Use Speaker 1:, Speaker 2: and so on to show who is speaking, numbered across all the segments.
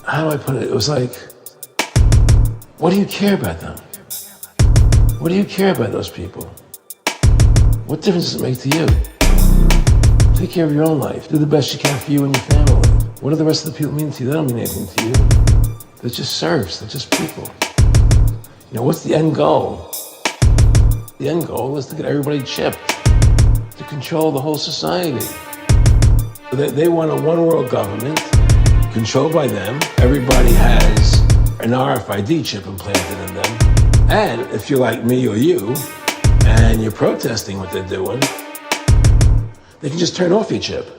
Speaker 1: how do I put it? It was like, what do you care about them? What do you care about those people? What difference does it make to you? Take care of your own life. Do the best you can for you and your family. What do the rest of the people mean to you? They don't mean anything to you. They're just serfs. They're just people. You know, what's the end goal? The end goal is to get everybody chipped, to control the whole society. They want a one-world government controlled by them. Everybody has an RFID chip implanted in them. And if you're like me or you, and you're protesting what they're doing, they can just turn off your chip.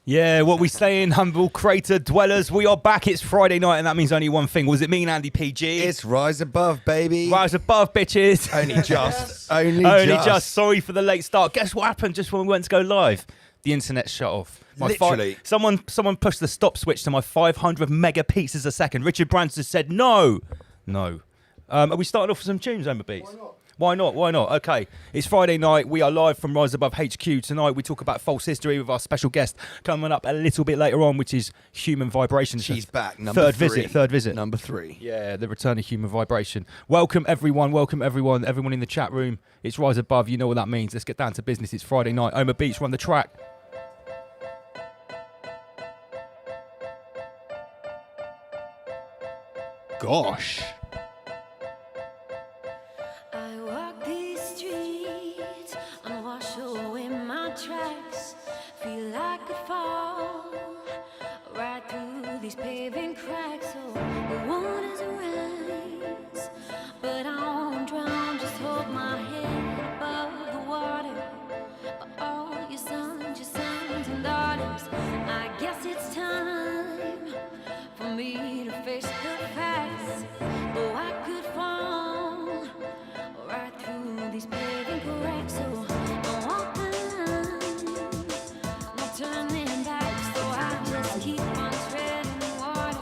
Speaker 2: Yeah, what we saying, humble crater dwellers? We are back. It's Friday night, and that means only one thing. Was it me and Andy PG?
Speaker 3: It's Rise Above, baby.
Speaker 2: Rise Above, bitches.
Speaker 3: Only just. Only
Speaker 2: just. Sorry for the late start. Guess what happened just when we went to go live? The internet shut off.
Speaker 3: Literally.
Speaker 2: Someone pushed the stop switch to my 500 mega pieces a second. Richard Branson said no. No. Are we starting off with some tunes, Emma Beats? Why not? Why not? Okay, it's Friday night. We are live from Rise Above HQ. Tonight we talk about false history with our special guest coming up a little bit later on, which is Human Vibration.
Speaker 3: She's back.
Speaker 2: Third visit.
Speaker 3: Number 3.
Speaker 2: Yeah, the return of Human Vibration. Welcome everyone. Welcome everyone in the chat room. It's Rise Above. You know what that means. Let's get down to business. It's Friday night. Omar Beach, run the track. Gosh.
Speaker 4: These paving cracks, oh, the waters rise, but I won't drown. Just hold my head above the water. For all your sons and daughters, I guess it's time for me to face the facts. Though I could fall right through these paving cracks, so I walk the line, no turning back. So I just keep on treading water.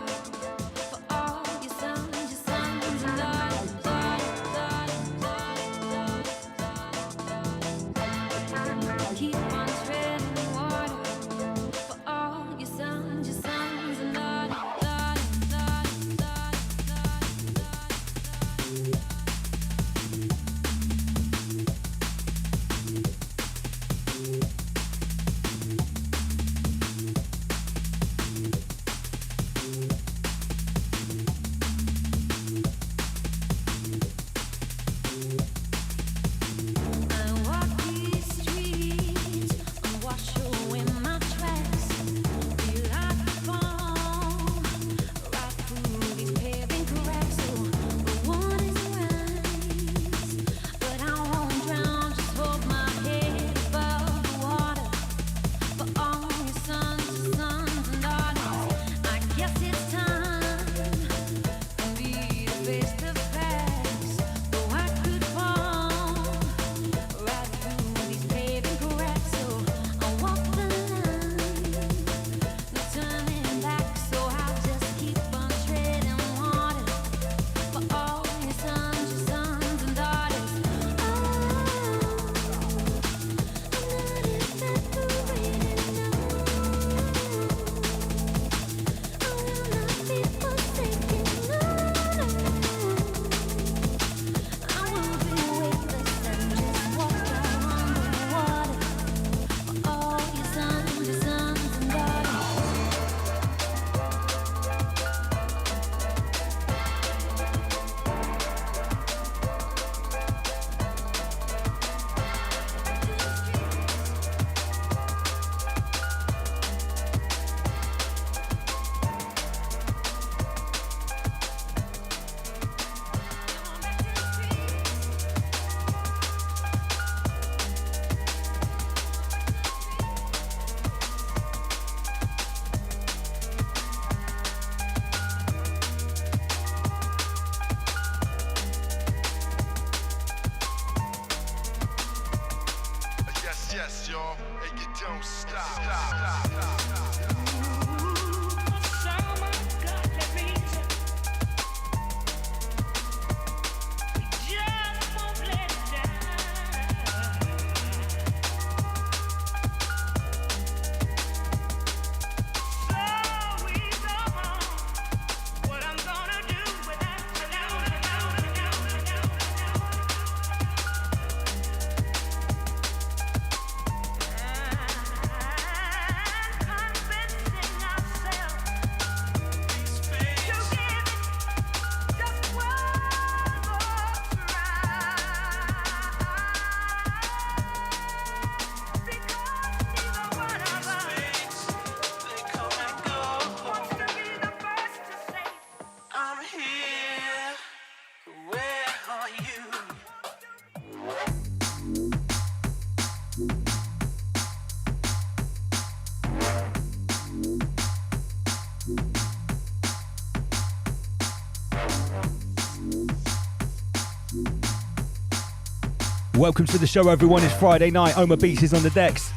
Speaker 2: Welcome to the show, everyone. It's Friday night. Oma Beats is on the decks.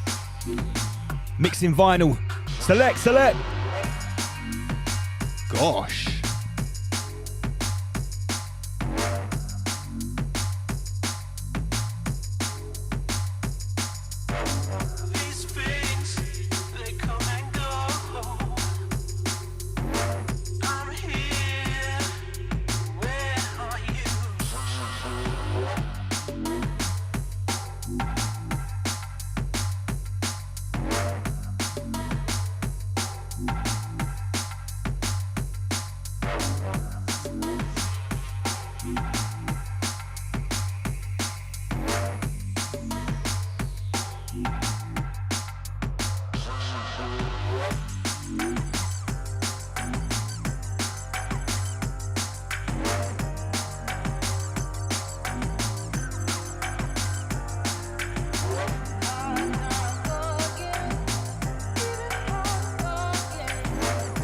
Speaker 2: Mixing vinyl. Select, select. Gosh.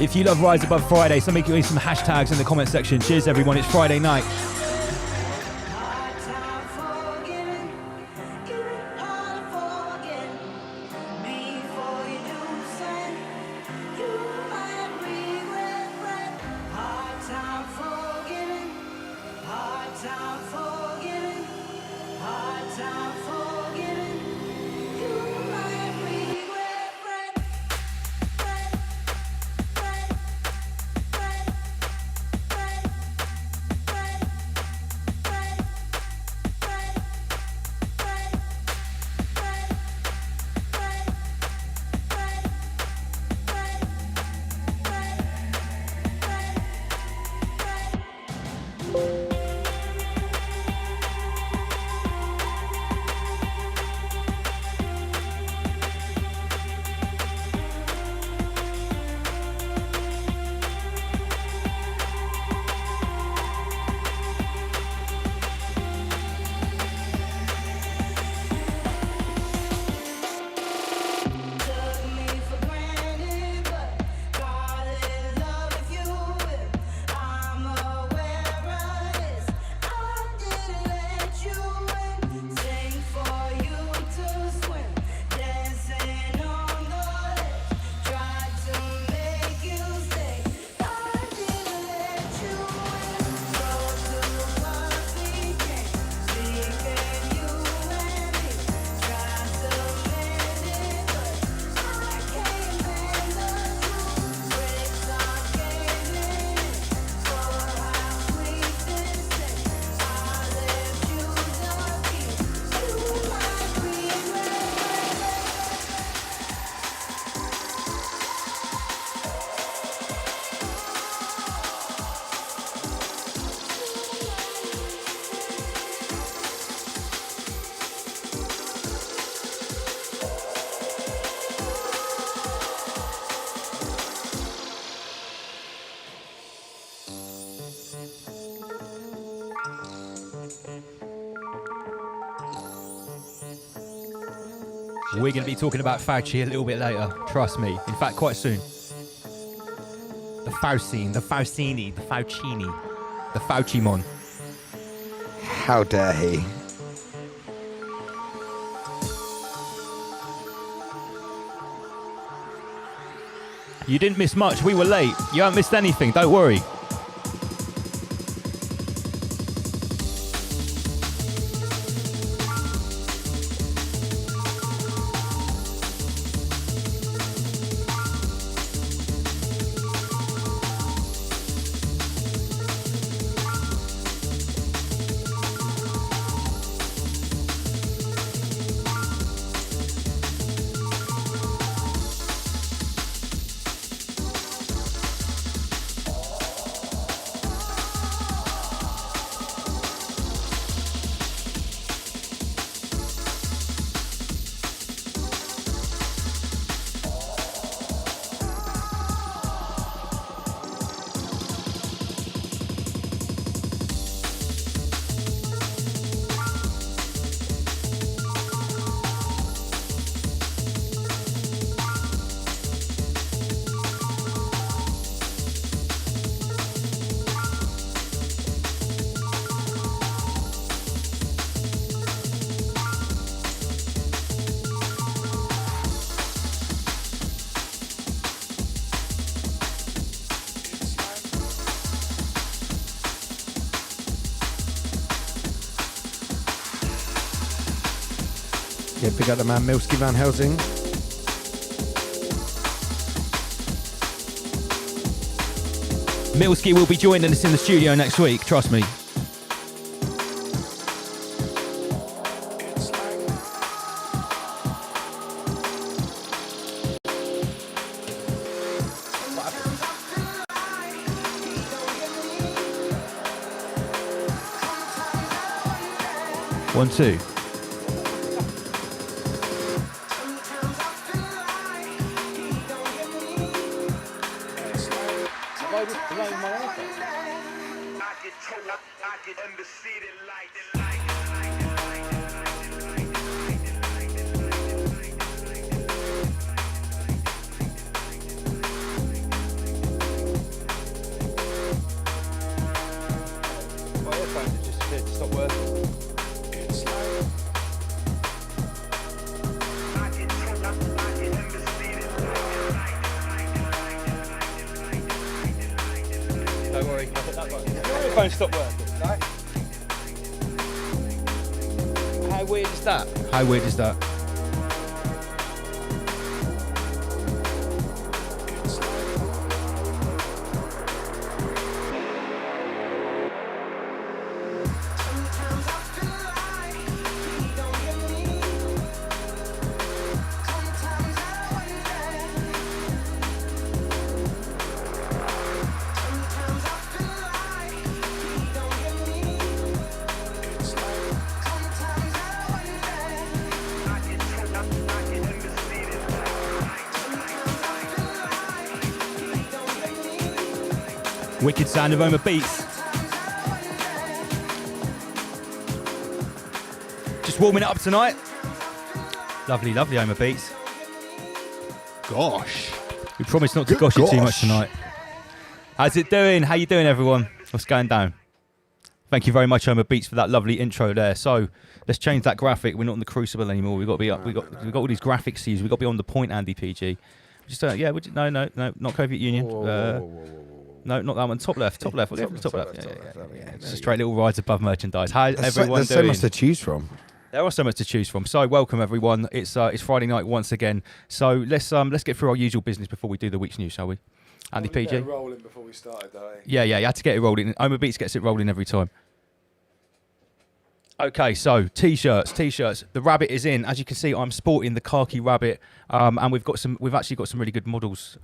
Speaker 2: If you love Rise Above Friday, somebody give me some hashtags in the comment section. Cheers, everyone. It's Friday night. We're going to be talking about Fauci a little bit later. Trust me. In fact, quite soon. The Faucine, the Faucini, the Faucini, the Faucimon.
Speaker 3: How dare he?
Speaker 2: You didn't miss much. We were late. You haven't missed anything. Don't worry.
Speaker 3: Yeah, big up the man Milski Van Helsing.
Speaker 2: Milski will be joining us in the studio next week, trust me. One, two. Stop working. No? How weird is that? How weird is that? Wicked sound of Oma Beats. Just warming it up tonight. Lovely, lovely Oma Beats.
Speaker 3: Gosh.
Speaker 2: We promise not to gosh it too much tonight. How's it doing? How you doing, everyone? What's going down? Thank you very much, Oma Beats, for that lovely intro there. So let's change that graphic. We're not in the Crucible anymore. We've got to be up. We've got all these graphics to use. We've got to be on the point, Andy PG. Just yeah. No, not Soviet Union. No, not that one. Top left. Top left. Top left. Yeah. Just a straight little rides above merchandise. How's everyone doing?
Speaker 3: There's so much to choose from.
Speaker 2: There are so much to choose from. So welcome everyone. It's Friday night once again. So let's get through our usual business before we do the week's news, shall we? Andy PG.
Speaker 5: Get it rolling before we started, though.
Speaker 2: Yeah. You had to get it rolling. Oma Beats gets it rolling every time. Okay, so t-shirts. The rabbit is in. As you can see, I'm sporting the khaki rabbit, and we've actually got some really good models.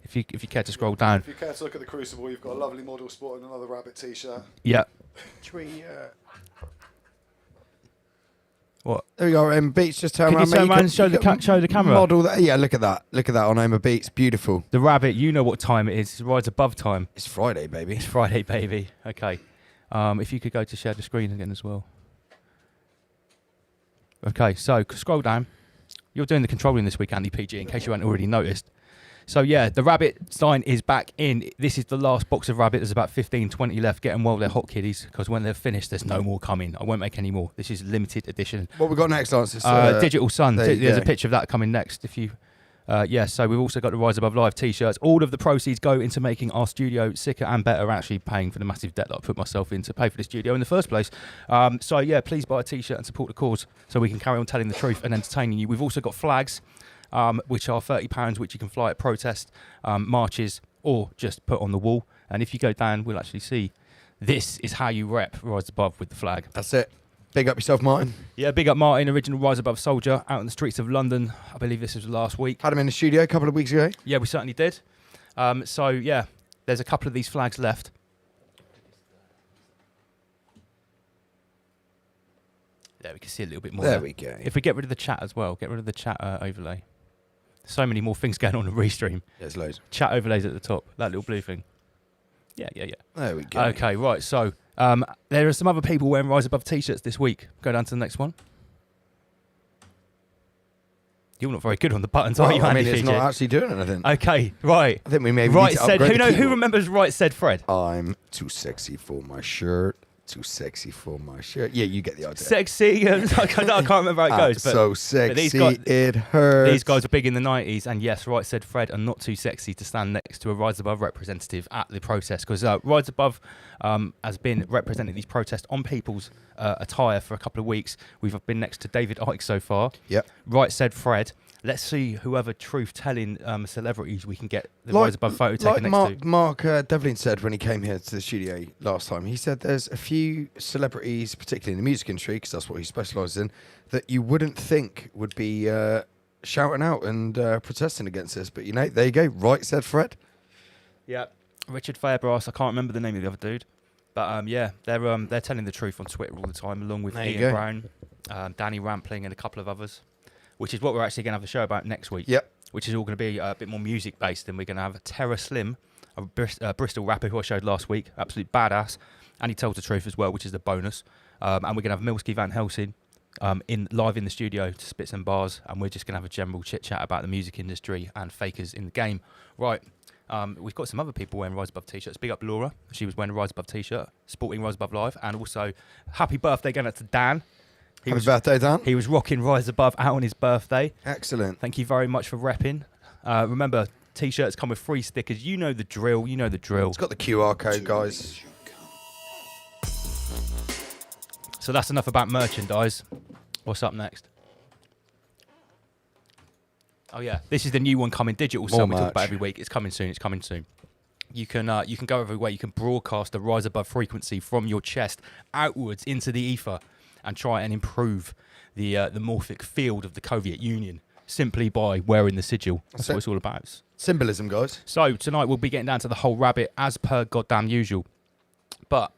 Speaker 2: If you care to scroll down.
Speaker 5: If you care to look at the Crucible, you've got a lovely model sporting another rabbit t-shirt.
Speaker 2: Yeah.
Speaker 3: What? There we go. Beats, just turn
Speaker 2: Can
Speaker 3: around.
Speaker 2: you turn around and show the camera?
Speaker 3: Model that. Yeah, look at that. Look at that on Oma Beats. Beautiful.
Speaker 2: The rabbit. You know what time it is. It's rides above time.
Speaker 3: It's Friday, baby.
Speaker 2: It's Friday, baby. Okay. If you could go to share the screen again as well. Okay, so scroll down. You're doing the controlling this week, Andy PG, in case you hadn't already noticed. So yeah, the rabbit sign is back in. This is the last box of rabbit. There's about 15, 20 left. Get them while they're hot, kiddies, because when they're finished, there's no more coming. I won't make any more. This is limited edition.
Speaker 3: What we got next, Lance?
Speaker 2: Digital Sun. There's a
Speaker 3: go.
Speaker 2: picture of that coming next. If you, so we've also got the Rise Above Live t-shirts. All of the proceeds go into making our studio sicker and better. Actually, paying for the massive debt that I put myself in to pay for the studio in the first place. So yeah, please buy a t-shirt and support the cause, so we can carry on telling the truth and entertaining you. We've also got flags. Which are £30, which you can fly at protest, marches, or just put on the wall. And if you go down, we'll actually see this is how you rep Rise Above with the flag.
Speaker 3: That's it. Big up yourself, Martin.
Speaker 2: Yeah, big up Martin, original Rise Above soldier, out in the streets of London. I believe this was last week.
Speaker 3: Had him in the studio a couple of weeks ago.
Speaker 2: Yeah, we certainly did. So yeah, there's a couple of these flags left. There, we can see a little bit more.
Speaker 3: There we go.
Speaker 2: If we get rid of the chat as well, get rid of the chat overlay. So many more things going on in Restream.
Speaker 3: There's loads.
Speaker 2: Chat overlays at the top, that little blue thing. Yeah.
Speaker 3: There we go.
Speaker 2: Okay, right. So there are some other people wearing Rise Above t-shirts this week. Go down to the next one. You're not very good on the buttons, are you,
Speaker 3: I
Speaker 2: Andy?
Speaker 3: mean, it's
Speaker 2: PG?
Speaker 3: not actually doing anything.
Speaker 2: Okay, right.
Speaker 3: I think we maybe
Speaker 2: Right
Speaker 3: need to
Speaker 2: said.
Speaker 3: upgrade
Speaker 2: Who
Speaker 3: the
Speaker 2: Who
Speaker 3: keyboard.
Speaker 2: remembers Right Said Fred?
Speaker 3: I'm too sexy for my shirt. Too sexy for my shirt. Yeah, you get the idea.
Speaker 2: Sexy. I can't remember how it goes. But
Speaker 3: so sexy,
Speaker 2: these guys-
Speaker 3: it hurts.
Speaker 2: these guys are big in the 90s, and yes, Right Said Fred are not too sexy to stand next to a Rise Above representative at the protest, because Rise Above has been representing these protests on people's attire for a couple of weeks. We've been next to David Icke so far.
Speaker 3: Yep.
Speaker 2: Right Said Fred. Let's see whoever truth-telling celebrities we can get the Rise Above photo taken next to.
Speaker 3: Mark Devlin said when he came here to the studio last time, he said there's a few celebrities, particularly in the music industry, because that's what he specialises in, that you wouldn't think would be shouting out and protesting against this. But, you know, there you go. Right Said Fred.
Speaker 2: Yeah. Richard Fairbrass. I can't remember the name of the other dude. But, yeah, they're telling the truth on Twitter all the time, along with
Speaker 3: There you
Speaker 2: Ian
Speaker 3: go.
Speaker 2: Brown, Danny Rampling, and a couple of others, which is what we're actually going to have a show about next week.
Speaker 3: Yep.
Speaker 2: Which is all going to be a bit more music based, and we're going to have Terra Slim, a Bristol rapper who I showed last week, absolute badass, and he tells the truth as well, which is the bonus. And we're going to have Milski Van Helsing live in the studio to spit some bars, and we're just going to have a general chit chat about the music industry and fakers in the game. Right. We've got some other people wearing Rise Above t-shirts. Big up Laura, she was wearing a Rise Above t-shirt, sporting Rise Above Live, and also happy birthday going out to Dan.
Speaker 3: Happy birthday, Dan.
Speaker 2: He was rocking Rise Above out on his birthday.
Speaker 3: Excellent.
Speaker 2: Thank you very much for repping. Remember, t-shirts come with free stickers. You know the drill. You know the drill.
Speaker 3: It's got the QR code, guys.
Speaker 2: So that's enough about merchandise. What's up next? Oh yeah, this is the new one coming digital. So we talk about
Speaker 3: merch.
Speaker 2: every week. It's coming soon. It's coming soon. You can go everywhere. You can broadcast the Rise Above frequency from your chest outwards into the ether, and try and improve the morphic field of the Soviet Union simply by wearing the sigil. That's what it's all about.
Speaker 3: Symbolism, guys.
Speaker 2: So tonight we'll be getting down to the whole rabbit as per goddamn usual. But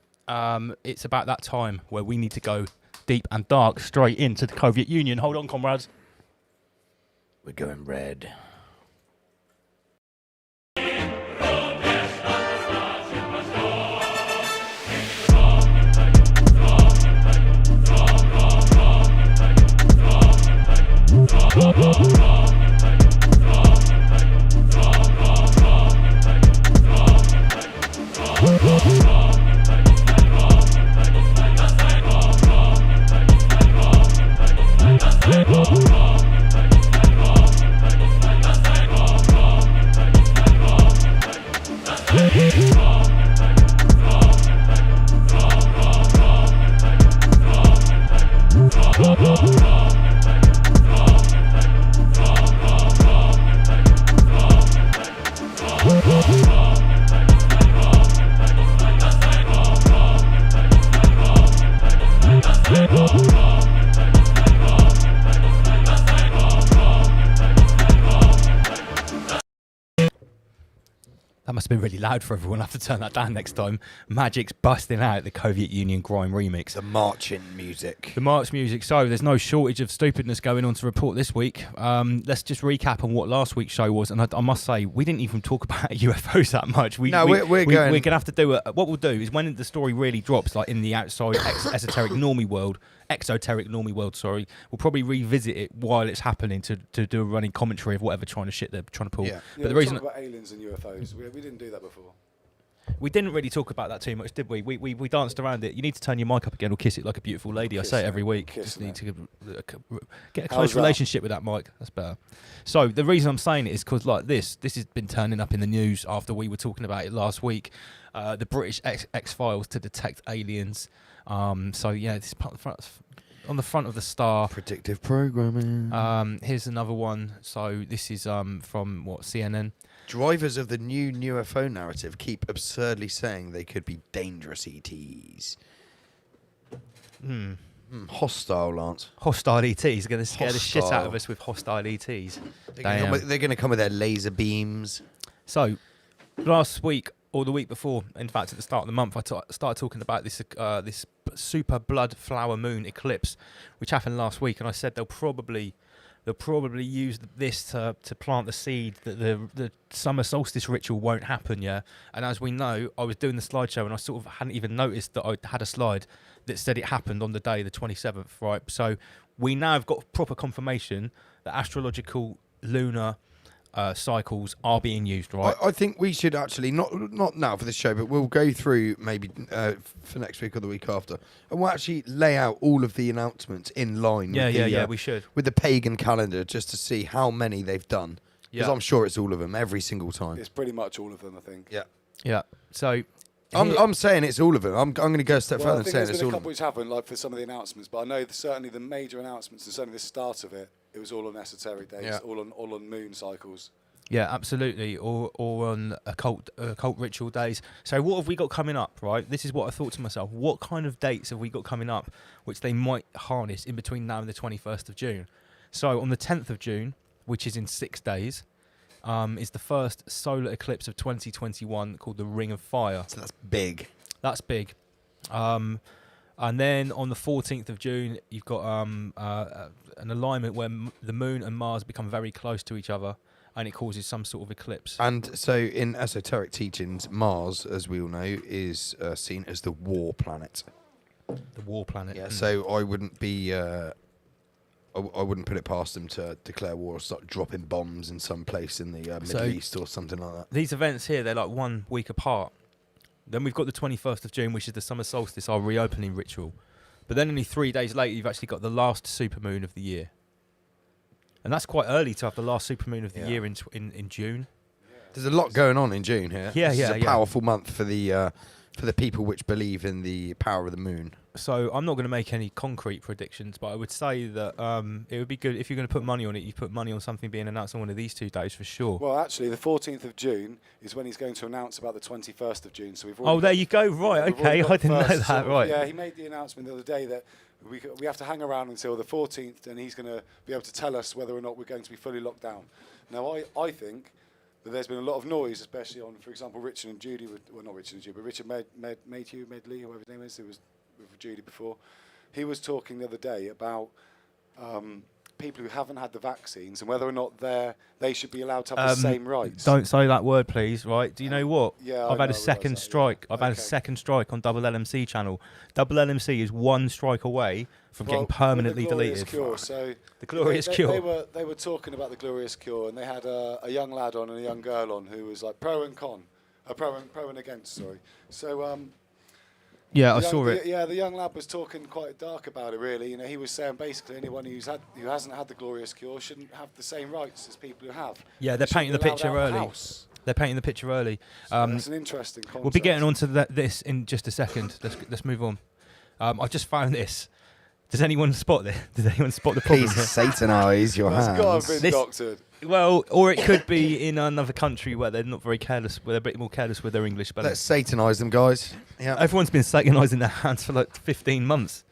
Speaker 2: it's about that time where we need to go deep and dark straight into the Soviet Union. Hold on, comrades.
Speaker 3: We're going red.
Speaker 2: That must have been really loud for everyone. I have to turn that down next time. Magic's busting out the Soviet Union grime remix.
Speaker 3: The marching music.
Speaker 2: The march music. So there's no shortage of stupidness going on to report this week. Let's just recap on what last week's show was. And I must say, we didn't even talk about UFOs that much. We're going to have to do what we'll do is when the story really drops, like in the outside exoteric normie world, we'll probably revisit it while it's happening to do a running commentary of whatever trying to pull.
Speaker 5: Yeah,
Speaker 2: But the reason
Speaker 5: about aliens and UFOs, we didn't do that before.
Speaker 2: we didn't really talk about that too much, did we? We danced around it. You need to turn your mic up again or kiss it like a beautiful lady. I say it every week. Just need to get a close relationship with that mic. That's better. So the reason I'm saying it is because like this has been turning up in the news after we were talking about it last week. The British X-Files to detect aliens. So yeah, this on the front of the Star.
Speaker 3: Predictive programming.
Speaker 2: Here's another one. So this is from CNN.
Speaker 3: Drivers of the new UFO narrative keep absurdly saying they could be dangerous ETs. Hostile, Lance.
Speaker 2: Hostile ETs going to scare the shit out
Speaker 3: Hostile.
Speaker 2: of us with hostile ETs.
Speaker 3: They're going to come with their laser beams.
Speaker 2: So last week or the week before, in fact, at the start of the month, I started talking about this super blood flower moon eclipse, which happened last week, and I said they'll probably use this to plant the seed that the summer solstice ritual won't happen, yeah. And as we know, I was doing the slideshow and I sort of hadn't even noticed that I had a slide that said it happened on the day, the 27th, right? So we now have got proper confirmation that astrological lunar cycles are being used, right?
Speaker 3: I think we should actually not now for this show, but we'll go through maybe for next week or the week after, and we'll actually lay out all of the announcements in line.
Speaker 2: Yeah, we should.
Speaker 3: With the pagan calendar, just to see how many they've done. Because
Speaker 2: Yeah.
Speaker 3: I'm sure it's all of them every single time.
Speaker 5: It's pretty much all of them, I think.
Speaker 3: Yeah,
Speaker 2: Yeah. So
Speaker 3: I'm saying it's all of them. I'm going to go a step
Speaker 5: Well,
Speaker 3: further
Speaker 5: I
Speaker 3: and
Speaker 5: think
Speaker 3: saying
Speaker 5: there's
Speaker 3: it's
Speaker 5: been
Speaker 3: all
Speaker 5: a
Speaker 3: of
Speaker 5: couple
Speaker 3: them.
Speaker 5: which happened, like for some of the announcements, but I know certainly the major announcements and certainly the start of it, it was all on esoteric days,
Speaker 3: Yeah.
Speaker 5: all on moon cycles.
Speaker 2: yeah, absolutely. Or on occult ritual days. So what have we got coming up, right? This is what I thought to myself. What kind of dates have we got coming up which they might harness in between now and the 21st of June? So on the 10th of June, which is in 6 days, is the first solar eclipse of 2021 called the Ring of Fire.
Speaker 3: So that's big.
Speaker 2: That's big. And then on the 14th of June, you've got an alignment where the Moon and Mars become very close to each other, and it causes some sort of eclipse.
Speaker 3: And so in esoteric teachings, Mars, as we all know, is seen as the war planet.
Speaker 2: The war planet.
Speaker 3: Yeah, so I wouldn't be. I wouldn't put it past them to declare war or start dropping bombs in some place in the
Speaker 2: So-
Speaker 3: Middle East or something like that.
Speaker 2: These events here, they're like 1 week apart. Then we've got the 21st of June, which is the summer solstice, our reopening ritual. But then only 3 days later, you've actually got the last supermoon of the year. And that's quite early to have the last supermoon of the
Speaker 3: Yeah.
Speaker 2: year in June.
Speaker 3: There's a lot going on in June here.
Speaker 2: Yeah,
Speaker 3: This is a
Speaker 2: yeah.
Speaker 3: powerful month for the people which believe in the power of the moon.
Speaker 2: So I'm not going to make any concrete predictions, but I would say that it would be good if you're going to put money on it. You put money on something being announced on one of these 2 days for sure.
Speaker 5: Well, actually, the 14th of June is when he's going to announce about the 21st of June. So we've
Speaker 2: Oh,
Speaker 5: already
Speaker 2: there you go. Right.
Speaker 5: we've
Speaker 2: Okay.
Speaker 5: already got
Speaker 2: I didn't know
Speaker 5: first
Speaker 2: that.
Speaker 5: sort of-
Speaker 2: Right.
Speaker 5: Yeah, he made the announcement the other day that we have to hang around until the 14th, and he's going to be able to tell us whether or not we're going to be fully locked down. Now, I think that there's been a lot of noise, especially on, for example, Richard and Judy. Well, not Richard and Judy, but Richard Medley, whoever his name is, who was with Judy before. He was talking the other day about people who haven't had the vaccines and whether or not they should be allowed to have the same rights.
Speaker 2: Don't say that word, please. Right? Do you know what?
Speaker 5: Yeah,
Speaker 2: I've
Speaker 5: I
Speaker 2: had a
Speaker 5: know, I
Speaker 2: second
Speaker 5: realise that,
Speaker 2: strike.
Speaker 5: yeah.
Speaker 2: I've had a
Speaker 5: Okay.
Speaker 2: second strike on Double LMC channel. Double LMC is 1 strike away from
Speaker 5: Well,
Speaker 2: getting
Speaker 5: with
Speaker 2: permanently
Speaker 5: the Glorious
Speaker 2: deleted.
Speaker 5: Cure, so
Speaker 2: The Glorious
Speaker 5: they,
Speaker 2: Cure.
Speaker 5: They were talking about the Glorious Cure, and they had a young lad on and a young girl on who was like pro and con, pro and against. Sorry. So
Speaker 2: Yeah, I
Speaker 5: the
Speaker 2: saw
Speaker 5: young-
Speaker 2: it.
Speaker 5: Yeah, the young lad was talking quite dark about it. Really, you know, he was saying basically anyone who hasn't had the Glorious Cure shouldn't have the same rights as people who have.
Speaker 2: Yeah,
Speaker 5: They
Speaker 2: they're
Speaker 5: shouldn't
Speaker 2: painting the
Speaker 5: be allowed
Speaker 2: picture
Speaker 5: out of the
Speaker 2: early.
Speaker 5: house.
Speaker 2: They're painting the picture early.
Speaker 5: So that's an interesting concept.
Speaker 2: We'll be getting onto this in just a second. Let's move on. I've just found this. Does anyone spot this? Does anyone spot the problem
Speaker 3: Please
Speaker 2: here?
Speaker 3: satanize your
Speaker 5: That's got to have
Speaker 3: hands.
Speaker 5: been
Speaker 2: This-
Speaker 5: doctored.
Speaker 2: Well, or it could be in another country where they're not very careless, where they're a bit more careless with their English spelling.
Speaker 3: Let's satanize them, guys. Yeah.
Speaker 2: Everyone's been satanising their hands for like 15 months.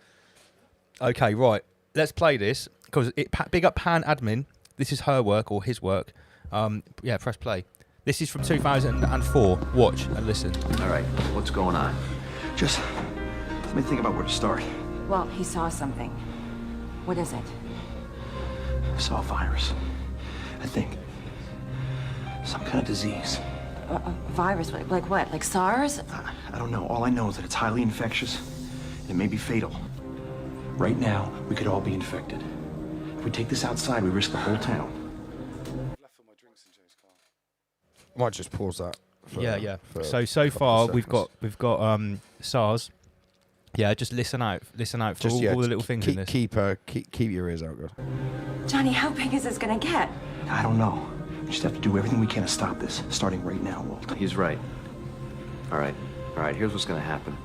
Speaker 2: Okay, right. Let's play this because big up Pan Admin. This is her work or his work. Yeah, press play. This is from 2004. Watch and listen.
Speaker 6: All right, what's going on?
Speaker 7: Just let me think about where to start.
Speaker 8: Well, he saw something. What is it?
Speaker 7: I saw a virus. I think. Some kind of disease.
Speaker 8: A virus? Like what? Like SARS?
Speaker 7: I don't know. All I know is that it's highly infectious. And it may be fatal. Right now, we could all be infected. If we take this outside, we risk the whole town.
Speaker 5: Left all my drinks in Joe's car.
Speaker 3: Might just pause that. for-
Speaker 2: Yeah.
Speaker 3: for
Speaker 2: So
Speaker 3: a couple
Speaker 2: far
Speaker 3: of
Speaker 2: we've
Speaker 3: seconds.
Speaker 2: got SARS. Yeah, just listen out for all the little things in this.
Speaker 3: Keep your ears out, guys.
Speaker 8: Johnny, how big is this gonna get?
Speaker 7: I don't know. We just have to do everything we can to stop this, starting right now, Walt.
Speaker 6: He's right. All right, here's what's gonna happen.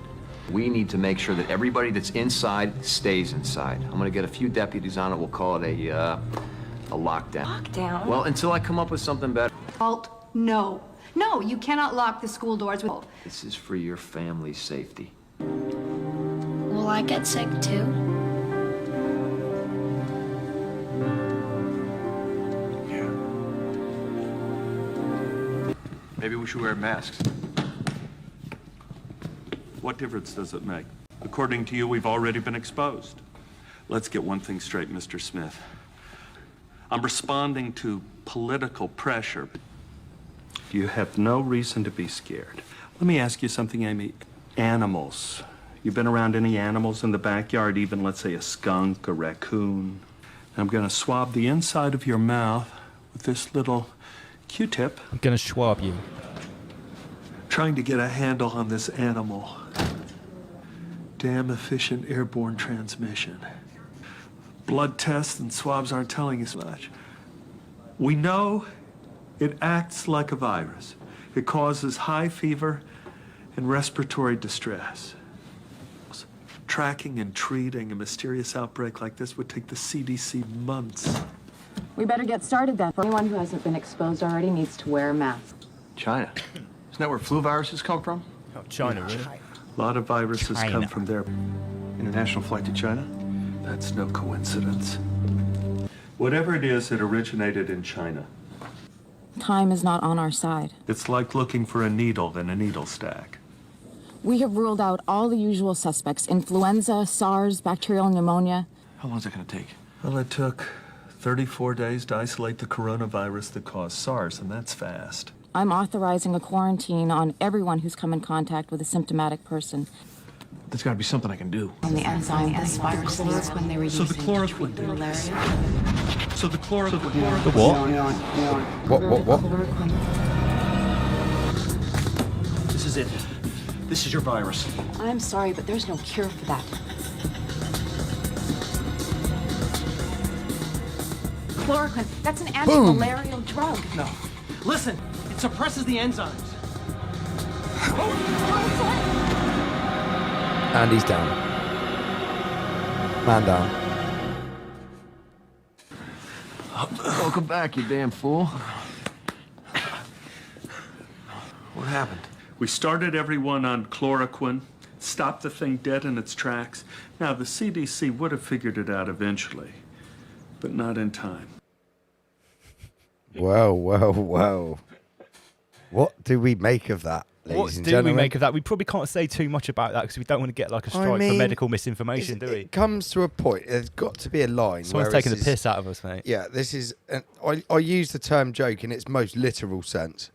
Speaker 6: We need to make sure that everybody that's inside stays inside. I'm gonna get a few deputies on it. We'll call it a lockdown.
Speaker 8: Lockdown?
Speaker 6: Well, until I come up with something better.
Speaker 9: Walt, no. No, you cannot lock the school doors with...
Speaker 6: This is for your family's safety.
Speaker 10: Will I get sick too?
Speaker 7: Yeah.
Speaker 11: Maybe we should wear masks. What difference does it make? According to you, we've already been exposed. Let's get one thing straight, Mr. Smith. I'm responding to political pressure. You have no reason to be scared. Let me ask you something, Amy. Animals. You've been around any animals in the backyard, even, let's say, a skunk, a raccoon? I'm going to swab the inside of your mouth with this little Q-tip.
Speaker 2: I'm gonna Schwab you.
Speaker 11: Trying to get a handle on this animal. Damn efficient airborne transmission. Blood tests and swabs aren't telling us much. We know it acts like a virus. It causes high fever and respiratory distress. Tracking and treating a mysterious outbreak like this would take the CDC months.
Speaker 8: We better get started then. Anyone who hasn't been exposed already needs to wear a mask.
Speaker 7: China. Isn't that where flu viruses come from?
Speaker 2: Oh, China, really?
Speaker 11: A lot of viruses come from there.
Speaker 7: International flight to China?
Speaker 11: That's no coincidence. Whatever it is, it originated in China.
Speaker 8: Time is not on our side.
Speaker 11: It's like looking for a needle in a needle stack.
Speaker 8: We have ruled out all the usual suspects: influenza, SARS, bacterial pneumonia.
Speaker 7: How long is it going to take?
Speaker 11: Well, it took 34 days to isolate the coronavirus that caused SARS, and that's fast.
Speaker 8: I'm authorizing a quarantine on everyone who's come in contact with a symptomatic person.
Speaker 7: There's got to be something I can do.
Speaker 8: On the enzyme, this virus
Speaker 9: Chloroquine they were
Speaker 11: So the
Speaker 9: using.
Speaker 11: chloroquine.
Speaker 9: Malaria.
Speaker 11: So the chloroquine.
Speaker 2: The what?
Speaker 3: What?
Speaker 7: This is it. This is your virus.
Speaker 8: I'm sorry, but there's no cure for that. Chloroquine, that's an anti-malarial drug.
Speaker 7: No. Listen, it suppresses the enzymes.
Speaker 3: And he's down. Man down.
Speaker 7: Welcome back, you damn fool. What happened?
Speaker 11: We started everyone on chloroquine, stopped the thing dead in its tracks. Now, the CDC would have figured it out eventually, but not in time.
Speaker 3: Whoa. What do we make of that, ladies
Speaker 2: What
Speaker 3: and
Speaker 2: do
Speaker 3: gentlemen?
Speaker 2: we make of that? We probably can't say too much about that because we don't want to get like a strike for
Speaker 3: mean,
Speaker 2: medical misinformation, do we?
Speaker 3: It comes to a point. There's got to be a line.
Speaker 2: Someone's
Speaker 3: where
Speaker 2: taking the
Speaker 3: this is-
Speaker 2: piss out of us, mate.
Speaker 3: Yeah, this is. I use the term joke in its most literal sense.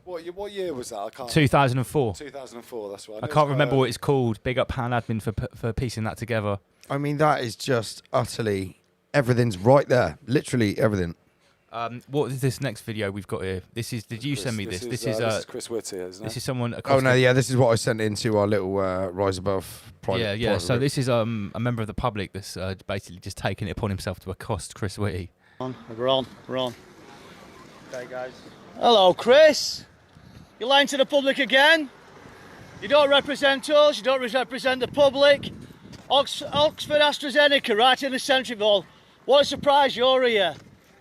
Speaker 5: What year was that? I can't.
Speaker 2: 2004.
Speaker 5: 2004. That's right.
Speaker 2: I can't remember what it's called. Big up Pan Admin for piecing that together.
Speaker 3: I mean, that is just utterly everything's right there. Literally everything.
Speaker 2: What is this next video we've got here? This is. Did you send me this? This is
Speaker 5: Chris Whittier, isn't it?
Speaker 2: This is someone.
Speaker 3: Oh no, yeah, this is what I sent into our little Rise Above private.
Speaker 2: Yeah.
Speaker 3: private
Speaker 2: So
Speaker 3: group.
Speaker 2: this is a member of the public that's basically just taking it upon himself to accost Chris Whitty.
Speaker 12: We're on. Okay, guys. Hello, Chris. You're lying to the public again? You don't represent us, you don't represent the public. Oxford AstraZeneca right in the centre of it all. What a surprise you're here.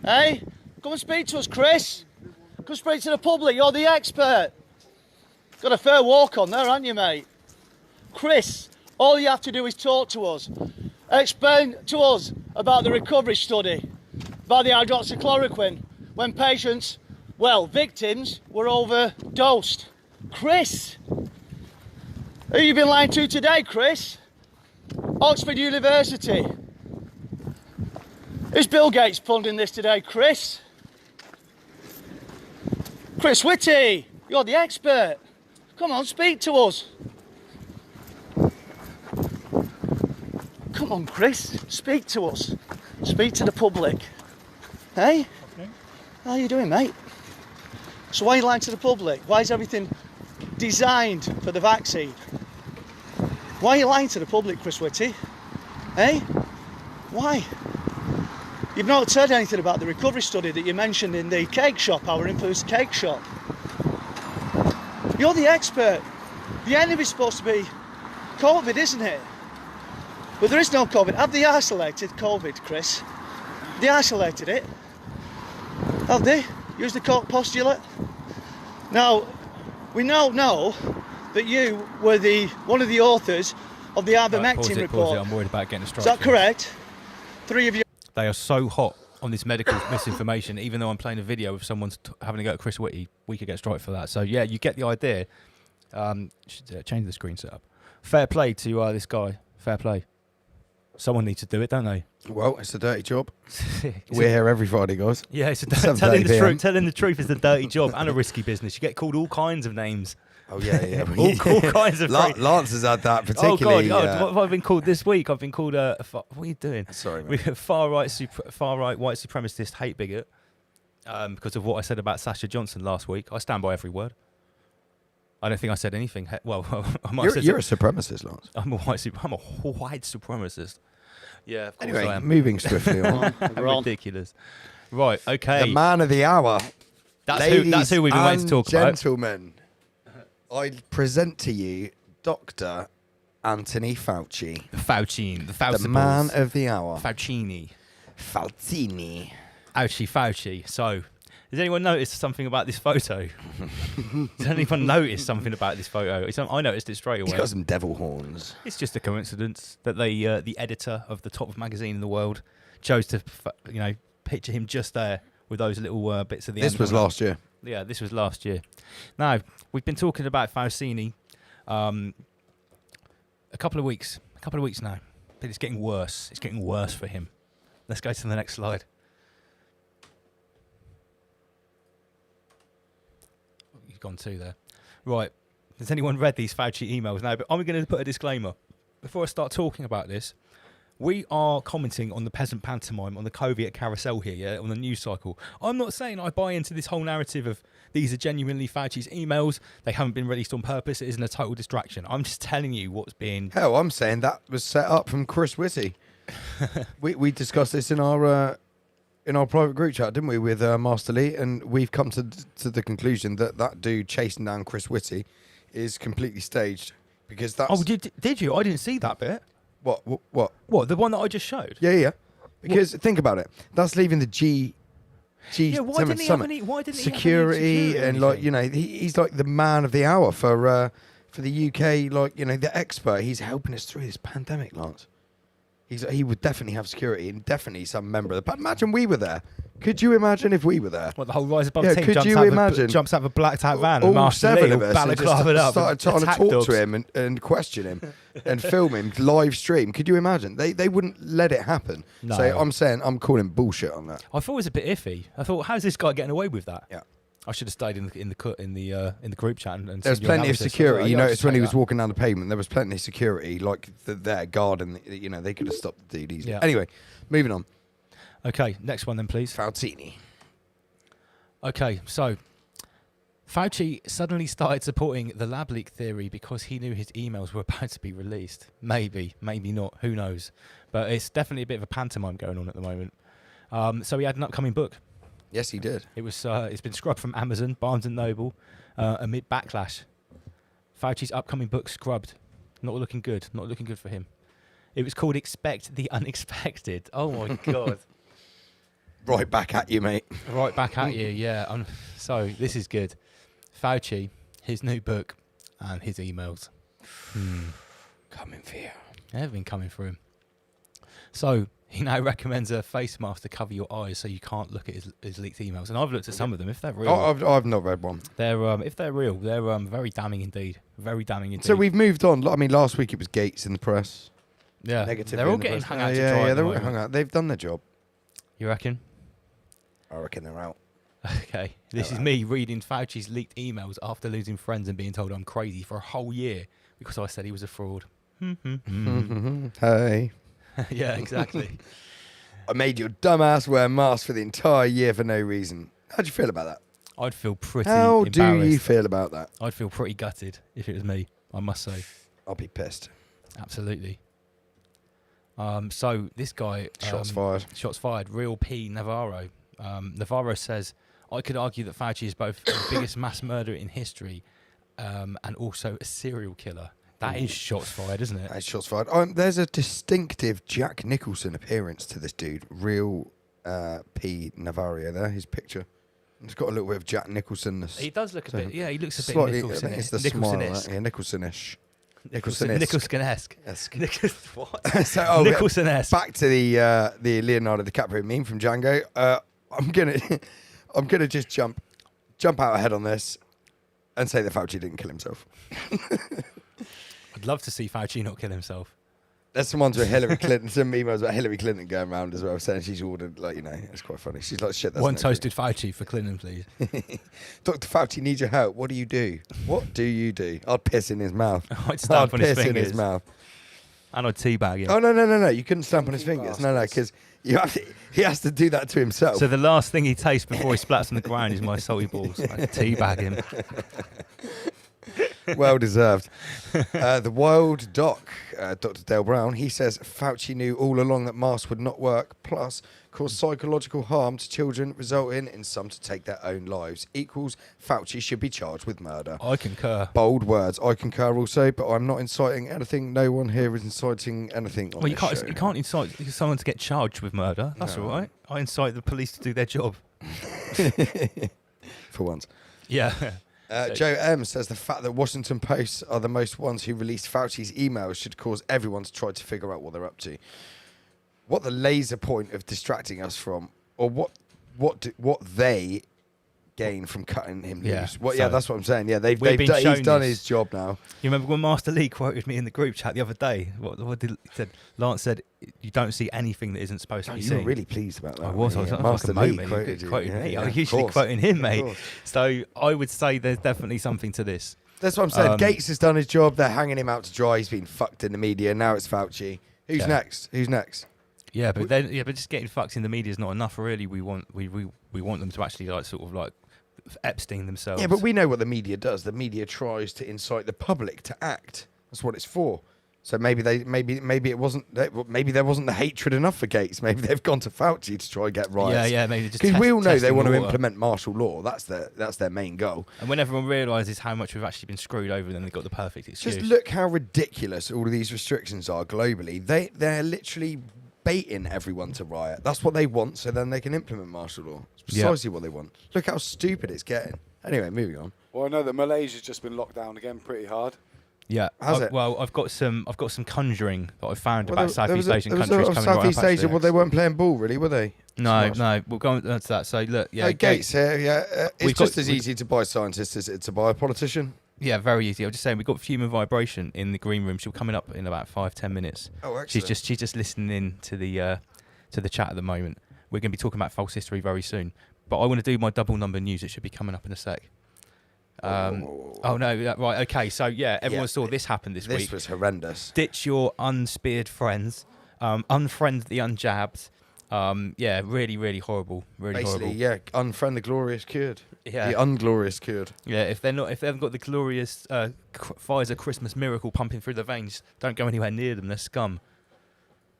Speaker 12: Hey? Come and speak to us, Chris. Come speak to the public, you're the expert. Got a fair walk on there, haven't you, mate? Chris, all you have to do is talk to us. Explain to us about the recovery study, about the hydroxychloroquine, when patients, well, victims, were overdosed. Chris! Who you been lying to today, Chris? Oxford University. Is Bill Gates funding this today, Chris? Chris Whitty, you're the expert. Come on, speak to us. Come on, Chris, speak to us. Speak to the public. Hey? Okay. How are you doing, mate? So why are you lying to the public? Why is everything designed for the vaccine? Why are you lying to the public, Chris Whitty? Hey? Why? You've not said anything about the recovery study that you mentioned in the cake shop, our infamous cake shop. You're the expert. The enemy's supposed to be COVID, isn't it? But there is no COVID. Have they isolated COVID, Chris? They isolated it. Have they? Use the Koch postulate. Now, we know that you were one of the authors of the ivermectin report.
Speaker 2: I'm worried about getting a strike.
Speaker 12: Is that correct? 3 of you.
Speaker 2: They are so hot on this medical misinformation. Even though I'm playing a video of someone having a go at Chris Whitty, we could get a strike for that. So yeah, you get the idea. Should change the screen setup. Fair play to this guy. Fair play. Someone needs to do it, don't they?
Speaker 3: Well, it's a dirty job. We're here every Friday, guys.
Speaker 2: Yeah, it's
Speaker 3: 7:30
Speaker 2: telling the
Speaker 3: PM.
Speaker 2: truth. Telling the truth is a dirty job and a risky business. You get called all kinds of names.
Speaker 3: Oh yeah.
Speaker 2: all kinds of.
Speaker 3: Lance has had that
Speaker 2: Oh
Speaker 3: particularly.
Speaker 2: God! What have I been called this week? I've been called what are you doing?
Speaker 3: Sorry, mate.
Speaker 2: We're far right white supremacist hate bigot. because of what I said about Sasha Johnson last week. I stand by every word. I don't think I said anything. Well, I might have said
Speaker 3: You're a supremacist, Lance.
Speaker 2: I'm a white supremacist. Yeah, of course
Speaker 3: Anyway,
Speaker 2: I am.
Speaker 3: moving swiftly on.
Speaker 2: Ridiculous. Right, okay.
Speaker 3: The man of the hour.
Speaker 2: That's who we've been waiting to talk about.
Speaker 3: Gentlemen, I present to you Dr. Anthony Fauci.
Speaker 2: The
Speaker 3: man of the hour.
Speaker 2: Faucini.
Speaker 3: Ouchie.
Speaker 2: Fauci. So, has anyone noticed something about this photo? Has anyone noticed something about this photo? I noticed it straight away.
Speaker 3: He's got some devil horns.
Speaker 2: It's just a coincidence that the editor of the top magazine in the world chose to, picture him just there with those little bits of the.
Speaker 3: This was last year.
Speaker 2: Yeah, this was last year. Now, we've been talking about Faucini a couple of weeks now, but it's getting worse. It's getting worse for him. Let's go to the next slide. You've gone too there. Right. Has anyone read these Fauci emails now? But I'm going to put a disclaimer. Before I start talking about this, we are commenting on the peasant pantomime on the Coviet carousel here, yeah, on the news cycle. I'm not saying I buy into this whole narrative of these are genuinely Fauci's emails. They haven't been released on purpose. It isn't a total distraction. I'm just telling you what's being...
Speaker 3: Hell, I'm saying that was set up from Chris Whitty. we discussed this in our private group chat, didn't we, with Master Lee, and we've come to the conclusion that dude chasing down Chris Whitty is completely staged because that's...
Speaker 2: Oh, did you? I didn't see that bit.
Speaker 3: What?
Speaker 2: What, the one that I just showed?
Speaker 3: Yeah. Because think about it. That's leaving the G7
Speaker 2: why didn't he have
Speaker 3: summit.
Speaker 2: any
Speaker 3: Security and like, he's like the man of the hour for the UK, like, the expert. He's helping us through this pandemic, Lance. He would definitely have security and definitely some member of the... But imagine we were there. Could you imagine if we were there?
Speaker 2: What, the whole Rise Above team
Speaker 3: could you imagine?
Speaker 2: jumps out of a blacked out van
Speaker 3: all
Speaker 2: and Master
Speaker 3: seven
Speaker 2: Lee
Speaker 3: of us and just started trying to talk to him and question him and film him live stream. Could you imagine? They wouldn't let it happen.
Speaker 2: No.
Speaker 3: So I'm calling bullshit on that.
Speaker 2: I thought it was a bit iffy. I thought, how's this guy getting away with that?
Speaker 3: Yeah.
Speaker 2: I should have stayed in the group chat and
Speaker 3: there was
Speaker 2: seen your
Speaker 3: plenty of
Speaker 2: analysis.
Speaker 3: security.
Speaker 2: I'll
Speaker 3: You noticed
Speaker 2: just
Speaker 3: when he
Speaker 2: take
Speaker 3: was
Speaker 2: that.
Speaker 3: walking down the pavement, there was plenty of security, like their guard, and they could have stopped the dude easily.
Speaker 2: Yeah.
Speaker 3: Anyway, moving on.
Speaker 2: Okay, next one then, please.
Speaker 3: Faucini.
Speaker 2: Okay, so Fauci suddenly started supporting the lab leak theory because he knew his emails were about to be released. Maybe not. Who knows? But it's definitely a bit of a pantomime going on at the moment. So he had an upcoming book.
Speaker 3: Yes, he did.
Speaker 2: It was. It's been scrubbed from Amazon, Barnes & Noble, amid backlash. Fauci's upcoming book scrubbed. Not looking good. Not looking good for him. It was called Expect the Unexpected. Oh my God.
Speaker 3: Right back at you, mate.
Speaker 2: Right back at you, yeah. So this is good. Fauci, his new book, and his emails.
Speaker 3: Coming for you.
Speaker 2: They've been coming for him. So he now recommends a face mask to cover your eyes so you can't look at his leaked emails. And I've looked at some of them. If they're real,
Speaker 3: I've not read one.
Speaker 2: They're if they're real, they're very damning indeed. Very damning indeed.
Speaker 3: So we've moved on. I mean, last week it was Gates in the press.
Speaker 2: Yeah,
Speaker 3: Negative.
Speaker 2: they're all getting hung out to dry.
Speaker 3: Yeah,
Speaker 2: at the
Speaker 3: they're all
Speaker 2: moment.
Speaker 3: hung out. They've done their job.
Speaker 2: You reckon?
Speaker 3: I reckon they're out.
Speaker 2: Okay, this is me reading Fauci's leaked emails after losing friends and being told I'm crazy for a whole year because I said he was a fraud.
Speaker 3: Hey.
Speaker 2: Yeah, exactly.
Speaker 3: I made your dumbass wear a mask for the entire year for no reason. How'd you feel about that?
Speaker 2: I'd feel pretty
Speaker 3: How do
Speaker 2: embarrassed.
Speaker 3: you feel about that?
Speaker 2: I'd feel pretty gutted if it was me, I must say.
Speaker 3: I'll be pissed.
Speaker 2: Absolutely. So this guy...
Speaker 3: Shots fired.
Speaker 2: Shots fired. Real P. Navarro. Navarro says, I could argue that Fauci is both the biggest mass murderer in history and also a serial killer. That is shots fired, isn't it?
Speaker 3: That's shots fired. There's a distinctive Jack Nicholson appearance to this dude. Real P. Navarro there, his picture. It's got a little bit of Jack Nicholson.
Speaker 2: He does look a bit... Yeah, he looks a bit
Speaker 3: slightly,
Speaker 2: Nicholson.
Speaker 3: it's the smile. Yeah, Nicholson-ish. Nicholson-esque.
Speaker 2: What?
Speaker 3: So,
Speaker 2: Nicholson-esque.
Speaker 3: Back to the Leonardo DiCaprio meme from Django. I'm gonna just jump out ahead on this and say that Fauci didn't kill himself.
Speaker 2: I'd love to see Fauci not kill himself.
Speaker 3: There's some ones with Hillary Clinton, some emails about Hillary Clinton going around as well, saying she's ordered, like, it's quite funny. She's like, shit, that's
Speaker 2: One
Speaker 3: no
Speaker 2: toasted Fauci for Clinton, please.
Speaker 3: Dr. Fauci needs your help. What do you do? What do you do? I'd piss in his mouth.
Speaker 2: I'd stamp on his
Speaker 3: piss in
Speaker 2: fingers.
Speaker 3: his mouth.
Speaker 2: And I'd teabag him.
Speaker 3: Oh no! You couldn't stamp on his fingers. No, because he has to do that to himself.
Speaker 2: So the last thing he tastes before he splats on the ground is my salty balls. I'd teabag him.
Speaker 3: Well deserved. The Wild Doc, Dr. Dale Brown, he says Fauci knew all along that masks would not work, plus cause psychological harm to children, resulting in some to take their own lives. Equals Fauci should be charged with murder.
Speaker 2: I concur.
Speaker 3: Bold words. I concur also, but I'm not inciting anything. No one here is inciting anything on
Speaker 2: Well,
Speaker 3: this show.
Speaker 2: you can't incite someone to get charged with murder. That's all right. I incite the police to do their job.
Speaker 3: For once.
Speaker 2: Yeah.
Speaker 3: Joe M says the fact that Washington Post are the most ones who released Fauci's emails should cause everyone to try to figure out what they're up to. What the laser point of distracting us from, or what they gain from cutting him loose.
Speaker 2: Yeah,
Speaker 3: that's what I'm saying. Yeah, he's done his job now.
Speaker 2: You remember when Master Lee quoted me in the group chat the other day? What did he said? Lance said, "You don't see anything that isn't supposed to be
Speaker 3: You
Speaker 2: seen."
Speaker 3: were really pleased about that.
Speaker 2: I was.
Speaker 3: Yeah.
Speaker 2: I was
Speaker 3: Master
Speaker 2: like,
Speaker 3: Lee quoted you.
Speaker 2: me.
Speaker 3: Yeah,
Speaker 2: I was usually quoting him, mate.
Speaker 3: Of course.
Speaker 2: So I would say there's definitely something to this.
Speaker 3: That's what I'm saying. Gates has done his job. They're hanging him out to dry. He's been fucked in the media. Now it's Fauci. Who's next?
Speaker 2: Yeah, but but just getting fucked in the media is not enough. Really, we want them to actually sort of Epstein themselves.
Speaker 3: Yeah, but we know what the media does. The media tries to incite the public to act. That's what it's for. So maybe there wasn't the hatred enough for Gates. Maybe they've gone to Fauci to try and get riots.
Speaker 2: Yeah, maybe just
Speaker 3: because we all know they want to
Speaker 2: water.
Speaker 3: implement martial law. That's their main goal.
Speaker 2: And when everyone realises how much we've actually been screwed over, then they've got the perfect excuse.
Speaker 3: Just look how ridiculous all of these restrictions are globally. They're literally baiting everyone to riot. That's what they want, so then they can implement martial law. It's precisely what they want. Look how stupid it's getting. Anyway, moving on.
Speaker 5: Well, I know that Malaysia's just been locked down again pretty hard.
Speaker 2: Yeah.
Speaker 3: Has it?
Speaker 2: Well, I've got some conjuring that I found about Southeast Asian countries coming
Speaker 3: Southeast
Speaker 2: right up,
Speaker 3: Asia. Well, they weren't playing ball, really, were they?
Speaker 2: No. We'll go on to that. So look,
Speaker 3: Gates here. Yeah, it's just as easy to buy a scientist as it is to buy a politician.
Speaker 2: Yeah, very easy. I was just saying, we've got Human Vibration in the green room. She'll be coming up in about 5-10 minutes.
Speaker 3: Oh, excellent.
Speaker 2: She's just listening in to the chat at the moment. We're going to be talking about false history very soon. But I want to do my double number news. It should be coming up in a sec. Oh no! Right. Okay. So everyone saw this happen this week.
Speaker 3: This was horrendous.
Speaker 2: Ditch your unspeared friends. Unfriend the unjabbed. Really, really horrible. Really
Speaker 3: Basically,
Speaker 2: horrible.
Speaker 3: unfriend the glorious Kurd.
Speaker 2: Yeah.
Speaker 3: The unglorious Kurd.
Speaker 2: Yeah, if they haven't got the glorious Pfizer Christmas miracle pumping through their veins, don't go anywhere near them. They're scum.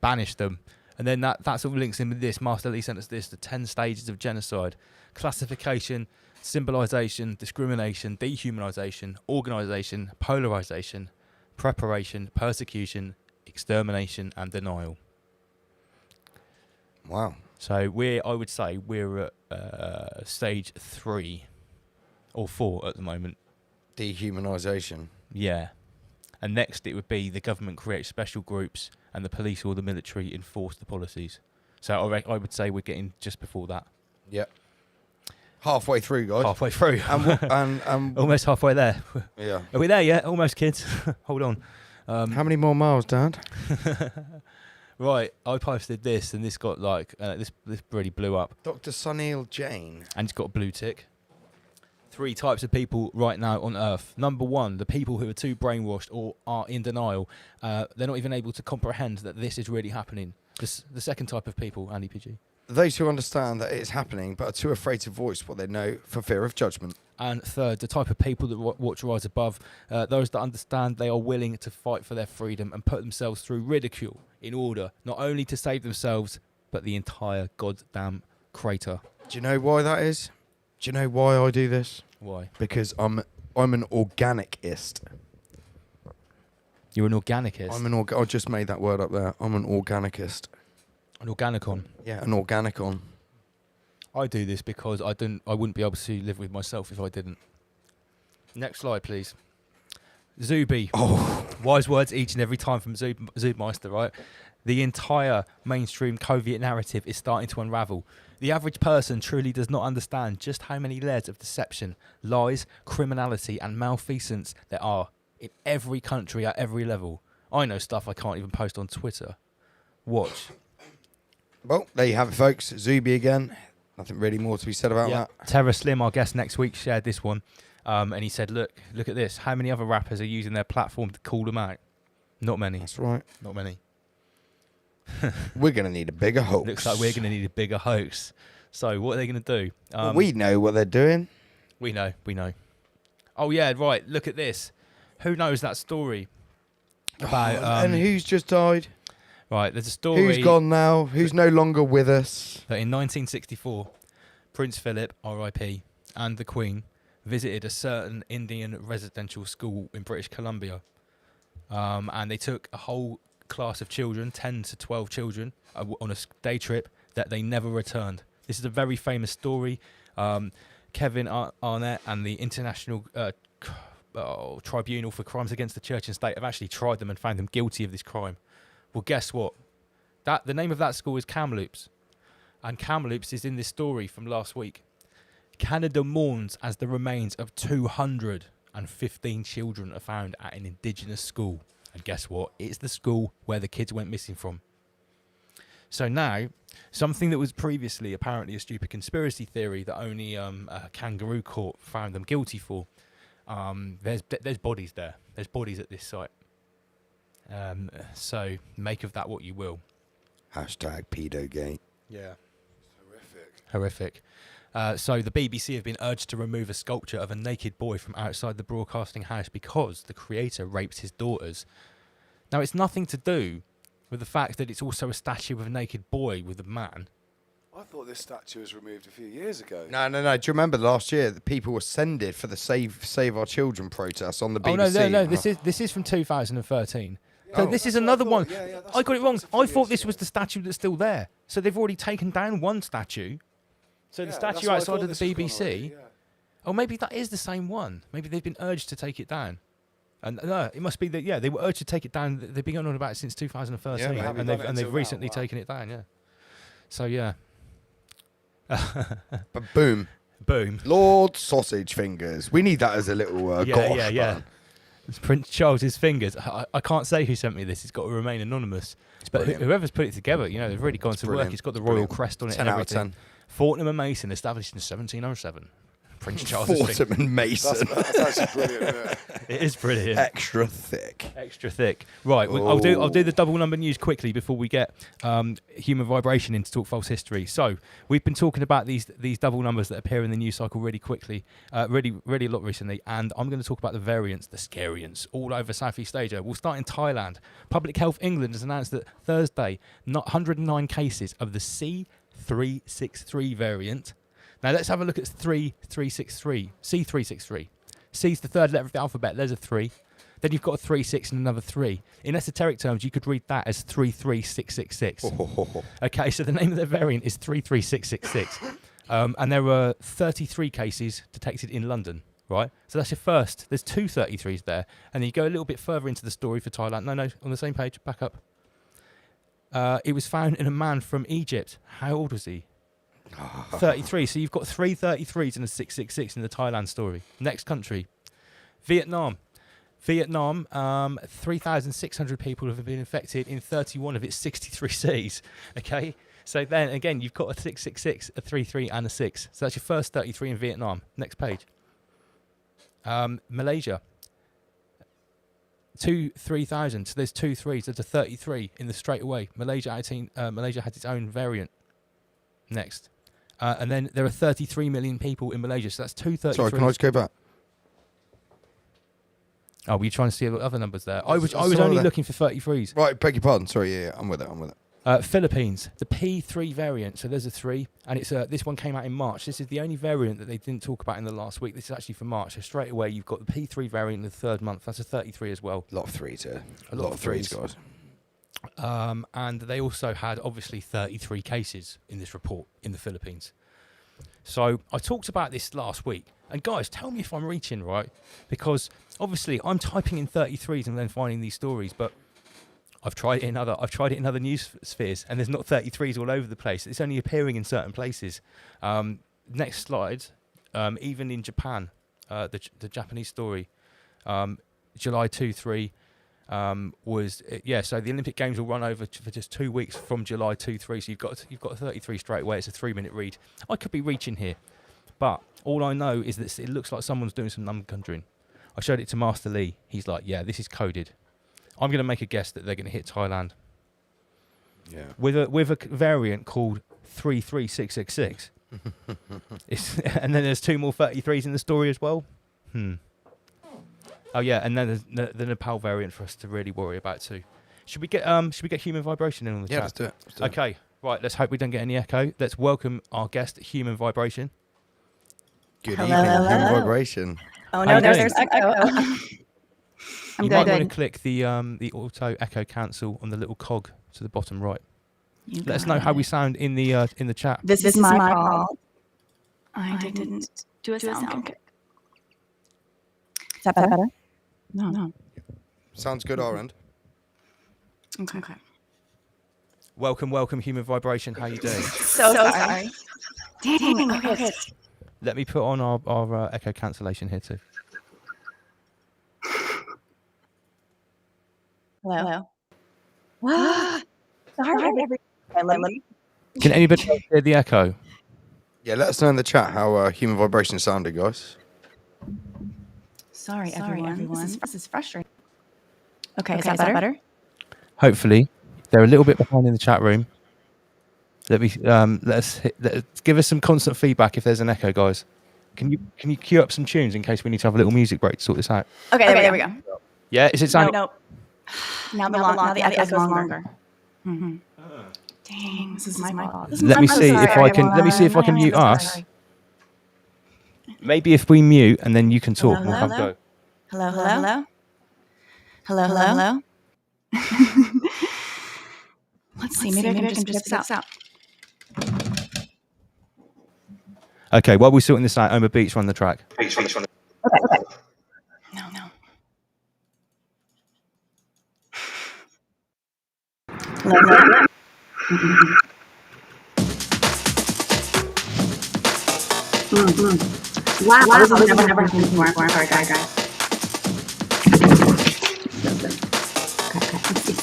Speaker 2: Banish them. And then that sort of links in with this. Master Lee sent us this: the 10 stages of genocide: classification, symbolization, discrimination, dehumanization, organization, polarization, preparation, persecution, extermination, and denial.
Speaker 3: Wow.
Speaker 2: So I would say we're at stage 3 or 4 at the moment.
Speaker 3: Dehumanization.
Speaker 2: Yeah. And next it would be the government creates special groups and the police or the military enforce the policies. So I would say we're getting just before that.
Speaker 3: Yep. Halfway through, guys.
Speaker 2: Halfway through.
Speaker 3: and
Speaker 2: almost halfway there.
Speaker 3: Yeah.
Speaker 2: Are we there yet? Almost, kids. Hold on.
Speaker 3: How many more miles, Dad?
Speaker 2: Right, I posted this and this got this really blew up.
Speaker 3: Dr. Sunil Jain.
Speaker 2: And it's got a blue tick. 3 types of people right now on Earth. Number 1, the people who are too brainwashed or are in denial. They're not even able to comprehend that this is really happening. The second type of people, Andy PG.
Speaker 3: Those who understand that it is happening but are too afraid to voice what they know for fear of judgment.
Speaker 2: And third, the type of people that watch rise above. Those that understand they are willing to fight for their freedom and put themselves through ridicule in order not only to save themselves, but the entire goddamn crater.
Speaker 3: Do you know why that is? Do you know why I do this?
Speaker 2: Why?
Speaker 3: Because I'm an organicist.
Speaker 2: You're an organicist?
Speaker 3: I just made that word up there. I'm an organicist.
Speaker 2: An organicon?
Speaker 3: Yeah, an organicon.
Speaker 2: I do this because I wouldn't be able to live with myself if I didn't. Next slide, please. Zuby.
Speaker 3: Oh.
Speaker 2: Wise words each and every time from Zubmeister, right? The entire mainstream covert narrative is starting to unravel. The average person truly does not understand just how many layers of deception, lies, criminality and malfeasance there are in every country at every level. I know stuff I can't even post on Twitter. Watch.
Speaker 3: Well, there you have it, folks. Zuby again. Nothing really more to be said about that.
Speaker 2: Terra Slim, our guest next week, shared this one. And he said, look at this. How many other rappers are using their platform to call them out? Not many.
Speaker 3: That's right.
Speaker 2: Not many.
Speaker 3: We're going to need a bigger hoax.
Speaker 2: Looks like we're going to need a bigger hoax. So what are they going to do?
Speaker 3: Well, we know what they're doing.
Speaker 2: We know. Oh yeah, right. Look at this. Who knows that story about?
Speaker 3: And who's just died?
Speaker 2: Right, there's a story.
Speaker 3: Who's gone now? Who's no longer with us?
Speaker 2: That in 1964, Prince Philip, R.I.P., and the Queen visited a certain Indian residential school in British Columbia, and they took a whole class of children, 10 to 12 children, on a day trip that they never returned. This is a very famous story. Kevin Arnett and the International Tribunal for Crimes Against the Church and State have actually tried them and found them guilty of this crime. Well, guess what? The name of that school is Kamloops. And Kamloops is in this story from last week. Canada mourns as the remains of 215 children are found at an Indigenous school. And guess what? It's the school where the kids went missing from. So now, something that was previously apparently a stupid conspiracy theory that only a kangaroo court found them guilty for, there's bodies there. There's bodies at this site. So make of that what you will.
Speaker 3: Hashtag pedogate.
Speaker 2: Yeah. Horrific. So the BBC have been urged to remove a sculpture of a naked boy from outside the broadcasting house because the creator raped his daughters. Now, it's nothing to do with the fact that it's also a statue of a naked boy with a man.
Speaker 5: I thought this statue was removed a few years ago.
Speaker 3: No. Do you remember last year that people were sended for the Save Our Children protest on the BBC?
Speaker 2: Oh no! This is from 2013. So this is another one. I got it wrong. I thought this was the statue that's still there. So they've already taken down one statue. So the statue outside of the BBC. Oh, maybe that is the same one. Maybe they've been urged to take it down. And no, it must be that. Yeah, they were urged to take it down. They've been going on about it since 2013, and they've recently taken it down. Yeah. So yeah.
Speaker 3: But boom. Lord Sausage Fingers. We need that as a little
Speaker 2: yeah. It's Prince Charles's fingers. I can't say who sent me this. It's got to remain anonymous. But whoever's put it together, they've really gone to work. It's got the royal crest on it.
Speaker 3: 10
Speaker 2: and
Speaker 3: out of
Speaker 2: everything.
Speaker 3: 10.
Speaker 2: Fortnum and Mason, established in 1707. Prince Charles's
Speaker 3: Fortnum and Mason.
Speaker 5: That's actually brilliant, isn't it?
Speaker 2: It is brilliant.
Speaker 3: Extra thick.
Speaker 2: Right, I'll do the double number news quickly before we get Human Vibration in to talk false history. So we've been talking about these double numbers that appear in the news cycle really quickly, really a lot recently, and I'm going to talk about the variants, the scariants, all over Southeast Asia. We'll start in Thailand. Public Health England has announced that Thursday, 109 cases of the C363 variant. Now let's have a look at 3363. C363. C is the third letter of the alphabet. There's a 3. Then you've got a 3, 6, and another 3. In esoteric terms, you could read that as 33666. Okay, so the name of the variant is 33666. And there were 33 cases detected in London, right? So that's your first. There's 2 33s there. And then you go a little bit further into the story for Thailand. No, on the same page. Back up. It was found in a man from Egypt. How old was he? 33. So you've got 3 33s and a 666 in the Thailand story. Next country, Vietnam. 3,600 people have been infected in 31 of its 63 cities. Okay, so then again, you've got a 666, a 33, and a 6. So that's your first 33 in Vietnam. Next page. Malaysia. 3,000. So there's 2 3s. There's a 33 in the straight away. Malaysia had its own variant. Next. And then there are 33 million people in Malaysia, so that's 233.
Speaker 3: Sorry, can I just go back?
Speaker 2: Oh, were you trying to see the other numbers there? I was only looking for 33s.
Speaker 3: Right, beg your pardon. Sorry, yeah, I'm with it.
Speaker 2: Philippines, the P3 variant. So there's a 3, and it's this one came out in March. This is the only variant that they didn't talk about in the last week. This is actually for March. So straight away, you've got the P3 variant in the 3rd month. That's a 33 as well.
Speaker 3: A lot of 3s here.
Speaker 2: A lot of 3s,
Speaker 3: guys.
Speaker 2: And they also had, obviously, 33 cases in this report in the Philippines. So I talked about this last week. And guys, tell me if I'm reaching, right? Because obviously I'm typing in 33s and then finding these stories, but I've tried it in other news spheres, and there's not 33s all over the place. It's only appearing in certain places. Next slide. Even in Japan, the Japanese story, July 2-3. So the Olympic Games will run over for just 2 weeks from July 2-3. So you've got 33 straight away. It's a 3-minute read. I could be reaching here, but all I know is that it looks like someone's doing some number conjuring. I showed it to Master Lee. He's like, yeah, this is coded. I'm going to make a guess that they're going to hit Thailand.
Speaker 3: Yeah.
Speaker 2: With a variant called 33666. And then there's 2 more 33s in the story as well. Oh yeah, and then there's the Nepal variant for us to really worry about too. Should we get Human Vibration in on the chat?
Speaker 3: Yeah, let's do it.
Speaker 2: Okay, right. Let's hope we don't get any echo. Let's welcome our guest, Human Vibration.
Speaker 3: Good evening, Human Vibration.
Speaker 13: Oh no, there's echo.
Speaker 2: You might want to click the auto echo cancel on the little cog to the bottom right. Let us know how we sound in the chat.
Speaker 13: This is my fault. I didn't do a sound kick. Is that better? No.
Speaker 3: Sounds good, our end.
Speaker 13: Okay.
Speaker 2: Welcome, Human Vibration. How you doing?
Speaker 13: So sorry. Dang. Okay.
Speaker 2: Let me put on our echo cancellation here too.
Speaker 13: Hello. Sorry.
Speaker 2: Can anybody hear the echo?
Speaker 3: Yeah, let us know in the chat how Human Vibration sounded, guys.
Speaker 13: Sorry, everyone. This is frustrating. Okay, is that better?
Speaker 2: Hopefully, they're a little bit behind in the chat room. Let me let's give us some constant feedback if there's an echo, guys. Can you queue up some tunes in case we need to have a little music break to sort this out?
Speaker 13: Okay, there we go.
Speaker 2: Yeah, is it sounding?
Speaker 13: No. Now the echo's longer. Mm-hmm. Dang, this is my fault.
Speaker 2: Let me see if I can mute us. Maybe if we mute and then you can talk, we'll have a go.
Speaker 13: Hello. Let's see. Maybe I can just fix this out.
Speaker 2: Okay, while we're sorting this out, Oma Beats run the track.
Speaker 13: Okay. No. Wow, this is never happened before. Sorry, guys. Okay, let's see.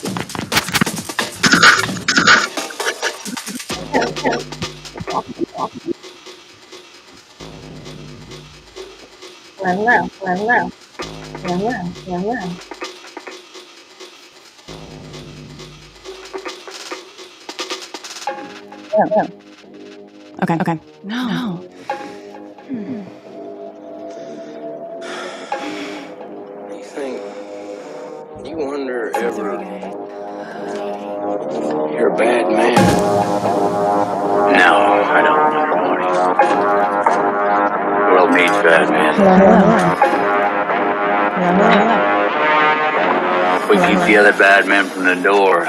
Speaker 13: Hello. Okay. No.
Speaker 14: You wonder ever you're a bad man? No, I don't. The world needs bad men. If we keep the other bad men from the door.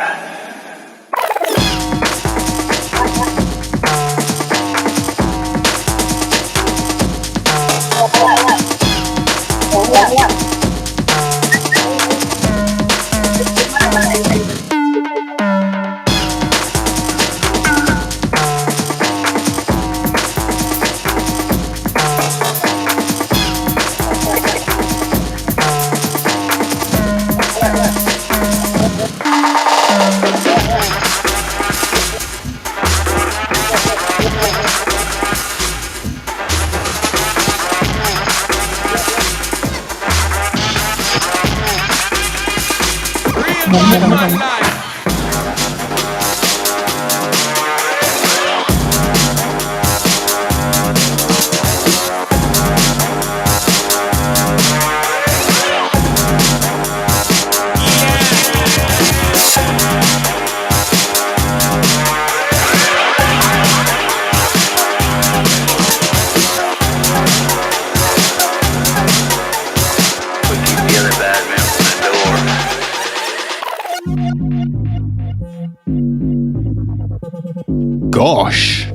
Speaker 2: Gosh.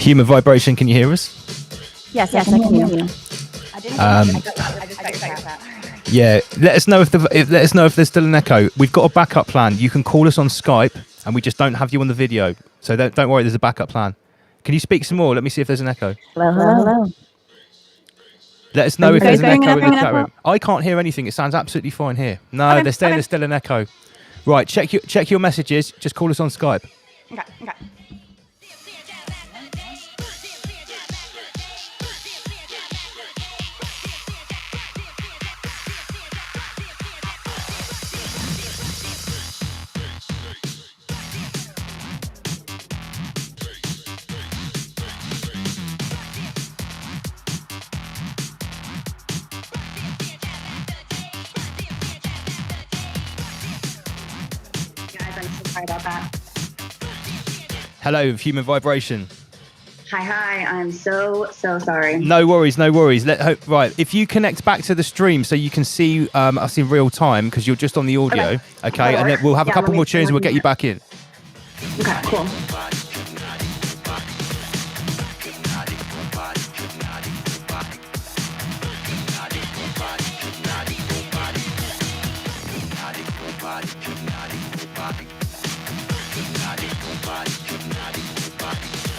Speaker 2: Human vibration, can you hear us?
Speaker 13: Yes, I can hear you.
Speaker 2: Yeah, let us know if there's still an echo. We've got a backup plan. You can call us on Skype, and we just don't have you on the video. So don't worry, there's a backup plan. Can you speak some more? Let me see if there's an echo.
Speaker 13: Hello.
Speaker 2: Let us know if there's an
Speaker 13: hearing
Speaker 2: echo in the
Speaker 13: an
Speaker 2: chat
Speaker 13: echo?
Speaker 2: room. I can't hear anything. It sounds absolutely fine here. No, they're saying there's still an echo. Right, check your messages. Just call us on Skype.
Speaker 13: Okay. Guys, I'm so sorry about that.
Speaker 2: Hello, Human Vibration.
Speaker 13: Hi, I'm so sorry.
Speaker 2: No worries. Right, if you connect back to the stream so you can see us in real time, because you're just on the audio, okay? And then we'll have a couple more tunes and we'll get you back in.
Speaker 13: Okay, cool.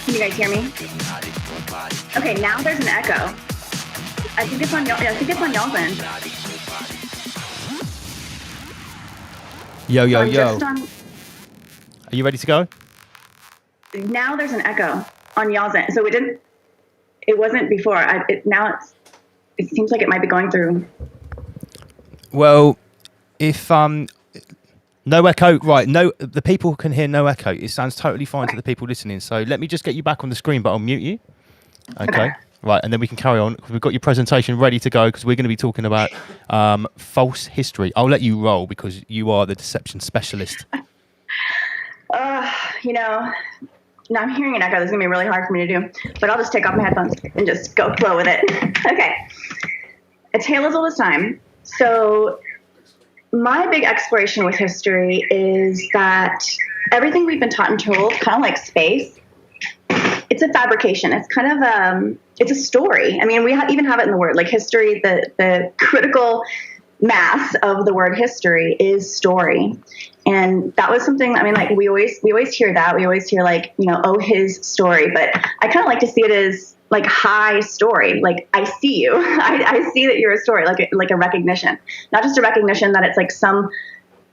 Speaker 13: Can you guys hear me? Okay, now there's an echo. I think it's on y'all. I think it's on y'all's end.
Speaker 2: Yo.
Speaker 13: Just on-
Speaker 2: Are you ready to go?
Speaker 13: Now there's an echo on y'all's end. So it wasn't before. It seems like it might be going through.
Speaker 2: Well, if no echo, right? No, the people can hear no echo. It sounds totally fine to the people listening. So let me just get you back on the screen, but I'll mute you. Okay. Right, and then we can carry on. We've got your presentation ready to go because we're going to be talking about false history. I'll let you roll because you are the deception specialist.
Speaker 13: Now I'm hearing an echo. This is going to be really hard for me to do, but I'll just take off my headphones and just go flow with it. Okay. A tale as old as time. So my big exploration with history is that everything we've been taught and told, kind of like space, it's a fabrication. It's kind of, it's a story. I mean, we even have it in the word, like history, the critical mass of the word history is story. And that was something, I mean, like we always hear that. We always hear like, oh, his story. But I kind of like to see it as like high story. Like I see you. I see that you're a story, like a recognition. Not just a recognition that it's like some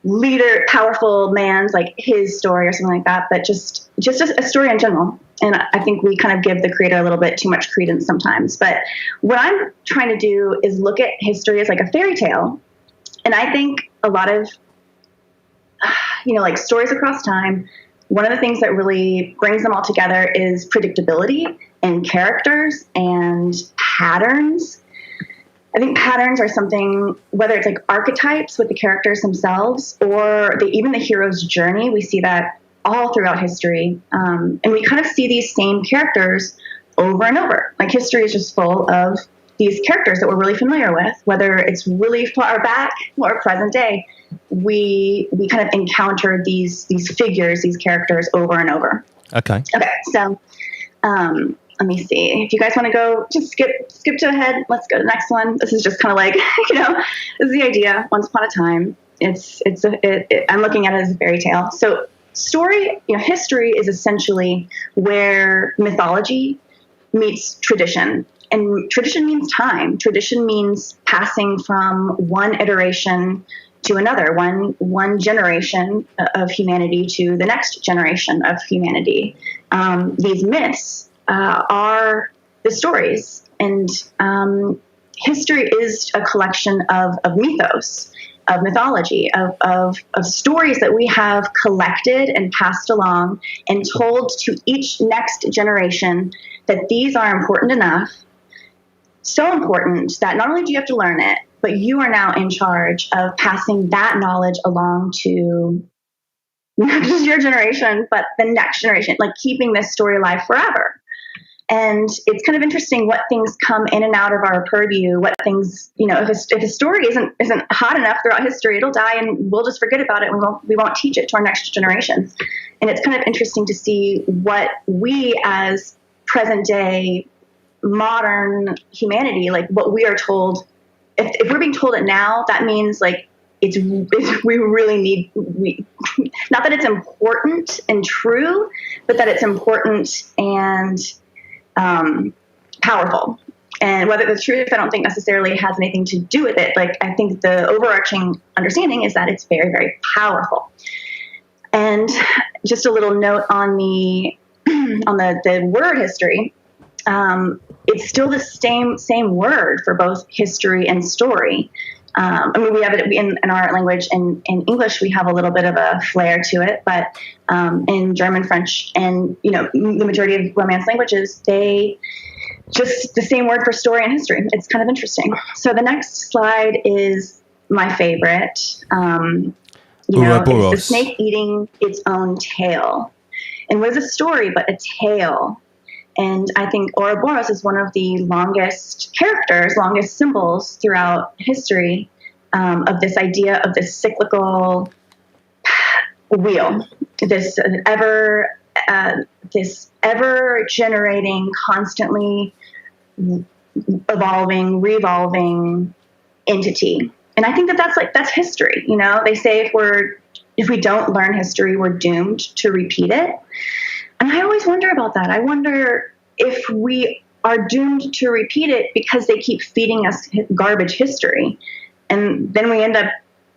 Speaker 13: leader, powerful man's like his story or something like that, but just a story in general. And I think we kind of give the creator a little bit too much credence sometimes. But what I'm trying to do is look at history as like a fairy tale. And I think a lot of, like stories across time, one of the things that really brings them all together is predictability and characters and patterns. I think patterns are something, whether it's like archetypes with the characters themselves or even the hero's journey, we see that all throughout history. And we kind of see these same characters over and over. Like history is just full of these characters that we're really familiar with, whether it's really far back or present day. We kind of encounter these figures, these characters over and over.
Speaker 2: Okay.
Speaker 13: So let me see. If you guys want to go, just skip to ahead. Let's go to the next one. This is just kind of like, this is the idea. Once upon a time, I'm looking at it as a fairy tale. So story, history is essentially where mythology meets tradition. And tradition means time. Tradition means passing from one iteration to another, one generation of humanity to the next generation of humanity. These myths are the stories, and history is a collection of mythos, of mythology, of stories that we have collected and passed along and told to each next generation that these are important enough, so important that not only do you have to learn it, but you are now in charge of passing that knowledge along to not just your generation, but the next generation, like keeping this story alive forever. And it's kind of interesting what things come in and out of our purview, what things, if a story isn't hot enough throughout history, it'll die and we'll just forget about it and we won't teach it to our next generations. And it's kind of interesting to see what we as present day modern humanity, like what we are told, if we're being told it now, that means like we really need, not that it's important and true, but that it's important and powerful. And whether the truth, I don't think necessarily has anything to do with it. Like, I think the overarching understanding is that it's very, very powerful. And just a little note on the word history. It's still the same word for both history and story. I mean, we have it in our language. In English, we have a little bit of a flair to it, but in German, French, and the majority of Romance languages, they just the same word for story and history. It's kind of interesting. So the next slide is my favorite. It's the snake eating its own tail. And what is a story but a tale? And I think Ouroboros is one of the longest characters, longest symbols throughout history of this idea of this cyclical wheel, this ever generating, constantly evolving, revolving entity. And I think that's history. They say if we don't learn history, we're doomed to repeat it. And I always wonder about that. I wonder if we are doomed to repeat it because they keep feeding us garbage history. And then we end up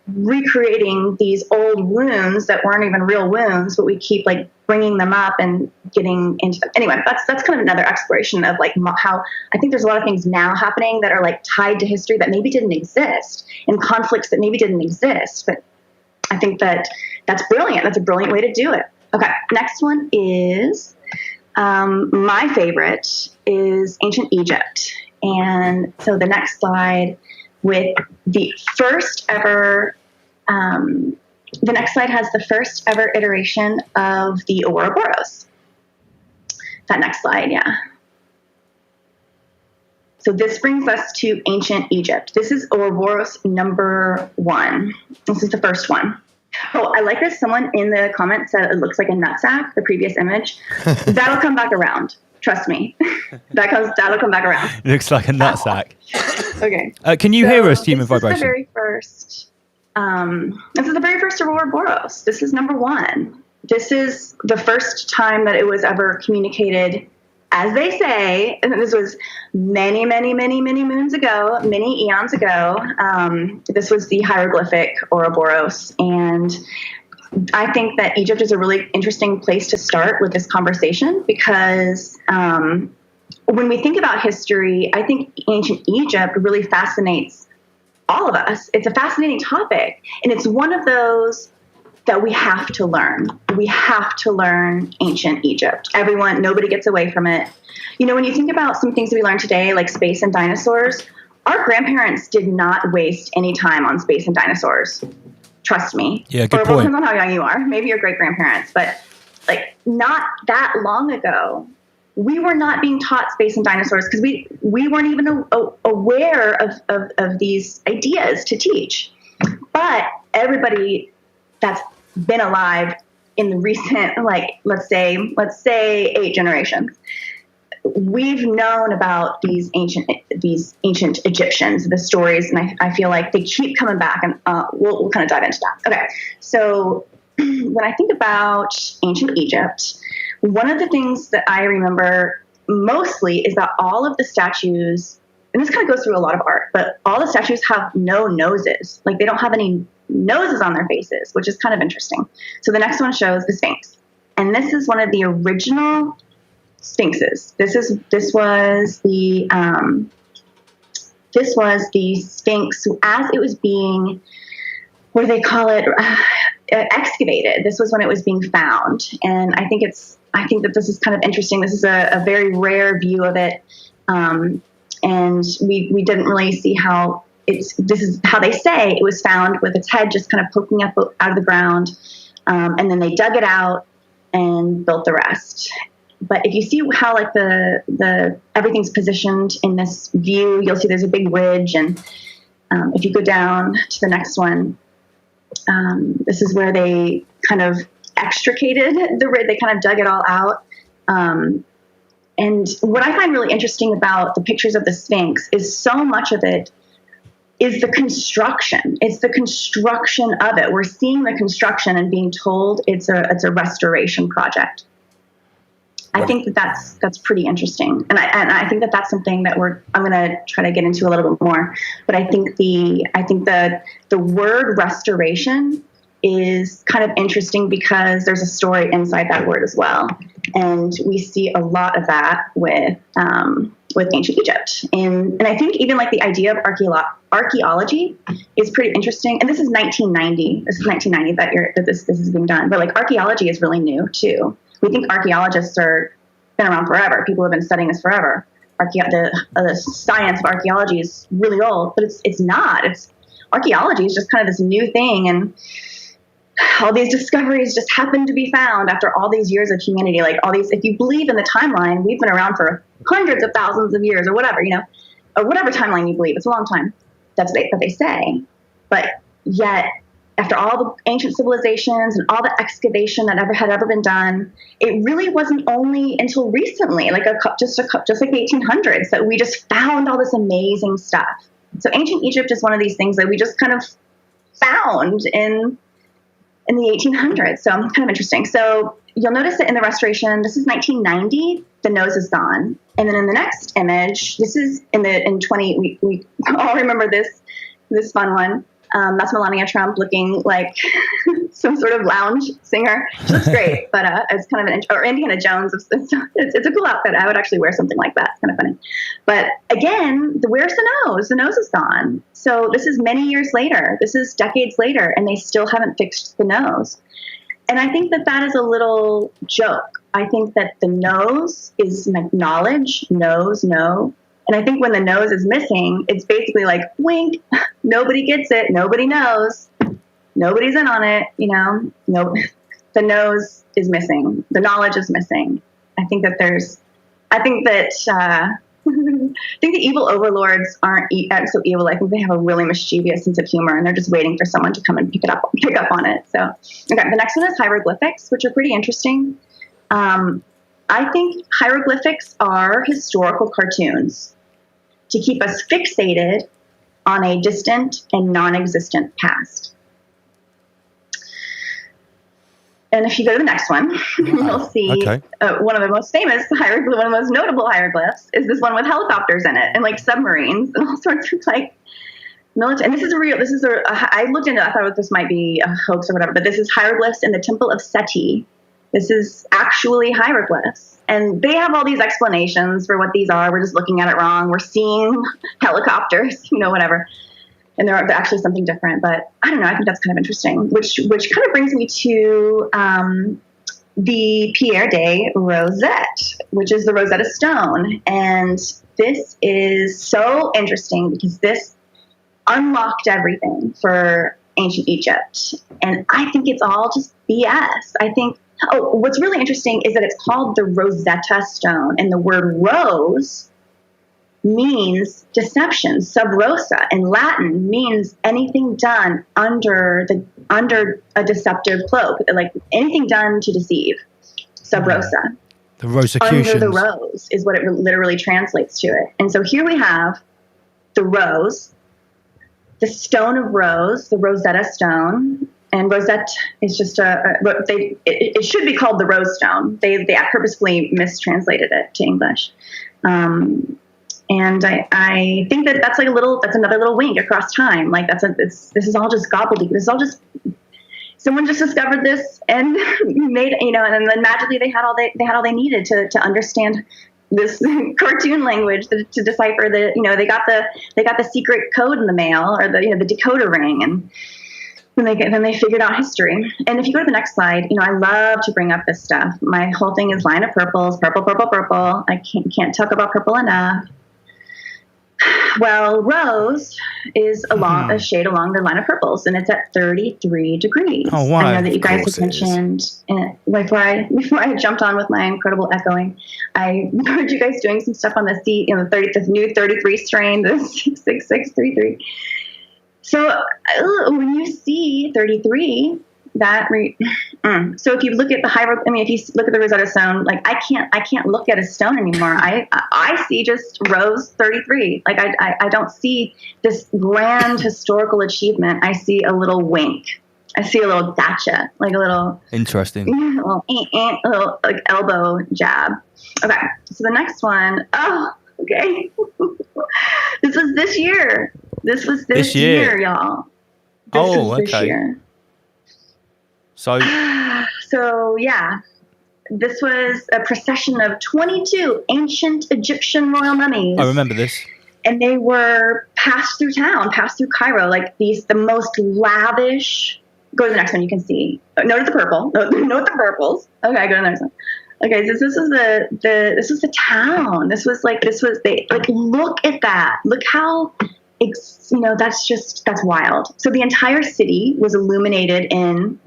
Speaker 13: recreating these old wounds that weren't even real wounds, but we keep like bringing them up and getting into them. Anyway, that's kind of another exploration of like how I think there's a lot of things now happening that are like tied to history that maybe didn't exist, and conflicts that maybe didn't exist. But I think that's brilliant. That's a brilliant way to do it. Okay, next one is my favorite is ancient Egypt. And so the next slide with the first ever, the next slide has the first ever iteration of the Ouroboros. That next slide, yeah. So this brings us to ancient Egypt. This is Ouroboros number 1. This is the first one. Oh, I like this. Someone in the comments said it looks like a nutsack, the previous image. That'll come back around. Trust me. That'll come back around.
Speaker 2: Looks like a nutsack.
Speaker 13: Okay.
Speaker 2: Can you hear us, Human Vibration?
Speaker 13: This is the very first of Ouroboros. This is number 1. This is the first time that it was ever communicated, as they say, and this was many, many, many, many moons ago, many eons ago. This was the hieroglyphic Ouroboros. And I think that Egypt is a really interesting place to start with this conversation because when we think about history, I think ancient Egypt really fascinates all of us. It's a fascinating topic, and it's one of those that we have to learn. We have to learn ancient Egypt. Nobody gets away from it. When you think about some things that we learn today, like space and dinosaurs, our grandparents did not waste any time on space and dinosaurs. Trust me.
Speaker 2: Yeah, good
Speaker 13: point. It depends on how young you are. Maybe your great-grandparents, but like not that long ago, we were not being taught space and dinosaurs because we weren't even aware of these ideas to teach. But everybody that's been alive in the recent, like, let's say 8 generations, we've known about these ancient Egyptians, the stories, and I feel like they keep coming back, and we'll kind of dive into that. Okay, so when I think about ancient Egypt, one of the things that I remember mostly is that all of the statues, and this kind of goes through a lot of art, but all the statues have no noses. Like, they don't have any noses on their faces, which is kind of interesting. So the next one shows the Sphinx. And this is one of the original Sphinxes. This was the Sphinx as it was being, what do they call it, excavated. This was when it was being found. And I think that this is kind of interesting. This is a very rare view of it. And we didn't really see how this is how they say it was found, with its head just kind of poking up out of the ground. And then they dug it out and built the rest. But if you see how like the everything's positioned in this view, you'll see there's a big ridge. And if you go down to the next one, this is where they kind of extricated the ridge. They kind of dug it all out. And what I find really interesting about the pictures of the Sphinx is so much of it is the construction. It's the construction of it. We're seeing the construction and being told it's a restoration project. I think that's pretty interesting, and I think that's something that I'm going to try to get into a little bit more. But I think the word restoration is kind of interesting because there's a story inside that word as well, and we see a lot of that with ancient Egypt, and I think even like the idea of archaeology is pretty interesting. And this is 1990. This is 1990 that this is being done, but like archaeology is really new too. We think archaeologists are been around forever. People have been studying this forever. The science of archaeology is really old, but it's not. Archaeology is just kind of this new thing, and all these discoveries just happen to be found after all these years of humanity. Like all these, if you believe in the timeline, we've been around for hundreds of thousands of years, or whatever, or whatever timeline you believe. It's a long time. That's what they say. But yet, after all the ancient civilizations and all the excavation that had ever been done, it really wasn't only until recently, like just like the 1800s, that we just found all this amazing stuff. So ancient Egypt is one of these things that we just kind of found in the 1800s. So kind of interesting. So you'll notice that in the restoration, this is 1990, the nose is gone. And then in the next image, this is in 20, we all remember this fun one. That's Melania Trump looking like some sort of lounge singer. She looks great, but it's kind of or Indiana Jones. It's a cool outfit. I would actually wear something like that. It's kind of funny. But again, where's the nose? The nose is gone. So this is many years later. This is decades later, and they still haven't fixed the nose. And I think that is a little joke. I think that the nose is like knowledge, knows, know. And I think when the nose is missing, it's basically like, wink, nobody gets it, nobody knows, nobody's in on it, No, the nose is missing, the knowledge is missing. I think that I think the evil overlords aren't so evil. I think they have a really mischievous sense of humor, and they're just waiting for someone to come and pick up on it. So, okay, the next one is hieroglyphics, which are pretty interesting. I think hieroglyphics are historical cartoons to keep us fixated on a distant and non-existent past. And if you go to the next one, you'll see one of the most famous hieroglyphs, one of the most notable hieroglyphs is this one with helicopters in it and like submarines and all sorts of like military. And this is I looked into it, I thought this might be a hoax or whatever, but this is hieroglyphs in the Temple of Seti. This is actually hieroglyphs. And they have all these explanations for what these are. We're just looking at it wrong. We're seeing helicopters, whatever. And they're actually something different. But I don't know. I think that's kind of interesting, which kind of brings me to the Pierre de Rosette, which is the Rosetta Stone. And this is so interesting because this unlocked everything for ancient Egypt. And I think it's all just BS. I think what's really interesting is that it's called the Rosetta Stone, and the word rose means deception. Sub rosa in Latin means anything done under a deceptive cloak, like anything done to deceive. Sub rosa.
Speaker 2: The Rosicrucians.
Speaker 13: Under the rose is what it literally translates to it. And so here we have the rose, the stone of rose, the Rosetta Stone. And Rosette is just it should be called the Rose Stone. They purposefully mistranslated it to English. And I think that's another little wink across time. Like this is all just gobbledygook. This is all just someone just discovered this and made and then magically they had all they needed to understand this cartoon language to decipher they got the secret code in the mail or the decoder ring and. Then they figured out history. And if you go to the next slide, I love to bring up this stuff. My whole thing is line of purples, purple, purple, purple. I can't talk about purple enough. Well, rose is a shade along the line of purples, and it's at 33 degrees.
Speaker 2: Oh, wow.
Speaker 13: I know that you guys have mentioned, before I jumped on with my incredible echoing, I heard you guys doing some stuff on the new 33 strain, the 66633. So when you see 33, So if you look at if you look at the Rosetta Stone, like I can't look at a stone anymore. I see just Rose 33. Like I don't see this grand historical achievement. I see a little wink. I see a little gotcha, like a little
Speaker 2: interesting,
Speaker 13: a little like elbow jab. Okay, so the next one. Oh, okay. This was this year. This was this year, y'all. This year.
Speaker 2: So
Speaker 13: yeah, this was a procession of 22 ancient Egyptian royal mummies.
Speaker 2: I remember this.
Speaker 13: And they were passed through Cairo, like the most lavish. Go to the next one. You can see. Note the purple. Note the purples. Okay, go to the next one. Okay, so this was the town. Look at that. Look how. That's wild. So the entire city was illuminated in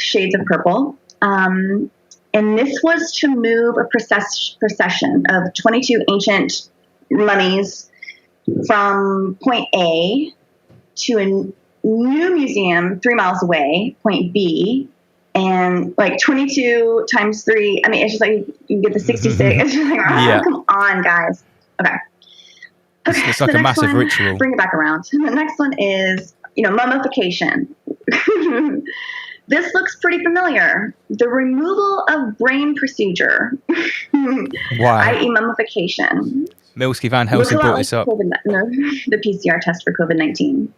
Speaker 13: shades of purple. And this was to move a procession of 22 ancient mummies from point A to a new museum 3 miles away, point B. And like 22 times 3, I mean, it's just like you get the 66. It's just like, come on, guys. Okay.
Speaker 2: It's like a massive ritual.
Speaker 13: Bring it back around. And the next one is, mummification. This looks pretty familiar. The removal of brain procedure.
Speaker 2: Why?
Speaker 13: i.e. mummification.
Speaker 2: Milsky Van Helsing brought this up.
Speaker 13: The PCR test for COVID-19.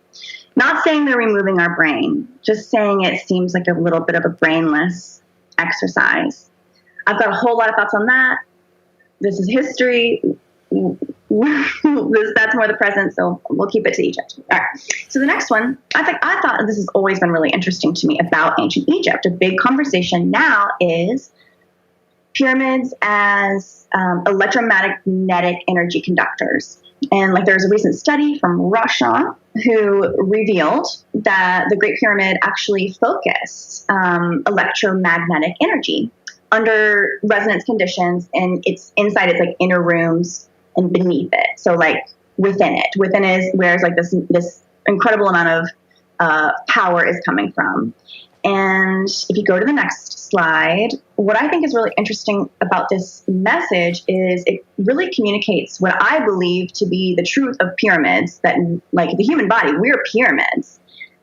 Speaker 13: Not saying they're removing our brain, just saying it seems like a little bit of a brainless exercise. I've got a whole lot of thoughts on that. This is history. That's more the present, so we'll keep it to Egypt. All right. So the next one, I thought this has always been really interesting to me about ancient Egypt. A big conversation now is pyramids as electromagnetic energy conductors. And like there's a recent study from Russia who revealed that the Great Pyramid actually focused electromagnetic energy under resonance conditions, and it's inside its like inner rooms and beneath it. So like within is where like this incredible amount of power is coming from. And if you go to the next slide, what I think is really interesting about this message is it really communicates what I believe to be the truth of pyramids, that like the human body, we're pyramids.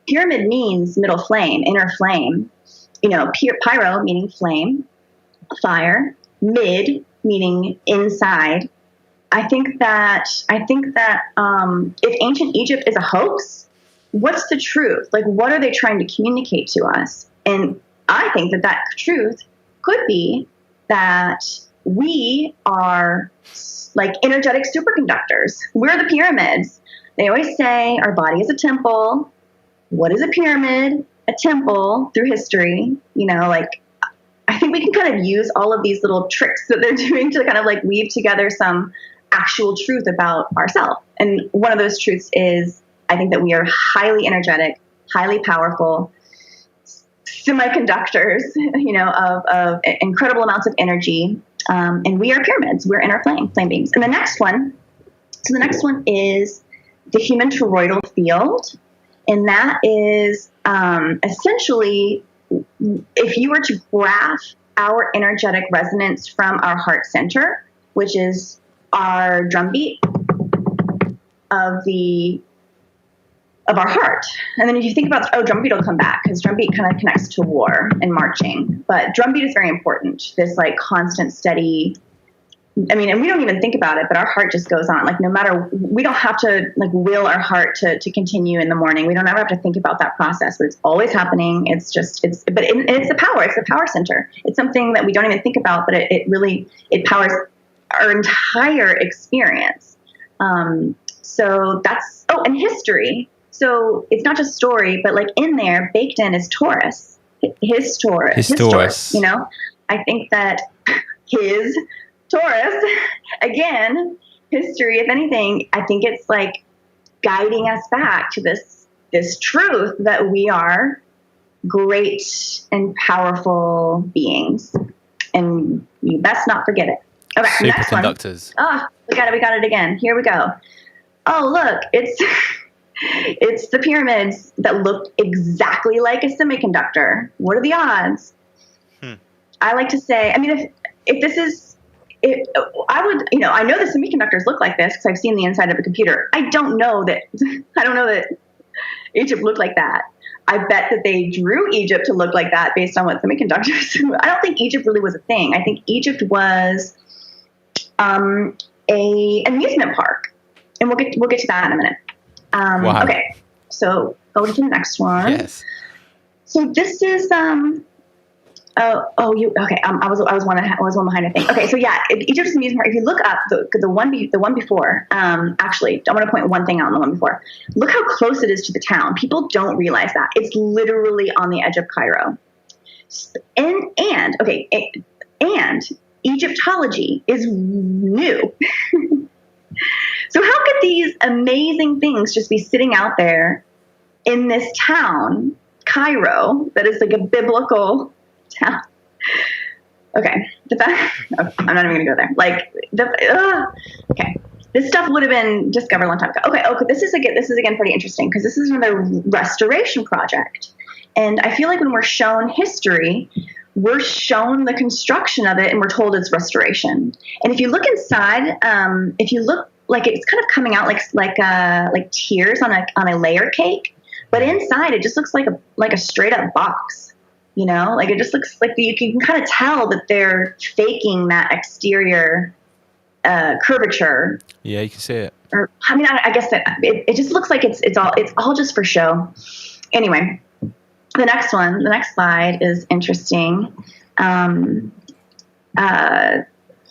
Speaker 13: Pyramid means middle flame, inner flame, pyro meaning flame, fire, mid meaning inside. I think that if ancient Egypt is a hoax, what's the truth? Like, what are they trying to communicate to us? And I think that truth could be that we are like energetic superconductors. We're the pyramids. They always say our body is a temple. What is a pyramid? A temple through history. I think we can kind of use all of these little tricks that they're doing to kind of like weave together some actual truth about ourselves. And one of those truths is, I think that we are highly energetic, highly powerful semiconductors, of incredible amounts of energy. And we are pyramids. We're inner flame beings. And the next one is the human toroidal field. And that is essentially, if you were to graph our energetic resonance from our heart center, which is our drumbeat of our heart. And then if you think about, drumbeat will come back because drumbeat kind of connects to war and marching. But drumbeat is very important. This like constant, steady, and we don't even think about it, but our heart just goes on. Like no matter, we don't have to like will our heart to continue in the morning. We don't ever have to think about that process, but it's always happening. It's the power. It's the power center. It's something that we don't even think about, but it powers our entire experience. So that's, and history. So it's not just story, but like in there, baked in is Taurus. His Taurus. I think that his Taurus, again, history, if anything, I think it's like guiding us back to this truth that we are great and powerful beings. And you best not forget it. Okay, next one.
Speaker 2: Superconductors.
Speaker 13: We got it again. Here we go. Oh, look, it's It's the pyramids that look exactly like a semiconductor. What are the odds? I like to say, I mean, if this is, I would, I know the semiconductors look like this because I've seen the inside of a computer. I don't know that Egypt looked like that. I bet that they drew Egypt to look like that based on what semiconductors. I don't think Egypt really was a thing. I think Egypt was a amusement park, and we'll get to that in a minute.
Speaker 2: Wow.
Speaker 13: Okay, so go to the next one.
Speaker 2: Yes.
Speaker 13: So this is I was one behind, I think. Okay, so yeah, Egypt is an amusement park. If you look up the one before, actually, I want to point one thing out on the one before. Look how close it is to the town. People don't realize that it's literally on the edge of Cairo. And Egyptology is new. So how could these amazing things just be sitting out there in this town, Cairo, that is like a biblical town? Okay, I'm not even gonna go there. Okay, this stuff would have been discovered a long time ago. Okay, this is again pretty interesting because this is another restoration project, and I feel like when we're shown history, we're shown the construction of it, and we're told it's restoration. And if you look inside, if you look, like it's kind of coming out like tears on a layer cake, but inside it just looks like a straight up box. Like it just looks like you can kind of tell that they're faking that exterior curvature.
Speaker 2: Yeah, you can see it.
Speaker 13: Or I mean, I guess that it just looks like it's all just for show. Anyway, the next slide is interesting.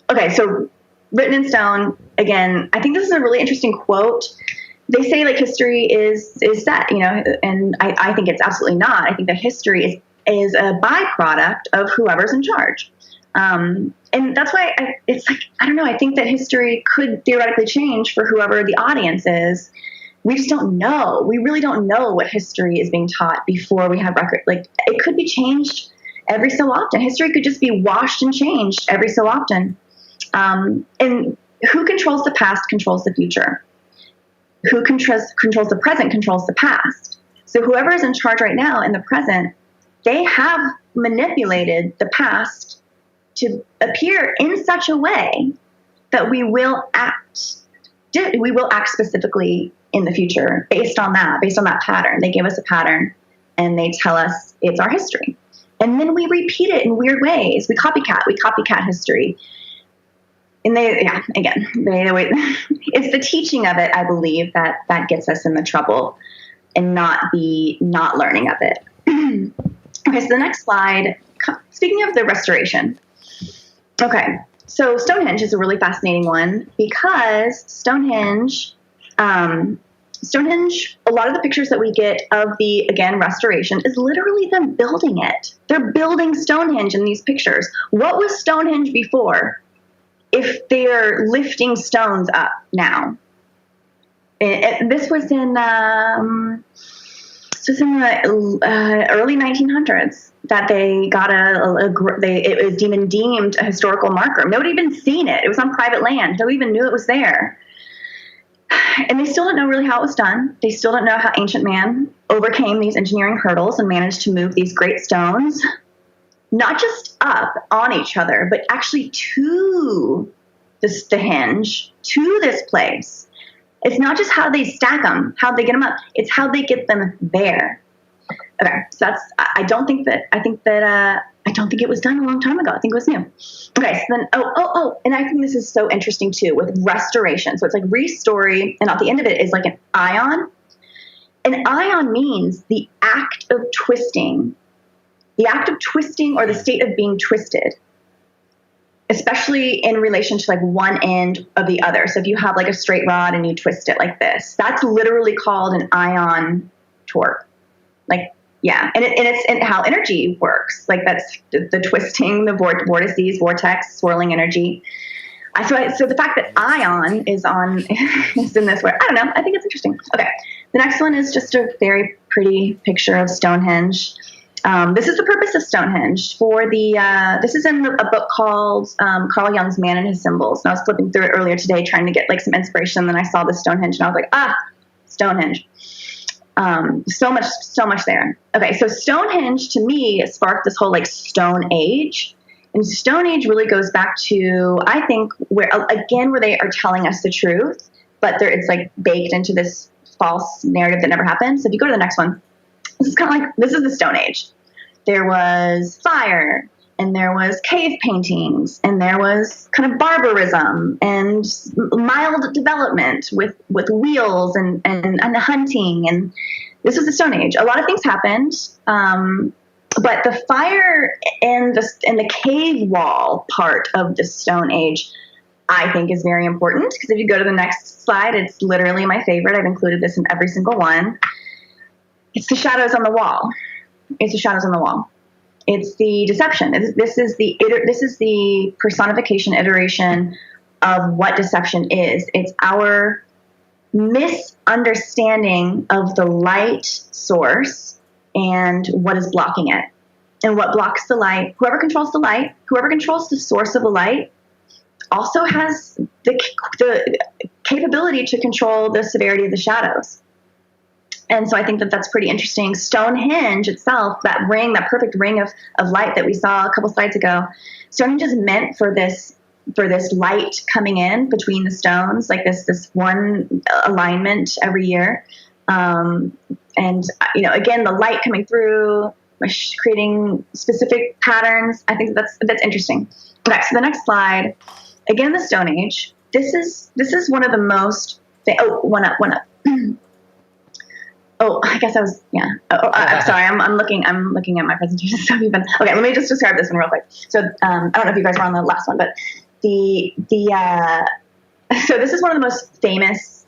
Speaker 13: Okay, so written in stone. Again, I think this is a really interesting quote. They say like history is set, and I think it's absolutely not. I think that history is a byproduct of whoever's in charge. And that's why it's like, I don't know, I think that history could theoretically change for whoever the audience is. We just don't know. We really don't know what history is being taught before we have record. Like, it could be changed every so often. History could just be washed and changed every so often. And who controls the past controls the future. Who controls the present controls the past. So whoever is in charge right now in the present, they have manipulated the past to appear in such a way that we will act specifically in the future based on that pattern. They give us a pattern and they tell us it's our history. And then we repeat it in weird ways. We copycat history. And it's the teaching of it, I believe, that gets us in the trouble, and not the not learning of it. Okay, so the next slide, speaking of the restoration. Okay, so Stonehenge is a really fascinating one because Stonehenge, a lot of the pictures that we get of the, again, restoration is literally them building it. They're building Stonehenge in these pictures. What was Stonehenge before if they're lifting stones up now? This was in the early 1900s that they got it was deemed a historical marker. Nobody even seen it. It was on private land. Nobody even knew it was there. And they still don't know really how it was done. They still don't know how ancient man overcame these engineering hurdles and managed to move these great stones, not just up on each other, but actually to the hinge, to this place. It's not just how they stack them, how they get them up. It's how they get them there. Okay, so I don't think it was done a long time ago. I think it was new. Okay, so then, and I think this is so interesting too with restoration. So it's like restory, and at the end of it is like an ion. An ion means the act of twisting or the state of being twisted, especially in relation to like one end of the other. So if you have like a straight rod and you twist it like this, that's literally called an ion torque. Like, yeah. And it's how energy works. Like that's the twisting, the vortices, vortex, swirling energy. So the fact that ion is in this way, I don't know. I think it's interesting. Okay. The next one is just a very pretty picture of Stonehenge. This is the purpose of Stonehenge this is in a book called Carl Jung's Man and His Symbols. And I was flipping through it earlier today trying to get like some inspiration. And then I saw the Stonehenge and I was like, Stonehenge. So much there. Okay, so Stonehenge to me sparked this whole like Stone Age. And Stone Age really goes back to, I think, where they are telling us the truth, but it's like baked into this false narrative that never happened. So if you go to the next one, this is kind of like, this is the Stone Age. There was fire, and there was cave paintings, and there was kind of barbarism and mild development with wheels and hunting. And this was the Stone Age. A lot of things happened. But the fire and the cave wall part of the Stone Age, I think, is very important, because if you go to the next slide, it's literally my favorite. I've included this in every single one. It's the shadows on the wall. It's the shadows on the wall. It's the deception. This is the personification iteration of what deception is. It's our misunderstanding of the light source and what is blocking it. And what blocks the light, whoever controls the source of the light, also has the capability to control the severity of the shadows. And so I think that that's pretty interesting. Stonehenge itself, that perfect ring of light that we saw a couple slides ago, Stonehenge is meant for this light coming in between the stones, like this one alignment every year. And, again, the light coming through, creating specific patterns. I think that's interesting. Okay, so the next slide, again, the Stone Age. This is one of the most, one up. Oh, I guess I was, yeah. I'm sorry. I'm looking at my presentation stuff even. Okay, let me just describe this one real quick. So, I don't know if you guys were on the last one, but so this is one of the most famous,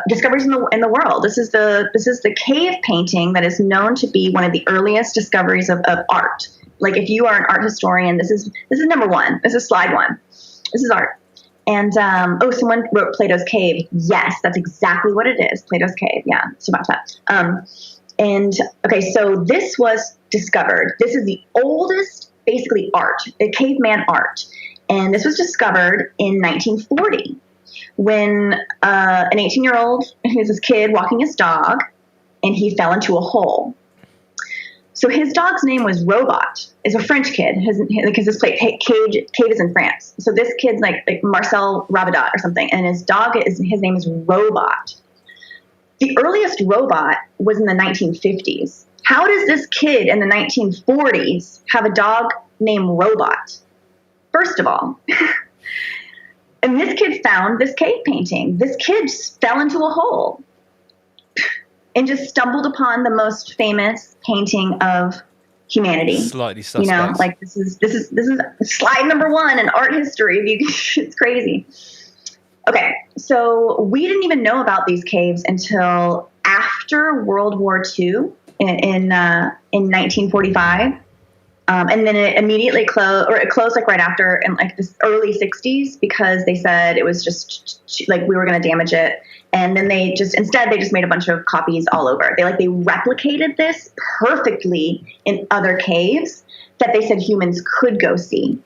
Speaker 13: discoveries in the world. This is the cave painting that is known to be one of the earliest discoveries of art. Like, if you are an art historian, this is number one. This is slide one. This is art. And someone wrote Plato's Cave. Yes, that's exactly what it is. Plato's Cave. Yeah, it's about that. And okay, so this was discovered. This is the oldest, basically, art, caveman art, and this was discovered in 1940. When an 18-year-old, he was this kid walking his dog, and he fell into a hole. So his dog's name was Robot. It's a French kid, because this cave is in France. So this kid's like Marcel Rabidat or something, and his name is Robot. The earliest robot was in the 1950s. How does this kid in the 1940s have a dog named Robot? First of all. And this kid found this cave painting. This kid fell into a hole and just stumbled upon the most famous painting of humanity.
Speaker 2: Slightly suspect.
Speaker 13: Like this is slide number one in art history. It's crazy. Okay, so we didn't even know about these caves until after World War II in 1945. And then it immediately closed, or it closed like right after in like the early 60s, because they said it was just like we were going to damage it. And then they just made a bunch of copies all over. They replicated this perfectly in other caves that they said humans could go see.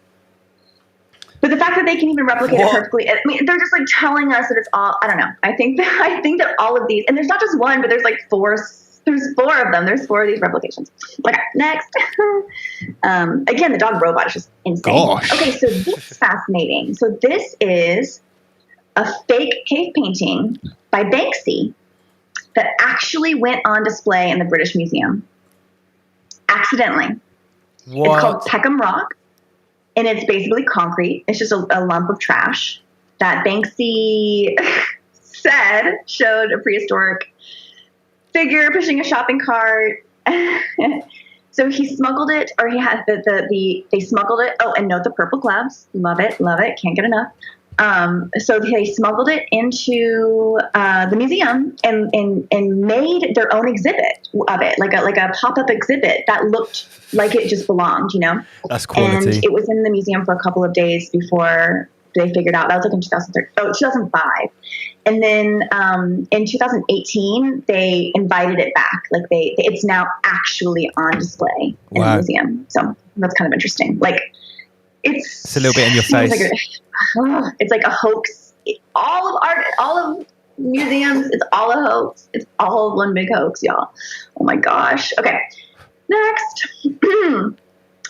Speaker 13: But the fact that they can even replicate it perfectly, I mean, they're just like telling us that it's all, I don't know. I think that all of these, and there's not just one, but there's like four of them. There's 4 of these replications. Okay, next. Again, the dog Robot is just insane.
Speaker 2: Gosh.
Speaker 13: Okay, so this is fascinating. So this is a fake cave painting by Banksy that actually went on display in the British Museum. Accidentally.
Speaker 2: What?
Speaker 13: It's called Peckham Rock, and it's basically concrete. It's just a lump of trash that Banksy said showed a prehistoric figure pushing a shopping cart. So he smuggled it, or he had they smuggled it. Oh, and note the purple gloves. Love it. Can't get enough. So they smuggled it into the museum and made their own exhibit of it, like a pop-up exhibit that looked like it just belonged,
Speaker 2: That's quality.
Speaker 13: And it was in the museum for a couple of days before they figured out. That was like in 2005. And then in 2018, they invited it back. Like it's now actually on display in the museum. So that's kind of interesting. Like it's
Speaker 2: a little bit in your face.
Speaker 13: It's like a hoax. All of museums. It's all a hoax. It's all one big hoax, y'all. Oh my gosh. Okay, next.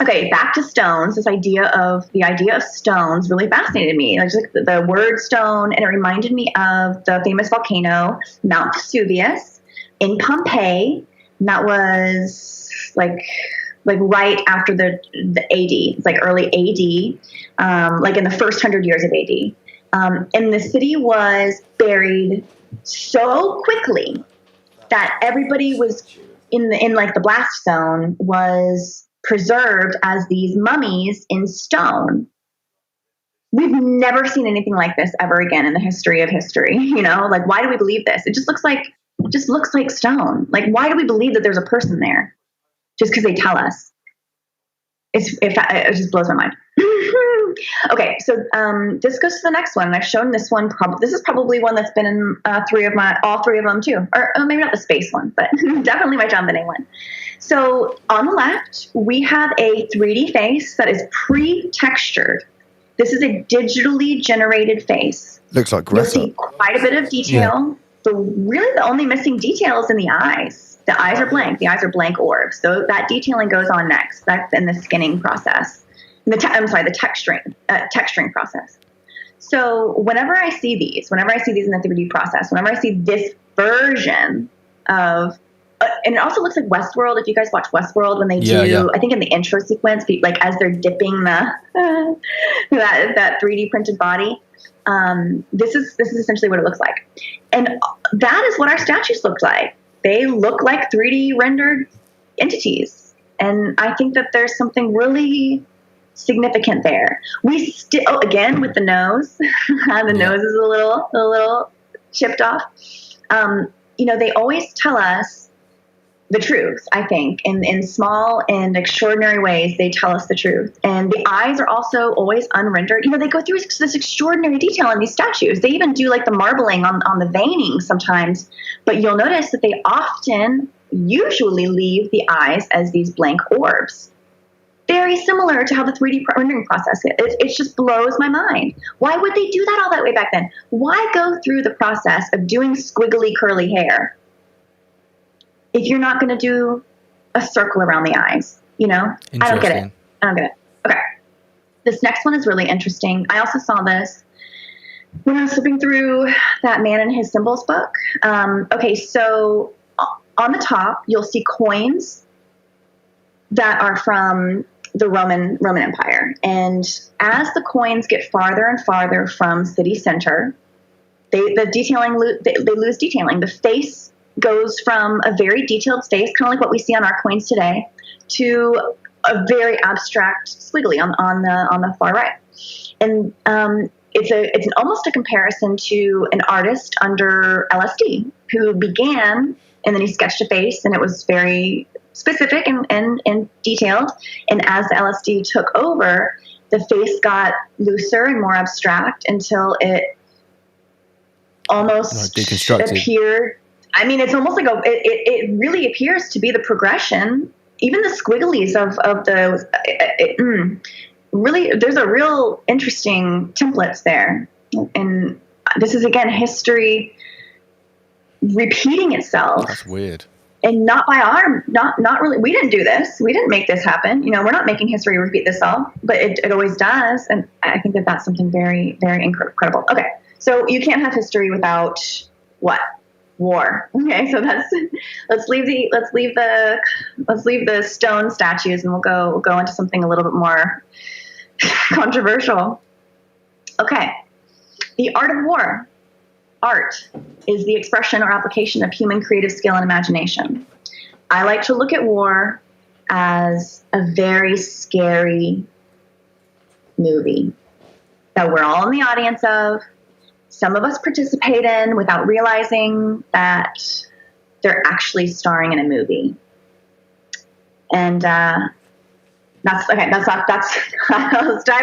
Speaker 13: Okay, back to stones. The idea of stones really fascinated me. Like just the word stone, and it reminded me of the famous volcano Mount Vesuvius in Pompeii. And that was like right after the AD. It's like early AD, like in the first 100 years of AD. And the city was buried so quickly that everybody was in like the blast zone was preserved as these mummies in stone. We've never seen anything like this ever again in the history of history. You know, like why do we believe this? It just looks like stone. Like why do we believe that there's a person there? Just because they tell us. It just blows my mind. Okay, so this goes to the next one. And I've shown this one. This is probably one that's been in all three of them too, or maybe not the space one, but definitely my John Bonet one. So on the left, we have a 3D face that is pre-textured. This is a digitally generated face.
Speaker 3: Looks like
Speaker 13: You'll
Speaker 3: Greta.
Speaker 13: see quite a bit of detail. Yeah. Really, the only missing detail is in the eyes. The eyes are blank. The eyes are blank orbs. So that detailing goes on next. That's in the skinning process. The texturing process. So whenever I see these in the 3D process, whenever I see this version of, and it also looks like Westworld. If you guys watch Westworld, when they I think in the intro sequence, like as they're dipping the that 3D printed body, this is essentially what it looks like, and that is what our statues look like. They look like 3D rendered entities, and I think that there's something really significant there. We still, again, with the nose, the nose is a little chipped off. You know, they always tell us the truth, I think, in small and extraordinary ways. They tell us the truth. And the eyes are also always unrendered. You know, they go through this extraordinary detail in these statues. They even do like the marbling on the veining sometimes, but you'll notice that they usually leave the eyes as these blank orbs. Very similar to how the 3D rendering process is. It just blows my mind. Why would they do that all that way back then? Why go through the process of doing squiggly curly hair if you're not going to do a circle around the eyes? You know? I don't get it. Okay. This next one is really interesting. I also saw this when I was flipping through that Man and His Symbols book. Okay, so on the top, you'll see coins that are from the Roman Empire. And as the coins get farther and farther from city center, they lose detailing. The face goes from a very detailed face, kind of like what we see on our coins today, to a very abstract squiggly on the far right. And it's almost a comparison to an artist under LSD who began, and then he sketched a face, and it was very specific and detailed. And as the LSD took over, the face got looser and more abstract until it almost appeared. I mean, it's almost like it really appears to be the progression. Even the squigglies of those, really, there's a real interesting templates there. And this is, again, history repeating itself.
Speaker 3: That's weird.
Speaker 13: And not really. We didn't do this. We didn't make this happen. You know, we're not making history repeat itself, but it always does. And I think that that's something very, very incredible. Okay. So you can't have history without what? War. Okay. So let's leave the stone statues, and we'll go into something a little bit more controversial. Okay. The art of war. Art is the expression or application of human creative skill and imagination. I like to look at war as a very scary movie that we're all in the audience of. Some of us participate in without realizing that they're actually starring in a movie. And let's dive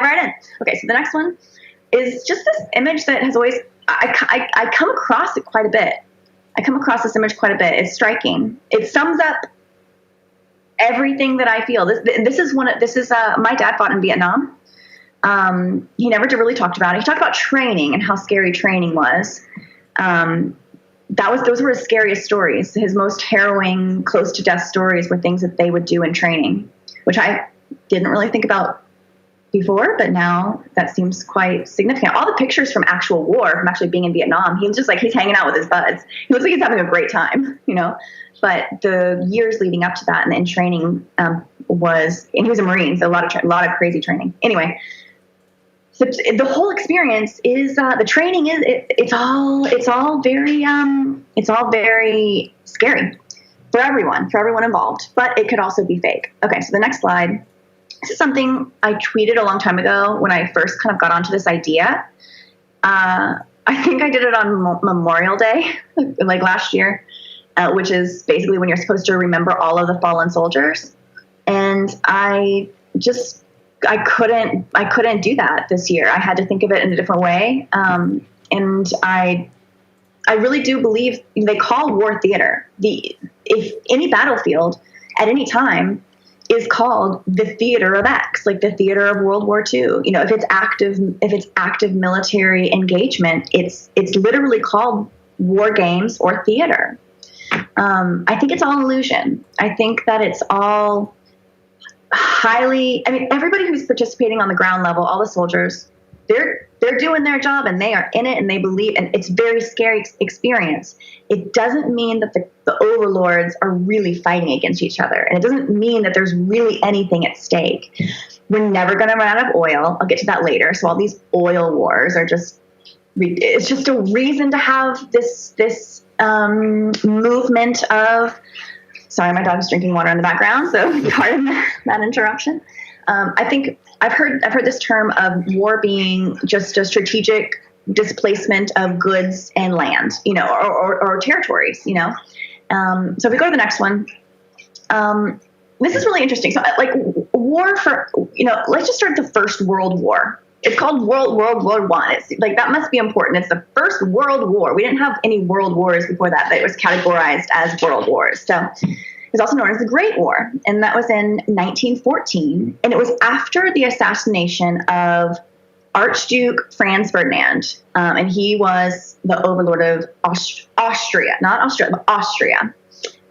Speaker 13: right in. Okay, so the next one is just this image that has always, I come across it quite a bit. I come across this image quite a bit. It's striking. It sums up everything that I feel. This is my dad fought in Vietnam. He never really talked about it. He talked about training and how scary training was. those were his scariest stories. His most harrowing, close to death stories were things that they would do in training, which I didn't really think about before, but now that seems quite significant. All the pictures from actual war, from actually being in Vietnam, he was just like, he's hanging out with his buds. He looks like he's having a great time, you know. But the years leading up to that and in training and he was a Marine, so a lot of crazy training. Anyway, so the whole experience is the training is it's all very scary for everyone involved, but it could also be fake. Okay, so the next slide. This is something I tweeted a long time ago when I first kind of got onto this idea. I think I did it on Memorial Day, like last year, which is basically when you're supposed to remember all of the fallen soldiers. And I couldn't do that this year. I had to think of it in a different way. And I really do believe they call war theater. If any battlefield at any time is called the theater of X, like the theater of World War II. You know, if it's active military engagement, it's literally called war games or theater. I think it's all an illusion. I think that it's all everybody who's participating on the ground level, all the soldiers, they're doing their job and they are in it and they believe, and it's a very scary experience. It doesn't mean that the overlords are really fighting against each other. And it doesn't mean that there's really anything at stake. We're never going to run out of oil. I'll get to that later. So all these oil wars are it's just a reason to have this movement of, sorry, my dog's drinking water in the background, so pardon that interruption. I think I've heard this term of war being just a strategic displacement of goods and land, you know, or territories, you know. So if we go to the next one, this is really interesting. So like war for, you know, let's just start the First World War. It's called World War I. It's like, that must be important. It's the First World War. We didn't have any world wars before that. It was categorized as world wars. So it's also known as the Great War. And that was in 1914. And it was after the assassination of Archduke Franz Ferdinand. And he was the overlord of Austria, not Australia, but Austria.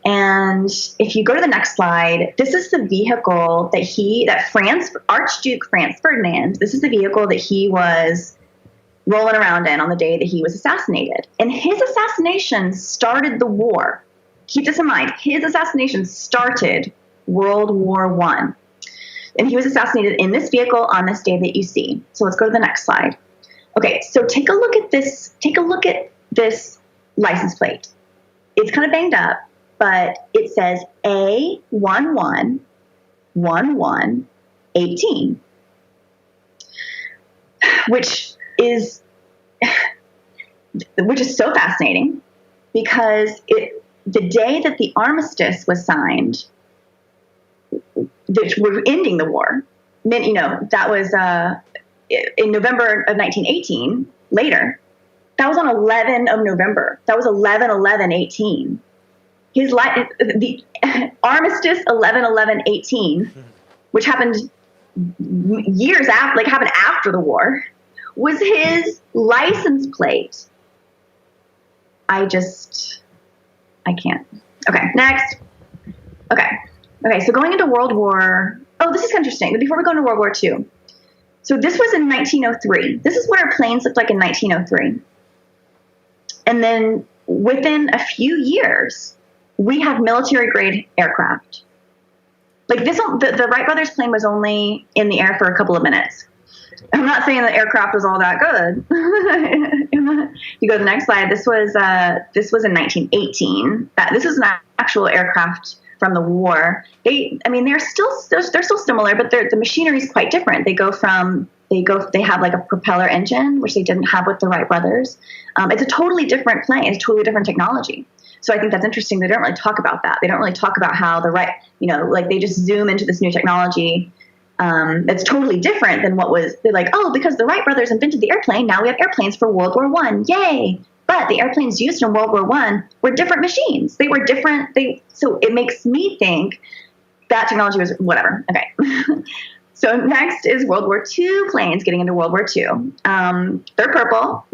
Speaker 13: And if you go to the next slide, this is the vehicle Archduke Franz Ferdinand, this is the vehicle that he was rolling around in on the day that he was assassinated. And his assassination started the war. Keep this in mind. His assassination started World War I. And he was assassinated in this vehicle on this day that you see. So let's go to the next slide. Okay, so take a look at this. Take a look at this license plate. It's kind of banged up, but it says A111118, which is so fascinating because the day that the armistice was signed, that we're ending the war, you know, that was in November of 1918. Later, that was on 11 of November. That was 11/11/18. The armistice 11/11/18, which happened years after, like happened after the war, was his license plate. I can't. Okay, next. Okay, so going into World War, this is interesting. But before we go into World War II, so this was in 1903. This is what our planes looked like in 1903. And then within a few years, we have military-grade aircraft. Like this, the Wright brothers plane was only in the air for a couple of minutes. I'm not saying the aircraft was all that good. If you go to the next slide, this was in 1918. This is an actual aircraft from the war. They're still similar, but the machinery is quite different. They have like a propeller engine, which they didn't have with the Wright brothers. It's a totally different plane. It's totally different technology. So I think that's interesting. They don't really talk about that. They don't really talk about how they just zoom into this new technology. It's totally different than they're like, because the Wright brothers invented the airplane, now we have airplanes for World War I. Yay! But the airplanes used in World War I were different machines. They were different. So it makes me think that technology was whatever. Okay. So next is World War II planes getting into World War II. They're purple.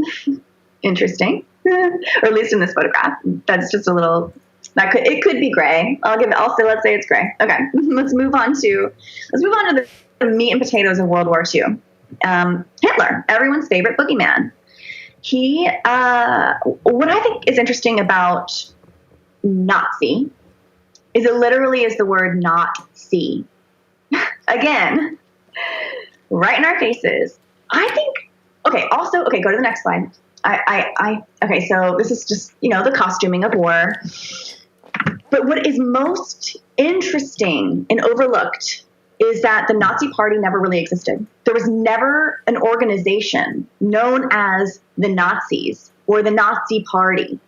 Speaker 13: Interesting. or at least in this photograph. That's just a little. It could be gray. Let's say it's gray. Okay, let's move on to the meat and potatoes of World War II. Hitler, everyone's favorite boogeyman. He, what I think is interesting about Nazi is it literally is the word not see. Again, right in our faces. I think, go to the next slide. Okay, so this is just, the costuming of war. But what is most interesting and overlooked is that the Nazi Party never really existed. There was never an organization known as the Nazis or the Nazi Party.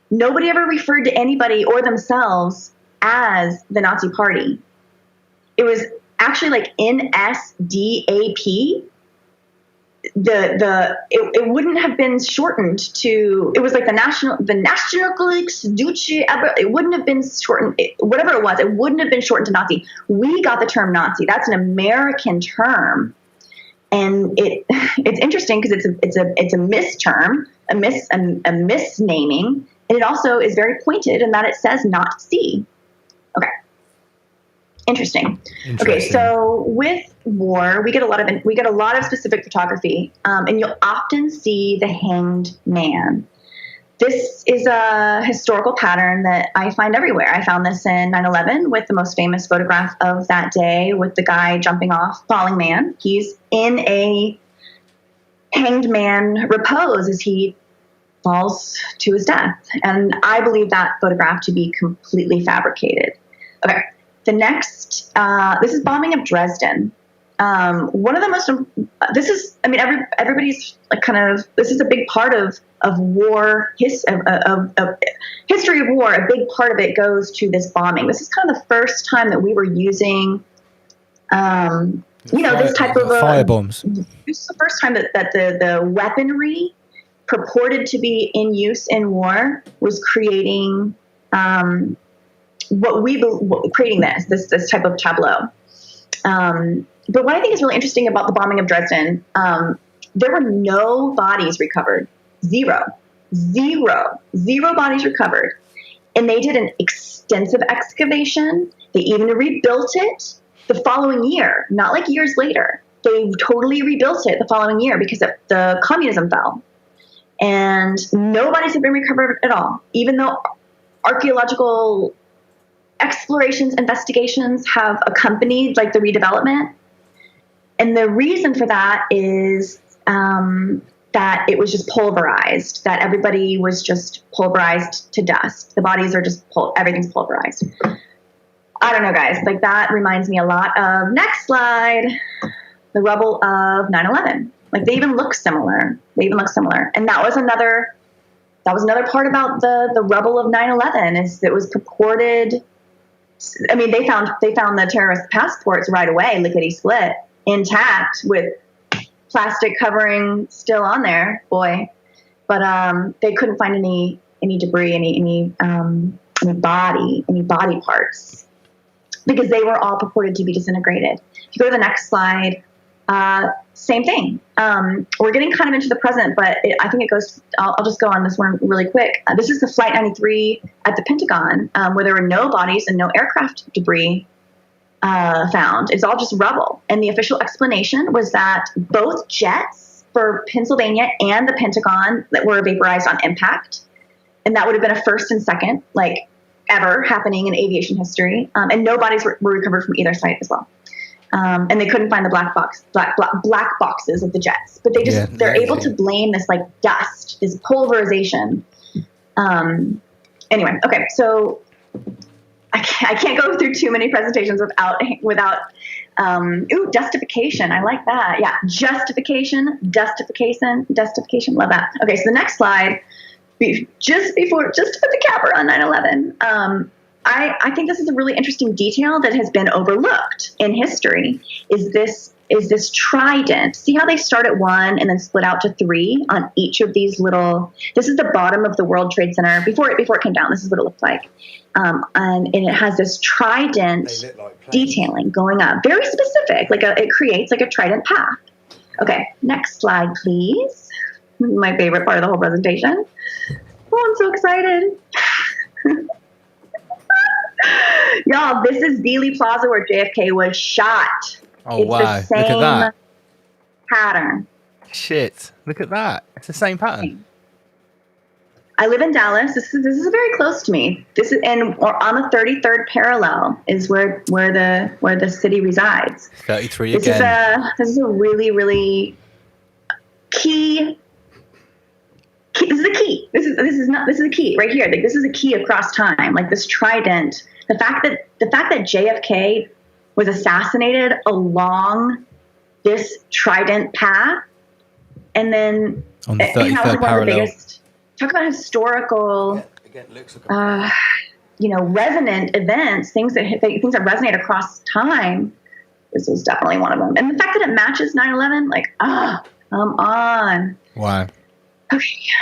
Speaker 13: Nobody ever referred to anybody or themselves as the Nazi Party. It was actually like NSDAP. It wouldn't have been shortened to, it was like the Nationalistdeutsche, it wouldn't have been shortened, whatever it was, it wouldn't have been shortened to Nazi. We got the term Nazi. That's an American term. And it's interesting because it's a misterm, a misnaming, and it also is very pointed in that it says not see. Okay. Interesting. Okay, so with war, we get a lot of specific photography, and you'll often see the hanged man. This is a historical pattern that I find everywhere. I found this in 9/11 with the most famous photograph of that day with the guy jumping off, falling man. He's in a hanged man repose as he falls to his death, and I believe that photograph to be completely fabricated. Okay. The next, this is bombing of Dresden. One of the most, everybody's like this is a big part of war, of history of war. A big part of it goes to this bombing. This is kind of the first time that we were using, this type of
Speaker 2: fire bombs.
Speaker 13: This is the first time that the weaponry purported to be in use in war was creating, creating this type of tableau. But what I think is really interesting about the bombing of Dresden, there were no bodies recovered. Zero bodies recovered. And they did an extensive excavation. They even rebuilt it the following year, not like years later. They totally rebuilt it the following year because the communism fell. And no bodies have been recovered at all, even though archaeological explorations, investigations have accompanied like the redevelopment. And the reason for that is that it was just pulverized, that everybody was just pulverized to dust. The bodies are just everything's pulverized. I don't know, guys. Like that reminds me a lot of, next slide, the rubble of 9/11. Like they even look similar. And that was another part about the rubble of 9/11 is it was purported. I mean, they found the terrorist passports right away, lickety split, intact with plastic covering still on there, boy. But they couldn't find any debris, any body parts, because they were all purported to be disintegrated. If you go to the next slide, same thing. We're getting kind of into the present, but I think it goes. I'll just go on this one really quick. This is the Flight 93 at the Pentagon, where there were no bodies and no aircraft debris found. It's all just rubble. And the official explanation was that both jets for Pennsylvania and the Pentagon that were vaporized on impact, and that would have been a first and second, like ever happening in aviation history. And no bodies were recovered from either site as well. And they couldn't find the black boxes of the jets, but they're able to blame this like dust, this pulverization. Anyway, okay, so I can't go through too many presentations without justification. I like that. Yeah, justification. Love that. Okay, so the next slide, just to put the capper on 9/11. I think this is a really interesting detail that has been overlooked in history. Is this trident? See how they start at 1 and then split out to 3 on each of these little. This is the bottom of the World Trade Center before it came down. This is what it looked like, and it has this trident detailing going up, very specific. It creates like a trident path. Okay, next slide, please. My favorite part of the whole presentation. Oh, I'm so excited. Y'all, this is Dealey Plaza where JFK was shot.
Speaker 2: Oh,
Speaker 13: it's
Speaker 2: wow.
Speaker 13: the same
Speaker 2: Look at that.
Speaker 13: pattern.
Speaker 2: Shit. Look at that. It's the same pattern.
Speaker 13: I live in Dallas. This is very close to me. This is on the 33rd parallel is where the city resides.
Speaker 2: 33
Speaker 13: This
Speaker 2: again.
Speaker 13: is a really, really key. This is a key. This is a key right here. Like, this is a key across time. Like, this trident. The fact that JFK was assassinated along this trident path, and then
Speaker 2: on the 33rd parallel.
Speaker 13: Talk about historical, resonant events, things that resonate across time. This was definitely one of them. And the fact that it matches 9/11, like, come on.
Speaker 2: Wow.
Speaker 13: Okay.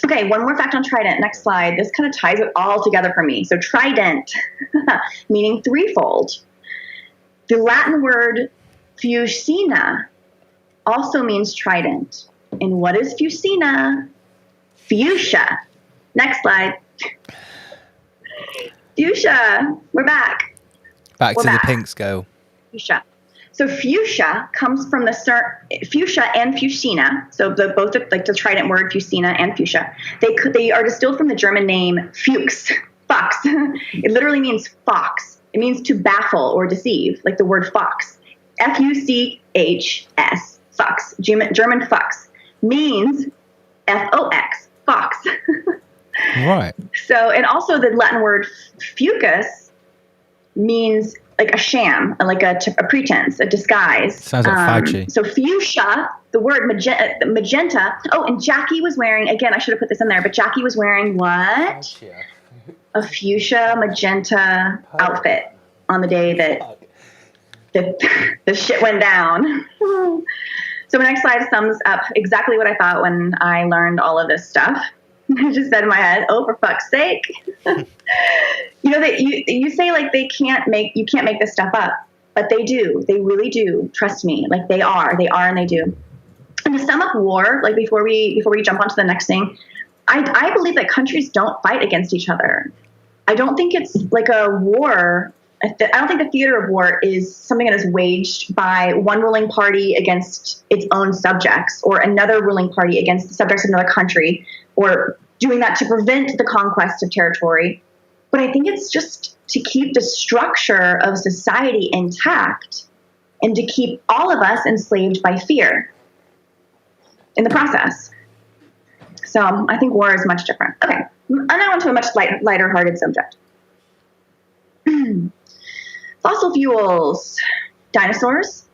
Speaker 13: Okay, one more fact on trident. Next slide. This kind of ties it all together for me. So trident, meaning threefold. The Latin word fusina also means trident. And what is fusina? Fuchsia. Next slide. Fuchsia. We're back.
Speaker 2: Back to the pink scale.
Speaker 13: Fuchsia. So fuchsia comes from the fuchsia and fusina. So both like the trident word fusina and fuchsia. They are distilled from the German name Fuchs. Fox. It literally means fox. It means to baffle or deceive, like the word fox. Fuchs. Fox. German fox means Fox. Fox.
Speaker 2: Right.
Speaker 13: So, and also the Latin word fucus means like a sham, like a pretense, a disguise.
Speaker 2: Sounds like Fauci.
Speaker 13: So fuchsia, the word magenta. Oh, and Jackie was wearing, again, I should have put this in there, but Jackie was wearing what? A fuchsia magenta outfit on the day that the shit went down. So my next slide sums up exactly what I thought when I learned all of this stuff. I just said in my head, "Oh, for fuck's sake!" That you say like you can't make this stuff up, but they do. They really do. Trust me. Like they are, and they do. And to sum up war, like before we jump onto the next thing, I believe that countries don't fight against each other. I don't think it's like a war. I don't think the theater of war is something that is waged by one ruling party against its own subjects, or another ruling party against the subjects of another country, or doing that to prevent the conquest of territory. But I think it's just to keep the structure of society intact and to keep all of us enslaved by fear in the process. So I think war is much different. Okay, now on to a much lighter-hearted subject. Fossil fuels, dinosaurs,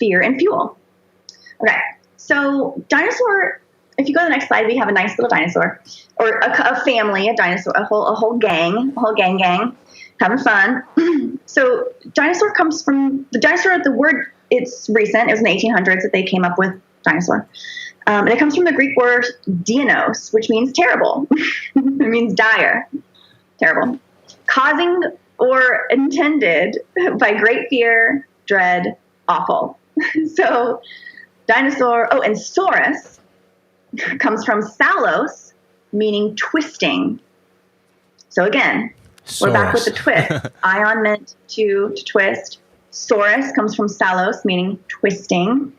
Speaker 13: fear, and fuel. Okay, so dinosaur, if you go to the next slide, we have a nice little dinosaur, or a family, a dinosaur, a whole gang, having fun. So dinosaur comes from, the word, it's recent, it was in the 1800s that they came up with dinosaur. And it comes from the Greek word dianos, which means terrible. It means dire, terrible. Causing or intended by great fear, dread, awful. So dinosaur, and saurus comes from salos, meaning twisting. So again, we're back with the twist. Ion meant to twist. Saurus comes from salos, meaning twisting.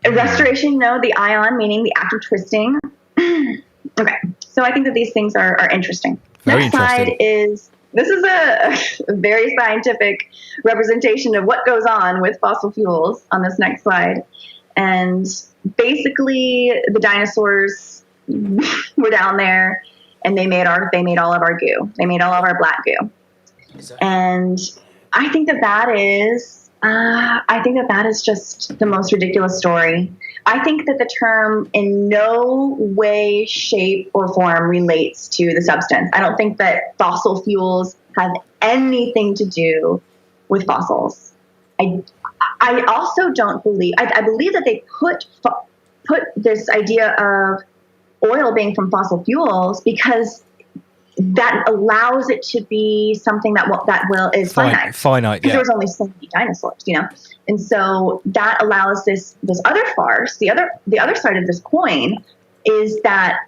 Speaker 13: Restoration, the ion meaning the act of twisting. Okay, so I think that these things are interesting. Next slide is, this is a very scientific representation of what goes on with fossil fuels on this next slide. And basically the dinosaurs were down there and they made all of our goo. They made all of our black goo. And I think that is just the most ridiculous story. I think that the term in no way, shape, or form relates to the substance. I don't think that fossil fuels have anything to do with fossils. I also don't believe, I believe that they put this idea of oil being from fossil fuels because that allows it to be something that will is finite.
Speaker 2: Finite,
Speaker 13: Because
Speaker 2: yeah.
Speaker 13: there was only so many dinosaurs, and so that allows this other farce. The other side of this coin is that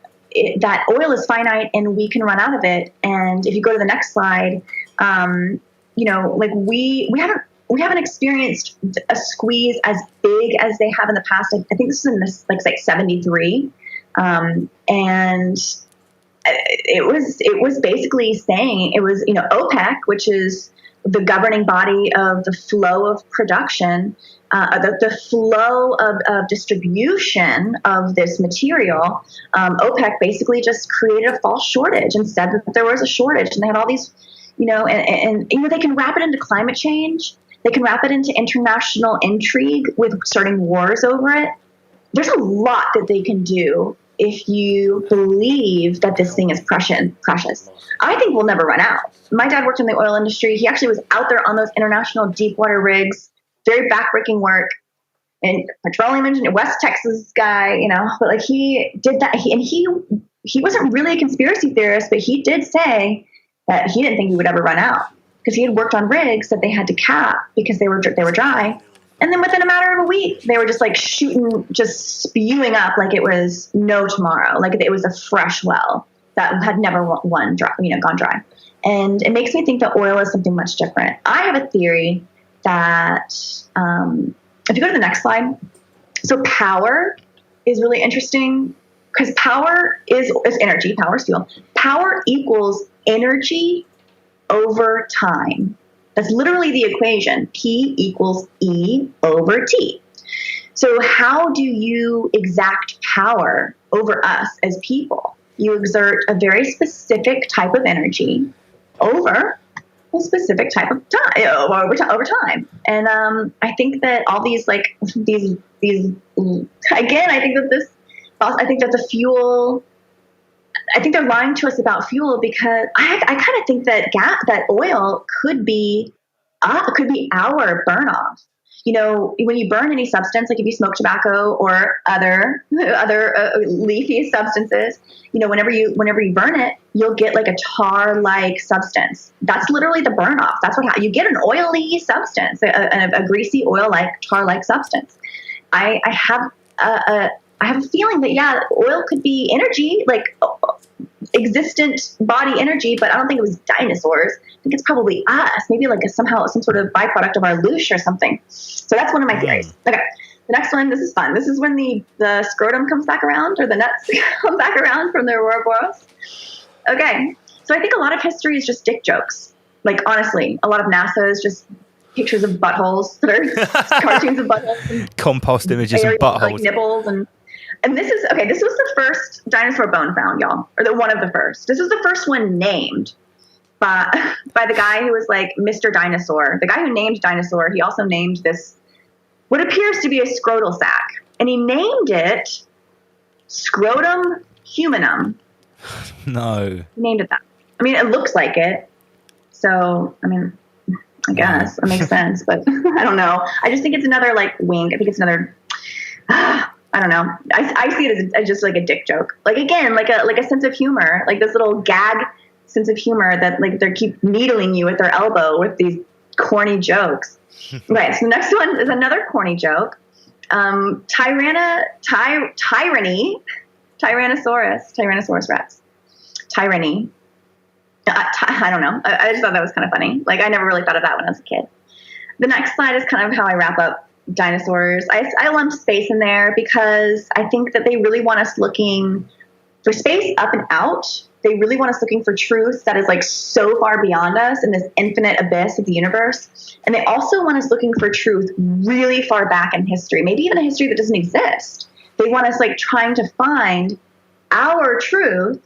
Speaker 13: that oil is finite and we can run out of it. And if you go to the next slide, like we haven't experienced a squeeze as big as they have in the past. I think this is in this like 73, and it was basically saying it was OPEC, which is the governing body of the flow of production, the flow of distribution of this material. OPEC basically just created a false shortage and said that there was a shortage, and they had all these, and they can wrap it into climate change. They can wrap it into international intrigue with starting wars over it. There's a lot that they can do if you believe that this thing is precious. I think we'll never run out. My dad worked in the oil industry. He actually was out there on those international deep water rigs, very backbreaking work, and petroleum engineer, West Texas guy, but like he did that. He wasn't really a conspiracy theorist, but he did say that he didn't think we would ever run out because he had worked on rigs that they had to cap because they were dry. And then within a matter of a week, they were just like just spewing up like it was no tomorrow, like it was a fresh well that had never gone dry. And it makes me think that oil is something much different. I have a theory that if you go to the next slide, so power is really interesting because power is energy, power is fuel. Power equals energy over time. That's literally the equation. P equals E over T. So how do you exact power over us as people? You exert a very specific type of energy over a specific type of time, over time. And I think that all these, like, these again, I think that the fuel, I think they're lying to us about fuel because I kind of think that that oil could be our burn off. When you burn any substance, like if you smoke tobacco or other leafy substances, whenever you burn it, you'll get like a tar-like substance. That's literally the burn off. That's what you get, an oily substance, a greasy oil-like tar-like substance. I have a feeling that oil could be energy, like existent body energy, but I don't think it was dinosaurs. I think it's probably us, maybe like some sort of byproduct of our loosh or something. So that's one of my theories. Okay, the next one, this is fun. This is when the scrotum comes back around, or the nuts come back around from the Ouroboros. Okay, so I think a lot of history is just dick jokes. Like, honestly, a lot of NASA is just pictures of buttholes that are cartoons of buttholes.
Speaker 2: Compost images and buttholes.
Speaker 13: Like nipples and this is, okay, this was the first dinosaur bone found, y'all. Or one of the first. This was the first one named by the guy who was like Mr. Dinosaur. The guy who named Dinosaur, he also named this, what appears to be a scrotal sac. And he named it Scrotum humanum.
Speaker 2: No.
Speaker 13: He named it that. I mean, it looks like it. So, I mean, I guess it makes sense, but I don't know. I just think it's another like wink. I think it's another, I don't know. I see it as just like a dick joke. Like, again, like a sense of humor, like this little gag sense of humor that like they keep needling you with their elbow with these corny jokes. Right. So the next one is another corny joke. Tyrannosaurus Rex. Tyranny. I don't know. I just thought that was kind of funny. Like, I never really thought of that when I was a kid. The next slide is kind of how I wrap up dinosaurs. I lumped space in there because I think that they really want us looking for space up and out. They really want us looking for truth that is like so far beyond us in this infinite abyss of the universe. And they also want us looking for truth really far back in history, maybe even a history that doesn't exist. They want us like trying to find our truth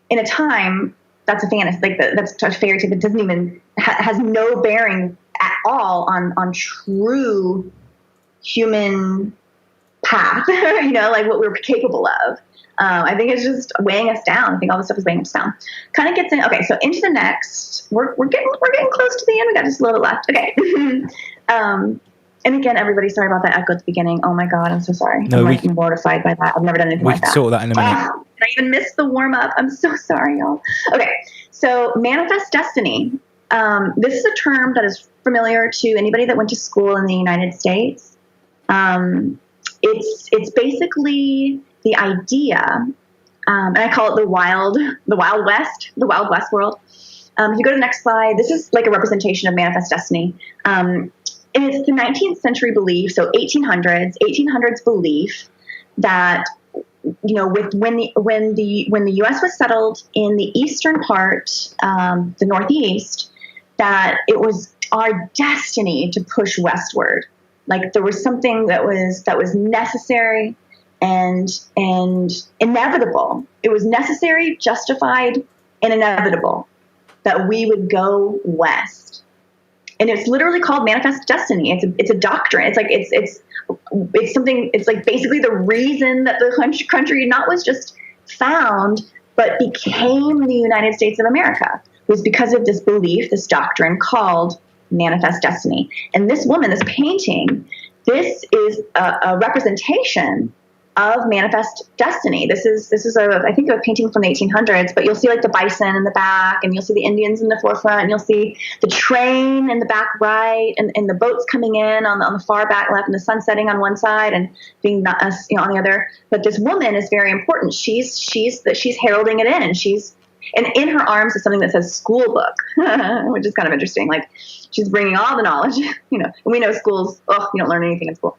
Speaker 13: in a time that's a fantasy, like that's a fairy tale that doesn't even has no bearing at all on true human path, like what we're capable of. I think it's just weighing us down. I think all this stuff is weighing us down. Kind of gets in. Okay, so into the next. We're getting close to the end. We got just a little bit left. Okay. And again, everybody, sorry about that echo at the beginning. Oh my God, I'm so sorry.
Speaker 2: No,
Speaker 13: I'm like mortified by that. I've never done anything
Speaker 2: we
Speaker 13: like
Speaker 2: can
Speaker 13: that.
Speaker 2: sort that in a minute.
Speaker 13: And I even missed the warm up. I'm so sorry, y'all. Okay, so manifest destiny. This is a term that is familiar to anybody that went to school in the United States. It's basically the idea, and I call it the Wild West world. If you go to the next slide, this is like a representation of manifest destiny. And it's the 19th century belief, so 1800s belief that, you know, when the U.S. was settled in the eastern part, the Northeast, that it was our destiny to push westward. Like there was something that was necessary and inevitable. It was necessary, justified, and inevitable that we would go west. And it's literally called manifest destiny. It's a doctrine. It's like it's something. It's like basically the reason that the country not was just found, but became the United States of America was because of this belief, this doctrine called manifest destiny. And this woman, this painting, this is a representation of manifest destiny. This is I think a painting from the 1800s, but you'll see like the bison in the back, and you'll see the Indians in the forefront, and you'll see the train in the back right, and the boats coming in on the far back left, and the sun setting on one side and being not us, you know, on the other. But this woman is very important. She's heralding it in, and in her arms is something that says school book, which is kind of interesting. Like she's bringing all the knowledge, you know, and we know schools, you don't learn anything in school.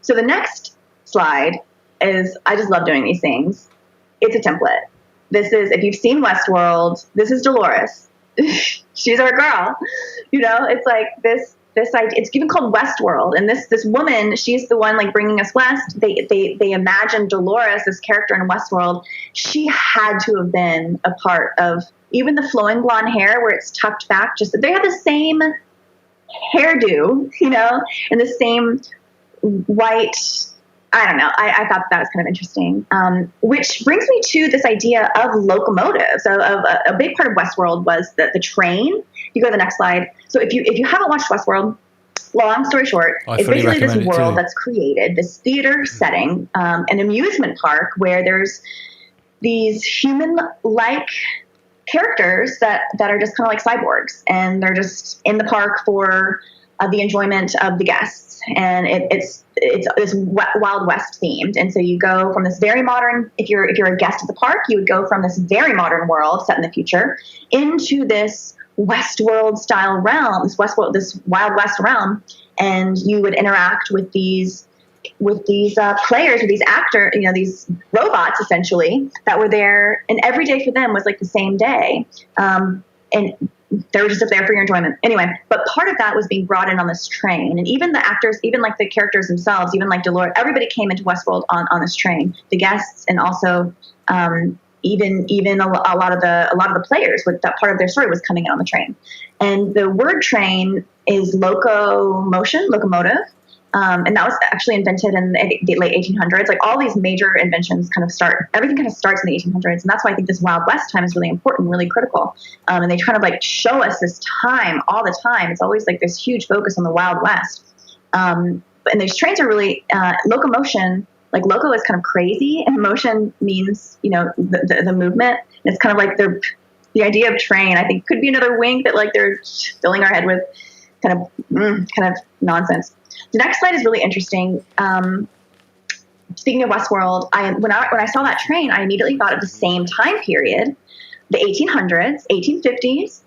Speaker 13: So the next slide is, I just love doing these things. It's a template. This is, if you've seen Westworld, this is Dolores. She's our girl. You know, it's like this idea, it's even called Westworld. And this woman, she's the one like bringing us west. They imagined Dolores, this character in Westworld. She had to have been a part of even the flowing blonde hair where it's tucked back. Just they have the same hairdo, you know, and the same white. I don't know. I thought that was kind of interesting, which brings me to this idea of locomotives. Of a big part of Westworld was the train. You go to the next slide. So if you haven't watched Westworld, long story short, it's basically this world that's created, this theater setting, an amusement park where there's these human-like characters that are just kind of like cyborgs, and they're just in the park for the enjoyment of the guests. And it's this Wild West themed. And so you go from this very modern, if you're a guest at the park, you would go from this very modern world set in the future into this Westworld style realm, this Wild West realm. And you would interact with these players, with these actors, you know, these robots essentially that were there. And every day for them was like the same day. And they were just up there for your enjoyment. Anyway, but part of that was being brought in on this train. And even the actors, even like the characters themselves, even like Dolores, everybody came into Westworld on this train. The guests, and also even a lot of the players, with that part of their story was coming in on the train. And the word train is locomotive. And that was actually invented in the late 1800s. Like all these major inventions everything kind of starts in the 1800s. And that's why I think this Wild West time is really important, really critical. And they kind of like show us this time all the time. It's always like this huge focus on the Wild West. And these trains are really, locomotion, like loco is kind of crazy, and motion means, you know, the movement. And it's kind of like the idea of train, I think, could be another wink that like they're filling our head with kind of nonsense. The next slide is really interesting. Speaking of Westworld, when I saw that train, I immediately thought of the same time period, the 1800s, 1850s,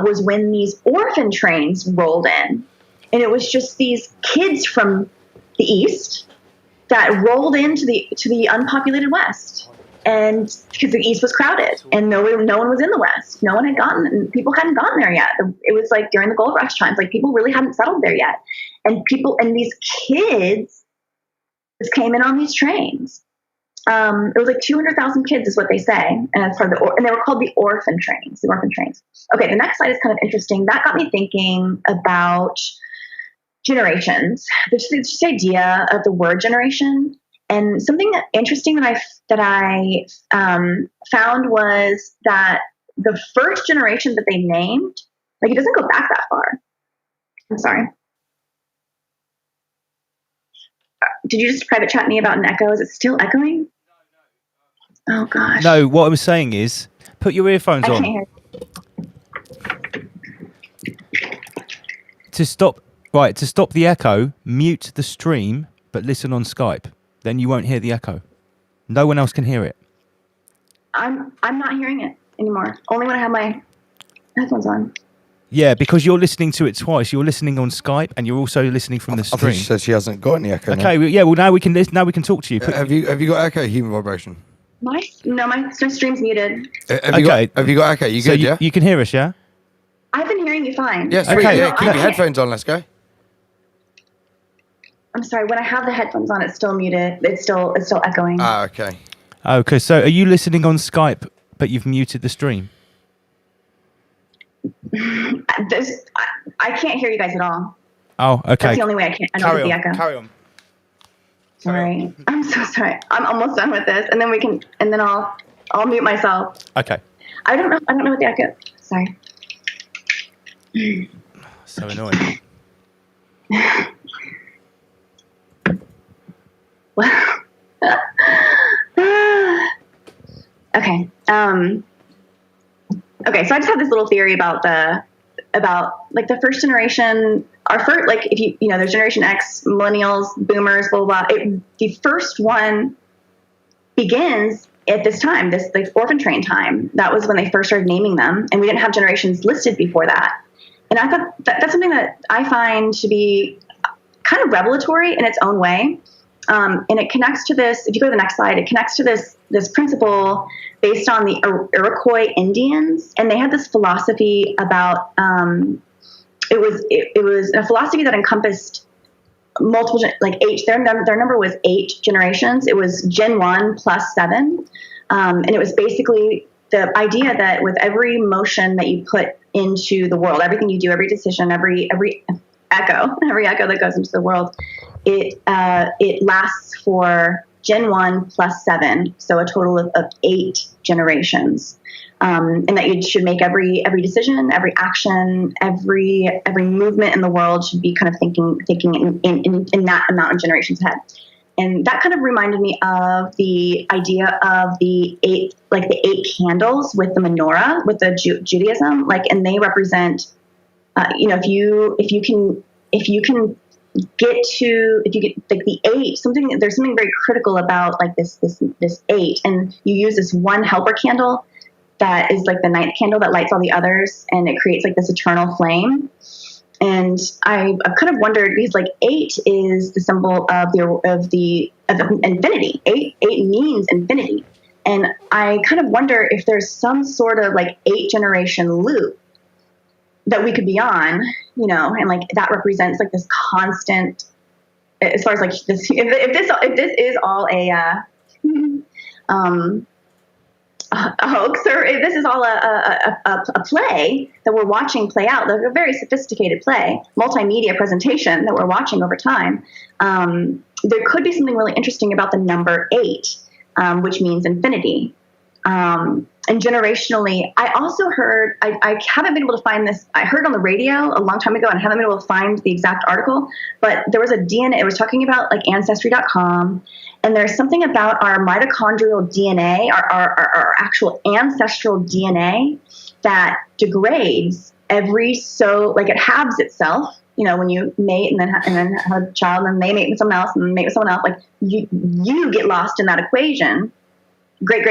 Speaker 13: was when these orphan trains rolled in. And it was just these kids from the East that rolled into the unpopulated West. And because the East was crowded and no one was in the West. People hadn't gotten there yet. It was like during the gold rush times, like people really hadn't settled there yet. And these kids just came in on these trains. It was like 200,000 kids is what they say. And as part of and they were called the orphan trains. Okay. The next slide is kind of interesting. That got me thinking about generations. There's this idea of the word generation. And something interesting that I found was that the first generation that they named, like it doesn't go back that far. I'm sorry. Did you just private chat me about an echo? Is it still echoing? Oh gosh.
Speaker 2: No, what I was saying is, put your earphones
Speaker 13: I
Speaker 2: on.
Speaker 13: can't hear.
Speaker 2: To stop the echo, mute the stream, but listen on Skype. Then you won't hear the echo. No one else can hear it.
Speaker 13: I'm not hearing it anymore. Only when I have my headphones on.
Speaker 2: Yeah, because you're listening to it twice. You're listening on Skype, and you're also listening from the
Speaker 3: I think
Speaker 2: stream.
Speaker 3: she said she hasn't got any echo.
Speaker 2: Okay, well, yeah. Well, now we can listen. Now we can talk to you.
Speaker 3: Have you got echo? Human vibration.
Speaker 13: My stream's muted.
Speaker 3: Have you got echo? You
Speaker 2: So
Speaker 3: good? Yeah.
Speaker 2: you can hear us, yeah?
Speaker 13: I've been hearing you fine.
Speaker 3: Yeah, sweet.
Speaker 2: Okay,
Speaker 3: Yeah, keep
Speaker 2: cool.
Speaker 3: your headphones on. Let's go.
Speaker 13: I'm sorry. When I have the headphones on, it's still muted. It's still echoing.
Speaker 3: Ah, okay.
Speaker 2: Okay, so are you listening on Skype, but you've muted the stream?
Speaker 13: I can't hear you guys at all.
Speaker 2: Oh, okay.
Speaker 13: That's the only way I can. I know the echo.
Speaker 2: Carry on.
Speaker 13: Sorry. I'm so sorry. I'm almost done with this, and then I'll mute myself.
Speaker 2: Okay.
Speaker 13: I don't know what the echo. Sorry.
Speaker 2: So annoying.
Speaker 13: Okay. Okay. So I just have this little theory about like the first generation. Our first, like, if you know, there's Generation X, Millennials, Boomers, blah blah blah. The first one begins at this time, this like orphan train time. That was when they first started naming them, and we didn't have generations listed before that. And I thought that's something that I find to be kind of revelatory in its own way. And it connects to this, if you go to the next slide, it connects to this principle based on the Iroquois Indians. And they had this philosophy about, it was a philosophy that encompassed multiple, like their number was 8 generations. It was Gen 1 plus 7. And it was basically the idea that with every motion that you put into the world, everything you do, every decision, every echo that goes into the world, it lasts for Gen 1 plus 7, so a total of 8 generations. And that you should make every decision, every action, every movement in the world should be kind of thinking in that amount of generations ahead. And that kind of reminded me of the idea of the 8 candles with the menorah, with the Judaism, and they represent, if you can get like the 8, there's something very critical about like this 8, and you use this one helper candle that is like the 9th candle that lights all the others, and it creates like this eternal flame. And I've kind of wondered, because like 8 is the symbol of infinity. 8 means infinity. And I kind of wonder if there's some sort of like 8 generation loop that we could be on, and like that represents like this constant, as far as like this, if this is all a hoax, or if this is all a play that we're watching play out, like a very sophisticated play, multimedia presentation that we're watching over time, there could be something really interesting about the number 8, which means infinity. And generationally, I also heard, I haven't been able to find this, I heard on the radio a long time ago and haven't been able to find the exact article, but there was a DNA, it was talking about like Ancestry.com, and there's something about our mitochondrial DNA, our actual ancestral DNA, that degrades it halves itself, when you mate and then have a child, and then they mate with someone else and then mate with someone else, like you get lost in that equation. Great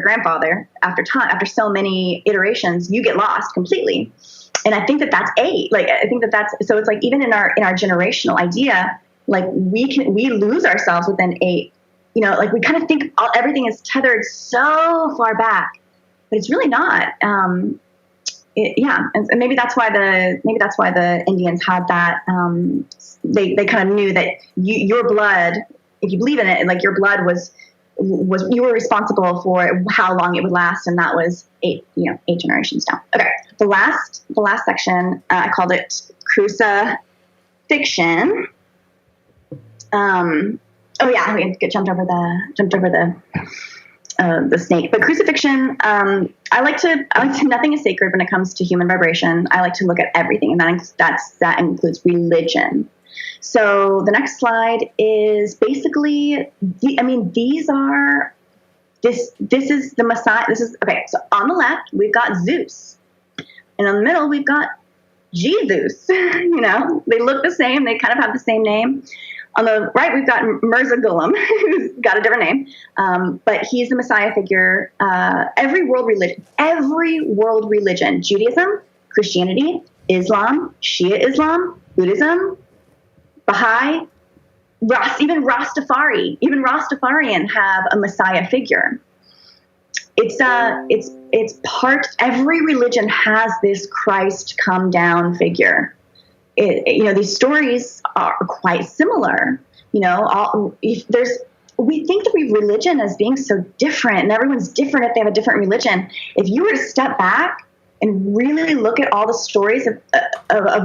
Speaker 13: grandfather, after so many iterations, you get lost completely. And I think that's 8. Like, I think that's, so it's like, even in our generational idea, like we lose ourselves within 8, like we kind of think everything is tethered so far back, but it's really not. And maybe that's why the Indians had that. They kind of knew that your blood, if you believe in it, like your blood was you were responsible for how long it would last, and that was 8 generations down. Okay, the last section, I called it crucifixion. We jumped over the snake, but crucifixion. I like to nothing is sacred when it comes to human vibration. I like to look at everything, and that includes religion. So the next slide is basically, these are, this is the Messiah. This is, okay, so on the left, we've got Zeus. And in the middle, we've got Jesus. You know, they look the same. They kind of have the same name. On the right, we've got Mirza Ghulam, who's got a different name, but he's the Messiah figure. Every world religion, Judaism, Christianity, Islam, Shia Islam, Buddhism, Baha'i, even Rastafarian have a Messiah figure. It's part. Every religion has this Christ come down figure. These stories are quite similar. We think that we religion as being so different, and everyone's different if they have a different religion. If you were to step back and really look at all the stories of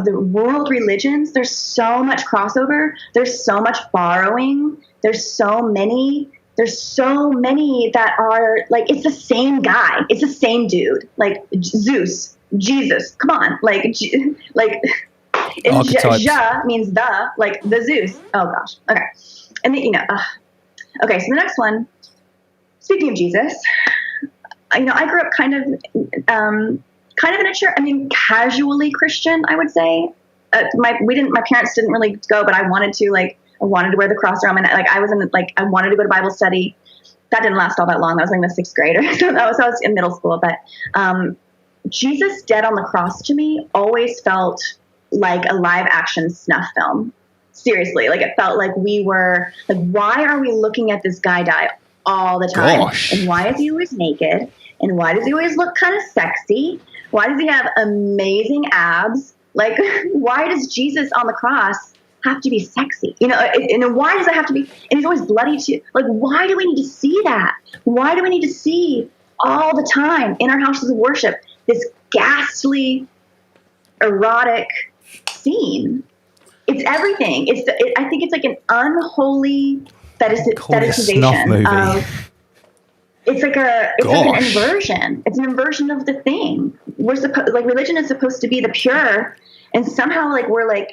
Speaker 13: the world religions, there's so much crossover. There's so much borrowing. There's so many that are like, it's the same guy. It's the same dude. Like Zeus, Jesus. Come on, and Ja means the Zeus. Oh gosh. Okay. And then, okay. So the next one, speaking of Jesus, I grew up kind of in a church. Casually Christian, I would say. My parents didn't really go, but I wanted to. I wanted to wear the cross around my neck. I wanted to go to Bible study. That didn't last all that long. I was in the 6th grade, so I was in middle school. But Jesus dead on the cross to me always felt like a live action snuff film. Seriously, it felt like we were why are we looking at this guy die all the time?
Speaker 2: Gosh.
Speaker 13: And why is he always naked? And why does he always look kind of sexy? Why does he have amazing abs? Why does Jesus on the cross have to be sexy? And why does it have to be? And he's always bloody too. Why do we need to see that? Why do we need to see all the time in our houses of worship this ghastly, erotic scene? It's everything. I think it's like an unholy fetishization of. It's like an inversion. It's an inversion of the thing. We're religion is supposed to be the pure, and somehow we're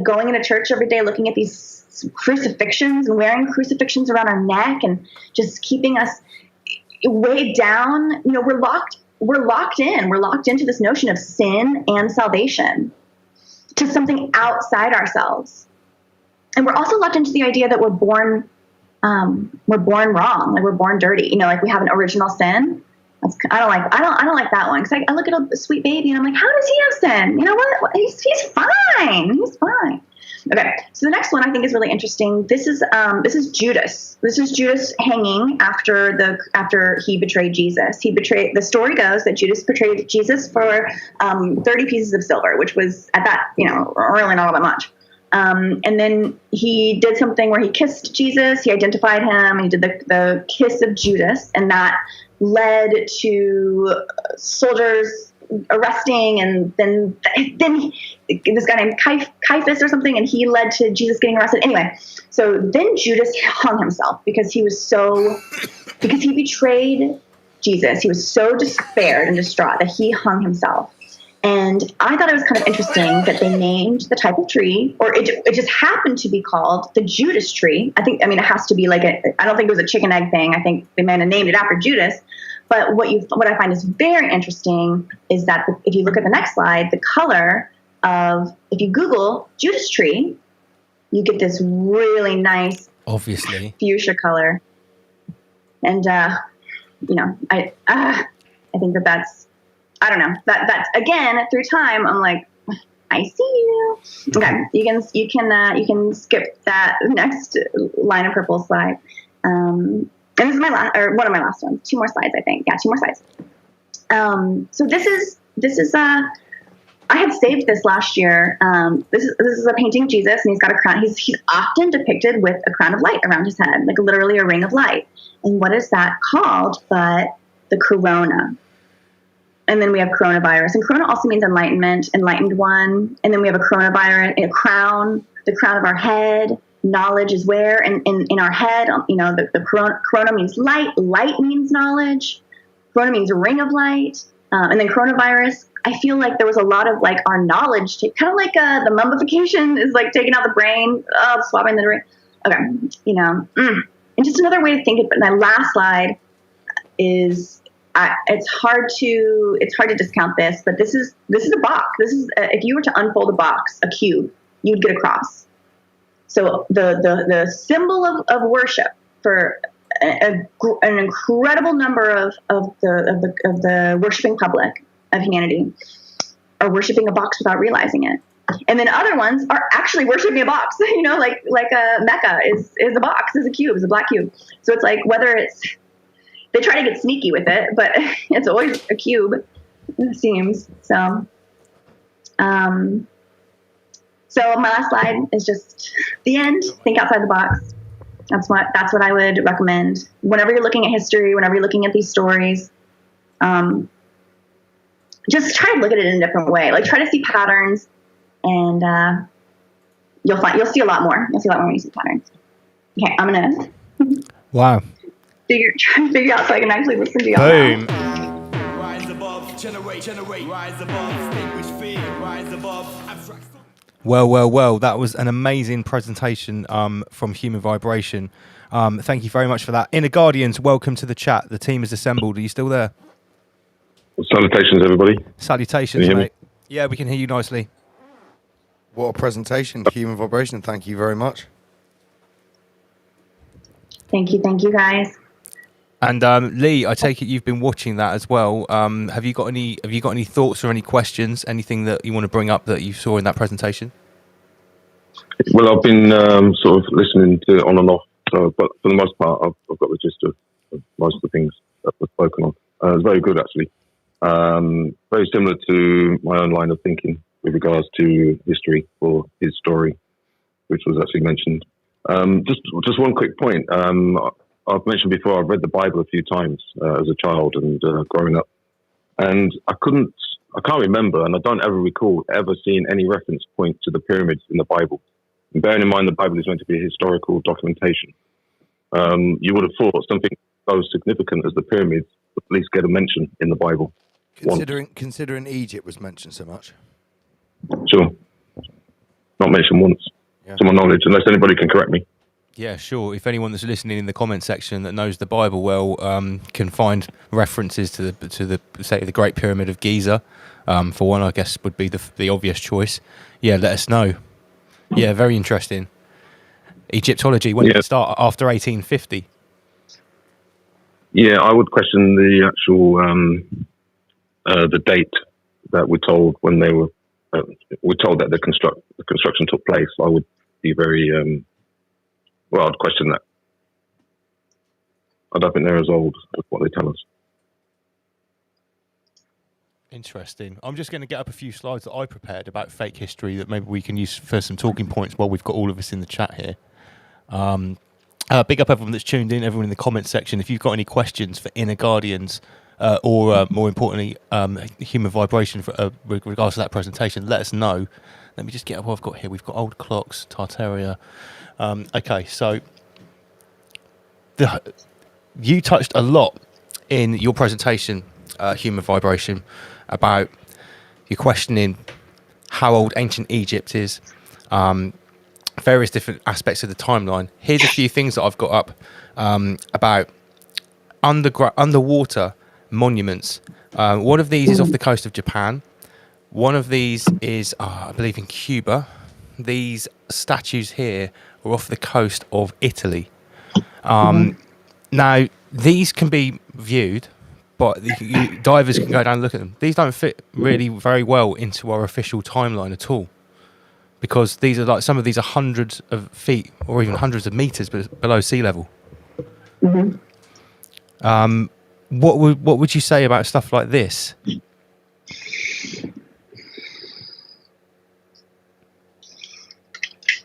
Speaker 13: going into church every day, looking at these crucifixions and wearing crucifixions around our neck, and just keeping us weighed down. We're locked in. We're locked into this notion of sin and salvation, to something outside ourselves. And we're also locked into the idea that we're born wrong. We're born dirty. We have an original sin. I don't like that one. Cause I look at a sweet baby and I'm like, how does he have sin? You know what? He's fine. He's fine. Okay. So the next one I think is really interesting. This is Judas. This is Judas hanging after he betrayed Jesus. The story goes that Judas betrayed Jesus for 30 pieces of silver, which was at that, really not all that much. And then he did something where he kissed Jesus. He identified him. And he did the kiss of Judas, and that led to soldiers arresting, and then this guy named Caiaphas or something, and he led to Jesus getting arrested. Anyway, so then Judas hung himself because he betrayed Jesus. He was so despaired and distraught that he hung himself. And I thought it was kind of interesting that they named the type of tree, or it just happened to be called the Judas tree. It has to be I don't think it was a chicken egg thing. I think they might have named it after Judas. But what I find is very interesting is that if you look at the next slide, the color of, if you Google Judas tree, you get this really nice,
Speaker 2: obviously,
Speaker 13: fuchsia color. And, I think that's, I don't know, that's again, through time, I'm like, I see you. Okay. You can skip that next line of purple slide. And this is one of my last ones. 2 more slides, I think. Yeah, 2 more slides. So this is I had saved this last year. This is a painting of Jesus, and he's got a crown. He's often depicted with a crown of light around his head, like literally a ring of light. And what is that called but the corona? And then we have coronavirus. And corona also means enlightenment, enlightened one. And then we have a coronavirus, a crown, the crown of our head. Knowledge is where? And in our head, the corona means light. Light means knowledge. Corona means ring of light. And then coronavirus, I feel like there was a lot of like our knowledge, kind of like the mummification is like taking out the brain, swapping the brain. Okay, you know, and just another way to think it. But my last slide is it's hard to discount this, but this is a box. This is if you were to unfold a box, a cube, you'd get a cross. So the symbol of worship for an incredible number of the worshiping public of humanity are worshiping a box without realizing it, and then other ones are actually worshiping a box. You know, like Mecca is a box, is a cube, is a black cube. So it's like whether it's they try to get sneaky with it, but it's always a cube. It seems so. So my last slide is just the end. Think outside the box. That's what I would recommend. Whenever you're looking at history, whenever you're looking at these stories, just try to look at it in a different way. Like try to see patterns, and you'll see a lot more. You'll see a lot more when you see patterns. Okay, I'm gonna try to figure out so I can actually listen to y'all.
Speaker 2: Boom.
Speaker 15: Rise above, generate, rise above, extinguish fear, rise above, abstract.
Speaker 2: Well, that was an amazing presentation from Human Vibration. Thank you very much for that. Inner Guardians, welcome to the chat. The team is assembled. Are you still there?
Speaker 16: Salutations, everybody.
Speaker 2: Salutations,
Speaker 16: Can you hear
Speaker 2: mate. Yeah, we can hear you nicely.
Speaker 3: What a presentation, Human Vibration. Thank you very much.
Speaker 13: Thank you guys.
Speaker 2: And Lee, I take it you've been watching that as well. Have you got any thoughts or any questions? Anything that you want to bring up that you saw in that presentation?
Speaker 16: Well, I've been sort of listening to it on and off, but for the most part, I've got the gist of most of the things that were spoken on. It was very good, actually. Very similar to my own line of thinking with regards to history or his story, which was actually mentioned. Just one quick point. I've mentioned before, I've read the Bible a few times as a child and growing up, and I can't remember, and I don't ever recall ever seeing any reference point to the pyramids in the Bible. And bearing in mind the Bible is meant to be a historical documentation, you would have thought something so significant as the pyramids would at least get a mention in the Bible.
Speaker 3: Considering Egypt was mentioned so much.
Speaker 16: Sure. Not mentioned once, to my knowledge, unless anybody can correct me.
Speaker 2: Yeah, sure. If anyone that's listening in the comment section that knows the Bible well can find references to the Great Pyramid of Giza, for one, I guess would be the obvious choice. Yeah, let us know. Yeah, very interesting. Egyptology, when did it start? After 1850?
Speaker 16: Yeah, I would question the actual the date that we're told when they were. We're told that the construction took place. I would be very. Well, I'd question that. I don't think they're as old as what they tell us.
Speaker 2: Interesting. I'm just going to get up a few slides that I prepared about fake history that maybe we can use for some talking points while we've got all of us in the chat here. Big up everyone that's tuned in, everyone in the comments section. If you've got any questions for Inner Guardians or more importantly, Human Vibration with regards to that presentation, let us know. Let me just get up what I've got here. We've got old clocks, Tartaria. Okay, so you touched a lot in your presentation, Human Vibration, about you questioning how old ancient Egypt is, various different aspects of the timeline. Here's a few things that I've got up about underwater monuments. One of these is off the coast of Japan. One of these is, I believe, in Cuba. These statues here are off the coast of Italy. Now, these can be viewed, but divers can go down and look at them. These don't fit really very well into our official timeline at all, because these are some of these are hundreds of feet or even hundreds of meters below sea level. What would you say about stuff like this?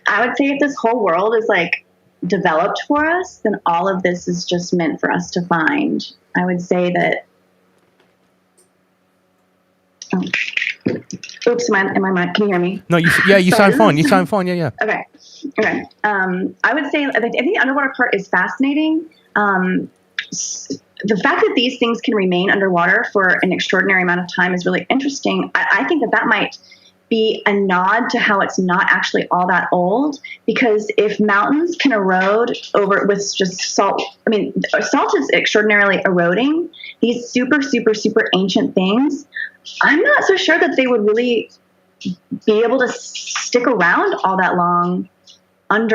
Speaker 13: I would say if this whole world is developed for us, then all of this is just meant for us to find. I would say that. Oops, am I? Can you hear me?
Speaker 2: No, you sound fine. You sound fine. Yeah.
Speaker 13: Okay. I would say I think the underwater part is fascinating. the fact that these things can remain underwater for an extraordinary amount of time is really interesting. I think that might be a nod to how it's not actually all that old, because if mountains can erode over with just salt, I mean, salt is extraordinarily eroding. These super, super, super ancient things, I'm not so sure that they would really be able to stick around all that long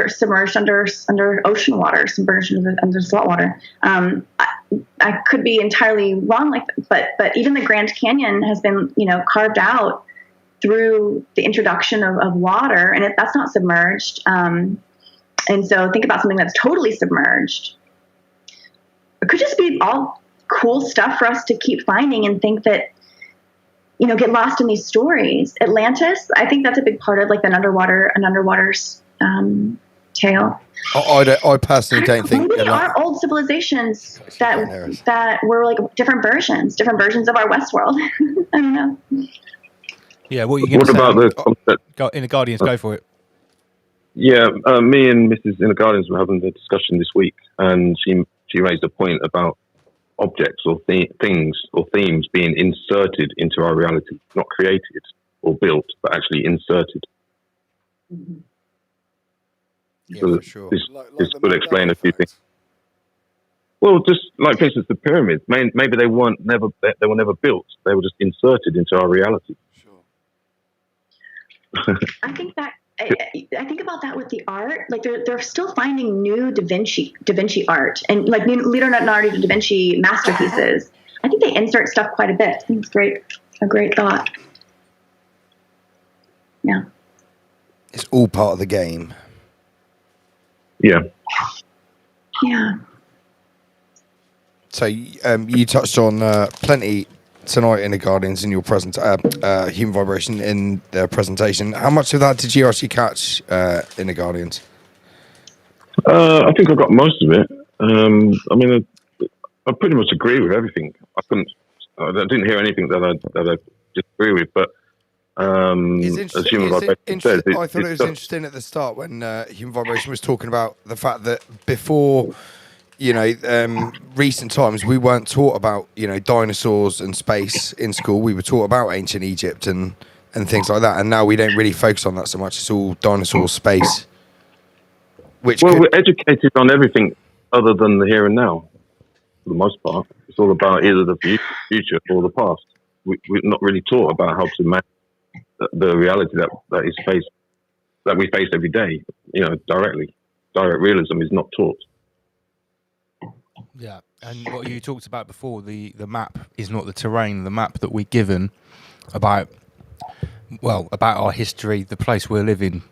Speaker 13: submerged under ocean water, submerged under salt water. I could be entirely wrong, but even the Grand Canyon has been, carved out through the introduction of water, and that's not submerged. And so think about something that's totally submerged. It could just be all cool stuff for us to keep finding and think that, get lost in these stories. Atlantis, I think that's a big part of like an underwater tale.
Speaker 3: I personally don't think
Speaker 13: maybe there are old civilizations that were like different versions of our Westworld. I don't know.
Speaker 2: Yeah, what are you going to say?
Speaker 16: What about the concept?
Speaker 2: Inner Guardians, go for it.
Speaker 16: Yeah, me and Mrs. Inner Guardians were having a discussion this week, and she raised a point about objects or things or themes being inserted into our reality, not created or built, but actually inserted.
Speaker 3: Mm-hmm. Yeah,
Speaker 16: so
Speaker 3: for sure.
Speaker 16: This would explain a few things. Well, just like, for instance, the pyramids. Maybe they were never built. They were just inserted into our reality.
Speaker 13: Sure. I think about that with the art. Like they're still finding new Da Vinci art and like new Leonardo da Vinci masterpieces. I think they insert stuff quite a bit. I think it's a great thought. Yeah.
Speaker 3: It's all part of the game.
Speaker 16: Yeah.
Speaker 13: Yeah.
Speaker 3: So you touched on plenty tonight in the Guardians in your Human Vibration in their presentation. How much of that did you actually catch in the Guardians?
Speaker 16: I think I got most of it. I mean, I pretty much agree with everything. I didn't hear anything that I disagree with, but as Human Vibration says,
Speaker 3: I thought it was interesting at the start when Human Vibration was talking about the fact that before, recent times we weren't taught about, dinosaurs and space in school. We were taught about ancient Egypt and things like that, and now we don't really focus on that so much. It's all dinosaur space.
Speaker 16: We're educated on everything other than the here and now, for the most part. It's all about either the future or the past. We're not really taught about how to manage the reality that we face every day, directly. Direct realism is not taught.
Speaker 2: Yeah, and what you talked about before, the map is not the terrain. The map that we're given about our history, the place we're living,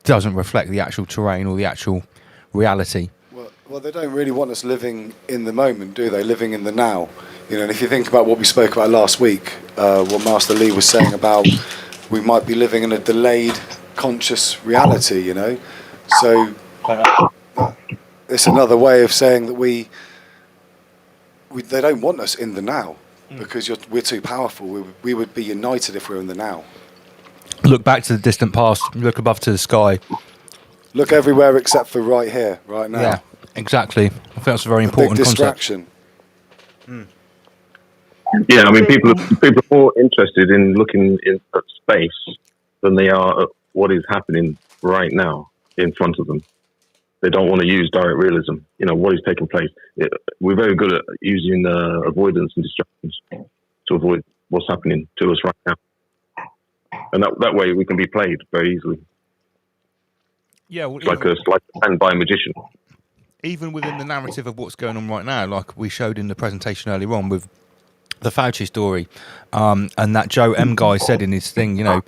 Speaker 2: doesn't reflect the actual terrain or the actual reality.
Speaker 5: Well, they don't really want us living in the moment, do they? Living in the now. And if you think about what we spoke about last week, what Master Lee was saying about we might be living in a delayed conscious reality, So it's another way of saying that they don't want us in the now because we're too powerful. We would be united if we were in the now.
Speaker 2: Look back to the distant past. Look above to the sky.
Speaker 5: Look everywhere except for right here, right now.
Speaker 2: Yeah, exactly. I think that's a very important
Speaker 5: big distraction.
Speaker 2: Concept.
Speaker 16: Yeah, I mean, people are more interested in looking at space than they are at what is happening right now in front of them. They don't want to use direct realism. What is taking place. We're very good at using avoidance and distractions to avoid what's happening to us right now, and that way we can be played very easily.
Speaker 2: Yeah,
Speaker 16: like a hand by a magician.
Speaker 2: Even within the narrative of what's going on right now, like we showed in the presentation earlier on with the Fauci story, and that Joe M guy said in his thing, we're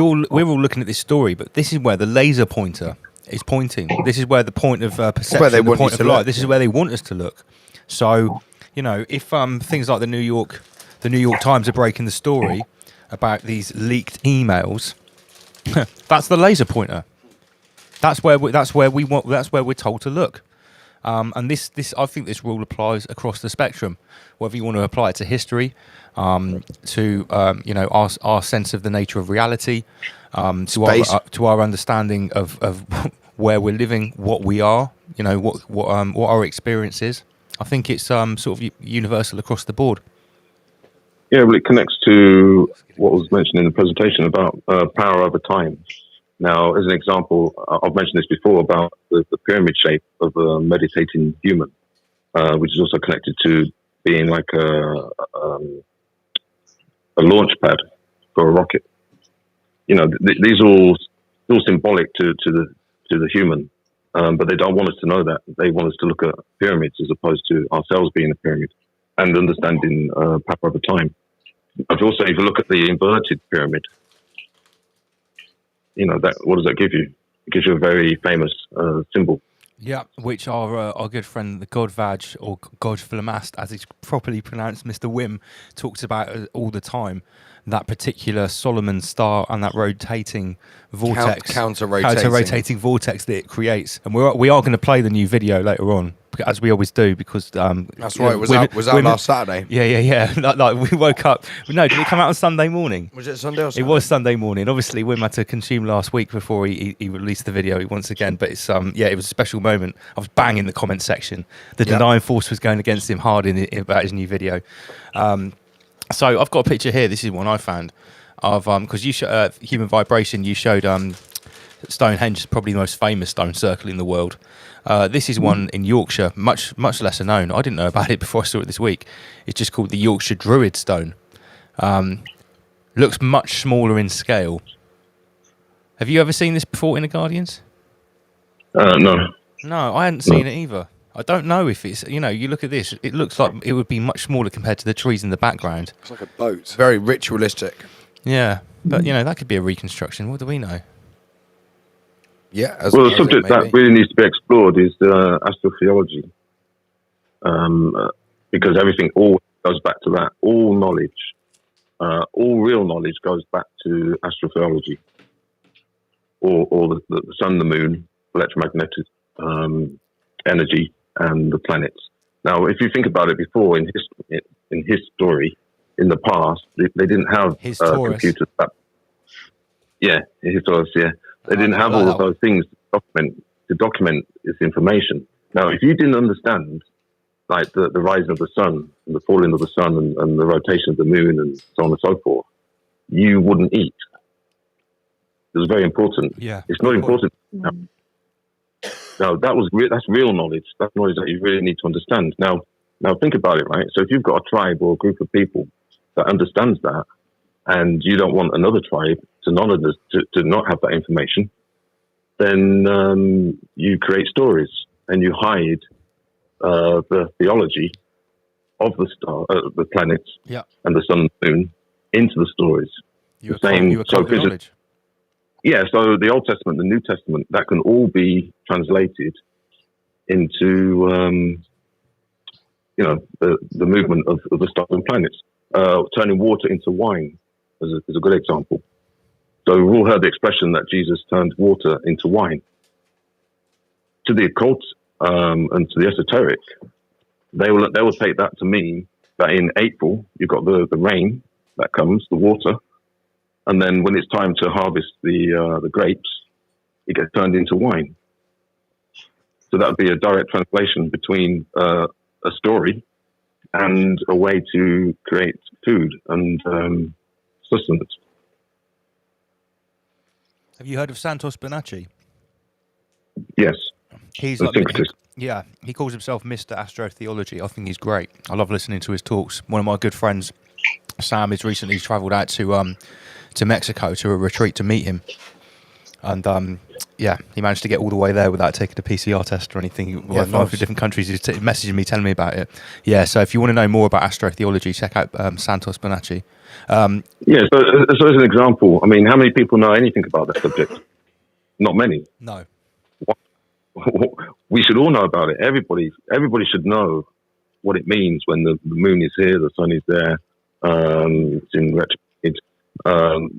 Speaker 2: all looking at this story, but this is where the laser pointer is pointing. This is where the point of perception, the point of light. This is where they want us to look. So, if things like the New York Times are breaking the story about these leaked emails, that's the laser pointer. That's where we're told to look. And this I think this rule applies across the spectrum, whether you want to apply it to history, to our sense of the nature of reality, to our understanding of where we're living, what we are, what our experience is, I think it's sort of universal across the board.
Speaker 16: Yeah, well, it connects to what was mentioned in the presentation about power over time. Now, as an example, I've mentioned this before about the pyramid shape of a meditating human, which is also connected to being like a launch pad for a rocket. You know, these are all symbolic to the human, but they don't want us to know that. They want us to look at pyramids as opposed to ourselves being a pyramid and understanding power over time. But also, if you look at the inverted pyramid, you know, what does that give you? It gives you a very famous symbol.
Speaker 2: Yeah, which our good friend, the Godvaj, or Godflamast, as it's properly pronounced, Mr. Wim, talks about all the time. That particular Solomon star and that rotating vortex, counter-rotating vortex that it creates. And we are going to play the new video later on, as we always do, because
Speaker 3: that's right. It was out last Saturday.
Speaker 2: Yeah. like we woke up. No, did it come out on Sunday morning?
Speaker 3: Was it Sunday or Saturday?
Speaker 2: It was Sunday morning. Obviously, Wim had to consume last week before he released the video once again. But it's it was a special moment. I was banging the comment section. The denying force was going against him hard about his new video. So I've got a picture here. This is one I found of because you Human Vibration. You showed Stonehenge is probably the most famous stone circle in the world. This is one in Yorkshire, much lesser known. I didn't know about it before I saw it this week. It's just called the Yorkshire Druid Stone. Looks much smaller in scale. Have you ever seen this before in the Guardians?
Speaker 16: No.
Speaker 2: No, I hadn't seen it either. I don't know if it's, you look at this, it looks like it would be much smaller compared to the trees in the background.
Speaker 5: It's like a boat.
Speaker 3: Very ritualistic.
Speaker 2: Yeah, but, that could be a reconstruction. What do we know?
Speaker 3: Yeah.
Speaker 16: The subject that really needs to be explored is astrotheology. Because everything all goes back to that. All knowledge, all real knowledge goes back to astrotheology. Or the sun, the moon, electromagnetic energy, and the planets. Now, if you think about it, before in his story, in the past, they didn't have computers. His Taurus, yeah. They didn't have all of those things to document this information. Now, if you didn't understand, like the rising of the sun, and the falling of the sun, and the rotation of the moon, and so on and so forth, you wouldn't eat. It was very important.
Speaker 2: Yeah,
Speaker 16: it's not important. No, that's real knowledge. That's knowledge that you really need to understand. Now think about it, right? So if you've got a tribe or a group of people that understands that, and you don't want another tribe to not have that information, then you create stories and you hide the theology of the star, the planets, and the sun and moon into the stories.
Speaker 2: You knowledge.
Speaker 16: Yeah, so the Old Testament, the New Testament, that can all be translated into, the movement of the stars and planets. Turning water into wine is a good example. So we've all heard the expression that Jesus turned water into wine. To the occult and to the esoteric, they will take that to mean that in April you've got the rain that comes, the water. And then when it's time to harvest the grapes, it gets turned into wine. So that would be a direct translation between a story and a way to create food and sustenance.
Speaker 2: Have you heard of Santos Bonacci?
Speaker 16: Yes.
Speaker 2: He's he calls himself Mr. Astrotheology. I think he's great. I love listening to his talks. One of my good friends, Sam, has recently travelled out to Mexico to a retreat to meet him, and he managed to get all the way there without taking a PCR test or anything. He flew through different countries. He's messaging me, telling me about it. Yeah, so if you want to know more about astrotheology, check out Santos Bonacci.
Speaker 16: So as an example, I mean, how many people know anything about that subject? Not many.
Speaker 2: No.
Speaker 16: We should all know about it. Everybody should know what it means when the moon is here, the sun is there, it's in retrograde.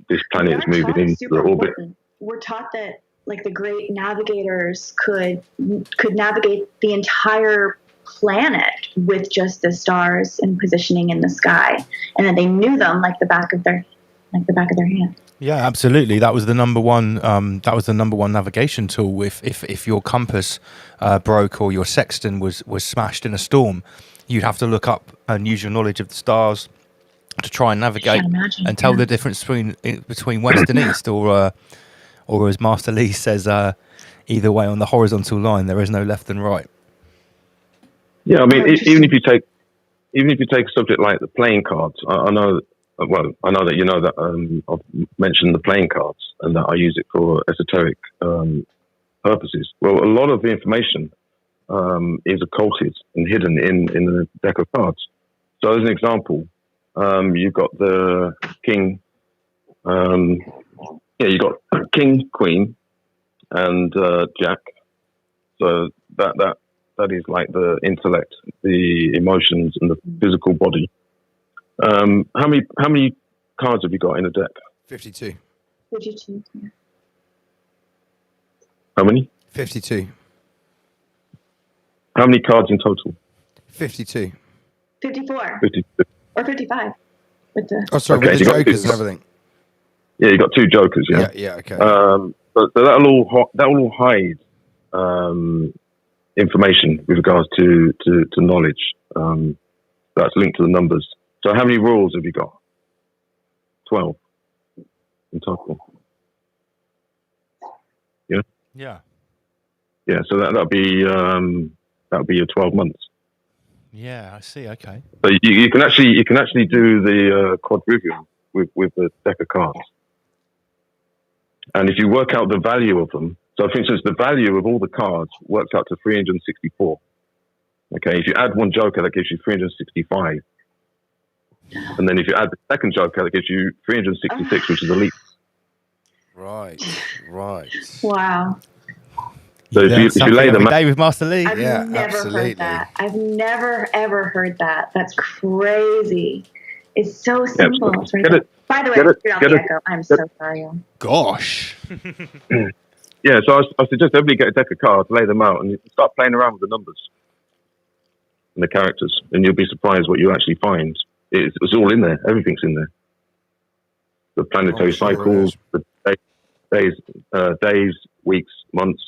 Speaker 16: This planet is moving into the orbit.
Speaker 13: We're taught that the great navigators could navigate the entire planet with just the stars and positioning in the sky, and that they knew them like the back of their hand.
Speaker 2: Yeah, absolutely. That was the number one. That was the number one navigation tool. If your compass broke or your sextant was smashed in a storm, you'd have to look up and use your knowledge of the stars to try and navigate and tell the difference between west and east, or as Master Lee says, either way on the horizontal line there is no left and right.
Speaker 16: Yeah, I mean, even if you take a subject like the playing cards, I know that you know that I've mentioned the playing cards and that I use it for esoteric purposes. Well, a lot of the information is occulted and hidden in the deck of cards. So, as an example, you've got the king. You've got king, queen, and jack. So that is like the intellect, the emotions, and the physical body. How many cards have you got in a deck?
Speaker 3: 52.
Speaker 13: 52. Yeah.
Speaker 16: How many?
Speaker 3: 52.
Speaker 16: How many cards in total?
Speaker 3: 52.
Speaker 13: 54.
Speaker 16: 52.
Speaker 13: Or 55. With the
Speaker 3: with the jokers and everything.
Speaker 16: Yeah, you got 2 jokers. Yeah.
Speaker 3: Yeah. Okay.
Speaker 16: So that'll all hide information with regards to knowledge. That's linked to the numbers. So how many rules have you got? 12 in total. Yeah.
Speaker 2: Yeah.
Speaker 16: Yeah. So that'll be your 12 months.
Speaker 2: Yeah, I see. Okay.
Speaker 16: So you can actually do the quadrivium with the deck of cards. And if you work out the value of them, so for instance, the value of all the cards works out to 364. Okay, if you add one joker, that gives you 365. And then if you add the second joker, that gives you 366, which is elite.
Speaker 3: Right.
Speaker 13: Wow.
Speaker 16: So if you lay them out,
Speaker 2: with Master Lee.
Speaker 13: I've never heard that. I've never ever heard that. That's crazy. It's so simple. It's right. By the way, you're on the echo. I'm so sorry.
Speaker 2: Gosh.
Speaker 16: Yeah, so I suggest everybody get a deck of cards, lay them out, and you start playing around with the numbers and the characters, and you'll be surprised what you actually find. It's all in there. Everything's in there. The planetary cycles, the days, weeks, months,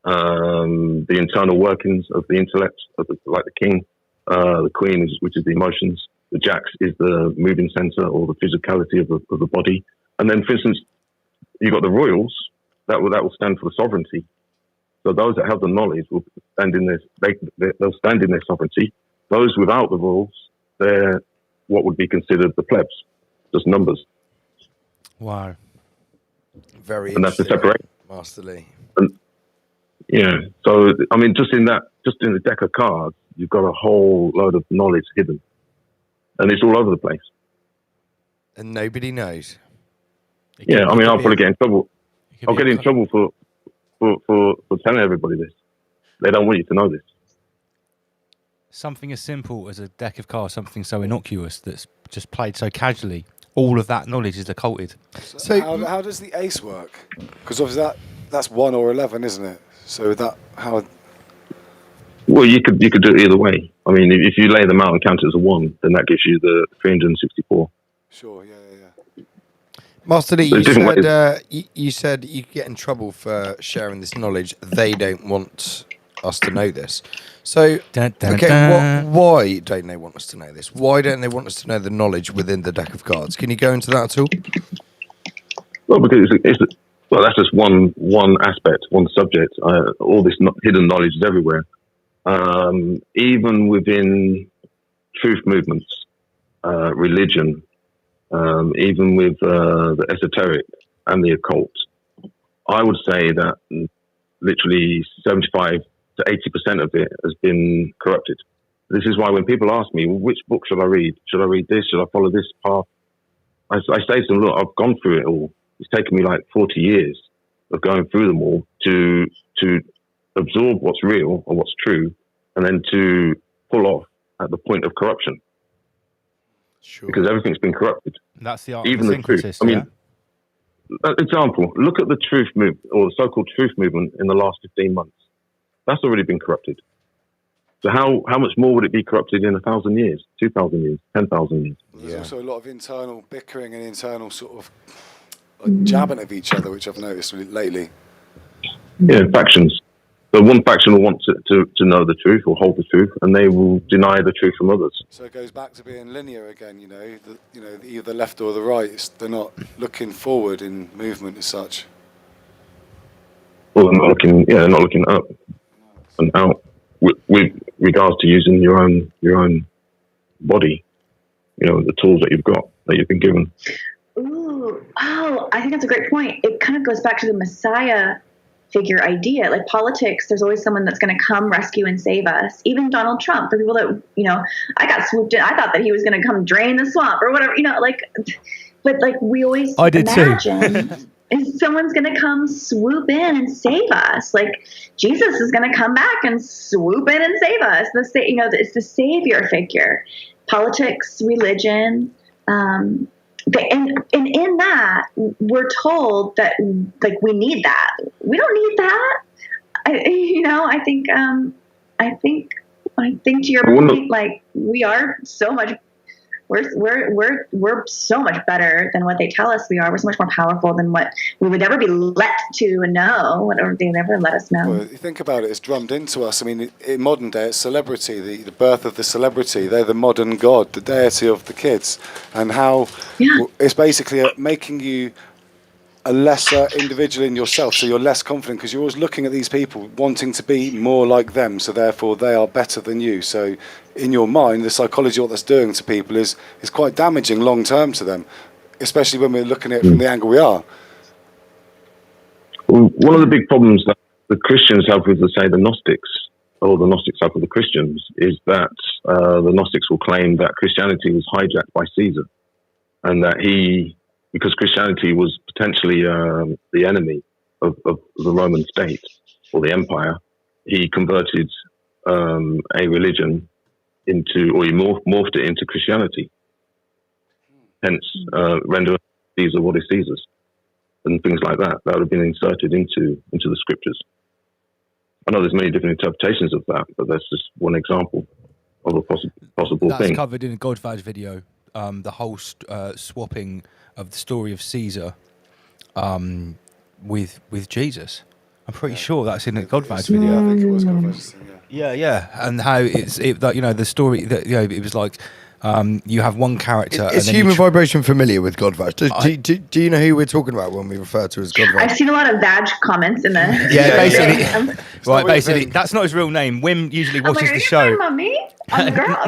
Speaker 16: the internal workings of the intellect, like the king, the queen, which is the emotions. The jacks is the moving center or the physicality of the body. And then, for instance, you've got the royals, that will stand for the sovereignty. So those that have the knowledge will stand in this, they'll stand in their sovereignty. Those without the rules, they're what would be considered the plebs, just numbers.
Speaker 2: Wow.
Speaker 3: Very
Speaker 16: and that's the separation.
Speaker 3: Master Lee.
Speaker 16: And, yeah. So, I mean, just in the deck of cards, you've got a whole load of knowledge hidden. And it's all over the place.
Speaker 3: And nobody knows.
Speaker 16: Yeah, I mean, I'll probably get in trouble. I'll get in trouble for telling everybody this. They don't want you to know this.
Speaker 2: Something as simple as a deck of cards, something so innocuous that's just played so casually, all of that knowledge is occulted.
Speaker 5: So how does the ace work? Because obviously that's 1 or 11, isn't it? So how?
Speaker 16: Well, you could do it either way. I mean, if you lay them out and count it as a 1, then that gives you the 364.
Speaker 5: Sure, yeah.
Speaker 3: Master Lee, you said you get in trouble for sharing this knowledge. They don't want us to know this. So, why don't they want us to know this? Why don't they want us to know the knowledge within the deck of cards? Can you go into that at all?
Speaker 16: Well, because that's just one aspect, one subject. All this hidden knowledge is everywhere. Even within truth movements, religion, even with the esoteric and the occult, I would say that literally 75 to 80% of it has been corrupted. This is why when people ask me, well, which book should I read? Should I read this? Should I follow this path? I say to them, look, I've gone through it all. It's taken me like 40 years of going through them all to absorb what's real or what's true, and then to pull off at the point of corruption. Sure. Because everything's been corrupted.
Speaker 2: That's the art
Speaker 16: even
Speaker 2: of the
Speaker 16: the truth.
Speaker 2: syncretist,
Speaker 16: I mean, example, look at the truth movement or the so-called truth movement in the last 15 months. That's already been corrupted. So how much more would it be corrupted in 1,000 years, 2,000 years, 10,000 years?
Speaker 5: There's also a lot of internal bickering and internal sort of jabbing at each other, which I've noticed lately.
Speaker 16: Yeah, factions. So one faction will want to know the truth or hold the truth, and they will deny the truth from others.
Speaker 5: So it goes back to being linear again. Either the left or the right. They're not looking forward in movement as such.
Speaker 16: Well, they're not looking up and out with regards to using your own body. The tools that you've been given.
Speaker 13: Ooh, I think that's a great point. It kind of goes back to the Messiah figure idea. Like politics, there's always someone that's going to come rescue and save us. Even Donald Trump, for people that, I got swooped in. I thought that he was going to come drain the swamp or whatever, but we always imagine is someone's going to come swoop in and save us. Like Jesus is going to come back and swoop in and save us. It's the savior figure. Politics, religion, and in that we're told that we need that. We don't need that. I think to your point, we are so much. We're so much better than what they tell us we are. We're so much more powerful than what we would ever be let to know, whatever they never let us know.
Speaker 5: Well, you think about it, it's drummed into us. I mean, in modern day, it's celebrity, the birth of the celebrity. They're the modern god, the deity of the kids. And how it's basically making you a lesser individual in yourself, so you're less confident because you're always looking at these people wanting to be more like them, so therefore they are better than you. So in your mind, the psychology, what that's doing to people is quite damaging long term to them, especially when we're looking at it from the angle we are.
Speaker 16: Well, one of the big problems that the Christians have with, say, the Gnostics, or the Gnostics have with the Christians, is that the Gnostics will claim that Christianity was hijacked by Caesar, and that because Christianity was potentially the enemy of the Roman state or the empire, he converted a religion or he morphed it into Christianity. Hence, render Caesar what is Caesar's, and things like that. That would have been inserted into the scriptures. I know there's many different interpretations of that, but that's just one example of a possible
Speaker 2: That's
Speaker 16: thing.
Speaker 2: That's covered in a Godvag video. The whole swapping of the story of Caesar with Jesus. I'm pretty sure that's in the Godvag video.
Speaker 5: I think it was Godvag.
Speaker 2: Yeah, and how the story that it was like you have one character.
Speaker 3: Is Human Vibration familiar with Godvag? Do you know who we're talking about when we refer to as Godvag?
Speaker 13: I've seen a lot of Vag comments in the
Speaker 2: basically that's not his real name. Wim usually watches the show.
Speaker 13: Are you talking about me? I'm the girl.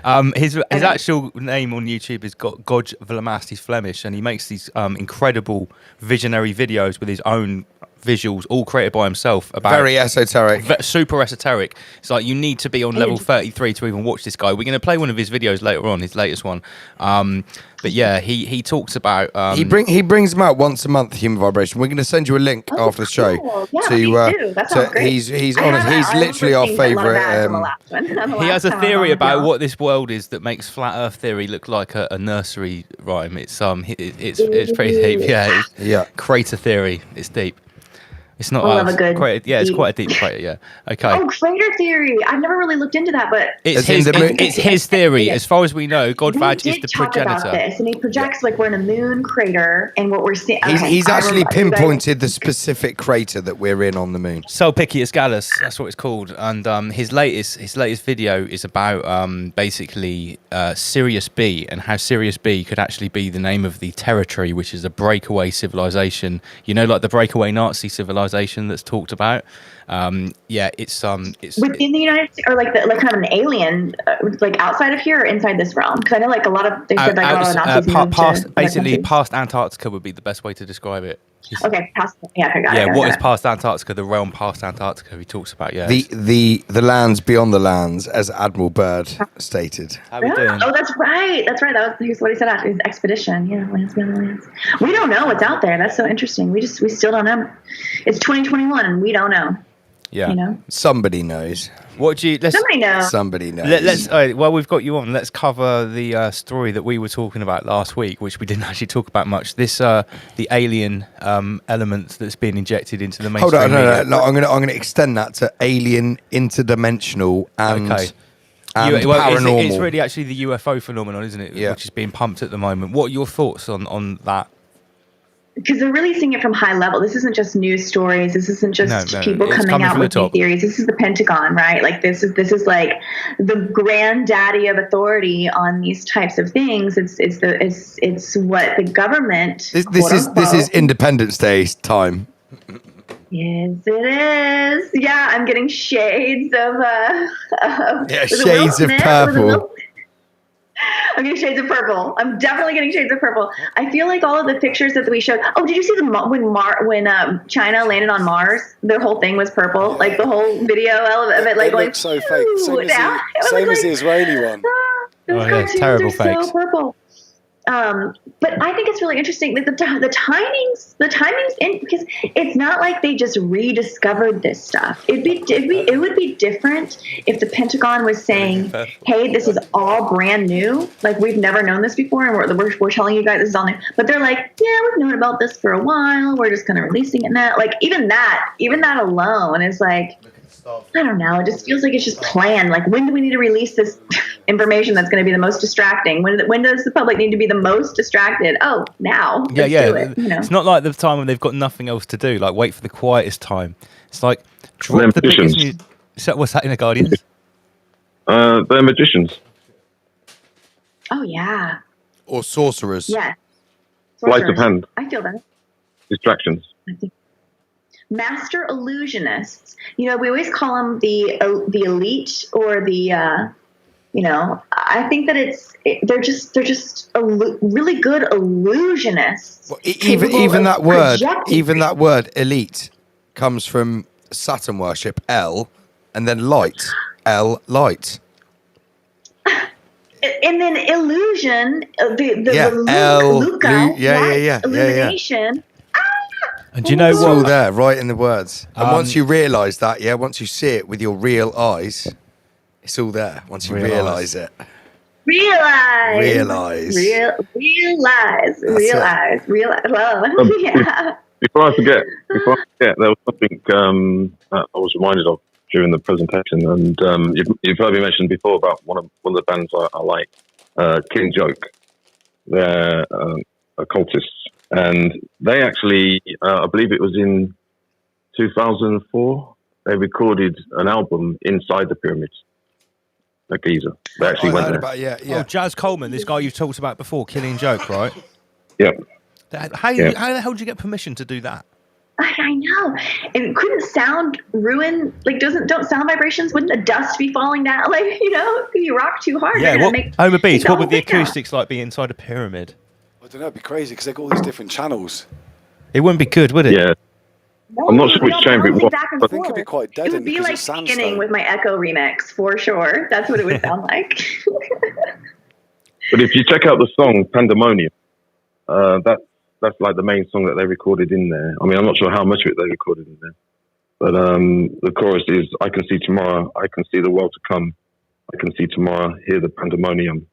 Speaker 2: No. His actual name on YouTube is Goj Vlamast. He's Flemish, and he makes these incredible visionary videos with his own visuals, all created by himself. About
Speaker 3: very esoteric,
Speaker 2: super esoteric. It's like you need to be on level 33 to even watch this guy. We're going to play one of his videos later on, his latest one. But yeah, he talks about
Speaker 3: he brings them out once a month. Human Vibration. We're going to send you a link after the show.
Speaker 13: Cool. Yeah, that sounds great.
Speaker 3: He's honest. He's literally our favourite.
Speaker 2: He has a theory about what this world is that makes flat Earth theory look like a nursery rhyme. It's pretty deep. Yeah. Crater theory. It's deep. It's not.
Speaker 13: I love a good
Speaker 2: it's quite a deep crater. Yeah. Okay.
Speaker 13: Oh, crater theory! I've never really looked into that, but
Speaker 2: it's his theory. As far as we know, Godvag is the progenitor.
Speaker 13: About this, and he projects like we're in a moon crater, and what we're seeing.
Speaker 3: He's actually pinpointed the specific crater that we're in on the moon.
Speaker 2: Sulpicius Gallus. That's what it's called. And his latest video is about basically Sirius B and how Sirius B could actually be the name of the territory, which is a breakaway civilization. You know, like the breakaway Nazi civilization that's talked about. It's
Speaker 13: within the United States, or like kind of an alien, like outside of here or inside this realm. Because I know like a lot of they said like a lot of Nazis
Speaker 2: past Antarctica would be the best way to describe it.
Speaker 13: Okay, past what
Speaker 2: is past Antarctica? The realm past Antarctica. He talks about
Speaker 3: the lands beyond the lands, as Admiral Byrd stated.
Speaker 2: How we doing?
Speaker 13: Oh, that's right. That was what he said after his expedition. Yeah, lands beyond the lands. We don't know what's out there. That's so interesting. We still don't know. It's 2021 and we don't know.
Speaker 2: Yeah,
Speaker 13: you know?
Speaker 3: Somebody knows.
Speaker 13: Somebody knows.
Speaker 3: Somebody knows.
Speaker 2: Let's. Well, we've got you on. Let's cover the story that we were talking about last week, which we didn't actually talk about much. This the alien element that's been injected into the mainstream.
Speaker 3: Hold on, no. I'm going to extend that to alien, interdimensional, and paranormal.
Speaker 2: It's really actually the UFO phenomenon, isn't it?
Speaker 3: Yeah.
Speaker 2: Which is being pumped at the moment. What are your thoughts on that
Speaker 13: because they're releasing it from high level. This isn't just news stories. This isn't just
Speaker 2: No,
Speaker 13: people
Speaker 2: it's
Speaker 13: coming out
Speaker 2: from
Speaker 13: with
Speaker 2: the
Speaker 13: new
Speaker 2: top.
Speaker 13: theories. This is the Pentagon, right? Like this is like the granddaddy of authority on these types of things. It's what the government.
Speaker 3: This
Speaker 13: quote
Speaker 3: is
Speaker 13: unquote,
Speaker 3: Independence Day time.
Speaker 13: Yes, it is. Yeah, I'm getting shades of
Speaker 3: Yeah,
Speaker 13: was it Will
Speaker 3: shades of
Speaker 13: Smith? Was it
Speaker 3: purple.
Speaker 13: Will- I'm getting shades of purple. I'm definitely getting shades of purple. I feel like all of the pictures that we showed. Oh, did you see when China landed on Mars? Their whole thing was purple. Like the whole video of it, like
Speaker 5: It
Speaker 13: going
Speaker 5: looked so fake. Same as
Speaker 13: down. It was
Speaker 5: same as
Speaker 13: like,
Speaker 5: the Israeli one.
Speaker 13: those
Speaker 2: Oh, yeah,
Speaker 13: cartoons
Speaker 2: terrible
Speaker 13: are
Speaker 2: fakes.
Speaker 13: so purple. But I think it's really interesting that the timings, because it's not like they just rediscovered this stuff. It would be different if the Pentagon was saying, "Hey, this is all brand new. Like we've never known this before, and we're telling you guys this is all new." But they're like, "Yeah, we've known about this for a while. We're just kind of releasing it now." Like even that alone is like, I don't know. It just feels like it's just planned. Like, when do we need to release this information that's going to be the most distracting? When does the public need to be the most distracted? Oh, now.
Speaker 2: Yeah,
Speaker 13: Let's
Speaker 2: yeah.
Speaker 13: do it, you know?
Speaker 2: It's not like the time when they've got nothing else to do. Like wait for the quietest time. It's like drop
Speaker 16: They're
Speaker 2: the biggest
Speaker 16: magicians.
Speaker 2: news. So what's that in the Guardians?
Speaker 16: They're magicians.
Speaker 13: Oh, yeah.
Speaker 3: Or sorcerers.
Speaker 13: Yeah.
Speaker 16: Sleight of
Speaker 13: Sorcerers.
Speaker 16: hand.
Speaker 13: I feel that.
Speaker 16: Distractions.
Speaker 13: Master illusionists. You know, we always call them the elite or the, you know, I think that they're just really good illusionists.
Speaker 3: Well, even that word elite comes from Saturn worship, El, and then light, El, light.
Speaker 13: And then illusion, the Luca,
Speaker 3: yeah.
Speaker 13: illumination.
Speaker 2: And do you know
Speaker 3: It's all
Speaker 2: what?
Speaker 3: there, right in the words. And once you realise that, once you see it with your real eyes, it's all there. Once you realise it.
Speaker 13: Realize. Well, yeah.
Speaker 16: Before I forget, there was something I was reminded of during the presentation, and you've heard me mention before about one of the bands I like, Killing Joke. They're occultists, and they actually, I believe it was in 2004, they recorded an album inside the pyramids at Giza. They actually went there.
Speaker 2: Oh, Jazz Coleman, this guy you've talked about before, Killing Joke, right?
Speaker 16: Yeah.
Speaker 2: How the hell did you get permission to do that?
Speaker 13: I know. And couldn't sound ruin, like don't sound vibrations, wouldn't the dust be falling down? Like, you know, if you rock too hard,
Speaker 2: Yeah, Homer Beats, what would the
Speaker 13: thing up.
Speaker 2: acoustics like be inside a pyramid?
Speaker 5: I don't know, it'd be crazy because they've got all these different channels.
Speaker 2: It wouldn't be good, would it?
Speaker 16: Yeah.
Speaker 13: No,
Speaker 16: I'm not sure
Speaker 13: we
Speaker 16: which
Speaker 13: all
Speaker 16: chamber it
Speaker 13: bouncing
Speaker 16: was.
Speaker 13: back and
Speaker 16: but-
Speaker 5: I think it'd be quite dead
Speaker 13: It would be
Speaker 5: because
Speaker 13: like
Speaker 5: it's
Speaker 13: beginning
Speaker 5: sandstone.
Speaker 13: with my Echo remix, for sure. That's what it would sound like.
Speaker 16: But if you check out the song Pandemonium, that's like the main song that they recorded in there. I mean, I'm not sure how much of it they recorded in there, but the chorus is, "I can see tomorrow, I can see the world to come, I can see tomorrow, hear the pandemonium."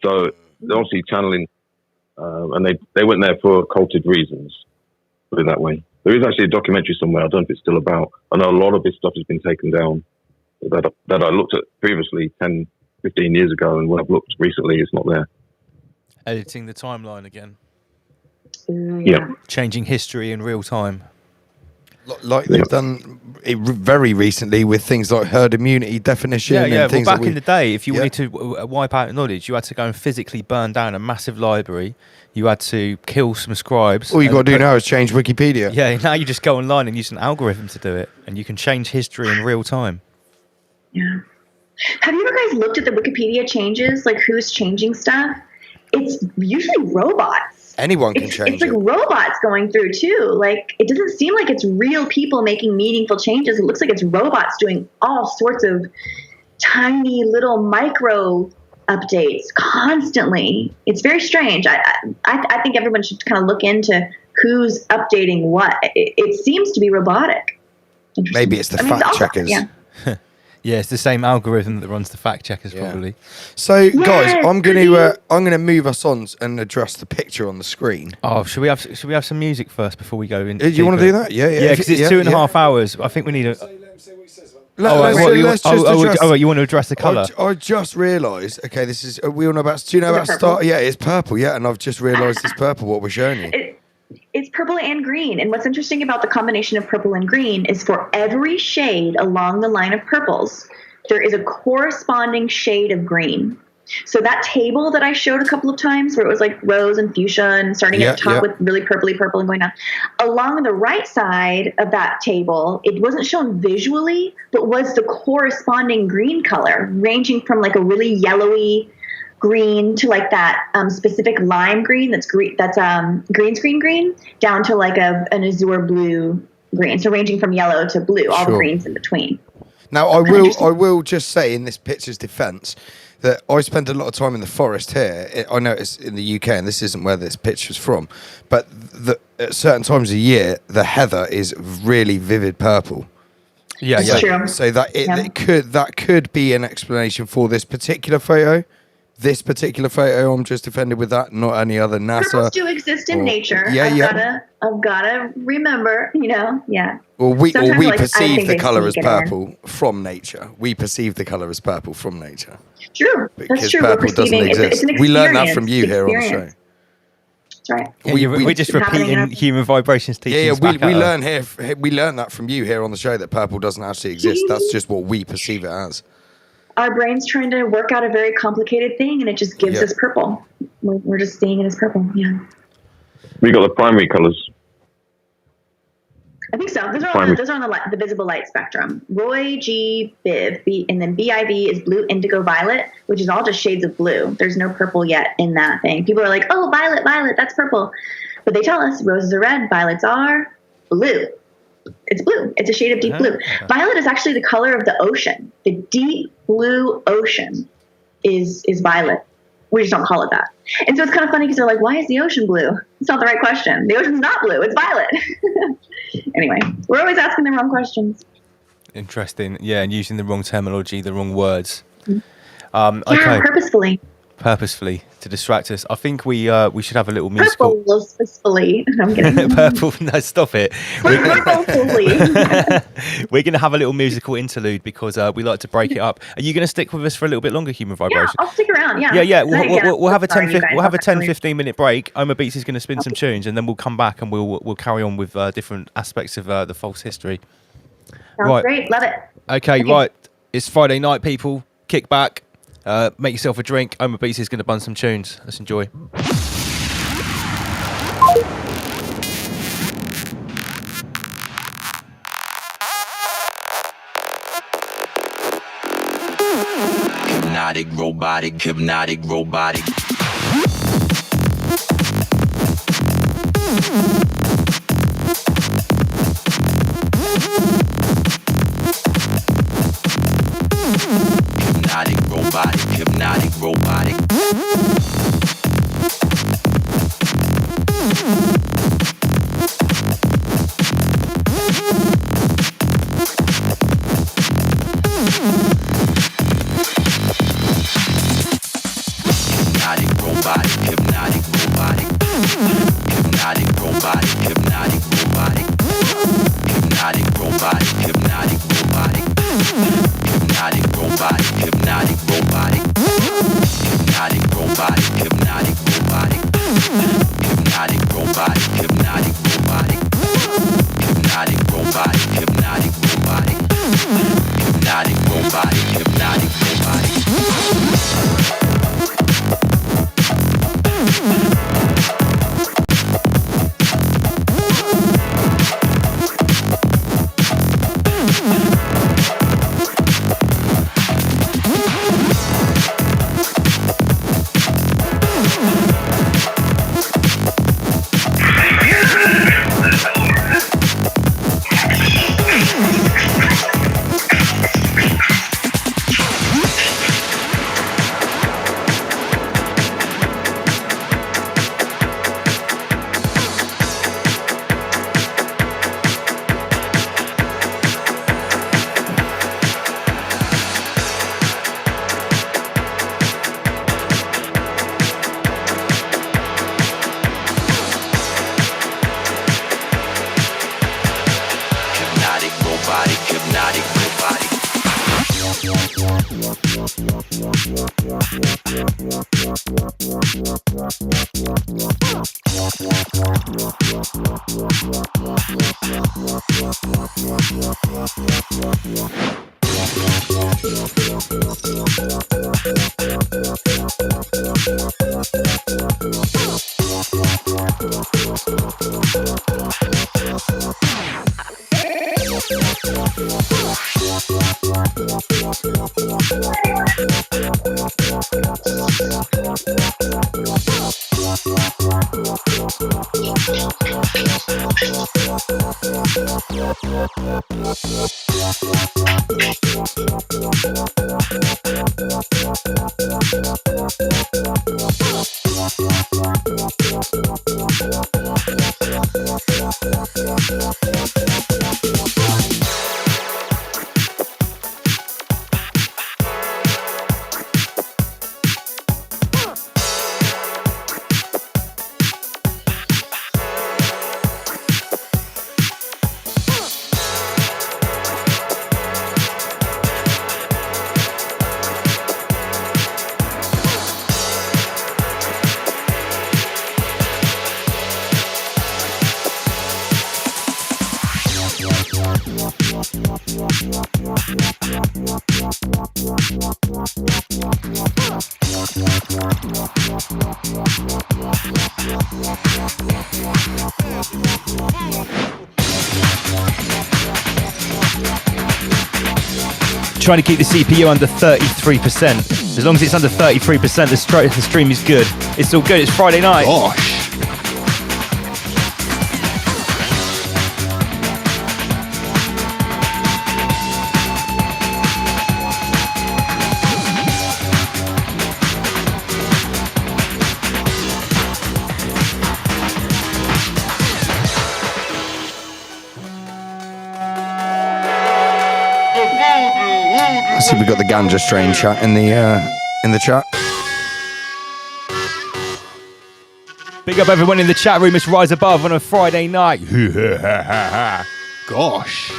Speaker 16: So they're obviously channeling, and they went there for occulted reasons, put it that way. There is actually a documentary somewhere, I don't know if it's still about. I know a lot of this stuff has been taken down that I looked at previously 10, 15 years ago, and when I've looked recently, it's not there.
Speaker 2: Editing the timeline again.
Speaker 16: Yeah.
Speaker 2: Changing history in real time.
Speaker 3: Like they've done it very recently with things like herd immunity definition.
Speaker 2: Yeah,
Speaker 3: and
Speaker 2: yeah. Well,
Speaker 3: things
Speaker 2: back
Speaker 3: that
Speaker 2: in the day, if you
Speaker 3: Yeah.
Speaker 2: wanted to wipe out knowledge, you had to go and physically burn down a massive library. You had to kill some scribes.
Speaker 3: all you
Speaker 2: and
Speaker 3: got to do
Speaker 2: put-
Speaker 3: now is change Wikipedia.
Speaker 2: Yeah, now you just go online and use an algorithm to do it, and you can change history in real time.
Speaker 13: Yeah. Have you ever guys looked at the Wikipedia changes? Like who's changing stuff? It's usually robots.
Speaker 3: Anyone can
Speaker 13: It's
Speaker 3: change
Speaker 13: like
Speaker 3: it.
Speaker 13: robots going through too. Like it doesn't seem like it's real people making meaningful changes. It looks like it's robots doing all sorts of tiny little micro updates constantly. It's very strange. I think everyone should kind of look into who's updating what. It seems to be robotic.
Speaker 3: Maybe it's the fact
Speaker 13: also-
Speaker 3: checkers.
Speaker 13: Yeah.
Speaker 2: Yeah, it's the same algorithm that runs the fact checkers, probably.
Speaker 3: So, guys,
Speaker 13: Yes,
Speaker 3: I'm gonna move us on and address the picture on the screen.
Speaker 2: Oh, should we have some music first before we go in?
Speaker 3: Do you wanna do that? Yeah, yeah.
Speaker 2: Yeah, because it's
Speaker 3: Yeah,
Speaker 2: 2.5
Speaker 3: yeah.
Speaker 2: hours. I think we need a. You want to address the colour?
Speaker 3: I just realised. Okay, this is. We all know about. Do you know about Star? Yeah, it's purple. Yeah, and I've just realised it's purple. What we're showing you.
Speaker 13: It's purple and green. And what's interesting about the combination of purple and green is for every shade along the line of purples, there is a corresponding shade of green. So that table that I showed a couple of times where it was like rose and fuchsia and starting at the top with really purpley purple and going down. Along the right side of that table, it wasn't shown visually, but was the corresponding green color, ranging from like a really yellowy green to like that specific lime green that's green green down to like an azure blue green. So ranging from yellow to blue, all the greens in between.
Speaker 3: Now I will just say in this picture's defence that I spend a lot of time in the forest here. I know it's in the UK and this isn't where this picture's from, but at certain times of year, the heather is really vivid purple.
Speaker 2: Yeah,
Speaker 3: So that could be an explanation for this particular photo. This particular photo, I'm just offended with that, not any other NASA.
Speaker 13: Purples do exist in nature. I've gotta remember,
Speaker 3: Or we
Speaker 13: Sometimes,
Speaker 3: perceive the colour as purple from nature. We perceive the colour as purple from nature.
Speaker 13: True,
Speaker 3: because
Speaker 13: that's true.
Speaker 3: purple doesn't exist. We learned that from you here on the show.
Speaker 13: That's right.
Speaker 2: We're just repeating human vibrations teachings.
Speaker 3: We learn here. We learned that from you here on the show that purple doesn't actually exist. That's just what we perceive it as.
Speaker 13: Our brain's trying to work out a very complicated thing, and it just gives us purple. We're just seeing it as purple. Yeah.
Speaker 16: We got the primary colours.
Speaker 13: I think so. Those are on the visible light spectrum. Roy G Biv, and then BIV is blue, indigo, violet, which is all just shades of blue. There's no purple yet in that thing. People are like, "Oh, violet, that's purple," but they tell us roses are red, violets are blue. It's blue. It's a shade of deep blue. Violet is actually the color of the ocean. The deep blue ocean is violet. We just don't call it that. And so it's kind of funny because they're like, why is the ocean blue? It's not the right question. The ocean's not blue. It's violet. Anyway, we're always asking the wrong questions.
Speaker 2: Interesting. Yeah, and using the wrong terminology, the wrong words.
Speaker 13: Okay.
Speaker 2: Purposefully to distract us. I think we should have a little musical.
Speaker 13: Purposefully. I'm kidding.
Speaker 2: Purple. No, stop it.
Speaker 13: Purposefully.
Speaker 2: We're going to have a little musical interlude because we like to break it up. Are you going to stick with us for a little bit longer, Human Vibration?
Speaker 13: Yeah, I'll stick around. Yeah.
Speaker 2: Yeah. We'll have a 10-15 minute break. Oma Beats is going to spin some tunes, and then we'll come back and we'll carry on with different aspects of the false history.
Speaker 13: Sounds great. Love it.
Speaker 2: Okay, right. It's Friday night, people. Kick back. Make yourself a drink. Oma Beats is going to bun some tunes. Let's enjoy.
Speaker 15: Hypnotic, robotic, hypnotic, robotic. Hypnotic, robotic.
Speaker 2: Trying to keep the CPU under 33%. As long as it's under 33%, the stream is good. It's all good. It's Friday night.
Speaker 3: Gosh. I see we got the ganja strain chat in the chat.
Speaker 2: Big up everyone in the chat room. It's Rise Above on a Friday night.
Speaker 3: Gosh.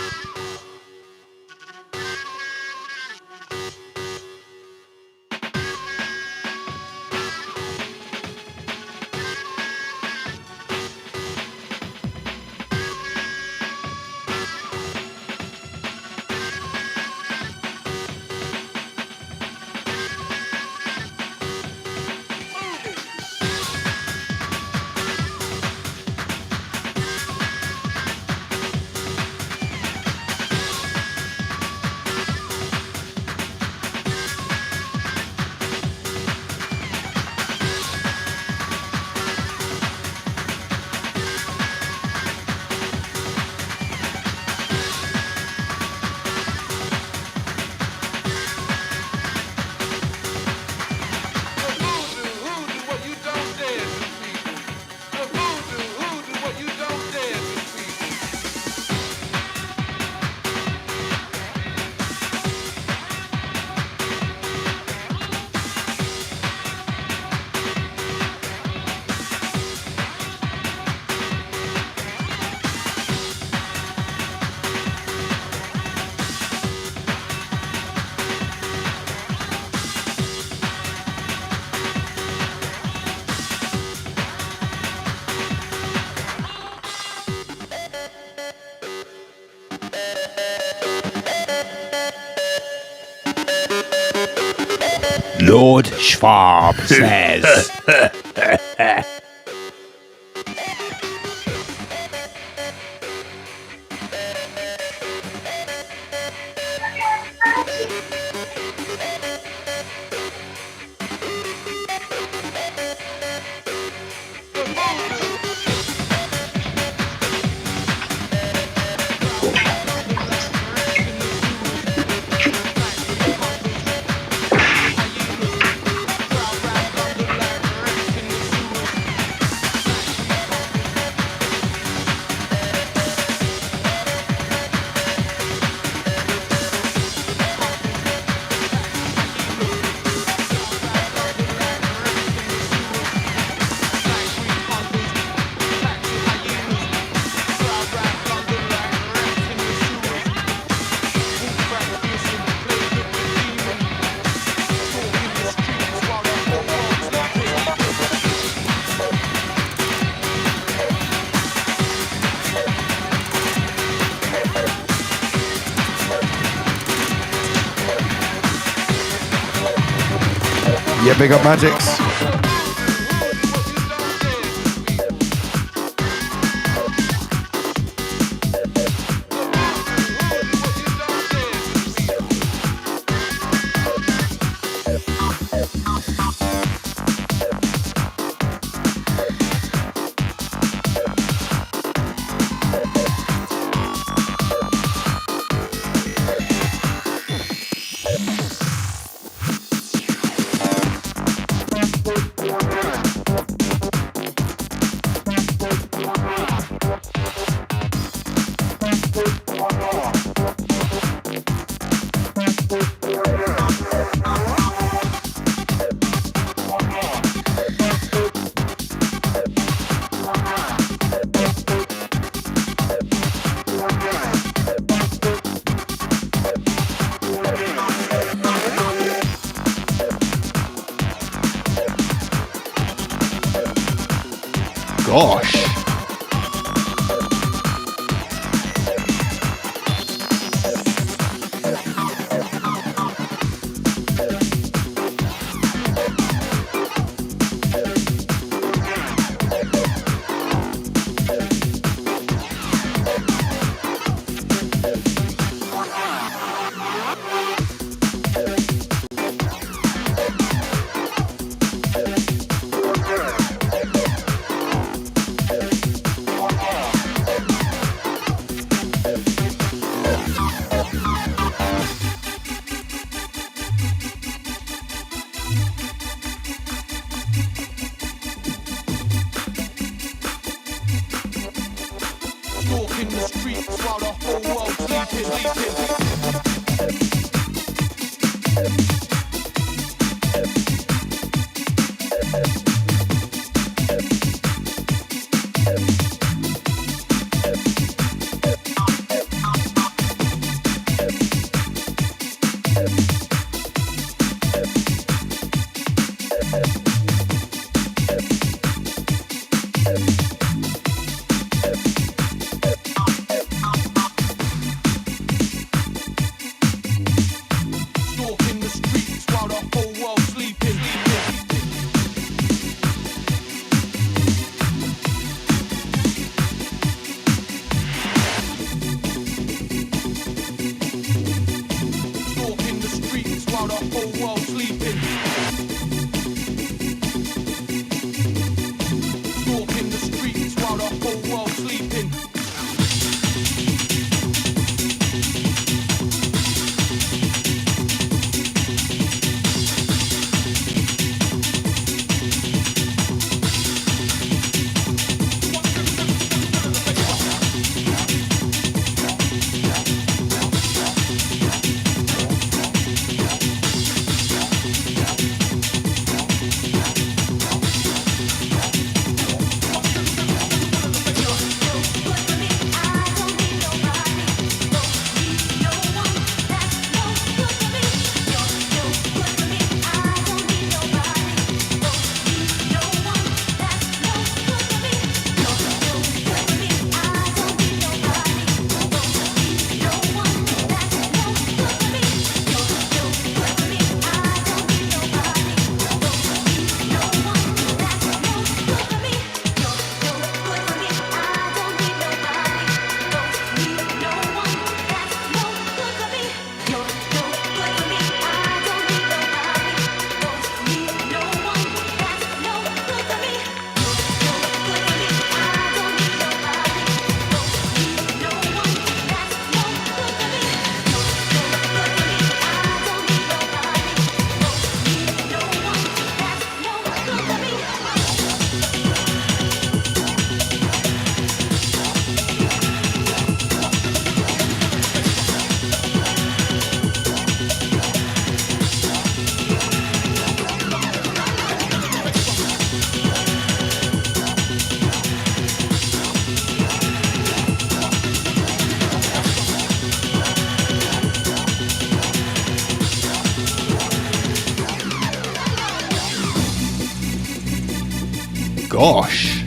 Speaker 2: Lord Schwab says.
Speaker 3: Yeah, big up Magix.
Speaker 2: Gosh.
Speaker 15: Walking the streets while the whole world
Speaker 2: Gosh.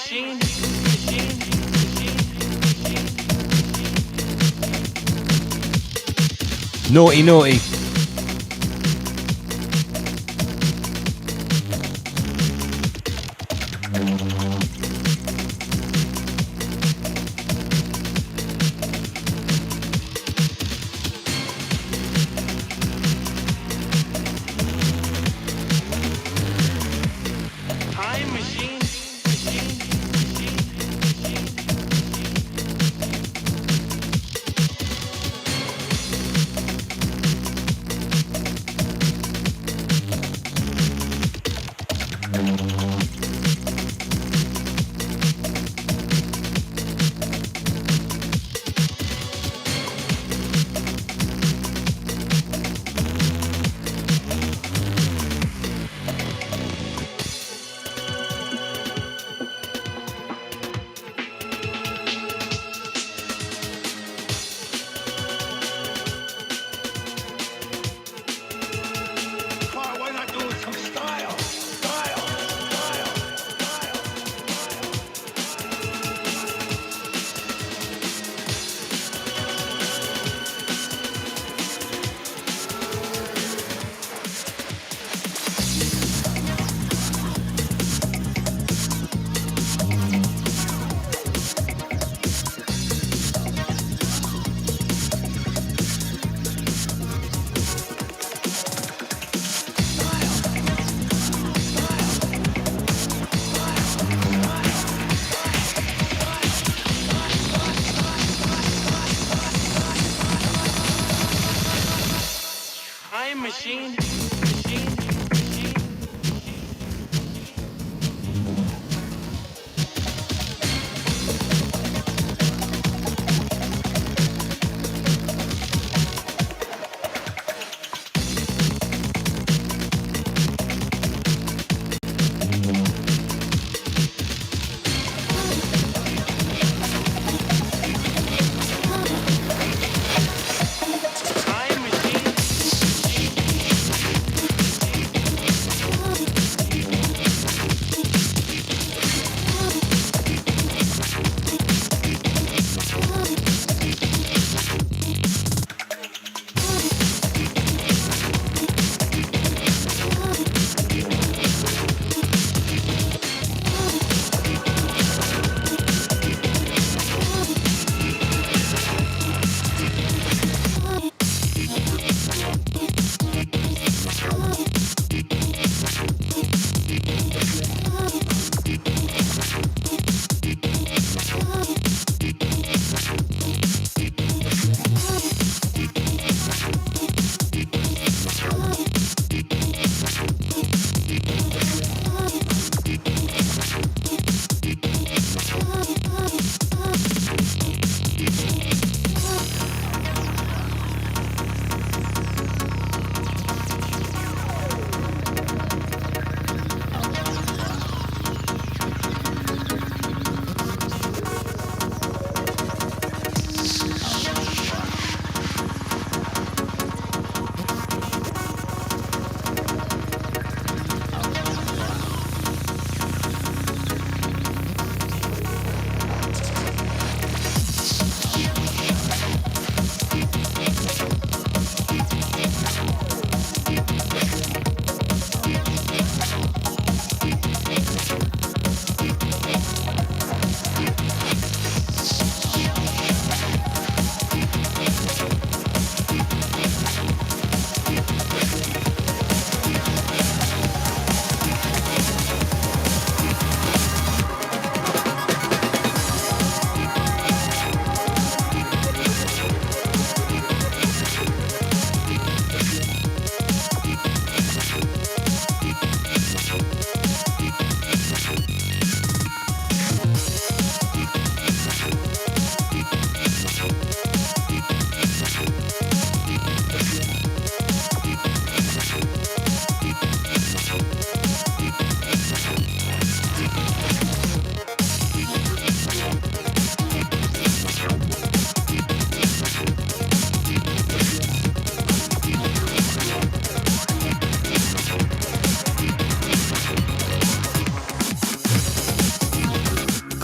Speaker 15: machine.
Speaker 2: Naughty, naughty.
Speaker 15: Time machine. Why not do it some style? Style.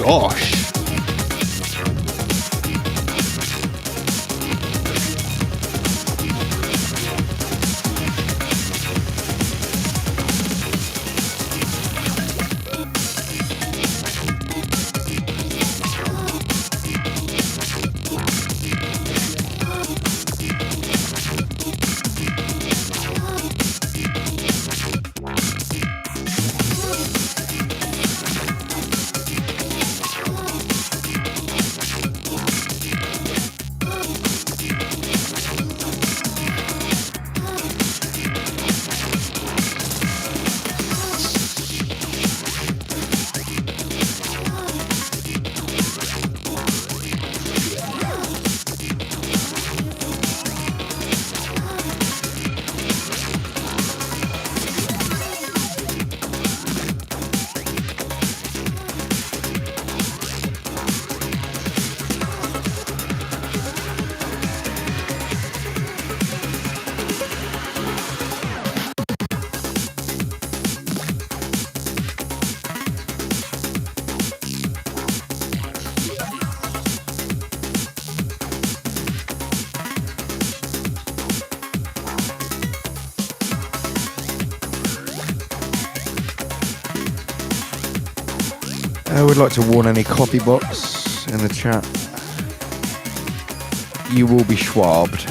Speaker 2: gosh.
Speaker 3: I would like to warn any copy bots in the chat. You will be schwabbed.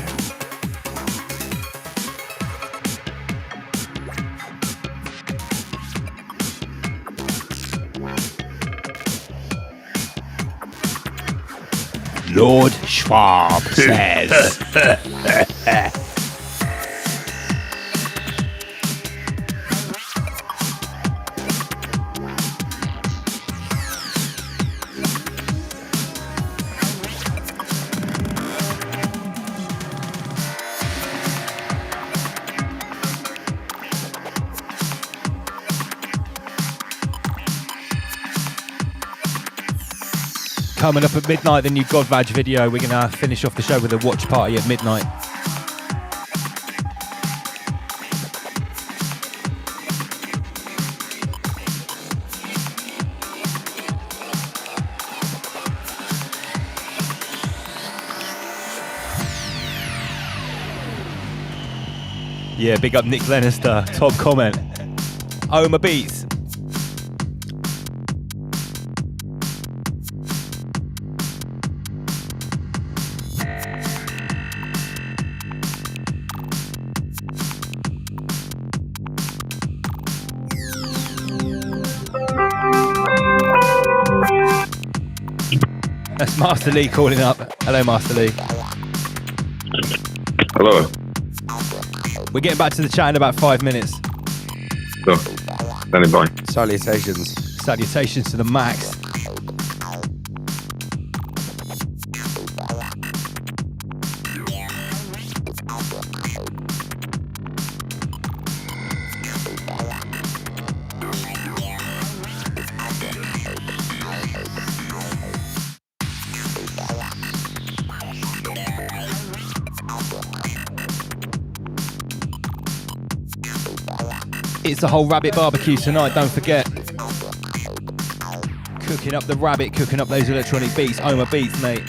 Speaker 2: Lord Schwab says. Coming up at midnight, the new God Badge video. We're going to finish off the show with a watch party at midnight. Yeah, big up Nick Lannister. Top comment. Oma Beats. That's Master Lee calling up. Hello, Master Lee.
Speaker 16: Hello.
Speaker 2: We're getting back to the chat in about 5 minutes.
Speaker 16: So, standing by.
Speaker 3: Salutations.
Speaker 2: Salutations to the max. It's the whole rabbit barbecue tonight, don't forget. Cooking up the rabbit, cooking up those electronic beats. Oma Beats, mate.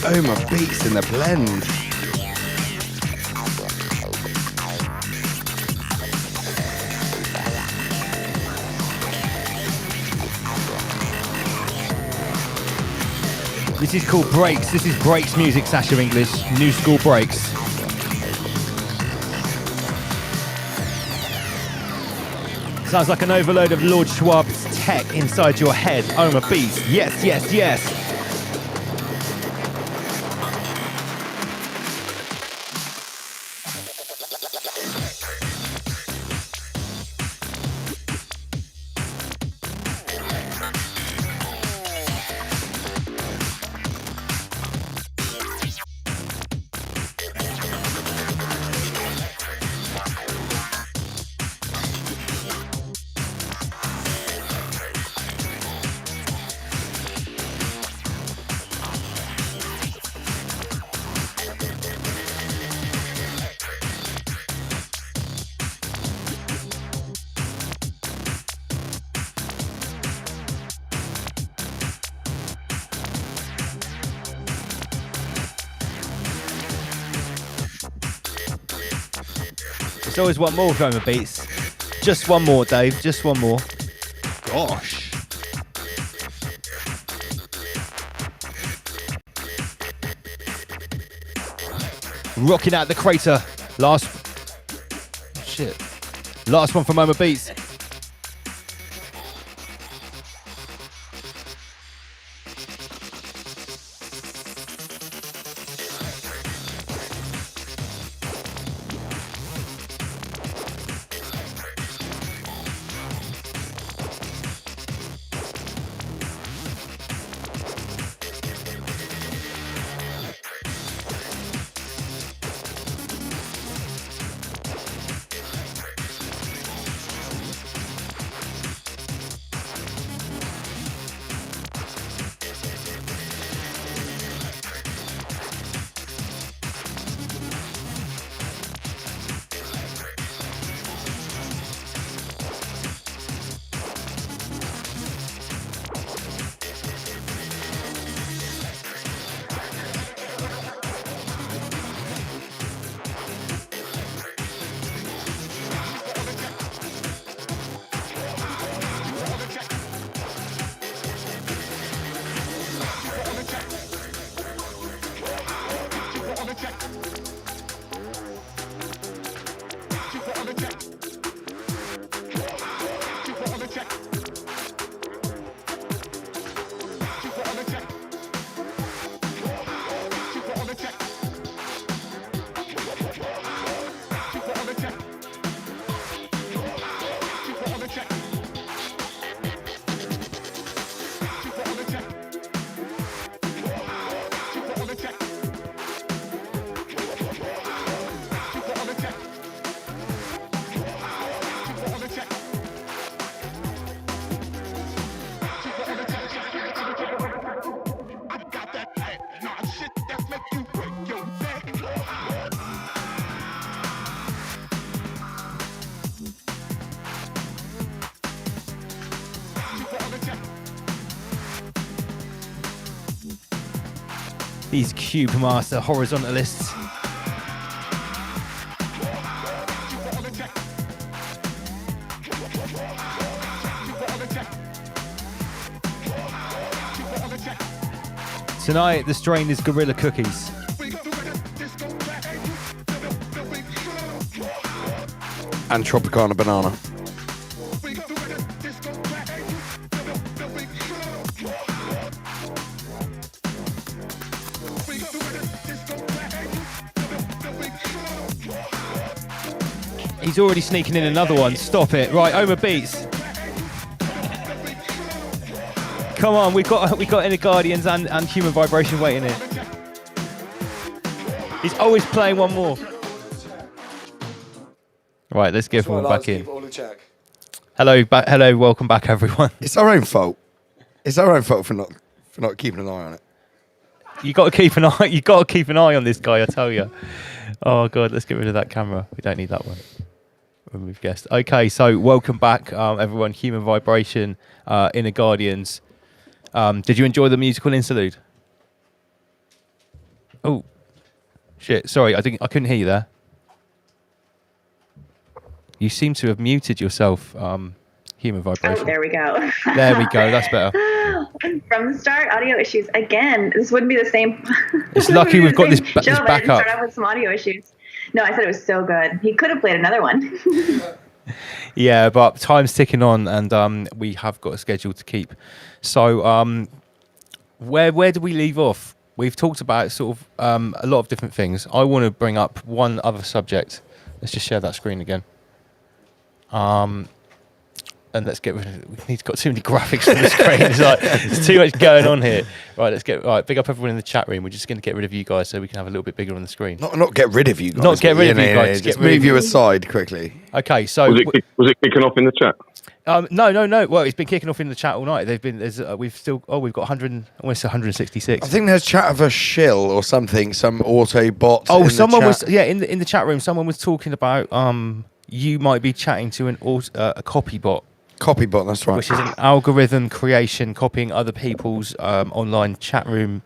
Speaker 3: Oh, my beats in the blend.
Speaker 2: This is called Breaks. This is Breaks music, Sasha English. New school Breaks. Sounds like an overload of Lord Schwab's tech inside your head. I'm a beast. Yes, yes, yes. There's always one more, Chroma Beats. Just one more, Dave. Just one more. Gosh. Rocking out the crater. Last. Shit. Last one from Oma Beats. These Cube Master horizontalists. Tonight, the strain is Gorilla Cookies.
Speaker 3: And Tropicana Banana.
Speaker 2: He's already sneaking in another one. Stop it. Right, Oma Beats. Come on, we've got Inner Guardians and Human Vibration waiting here. He's always playing one more. Right, let's get everyone back in. Hello, hello, welcome back, everyone.
Speaker 3: It's our own fault. It's our own fault for not keeping an eye on it.
Speaker 2: You got to keep an eye. You got to keep an eye on this guy. I tell you. Oh god, let's get rid of that camera. We don't need that one. Remove guest. Okay, so welcome back, everyone. Human Vibration, Inner Guardians. Did you enjoy the musical interlude? Oh, shit! Sorry, I couldn't hear you there. You seem to have muted yourself. Human Vibration.
Speaker 13: Oh, there we go.
Speaker 2: There we go. That's better.
Speaker 13: From the start, audio issues again. This wouldn't be the same.
Speaker 2: It's lucky we've got this
Speaker 13: show,
Speaker 2: this
Speaker 13: but I
Speaker 2: back
Speaker 13: didn't
Speaker 2: up.
Speaker 13: start out with some audio issues. No, I said it was so good. He could have played another one.
Speaker 2: Yeah, but time's ticking on, and we have got a schedule to keep. So, where do we leave off? We've talked about sort of a lot of different things. I want to bring up one other subject. Let's just share that screen again. And let's get rid of it. We've got too many graphics on the screen. It's like there's too much going on here. Right, big up everyone in the chat room. We're just going to get rid of you guys so we can have a little bit bigger on the screen.
Speaker 3: Not get rid of you guys.
Speaker 2: Not get rid of you guys.
Speaker 3: Just move you aside quickly.
Speaker 2: Okay, so
Speaker 16: was it kicking off in the chat?
Speaker 2: No. Well, it's been kicking off in the chat all night. We've got 166.
Speaker 3: I think there's chat of a shill or something, some auto bot.
Speaker 2: Oh, someone was in the chat room. Someone was talking about you might be chatting to a copy bot.
Speaker 3: Copy bot, that's right.
Speaker 2: Which is an algorithm creation, copying other people's online chat room.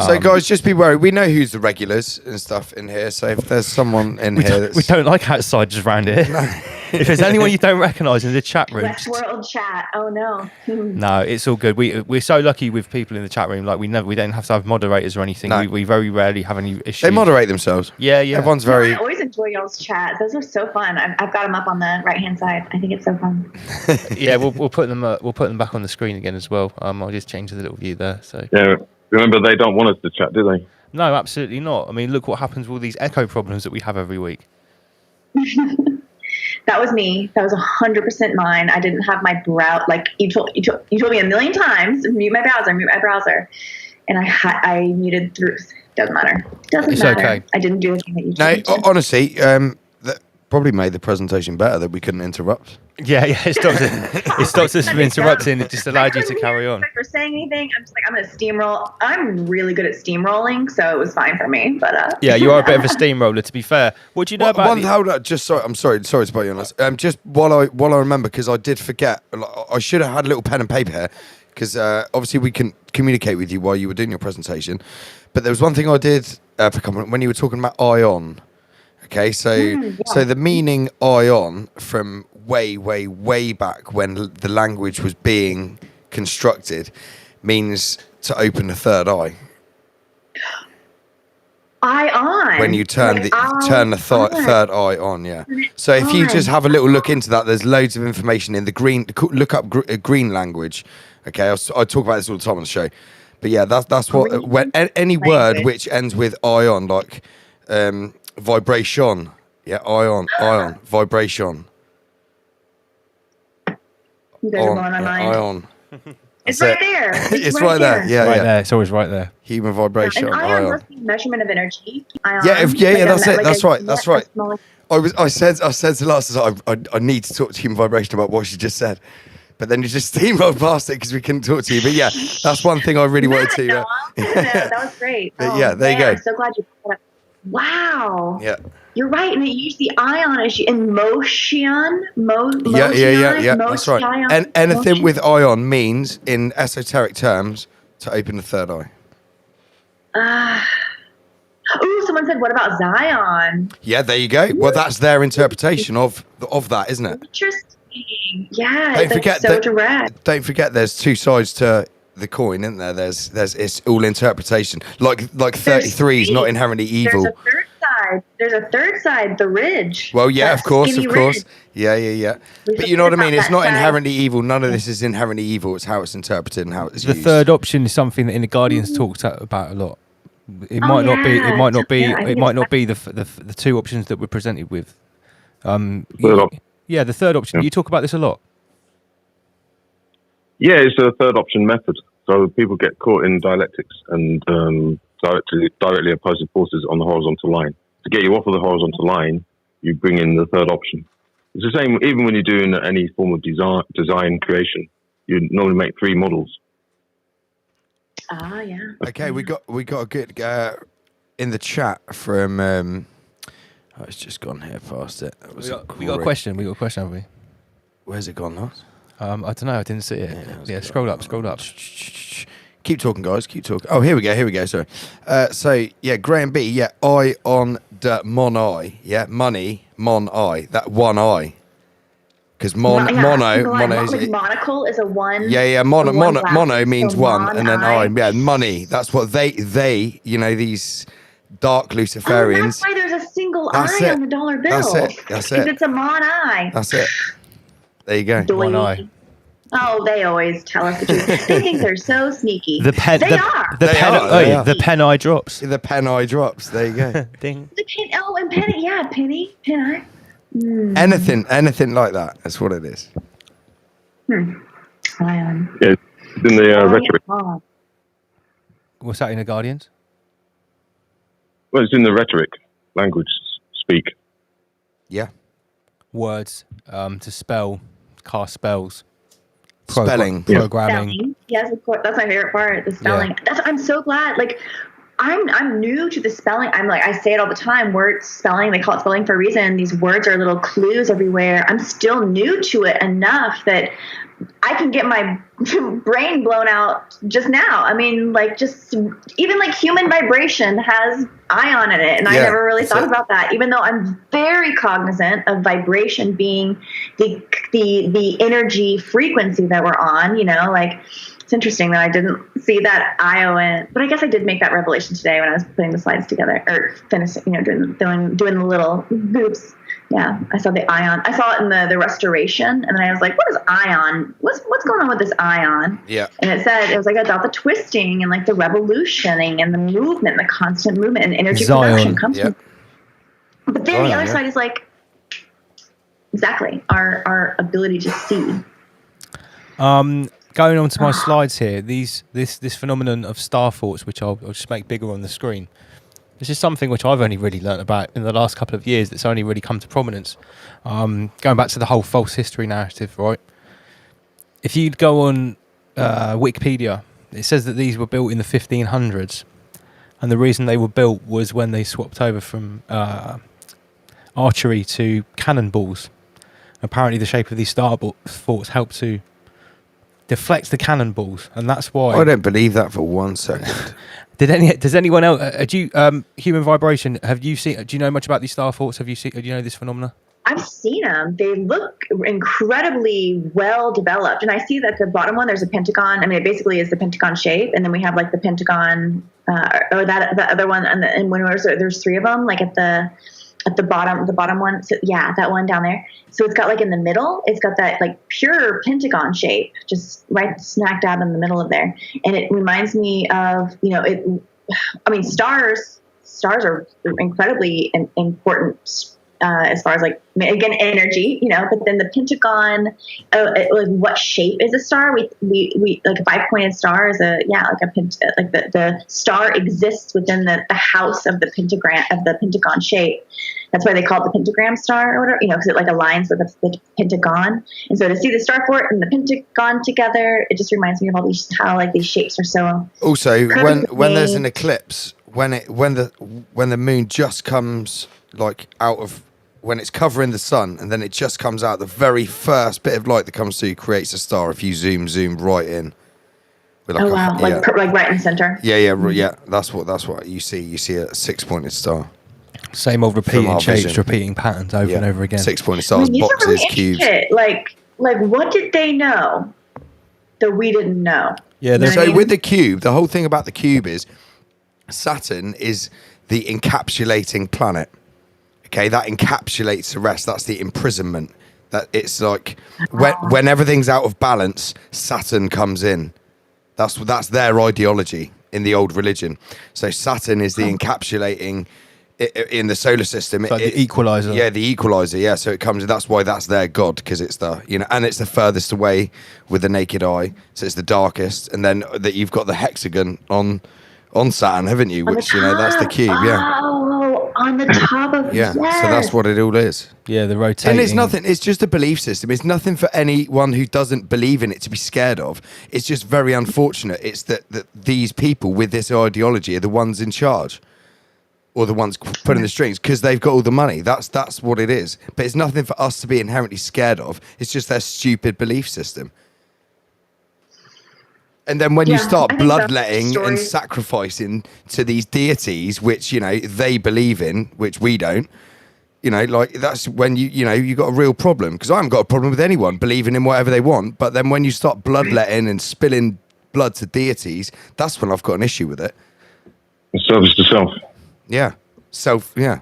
Speaker 3: So, guys, just be worried. We know who's the regulars and stuff in here. So, if there's someone in here
Speaker 2: we don't like outsiders around here. If there's anyone you don't recognise in the chat room,
Speaker 13: Westworld chat. Oh no.
Speaker 2: No, it's all good. We're so lucky with people in the chat room. Like we don't have to have moderators or anything.
Speaker 3: No.
Speaker 2: We very rarely have any issues.
Speaker 3: They moderate themselves.
Speaker 2: Yeah.
Speaker 3: Everyone's very.
Speaker 13: I always enjoy y'all's chat. Those are so fun. I've got them up on the right hand side. I think it's so fun.
Speaker 2: Yeah, we'll put them back on the screen again as well. I'll just change the little view there. So
Speaker 16: yeah, remember they don't want us to chat, do they?
Speaker 2: No, absolutely not. I mean, look what happens with all these echo problems that we have every week.
Speaker 13: That was me. That was 100% mine. I didn't have my browser. Like you told me a million times, mute my browser, and I muted through. Doesn't matter. It's matter. Okay. I didn't do anything that you told me to.
Speaker 3: Honestly, that probably made the presentation better that we couldn't interrupt.
Speaker 2: Yeah, it stops us from interrupting. It just allowed you to carry on.
Speaker 13: For saying anything, I'm just like, I'm gonna steamroll. I'm really good at steamrolling, so it was fine for me. But
Speaker 2: yeah, you are a bit of a steamroller, to be fair. What do you know about?
Speaker 3: I'm sorry to bite you on this. Just while I remember, because I did forget. I should have had a little pen and paper here, because obviously we can communicate with you while you were doing your presentation. But there was one thing I did when you were talking about ion. Okay, so the meaning ion from way back when the language was being constructed means to open the third eye.
Speaker 13: Ion.
Speaker 3: When you turn the third eye on, yeah. So if you just have a little look into that, there's loads of information in the green. Look up green language. Okay, I talk about this all the time on the show. But yeah, that's what when any word which ends with ion, like vibration. Yeah, ion, vibration.
Speaker 13: You guys are blowing my mind.
Speaker 3: Ion.
Speaker 13: It's right there.
Speaker 3: It's right there. Yeah,
Speaker 2: right there. It's always right there.
Speaker 3: Human vibration.
Speaker 13: And ion must be measurement of energy. Ion.
Speaker 3: Yeah, that's it. That's right. That's right. I said to Lars, I need to talk to human vibration about what she just said. But then you just steamrolled past it because we couldn't talk to you. But yeah, that's one thing I really wanted to.
Speaker 13: That was great.
Speaker 3: Yeah, there you go.
Speaker 13: I'm so glad you put that up. Wow.
Speaker 3: Yeah.
Speaker 13: You're right, and it used the ion as in motion.
Speaker 3: Yeah. That's right. And anything with ion means, in esoteric terms, to open the third eye.
Speaker 13: Someone said, "What about Zion?"
Speaker 3: Yeah, there you go. Well, that's their interpretation of that, isn't it?
Speaker 13: Interesting. Yeah. Direct.
Speaker 3: Don't forget, there's two sides to the coin, isn't there? There's it's all interpretation. Like 33 is not inherently evil.
Speaker 13: There's a third side, the ridge.
Speaker 3: Well, yeah, of course. Yeah. But you know what I mean? It's not inherently evil. None of this is inherently evil. It's how it's interpreted and how it's used.
Speaker 2: The third option is something that in the Guardians talked about a lot. It might not be. It might not be. It might not be the two options that we're presented with. Yeah, the third option.
Speaker 16: Yeah.
Speaker 2: You talk about this a lot.
Speaker 16: Yeah, it's a third option method. So people get caught in dialectics and directly opposing forces on the horizontal line. To get you off of the horizontal line, you bring in the third option. It's the same even when you're doing any form of design creation. You normally make 3 models.
Speaker 13: Yeah.
Speaker 3: Okay, we got a good in the chat from. It's just gone here past it.
Speaker 2: We got a question. We got a question, haven't we?
Speaker 3: Where's it gone, Lars?
Speaker 2: I don't know. I didn't see it. Yeah, scroll up.
Speaker 3: Keep talking, guys. Keep talking. Oh, here we go. Sorry. So yeah, Graham B. Yeah, I on the mon eye. Yeah, money mon eye. That one eye. Because mono is
Speaker 13: monocle is a one.
Speaker 3: Yeah. Mono means one, and then eye. Yeah, money. That's what they. You know, these dark Luciferians.
Speaker 13: That's why there's a single
Speaker 3: That's
Speaker 13: eye
Speaker 3: it.
Speaker 13: on the dollar bill.
Speaker 3: That's it. That's
Speaker 13: Because
Speaker 3: it.
Speaker 13: it's a mon eye.
Speaker 3: That's it. There you go.
Speaker 13: One eye. Oh, they always tell us the truth. They think they're so sneaky.
Speaker 2: The pen.
Speaker 13: They are.
Speaker 2: The pen.
Speaker 3: They are.
Speaker 2: The pen eye drops.
Speaker 3: The pen eye drops. There you go.
Speaker 2: Ding.
Speaker 13: The pen. Oh, and penny. Yeah, penny. Pen eye.
Speaker 3: Anything like that. That's what it is.
Speaker 13: Ion.
Speaker 16: Yeah, it's in the rhetoric.
Speaker 13: Oh.
Speaker 2: What's that in the Guardians?
Speaker 16: Well, it's in the rhetoric, language speak.
Speaker 3: Yeah.
Speaker 2: Words to spell, cast spells.
Speaker 3: Spelling.
Speaker 2: Programming.
Speaker 13: Spelling. Yes, of course. That's my favorite part. The spelling. I'm so glad. Like, I'm new to the spelling. I'm like, I say it all the time. Words spelling. They call it spelling for a reason. These words are little clues everywhere. I'm still new to it enough that I can get my brain blown out just now. I mean, like, just even like human vibration has ion in it, and I never really thought about that. Even though I'm very cognizant of vibration being the energy frequency that we're on. You know, like, it's interesting that I didn't see that ION, but I guess I did make that revelation today when I was putting the slides together or finishing, you know, doing the little groups. Yeah, I saw the ion. I saw it in the restoration, and then I was like, "What is ion? What's going on with this ion?"
Speaker 3: Yeah.
Speaker 13: And it said it was like about the twisting and like the revolutioning and the movement, the constant movement and energy production comes from. But then the other side is like exactly our ability to see.
Speaker 2: Going on to my slides here, this phenomenon of star thoughts, which I'll just make bigger on the screen. This is something which I've only really learnt about in the last couple of years. That's only really come to prominence. Going back to the whole false history narrative, right? If you go on Wikipedia, it says that these were built in the 1500s, and the reason they were built was when they swapped over from archery to cannonballs. Apparently, the shape of these star thoughts helped to deflect the cannonballs, and that's why.
Speaker 3: I don't believe that for 1 second.
Speaker 2: Does anyone else? Do you human vibration? Have you seen? Do you know much about these star thoughts? Do you know this phenomena?
Speaker 13: I've seen them. They look incredibly well developed, and I see that the bottom one there's a pentagon. I mean, it basically is the pentagon shape, and then we have like the pentagon, or that the other one, and when there's three of them, like at the bottom one. So yeah, that one down there. So it's got like in the middle, it's got that like pure pentagon shape, just right smack dab in the middle of there. And it reminds me of, you know, stars are incredibly important as far as like, again, energy, you know, but then the pentagon, like what shape is a star? We like a 5-pointed star is the star exists within the house of the pentagon shape. That's why they call it the pentagram star or whatever, you know, because it like aligns with the pentagon. And so to see the star fort and the pentagon together, it just reminds me of all these, how like these shapes are so.
Speaker 3: Also, when there's an eclipse, when the moon just comes like out of, when it's covering the sun and then it just comes out, the very first bit of light that comes through creates a star. If you zoom right in. With like
Speaker 13: like right in the center.
Speaker 3: Yeah. That's what you see. You see a 6-pointed star.
Speaker 2: Same old repeating shapes, repeating patterns over and over again.
Speaker 3: 6-pointed stars, boxes,
Speaker 13: really
Speaker 3: cubes.
Speaker 13: Like what did they know that we didn't know?
Speaker 3: Yeah. So with the cube, the whole thing about the cube is Saturn is the encapsulating planet. Okay, that encapsulates the rest. That's the imprisonment. That it's like when everything's out of balance, Saturn comes in. That's their ideology in the old religion. So Saturn is the encapsulating in the solar system.
Speaker 2: Like the equalizer.
Speaker 3: Yeah, the equalizer. Yeah, so it comes. That's why that's their god, because it's the, you know, and it's the furthest away with the naked eye. So it's the darkest, and then that you've got the hexagon on Saturn, haven't you? Which, you know, that's the cube. Yeah.
Speaker 13: Oh, on the top of
Speaker 3: yeah. So that's what it all is.
Speaker 2: Yeah, the rotating.
Speaker 3: And it's nothing. It's just a belief system. It's nothing for anyone who doesn't believe in it to be scared of. It's just very unfortunate. It's that these people with this ideology are the ones in charge, or the ones putting the strings, because they've got all the money. That's what it is. But it's nothing for us to be inherently scared of. It's just their stupid belief system. And then when you start bloodletting and sacrificing to these deities, which, you know, they believe in, which we don't, you know, like that's when you got a real problem. Because I haven't got a problem with anyone believing in whatever they want. But then when you start bloodletting and spilling blood to deities, that's when I've got an issue with it.
Speaker 16: Service to self.
Speaker 3: Yeah. Self, yeah.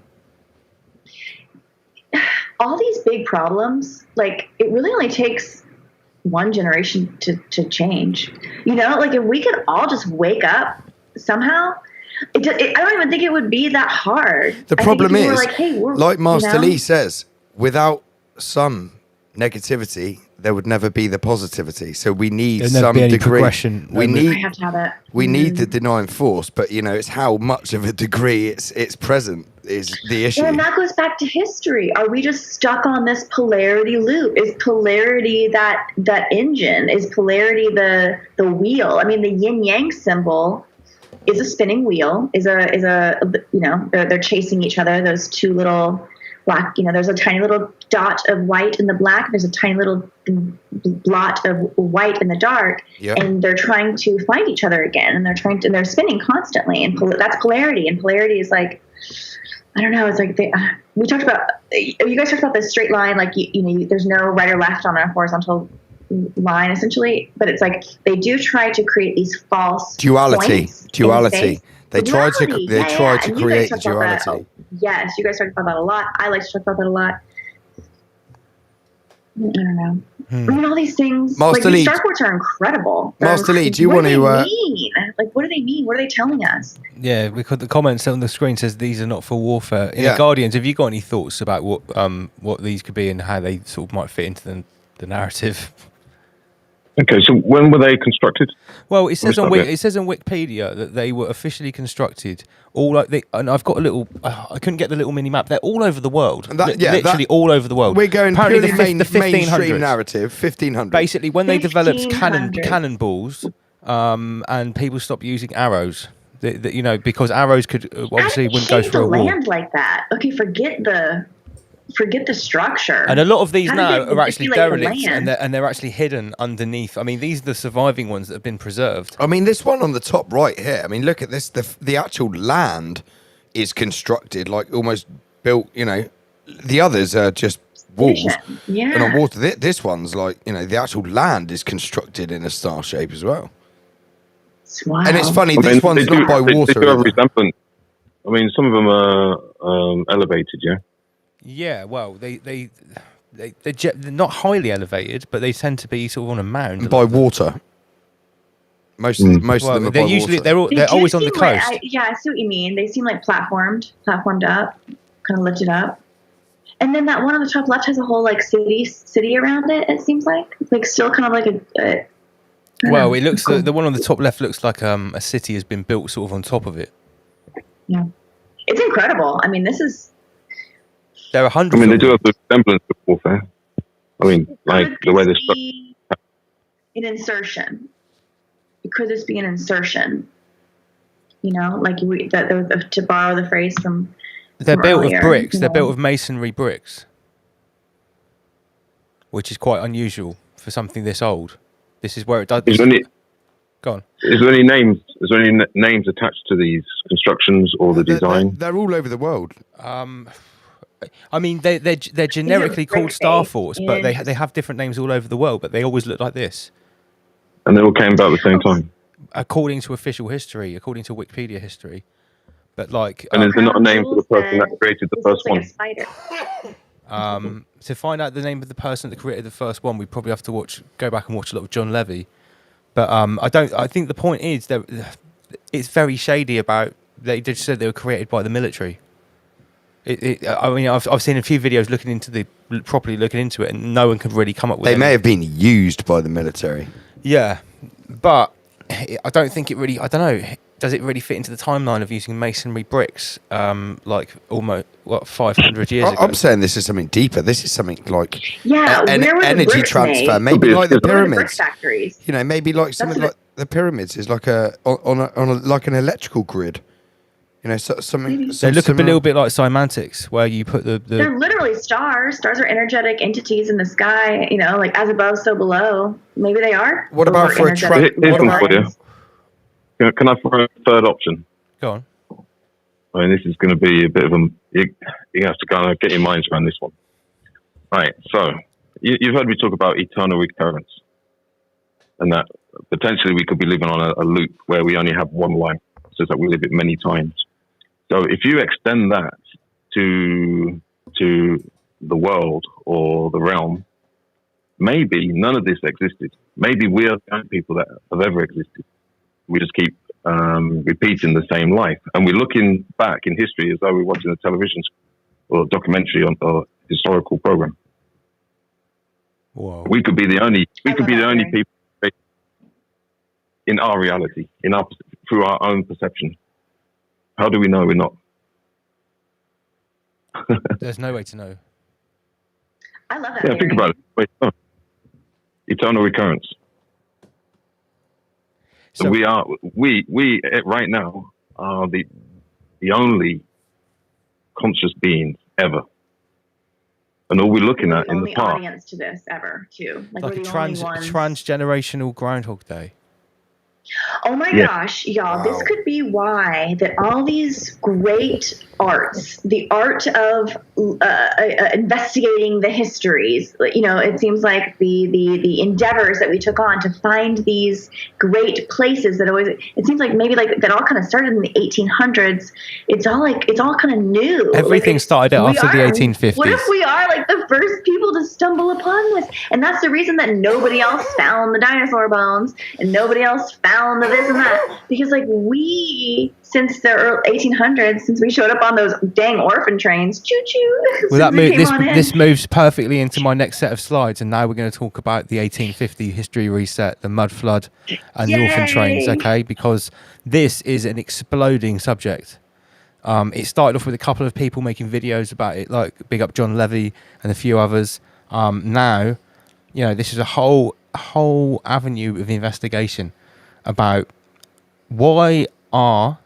Speaker 13: all these big problems, like it really only takes one generation to change. You know, like if we could all just wake up somehow, I don't even think it would be that hard.
Speaker 3: The problem is,
Speaker 13: like, hey,
Speaker 3: like Master
Speaker 13: you know?
Speaker 3: Lee says, without some negativity, there would never be the positivity. So we need
Speaker 2: There'd never
Speaker 3: some
Speaker 2: be any
Speaker 3: degree.
Speaker 2: progression.
Speaker 3: We
Speaker 13: I
Speaker 3: need
Speaker 13: have to have it.
Speaker 3: we need the denying force, but you know, it's how much of a degree it's present is the issue.
Speaker 13: And that goes back to history. Are we just stuck on this polarity loop? Is polarity that engine? Is polarity the wheel? I mean, the yin yang symbol is a spinning wheel. Is a you know, they're chasing each other. Those two little black, you know, there's a tiny little dot of white in the black. There's a tiny little blot of white in the dark, and they're trying to find each other again. And they're spinning constantly. And that's polarity. And polarity is like, I don't know. It's like we talked about. You guys talked about the straight line, like you know, there's no right or left on a horizontal line, essentially. But it's like they do try to create these false
Speaker 3: duality.
Speaker 13: Duality.
Speaker 3: They try to create
Speaker 13: And you guys talked about
Speaker 3: duality.
Speaker 13: that. Yes, you guys talked about that a lot. I like to talk about that a lot. I don't know. I mean, all these things.
Speaker 3: Master
Speaker 13: like,
Speaker 3: Lee-
Speaker 13: these Star Wars are incredible.
Speaker 3: Master Lee, do you
Speaker 13: what
Speaker 3: want
Speaker 13: do
Speaker 3: to?
Speaker 13: they mean? Like, what do they mean? What are they telling us?
Speaker 2: Yeah, because the comments on the screen says these are not for warfare. In
Speaker 3: Yeah.
Speaker 2: the Guardians, have you got any thoughts about what these could be and how they sort of might fit into the narrative?
Speaker 16: Okay, so when were they constructed?
Speaker 2: Well, it says on
Speaker 16: Which
Speaker 2: it says on Wikipedia that they were officially constructed all like and I've got a little. I couldn't get the little mini map. They're all over the world. Literally all over the world.
Speaker 3: We're going
Speaker 2: Apparently
Speaker 3: purely
Speaker 2: the 1500s.
Speaker 3: mainstream narrative. 1500.
Speaker 2: Basically, when they developed
Speaker 13: 1500.
Speaker 2: cannonballs, and people stopped using arrows, you know, because arrows could obviously wouldn't go
Speaker 13: Change
Speaker 2: through
Speaker 13: the
Speaker 2: a wall.
Speaker 13: land like that. Okay, forget the structure.
Speaker 2: And a lot of these
Speaker 13: How
Speaker 2: now
Speaker 13: did they
Speaker 2: are actually
Speaker 13: manipulate the
Speaker 2: derelict,
Speaker 13: land?
Speaker 2: and they're actually hidden underneath. I mean, these are the surviving ones that have been preserved.
Speaker 3: I mean, this one on the top right here. I mean, look at this. The actual land is constructed like almost built. You know, the others are just walls.
Speaker 13: Yeah.
Speaker 3: And on water, this one's like, you know, the actual land is constructed in a star shape as well.
Speaker 13: Wow.
Speaker 3: And it's funny,
Speaker 16: I
Speaker 3: this
Speaker 16: mean,
Speaker 3: one's
Speaker 16: they do-
Speaker 3: not by
Speaker 16: they
Speaker 3: water.
Speaker 16: do have
Speaker 3: either.
Speaker 16: resemblance. I mean, some of them are elevated, yeah.
Speaker 2: Yeah, well, they're not highly elevated, but they tend to be sort of on a mound.
Speaker 3: By water. Most of them are
Speaker 2: they're
Speaker 3: by
Speaker 2: usually
Speaker 3: water.
Speaker 2: they're
Speaker 13: do
Speaker 2: always on the
Speaker 13: seem like-
Speaker 2: coast.
Speaker 13: I see what you mean. They seem like platformed up, kind of lifted up. And then that one on the top left has a whole like city around it. It seems like still kind of like a
Speaker 2: Well, it looks the one on the top left looks like a city has been built sort of on top of it.
Speaker 13: yeah. It's incredible. I mean, this is
Speaker 2: There are
Speaker 16: I
Speaker 2: hundreds.
Speaker 16: mean, they
Speaker 2: of
Speaker 16: do
Speaker 2: them.
Speaker 16: have the resemblance of warfare. I mean, like the way they're structured.
Speaker 13: an insertion. Could this be an insertion? You know, like to borrow the phrase from.
Speaker 2: They're
Speaker 13: from
Speaker 2: built
Speaker 13: earlier,
Speaker 2: of bricks.
Speaker 13: you
Speaker 2: They're
Speaker 13: know.
Speaker 2: built of masonry bricks, which is quite unusual for something this old. This is where it does.
Speaker 16: Is there any,
Speaker 2: Go on.
Speaker 16: is there any names? Is there any names attached to these constructions or the design?
Speaker 3: They're all over the world.
Speaker 2: I mean, they're generically called
Speaker 13: brick
Speaker 2: Star
Speaker 13: face
Speaker 2: Force, but
Speaker 13: and-
Speaker 2: they have different names all over the world, but they always look like this.
Speaker 16: And they all came about at the same time.
Speaker 2: According to official history, according to Wikipedia history. But like,
Speaker 16: And is there not a name for the person that created the first one?
Speaker 13: Spider.
Speaker 2: to find out the name of the person that created the first one, we probably have to go back and watch a lot of John Levy. But I think the point is that it's very shady about. They just said they were created by the military. I mean, I've seen a few videos properly looking into it, and no one could really come up with.
Speaker 3: They may have been used by the military.
Speaker 2: Yeah, but I don't think it really. I don't know. Does it really fit into the timeline of using masonry bricks? Like almost 500 years ago.
Speaker 3: I'm saying this is something deeper. This is something like
Speaker 13: Yeah, where were the
Speaker 3: energy
Speaker 13: bricks
Speaker 3: transfer.
Speaker 13: made?
Speaker 3: Maybe like the
Speaker 13: Where were the brick
Speaker 3: pyramids.
Speaker 13: factories.
Speaker 3: You know, maybe like something like the pyramids is like on a like an electrical grid. You know, something.
Speaker 2: They look a little bit like Symantics, where you put the
Speaker 13: They're literally stars. Stars are energetic entities in the sky. You know, like as above, so below. Maybe they are.
Speaker 3: What about
Speaker 13: Or
Speaker 3: for a
Speaker 13: energetic
Speaker 16: Here's one for you.
Speaker 13: lines.
Speaker 16: Can I throw a third option?
Speaker 2: Go on.
Speaker 16: I mean, this is going to be a bit of a. You have to kind of get your minds around this one. Right. So you've heard me talk about eternal recurrence, and that potentially we could be living on a loop where we only have one life, so that we live it many times. So if you extend that to the world or the realm, maybe none of this existed. Maybe we are the only people that have ever existed. We just keep repeating the same life, and we're looking back in history as though we're watching a television or documentary on a historical program.
Speaker 2: Whoa.
Speaker 16: We could be the only. We could be the only people in our reality, through our own perception. How do we know we're not?
Speaker 2: There's no way to know.
Speaker 13: I love that.
Speaker 16: Yeah, think about it. Wait, no. Eternal recurrence. So we right now are the only conscious beings ever, and all we're looking at in the
Speaker 13: only
Speaker 16: past.
Speaker 13: audience to this ever, too.
Speaker 2: Like
Speaker 13: we're
Speaker 2: a
Speaker 13: the only ones.
Speaker 2: transgenerational Groundhog Day.
Speaker 13: Oh my gosh, y'all, this could be why that all these great arts, the art of investigating the histories, you know, it seems like the endeavors that we took on to find these great places that always, it seems like maybe like that all kind of started in the 1800s. It's all kind of new.
Speaker 2: Everything started after the 1850s.
Speaker 13: What if we are like the first people to stumble upon this? And that's the reason that nobody else found the dinosaur bones and nobody else found the this and that, because like we, since the early 1800s, since we showed up on those dang orphan trains, choo-choo.
Speaker 2: Well, this moves perfectly into my next set of slides, and now we're going to talk about the 1850 history reset, the mud flood, and the orphan trains. Okay, because this is an exploding subject. It started off with a couple of people making videos about it, like big up John Levy and a few others. Now, you know, this is a whole avenue of investigation about why are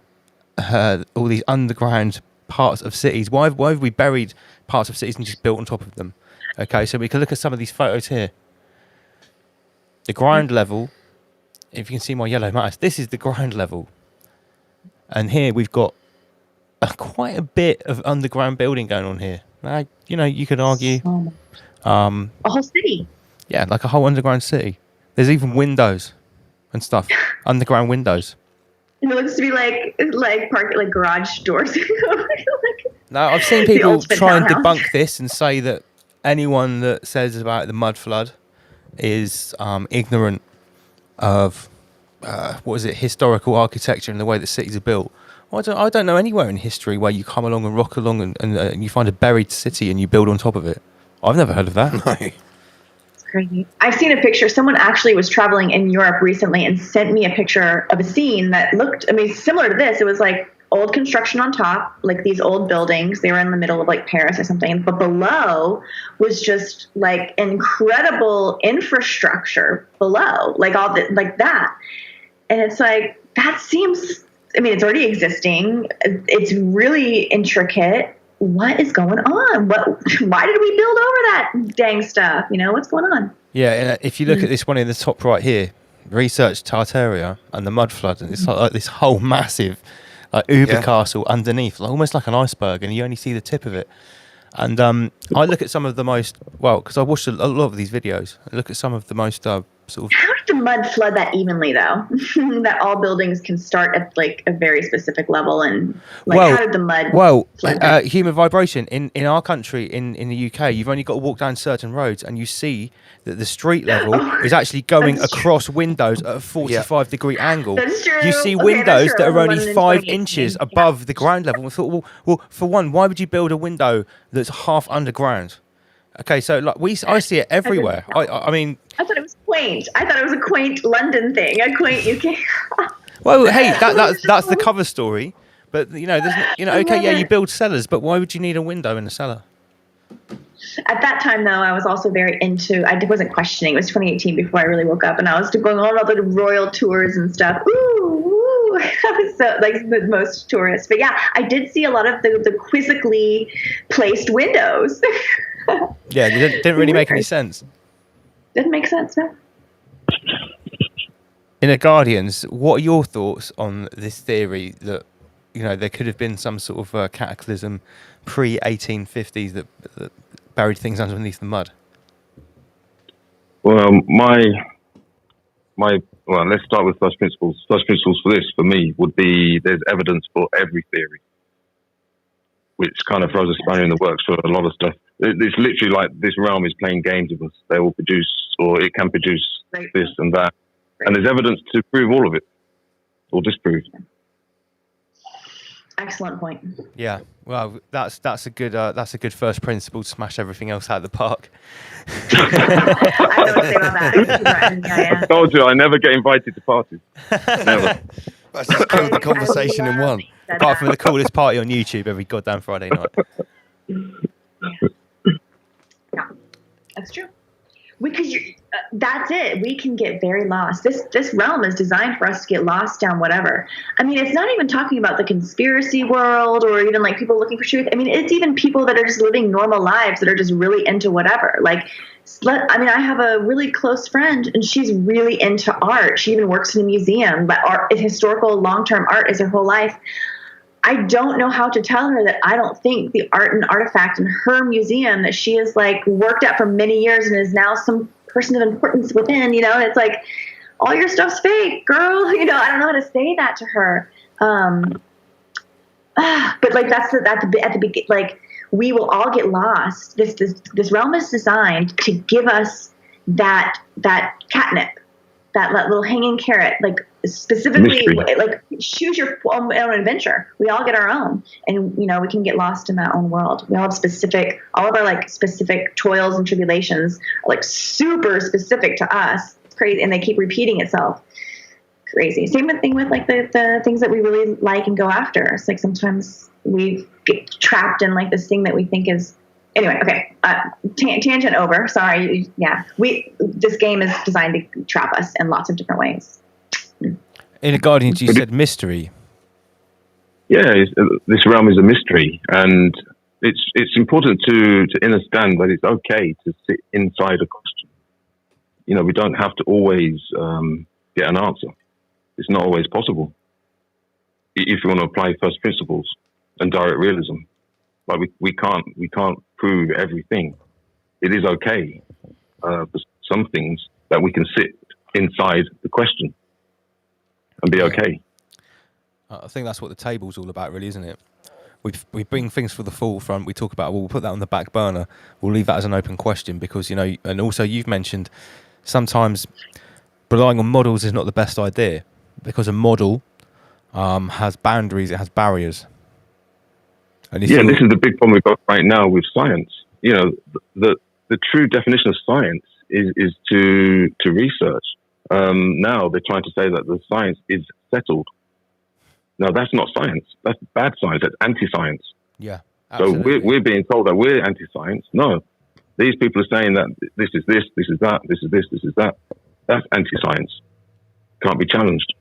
Speaker 2: all these underground parts of cities, why have we buried parts of cities and just built on top of them? Okay, so we can look at some of these photos here. The ground level, if you can see my yellow mouse, this is the ground level. And here we've got quite a bit of underground building going on here. Now, you know, you could argue
Speaker 13: a whole city.
Speaker 2: Yeah, like a whole underground city. There's even windows and stuff, underground windows.
Speaker 13: It looks to be like garage doors.
Speaker 2: Now, I've seen people try and debunk this and say that anyone that says about the mud flood is ignorant of historical architecture and the way that cities are built. Well, I don't know anywhere in history where you come along and rock along and you find a buried city and you build on top of it. I've never heard of that.
Speaker 3: No.
Speaker 13: Crazy. I've seen a picture. Someone actually was traveling in Europe recently and sent me a picture of a scene that looked, similar to this. It was like old construction on top, like these old buildings. They were in the middle of like Paris or something. But below was just like incredible infrastructure below, like all the, like that. And it's like, that seems, it's already existing. It's really intricate. What is going on? Why did we build over that dang stuff? You know, what's going on?
Speaker 2: Yeah, and if you look at this one in the top right here, research Tartaria and the mud flood, and it's like this whole massive Uber castle underneath, almost like an iceberg, and you only see the tip of it. And I look at some of the most, because I watched a lot of these videos, I look at some of the most sort of...
Speaker 13: How did the mud flood that evenly, though? That all buildings can start at like a very specific level, and like how did the mud flood
Speaker 2: human vibration. In our country, in the UK, you've only got to walk down certain roads and you see that the street level is actually going across windows at a 45-degree angle.
Speaker 13: That's true.
Speaker 2: You see
Speaker 13: Okay,
Speaker 2: windows that are only 5
Speaker 13: 1 in
Speaker 2: inches above the ground level. I thought, well, for one, why would you build a window that's half underground? Okay, so like I see it everywhere. I mean,
Speaker 13: I thought it was quaint. I thought it was a quaint London thing, a quaint UK.
Speaker 2: Well, hey, that's the cover story. But you know, you build cellars, but why would you need a window in a cellar?
Speaker 13: At that time, though, I was also very into. I wasn't questioning. It was 2018 before I really woke up, and I was going on all the royal tours and stuff. Ooh, I was so like the most tourist. But yeah, I did see a lot of the quizzically placed windows.
Speaker 2: Yeah, it didn't really make any sense.
Speaker 13: Didn't make sense, no.
Speaker 2: Inner Guardians, what are your thoughts on this theory that, you know, there could have been some sort of cataclysm pre-1850s that buried things underneath the mud?
Speaker 16: Well, let's start with first principles. First principles for this, for me, would be there's evidence for every theory, which kind of throws a spanner in the works for a lot of stuff. It's literally like this realm is playing games with us. They will produce, or it can produce this and that. And there's evidence to prove all of it, or disprove.
Speaker 13: Excellent point.
Speaker 2: Yeah, well, that's a good first principle to smash everything else out of the park.
Speaker 13: I know what to say about that.
Speaker 16: I told you I never get invited to parties. Never.
Speaker 3: That's just killed the conversation in one.
Speaker 2: Apart from the coolest party on YouTube every goddamn Friday night.
Speaker 13: Yeah, that's true. Because that's it. We can get very lost. This realm is designed for us to get lost down whatever. I mean, it's not even talking about the conspiracy world or even like people looking for truth. I mean, it's even people that are just living normal lives that are just really into whatever. Like, I mean, I have a really close friend and she's really into art. She even works in a museum, but historical long-term art is her whole life. I don't know how to tell her that I don't think the art and artifact in her museum that she has like worked at for many years and is now some person of importance within, and it's like, all your stuff's fake, girl. I don't know how to say that to her. But like that's at the beginning, like we will all get lost. This realm is designed to give us that catnip, that little hanging carrot, like specifically, like choose your own adventure. We all get our own, and we can get lost in that own world. We all have all of our like specific toils and tribulations are like super specific to us. It's crazy, and they keep repeating itself. Crazy. Same thing with like the things that we really like and go after. It's like sometimes we get trapped in like this thing that we think is. Anyway, okay. Tangent over. Sorry. Yeah, this game is designed to trap us in lots of different ways.
Speaker 2: In the Guardians, you said mystery.
Speaker 16: Yeah, this realm is a mystery, and it's important to understand that it's okay to sit inside a question. We don't have to always get an answer. It's not always possible. If you want to apply first principles and direct realism, but we can't prove everything. It is okay for some things that we can sit inside the question and be okay.
Speaker 2: I think that's what the table's all about, really, isn't it? We bring things for the forefront. We talk about, we'll put that on the back burner. We'll leave that as an open question because, and also you've mentioned sometimes relying on models is not the best idea because a model has boundaries, it has barriers. And this is the big problem we've got right now with science. The true definition of science is to research. Now they're trying to say that the science is settled. No, that's not science. That's bad science. That's anti-science. Yeah, absolutely.
Speaker 16: So we're being told that we're anti-science. No, these people are saying that this is this, this is that, this is this, this is that. That's anti-science. Can't be challenged.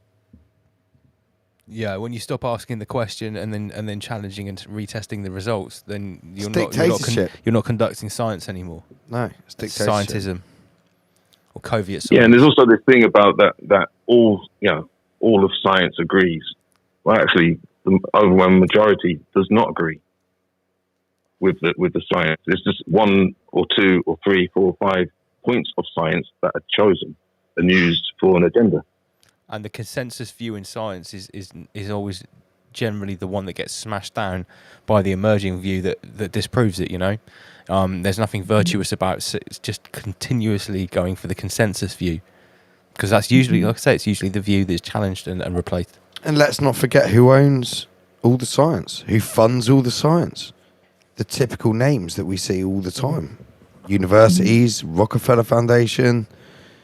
Speaker 2: Yeah, when you stop asking the question and then challenging and retesting the results, then you're not conducting science anymore.
Speaker 3: No, it's dictatorship.
Speaker 2: Scientism or covert science.
Speaker 16: Yeah, and there's also this thing about that all of science agrees. Well, actually, the overwhelming majority does not agree with the science. There's just 1 or 2 or 3, 4 or 5 points of science that are chosen and used for an agenda.
Speaker 2: And the consensus view in science is always generally the one that gets smashed down by the emerging view that disproves it, There's nothing virtuous about it. It's just continuously going for the consensus view. Because that's usually, like I say, it's usually the view that's challenged and replaced.
Speaker 3: And let's not forget who owns all the science, who funds all the science. The typical names that we see all the time. Universities, Rockefeller Foundation.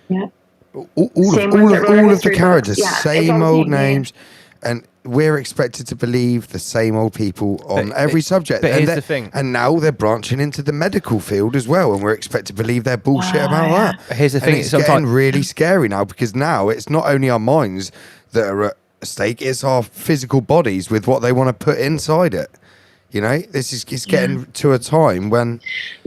Speaker 13: Yeah.
Speaker 3: All of the characters, same old names, and we're expected to believe the same old people on every subject.
Speaker 2: But here's the thing.
Speaker 3: And now they're branching into the medical field as well, and we're expected to believe their bullshit about that.
Speaker 2: But here's the thing.
Speaker 3: It's getting really scary now because now it's not only our minds that are at stake, it's our physical bodies with what they want to put inside it. It's getting to a time when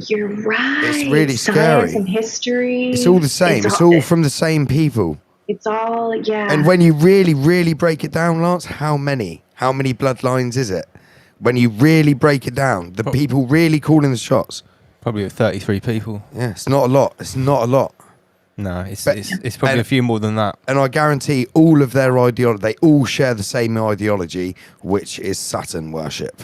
Speaker 13: you're right.
Speaker 3: It's really
Speaker 13: Science
Speaker 3: scary.
Speaker 13: And history.
Speaker 3: It's all the same. It's all from the same people.
Speaker 13: It's all
Speaker 3: And when you really, really break it down, Lance, how many bloodlines is it? When you really break it down, the people really calling the shots.
Speaker 2: Probably 33 people.
Speaker 3: Yeah, it's not a lot. It's not a lot.
Speaker 2: No, it's probably a few more than that.
Speaker 3: And I guarantee all of their ideology, they all share the same ideology, which is Saturn worship.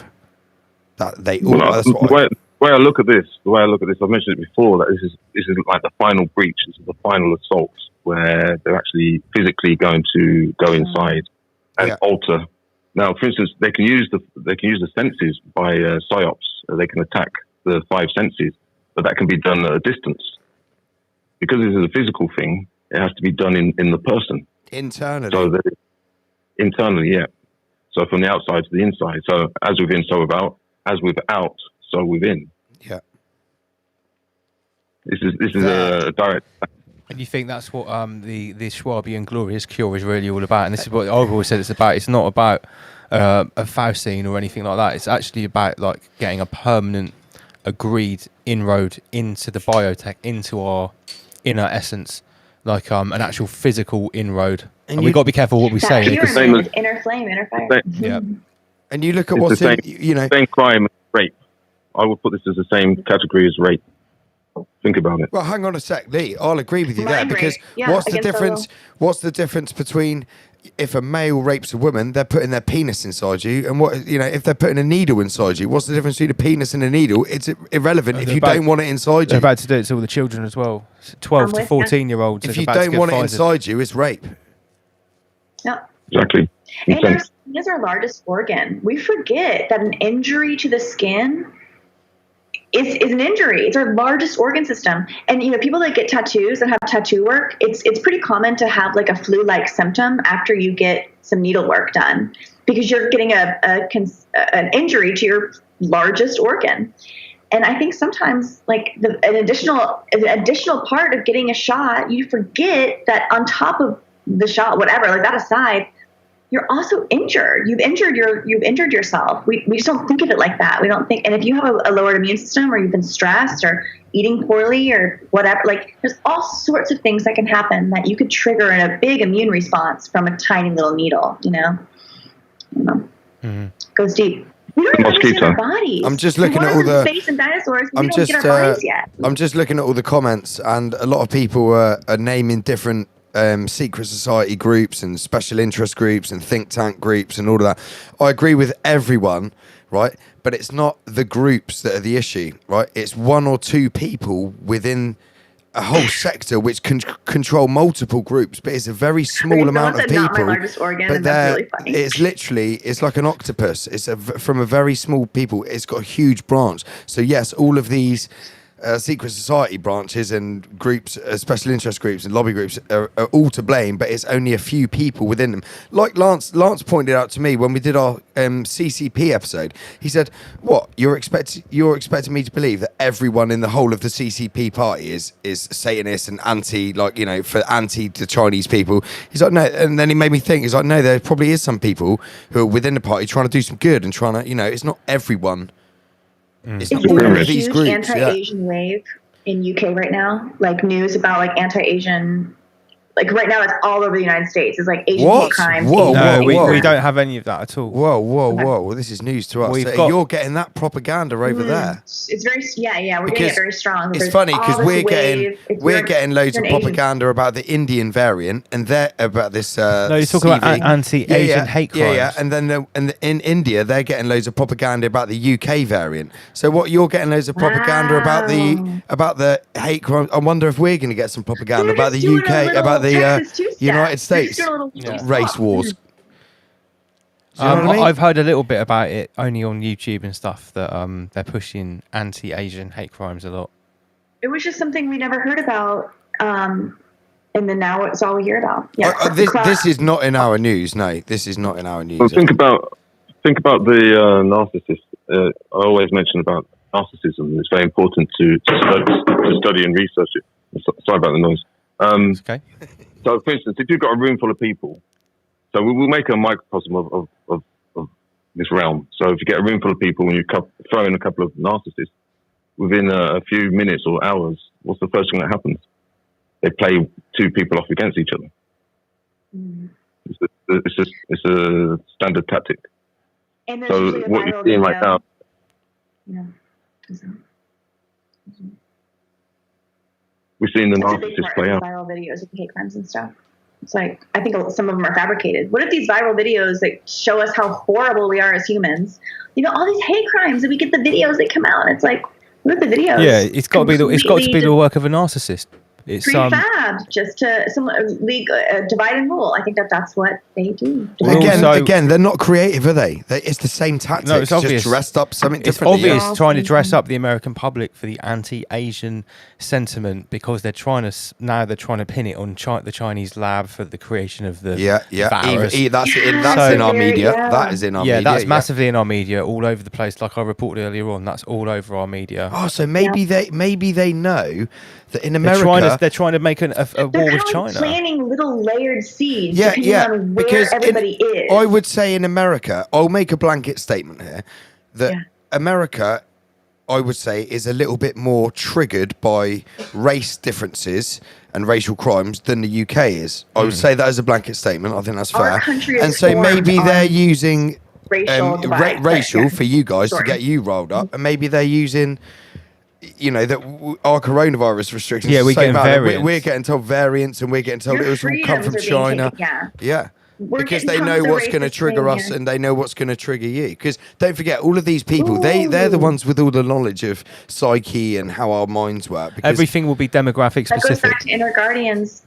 Speaker 3: That they all.
Speaker 16: way I look at this, I've mentioned it before, that this is like the final breach. This is the final assault where they're actually physically going to go inside and alter. Now, for instance, they can use the senses by psyops. They can attack the 5 senses, but that can be done at a distance. Because this is a physical thing, it has to be done in the person.
Speaker 3: Internally.
Speaker 16: So that internally, yeah. So from the outside to the inside. So as within, so without. As without, so within.
Speaker 3: Yeah.
Speaker 16: This is a direct.
Speaker 2: And you think that's what the Schwabian glorious cure is really all about? And this is what I've always said it's about. It's not about a Faucine or anything like that. It's actually about like getting a permanent, agreed inroad into the biotech, into our inner essence, like an actual physical inroad. And we've got to be careful what we say.
Speaker 13: It's the same as inner flame, inner fire.
Speaker 2: Yeah.
Speaker 3: And you look at
Speaker 16: It's
Speaker 3: what's
Speaker 16: the
Speaker 3: in, you know,
Speaker 16: same crime as rape. I would put this as the same category as rape. Think about it.
Speaker 3: Well, hang on a sec, Lee. I'll agree with you there
Speaker 13: Mind
Speaker 3: because
Speaker 13: rape. Yeah,
Speaker 3: what's the
Speaker 13: against the
Speaker 3: difference?
Speaker 13: law.
Speaker 3: What's the difference between if a male rapes a woman, they're putting their penis inside you, and what if they're putting a needle inside you? What's the difference between a penis and a needle? It's irrelevant if you don't want it inside you.
Speaker 2: They're about to do it to all the children as well. 12 to 14-year-olds.
Speaker 3: If you don't want it inside you, it's rape.
Speaker 13: Yeah.
Speaker 16: Exactly.
Speaker 13: And our skin is our largest organ. We forget that an injury to the skin is an injury. It's our largest organ system. And people that get tattoos and have tattoo work, it's pretty common to have like a flu-like symptom after you get some needlework done because you're getting an injury to your largest organ. And I think sometimes like an additional part of getting a shot, you forget that on top of the shot, whatever, like that aside, you're also injured. You've injured yourself. We just don't think of it like that. We don't think. And if you have a lowered immune system, or you've been stressed, or eating poorly, or whatever, like there's all sorts of things that can happen that you could trigger in a big immune response from a tiny little needle. Goes deep. We don't even understand our bodies.
Speaker 3: I'm just looking at all the
Speaker 13: space and dinosaurs. We don't get our bodies yet.
Speaker 3: I'm just looking at all the comments, and a lot of people are naming different secret society groups and special interest groups and think tank groups and all of that. I agree with everyone, right? But it's not the groups that are the issue, right? It's one or two people within a whole sector which can control multiple groups, but it's a very small amount of people.
Speaker 13: Not my largest organ,
Speaker 3: but
Speaker 13: and that's really funny.
Speaker 3: It's like an octopus. It's from a very small people. It's got a huge branch. So yes, all of these secret society branches and groups, special interest groups and lobby groups are all to blame, but it's only a few people within them. Like Lance pointed out to me when we did our CCP episode, he said, "What you're expecting me to believe that everyone in the whole of the CCP party is Satanist and anti the Chinese people?" He's like, "No," and then he made me think. He's like, "No, there probably is some people who are within the party trying to do some good and trying to, it's not everyone." It's not all of these groups.
Speaker 13: Anti-Asian wave in UK right now, like news about like anti-Asian. Like right now, it's all over the United States. It's like Asian hate crimes.
Speaker 2: No, we don't have any of that at all.
Speaker 3: Whoa! Well, this is news to us. You're getting that propaganda over there.
Speaker 13: It's very we're getting it very strong.
Speaker 3: It's funny because we're getting loads of propaganda about the Indian variant and they're about this.
Speaker 2: No, you're talking about anti-Asian hate crimes.
Speaker 3: Yeah. And then in India, they're getting loads of propaganda about the UK variant. So what you're getting loads of propaganda about the hate crimes. I wonder if we're going to get some propaganda about the UK, about the United States race wars.
Speaker 2: I've heard a little bit about it only on YouTube and stuff that they're pushing anti-Asian hate crimes a lot.
Speaker 13: It was just something we never heard about, and then now it's all we hear about. Yeah,
Speaker 3: this is not in our news. No, this is not in our news.
Speaker 16: Well, think about the narcissist. I always mention about narcissism. It's very important to study and research it. Sorry about the noise.
Speaker 2: Okay.
Speaker 16: So, for instance, if you've got a room full of people, so we'll make a microcosm of this realm. So, if you get a room full of people and you throw in a couple of narcissists, within a few minutes or hours, what's the first thing that happens? They play two people off against each other.
Speaker 13: Mm.
Speaker 16: It's a standard tactic.
Speaker 13: And
Speaker 16: so, what you're seeing right now.
Speaker 13: Yeah.
Speaker 16: We're seeing the narcissists play out.
Speaker 13: Viral videos of hate crimes and stuff. It's like, I think some of them are fabricated. What if these viral videos that show us how horrible we are as humans? All these hate crimes, and we get the videos that come out, and it's like, Look at the videos.
Speaker 2: Yeah, it's got to be the work of a narcissist. It's
Speaker 13: prefabbed just to divide and rule. I think that's what they do.
Speaker 3: Again, they're not creative, are they? It's the same tactics.
Speaker 2: No, it's obvious.
Speaker 3: Just dressed up something
Speaker 2: It's
Speaker 3: different.
Speaker 2: obvious trying to dress up the American public for the anti-Asian sentiment because they're trying to pin it on the Chinese lab for the creation of the virus.
Speaker 3: That's in our media. That is in our media.
Speaker 2: Yeah, that's massively in our media, all over the place. Like I reported earlier on, that's all over our media.
Speaker 3: Oh, so maybe they know that in America
Speaker 2: they're trying to make a war with China.
Speaker 13: Planting little layered seeds depending on where everybody is.
Speaker 3: I would say in America, I'll make a blanket statement here that America, I would say, is a little bit more triggered by race differences and racial crimes than the UK is. I would say that as a blanket statement. I think that's fair.
Speaker 13: Our country is
Speaker 3: and so maybe
Speaker 13: formed
Speaker 3: they're
Speaker 13: on
Speaker 3: using
Speaker 13: racial
Speaker 3: for you guys to get you rolled up, and maybe they're using. That our coronavirus restrictions.
Speaker 2: Yeah, we're getting variants.
Speaker 3: We're getting told variants, and we're getting told it was all come from China. Because they know what's going to trigger us, and they know what's going to trigger you. Because don't forget, all of these people, they're the ones with all the knowledge of psyche and how our minds work. Because
Speaker 2: everything will be demographic specific.
Speaker 13: That goes back to Inner Guardians.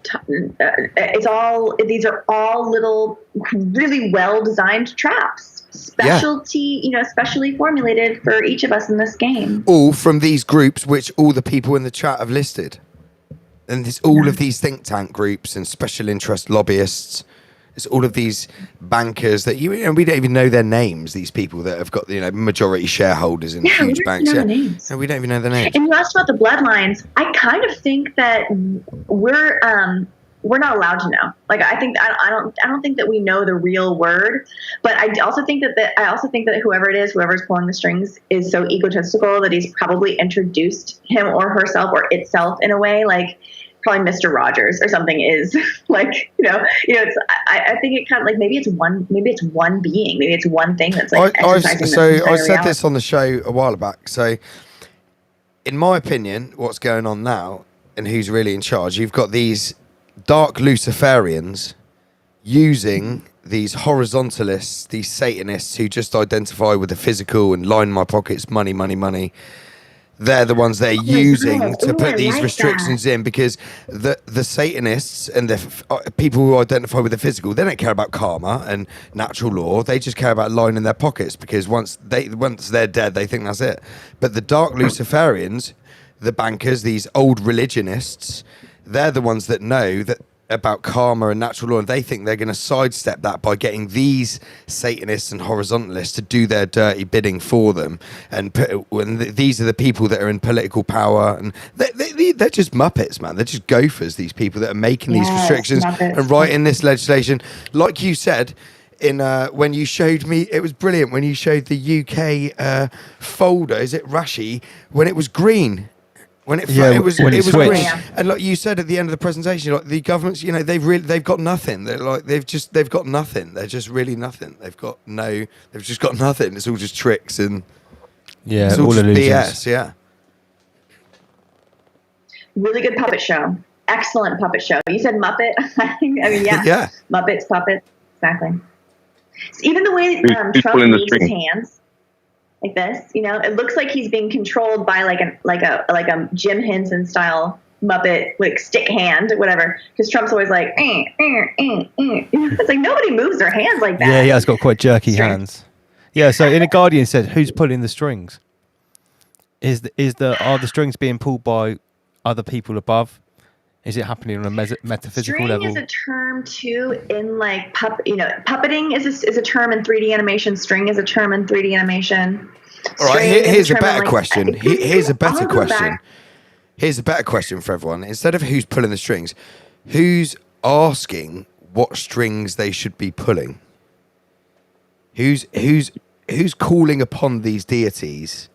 Speaker 13: These are all little, really well designed traps. Specially formulated for each of us in this game.
Speaker 3: All from these groups, which all the people in the chat have listed, and it's all of these think tank groups and special interest lobbyists. It's all of these bankers that we don't even know their names. These people that have got majority shareholders in huge banks.
Speaker 13: We don't
Speaker 3: even know their names.
Speaker 13: And you asked about the bloodlines. I kind of think that we're not allowed to know. Like I don't think that we know the real word. But I also think that whoever it is, whoever's pulling the strings, is so egotistical that he's probably introduced him or herself or itself in a way like. Probably Mr. Rogers or something is like, it's, I think it kind of like, maybe it's one being, maybe it's one thing that's like exercising.
Speaker 3: I said this on the show a while back. So in my opinion, what's going on now and who's really in charge, you've got these dark Luciferians using these horizontalists, these Satanists who just identify with the physical and line my pockets, money, money, money. They're the ones they're using to put these restrictions in because the Satanists and the people who identify with the physical, they don't care about karma and natural law. They just care about lining their pockets because once they're dead, they think that's it. But the dark Luciferians, the bankers, these old religionists, they're the ones that know that about karma and natural law, and they think they're going to sidestep that by getting these Satanists and horizontalists to do their dirty bidding for them. And these are the people that are in political power, and they're just Muppets, man. They're just gophers, these people that are making these restrictions and writing this legislation. Like you said, when you showed me, it was brilliant when you showed the UK folder, is it Rashi, when it was green. When it was green, and like you said at the end of the presentation, like the governments, they've got nothing. They've got nothing. They're just really nothing. They've just got nothing. It's all just tricks and it's all just BS. Yeah.
Speaker 13: Really good puppet show. Excellent puppet show. You said Muppet. Yeah. Muppets, puppets, exactly. So even the way Trump moves his hands. Like this, it looks like he's being controlled by like a Jim Henson style Muppet, like stick hand, whatever. Because Trump's always like, It's like nobody moves their hands like that.
Speaker 2: Yeah, he's got quite jerky hands. Yeah, so in a Guardian said, who's pulling the strings? Are the strings being pulled by other people above? Is it happening on a metaphysical level?
Speaker 13: String is a term too in like puppeting is a term in 3D animation. String is a term in 3D animation.
Speaker 3: All right, here's a better question. Here's a better question. Here's a better question for everyone. Instead of who's pulling the strings, who's asking what strings they should be pulling? Who's calling upon these deities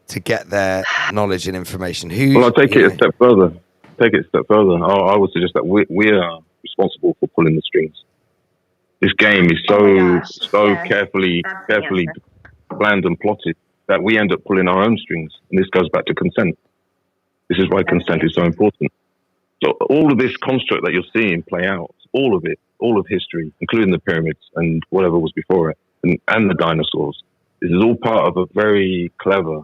Speaker 3: to get their knowledge and information?
Speaker 16: Well, I'll take it a step further. I would suggest that we are responsible for pulling the strings. This game is so carefully planned and plotted that we end up pulling our own strings. And this goes back to consent. This is why consent is so important. So all of this construct that you're seeing play out, all of it, all of history, including the pyramids and whatever was before it, and the dinosaurs, this is all part of a very clever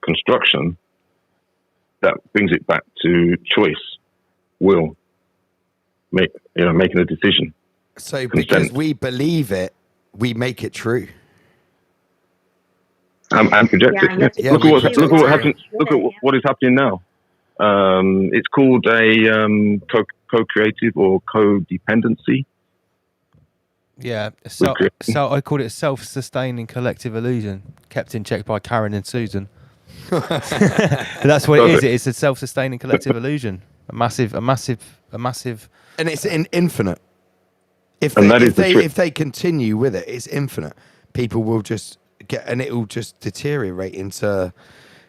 Speaker 16: construction, that brings it back to choice, will, making a decision.
Speaker 3: So
Speaker 16: consent.
Speaker 3: because we believe it, we make it true.
Speaker 16: And project it.
Speaker 3: Yeah,
Speaker 16: Look at what is happening now. It's called a co-creative or codependency.
Speaker 2: Yeah, so I called it self-sustaining collective illusion, kept in check by Karen and Susan. That's what it is. It's a self-sustaining collective illusion. A massive.
Speaker 3: And it's infinite. If they continue with it, it's infinite. People will just get, and it will just deteriorate into.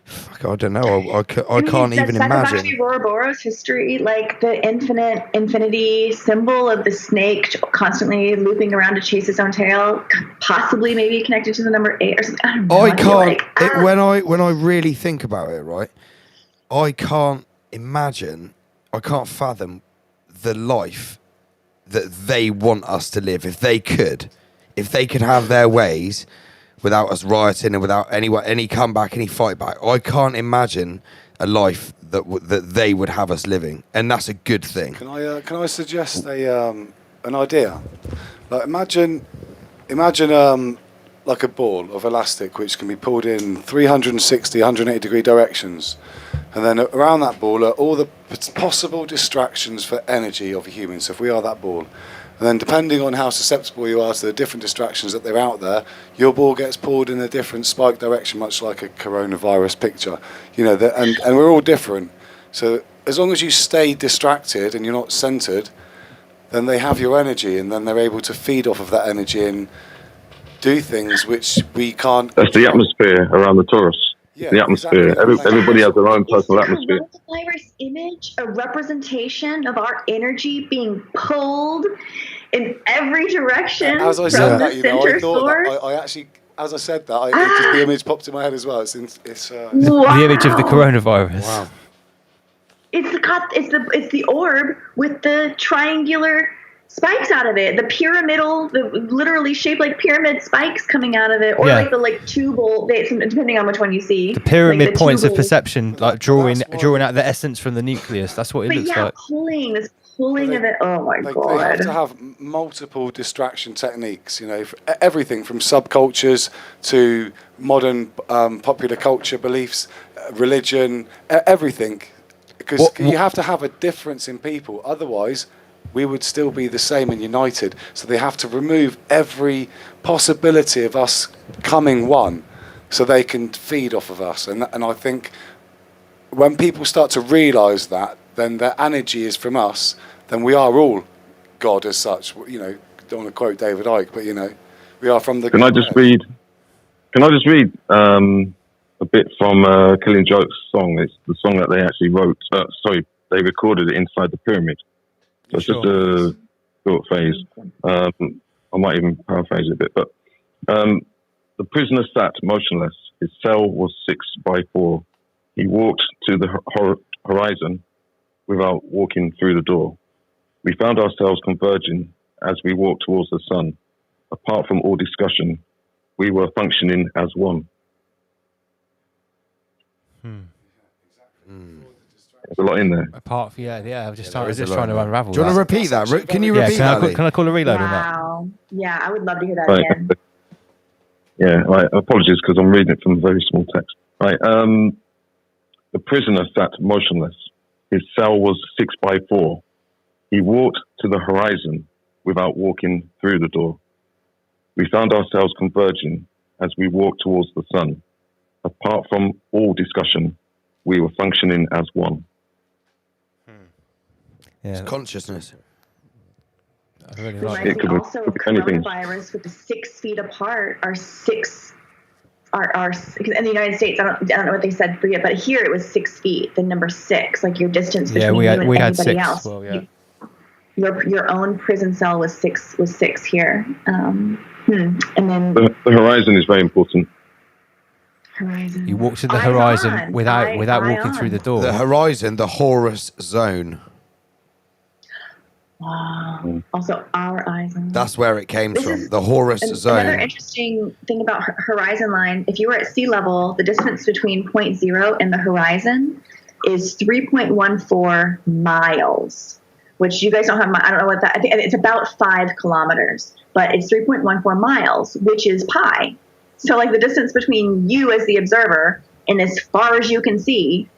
Speaker 3: Fuck, I don't know. I can't even imagine.
Speaker 13: Actually, Ouroboros history, like the infinity symbol of the snake constantly looping around to chase its own tail, possibly maybe connected to the number 8 or something. I don't know.
Speaker 3: I can't. When I really think about it, right, I can't imagine. I can't fathom the life that they want us to live. If they could have their ways. Without us rioting and without any comeback, any fight back, I can't imagine a life that they would have us living, and that's a good thing.
Speaker 5: Can I suggest an idea? Like imagine like a ball of elastic which can be pulled in 360, 180 degree directions, and then around that ball are all the possible distractions for energy of a human. So if we are that ball. And then depending on how susceptible you are to the different distractions that they're out there, your ball gets pulled in a different spike direction, much like a coronavirus picture. And we're all different. So as long as you stay distracted and you're not centered, then they have your energy, and then they're able to feed off of that energy and do things which we can't.
Speaker 16: That's the atmosphere around the torus. Yeah, the atmosphere. Exactly. Everybody has their own personal atmosphere.
Speaker 13: Is the coronavirus image a representation of our energy being pulled in every direction
Speaker 5: as I
Speaker 13: from
Speaker 5: said
Speaker 13: the
Speaker 5: that,
Speaker 13: center source?
Speaker 5: I actually, as I said that, the image popped in my head as well. It's
Speaker 2: the image of the coronavirus. Wow.
Speaker 13: It's the orb with the triangular spikes out of it, the pyramidal, literally shaped like pyramid spikes coming out of it, or like the tubal, depending on which one you see.
Speaker 2: The pyramid points of perception, like drawing out the essence from the nucleus. That's what it looks like.
Speaker 13: Pulling of it. Oh my god!
Speaker 5: They have to have multiple distraction techniques. Everything from subcultures to modern popular culture beliefs, religion, everything, because you have to have a difference in people. Otherwise, we would still be the same and united. So they have to remove every possibility of us coming one so they can feed off of us. And I think when people start to realise that, then their energy is from us, then we are all God as such. Don't want to quote David Icke, but, we are from the...
Speaker 16: Can I just read a bit from Killing Joke's song? It's the song that they actually wrote. They recorded it inside the pyramid. So it's just a short phase. I might even paraphrase it a bit, but the prisoner sat motionless. His cell was 6x4. He walked to the horizon without walking through the door. We found ourselves converging as we walked towards the sun. Apart from all discussion, we were functioning as one. There's a lot in there.
Speaker 2: Apart from, I'm just trying to unravel.
Speaker 3: Do you want to repeat that? Can you repeat that?
Speaker 2: Can I call a reload on that?
Speaker 13: Wow. Yeah, I would love to hear that again.
Speaker 16: Yeah, right. Apologies because I'm reading it from very small text. Right. The prisoner sat motionless. His cell was 6x4. He walked to the horizon without walking through the door. We found ourselves converging as we walked towards the sun. Apart from all discussion, we were functioning as one.
Speaker 3: It's consciousness.
Speaker 16: I really
Speaker 13: like it. Also, coronavirus with the 6 feet apart are in the United States. I don't know what they said for you, but here it was 6 feet. The number 6, like your distance between you and anybody else.
Speaker 2: Well, yeah.
Speaker 13: Your own prison cell was six here. And then
Speaker 16: the horizon is very important.
Speaker 13: Horizon.
Speaker 2: You walk to the horizon without walking through the door.
Speaker 3: The horizon, the Horus zone.
Speaker 13: Wow. Also, our eyes.
Speaker 3: That's where it came
Speaker 13: This
Speaker 3: from.
Speaker 13: is
Speaker 3: The Horus
Speaker 13: Another
Speaker 3: Zone.
Speaker 13: interesting thing about horizon line, if you were at sea level, the distance between point zero and the horizon is 3.14 miles, which you guys don't have, I don't know what that, I think it's about 5 kilometers, but it's 3.14 miles, which is pi. So like the distance between you as the observer and as far as you can see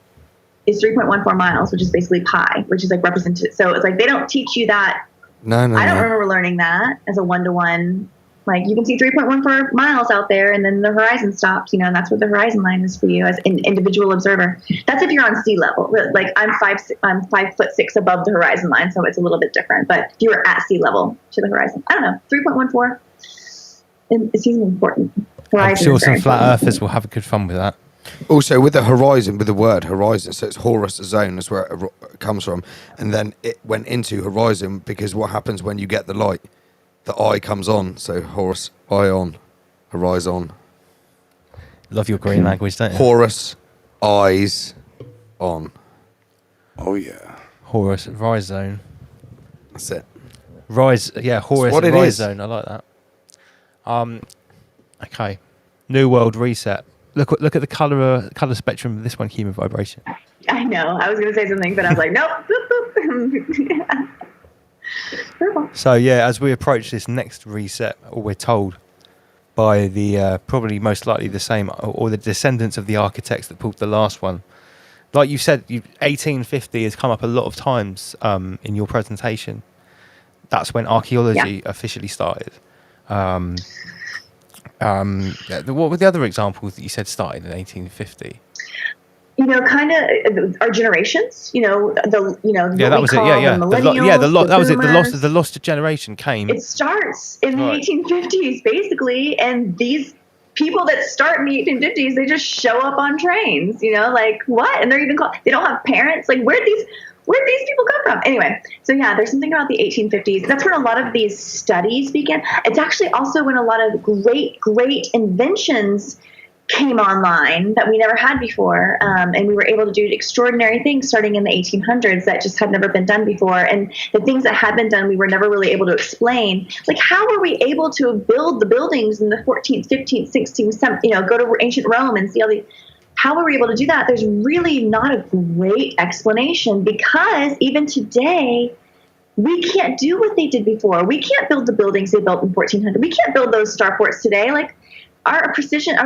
Speaker 13: is 3.14 miles, which is basically pi, which is like represented. So it's like they don't teach you that.
Speaker 3: No.
Speaker 13: I don't remember learning that as a 1-to-1. Like you can see 3.14 miles out there, and then the horizon stops. And that's what the horizon line is for you as an individual observer. That's if you're on sea level. Like I'm 5'6" above the horizon line, so it's a little bit different. But if you were at sea level to the horizon, I don't know, 3.14. It seems important. Horizon
Speaker 2: I'm sure
Speaker 13: is very
Speaker 2: some flat
Speaker 13: important.
Speaker 2: earthers will have a good fun with that.
Speaker 3: Also, with the horizon, with the word horizon, so it's Horus Zone is where it comes from, and then it went into horizon because what happens when you get the light? The eye comes on, so Horus, eye on, horizon.
Speaker 2: Love your green language, don't you?
Speaker 3: Horus, eyes on.
Speaker 5: Oh yeah.
Speaker 2: Horus Rise Zone.
Speaker 3: That's it.
Speaker 2: Rise, yeah, Horus
Speaker 3: what it
Speaker 2: Rise
Speaker 3: is.
Speaker 2: Zone. I like that. Okay, New World Reset. Look at the color spectrum of this one. Human Vibration.
Speaker 13: I know. I was going to say something, but I was like, nope. Boop, boop. Purple.
Speaker 2: So yeah, as we approach this next reset, or we're told by the probably most likely the same or the descendants of the architects that pulled the last one. Like you said, 1850 has come up a lot of times in your presentation. That's when archaeology officially started. What were the other examples that you said started in 1850?
Speaker 13: Kind of our generations.
Speaker 2: Yeah, that was it. The lost generation came.
Speaker 13: It starts in the 1850s, basically, and these people that start in the 1850s, they just show up on trains. Like what? And they're even called. They don't have parents. Like where'd these people come from? Anyway, so yeah, there's something about the 1850s. That's when a lot of these studies began. It's actually also when a lot of great inventions came online that we never had before. And we were able to do extraordinary things starting in the 1800s that just had never been done before. And the things that had been done, we were never really able to explain. Like, how were we able to build the buildings in the 14th, 15th, 16th, 17th, go to ancient Rome and see all the, how were we able to do that? There's really not a great explanation, because even today, we can't do what they did before. We can't build the buildings they built in 1400. We can't build those starports today. Like, our precision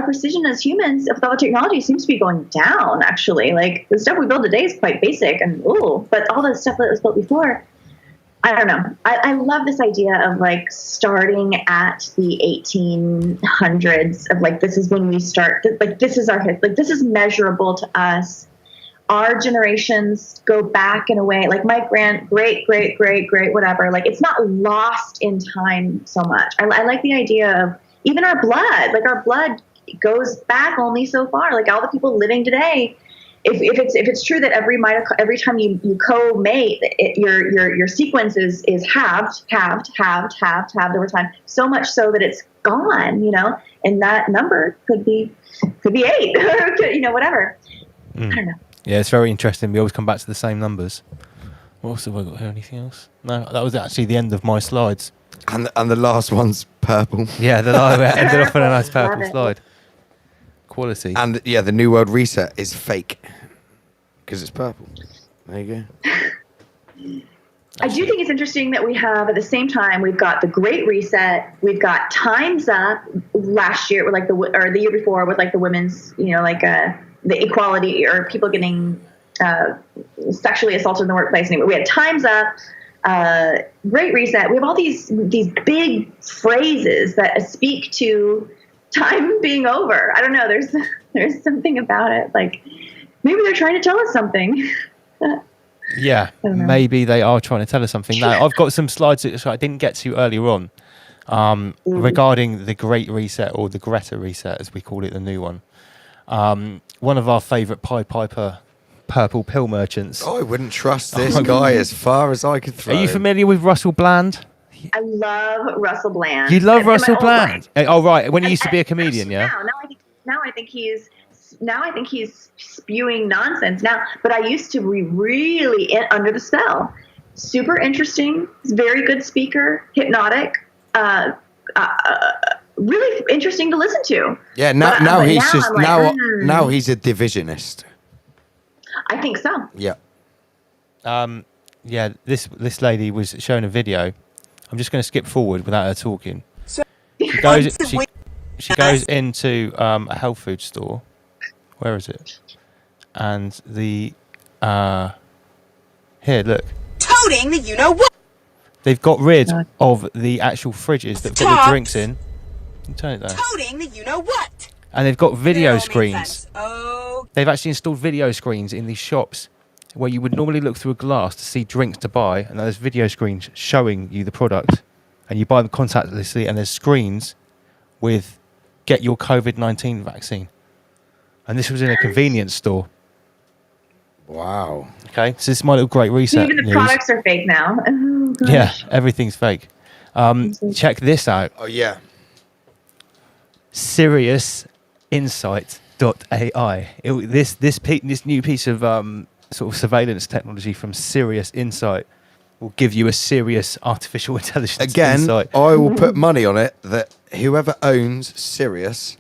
Speaker 13: as humans, with all the technology, seems to be going down, actually. Like, the stuff we build today is quite basic, and but all the stuff that was built before, I don't know. I love this idea of, like, starting at the 1800s, of, like, this is when we start, like, this is our, like, this is measurable to us. Our generations go back in a way, like my great, whatever, like, it's not lost in time so much. I like the idea of even our blood, like, our blood goes back only so far. Like, all the people living today, if it's true that every time you co-mate, your sequence is halved over time, so much so that it's gone, and that number could be 8 or whatever. I don't know.
Speaker 2: Yeah, it's very interesting. We always come back to the same numbers. What else have I got here? Anything else? No, that was actually the end of my slides.
Speaker 3: And the last one's purple.
Speaker 2: Yeah, the ended off on a nice purple slide. Quality.
Speaker 3: And the New World Reset is fake because it's purple. There you go.
Speaker 13: I do think it's interesting that we have, at the same time, we've got the Great Reset, we've got Time's Up last year, with or the year before, with, like, the women's, the equality, or people getting sexually assaulted in the workplace. Anyway, we had Time's Up, Great Reset. We have all these big phrases that speak to time being over. I don't know. There's something about it. Like, maybe they're trying to tell us something.
Speaker 2: Yeah, maybe they are trying to tell us something. Now, I've got some slides that I didn't get to earlier on regarding the Great Reset, or the Greta Reset, as we call it, the new one. One of our favourite Pied Piper purple pill merchants.
Speaker 3: I wouldn't trust this guy as far as I could throw.
Speaker 2: Are you familiar with Russell Bland?
Speaker 13: I love Russell Bland.
Speaker 2: You love Russell Bland? Oh, right. When he used to be a comedian, yeah?
Speaker 13: Now I think he's spewing nonsense now, but I used to be really under the spell. super interesting. He's a very good speaker, hypnotic, really interesting to listen to.
Speaker 3: Yeah, now
Speaker 13: But
Speaker 3: he's
Speaker 13: now
Speaker 3: just
Speaker 13: I'm like,
Speaker 3: now he's a divisionist.
Speaker 13: I think so.
Speaker 3: Yeah.
Speaker 2: Yeah, this lady was showing a video. I'm just going to skip forward without her talking. She goes into a health food store. Where is it? And the here, look.
Speaker 17: Toting the you know what?
Speaker 2: They've got rid of the actual fridges that got the drinks in. Turn it down.
Speaker 17: Toting the you know what?
Speaker 2: And they've got video screens.
Speaker 17: Sense. Oh.
Speaker 2: They've actually installed video screens in these shops where you would normally look through a glass to see drinks to buy, and there's video screens showing you the product, and you buy them contactlessly, and there's screens with get your COVID-19 vaccine. And this was in a convenience store.
Speaker 3: Wow.
Speaker 2: Okay, so this is my little great reset
Speaker 13: Even the
Speaker 2: news.
Speaker 13: products are fake now. Oh, gosh.
Speaker 2: Yeah, everything's fake. Check this out.
Speaker 3: Oh yeah.
Speaker 2: SiriusInsight.ai. This new piece of sort of surveillance technology from Sirius Insight will give you a serious artificial intelligence
Speaker 3: Again,
Speaker 2: insight.
Speaker 3: I will put money on it that whoever owns Sirius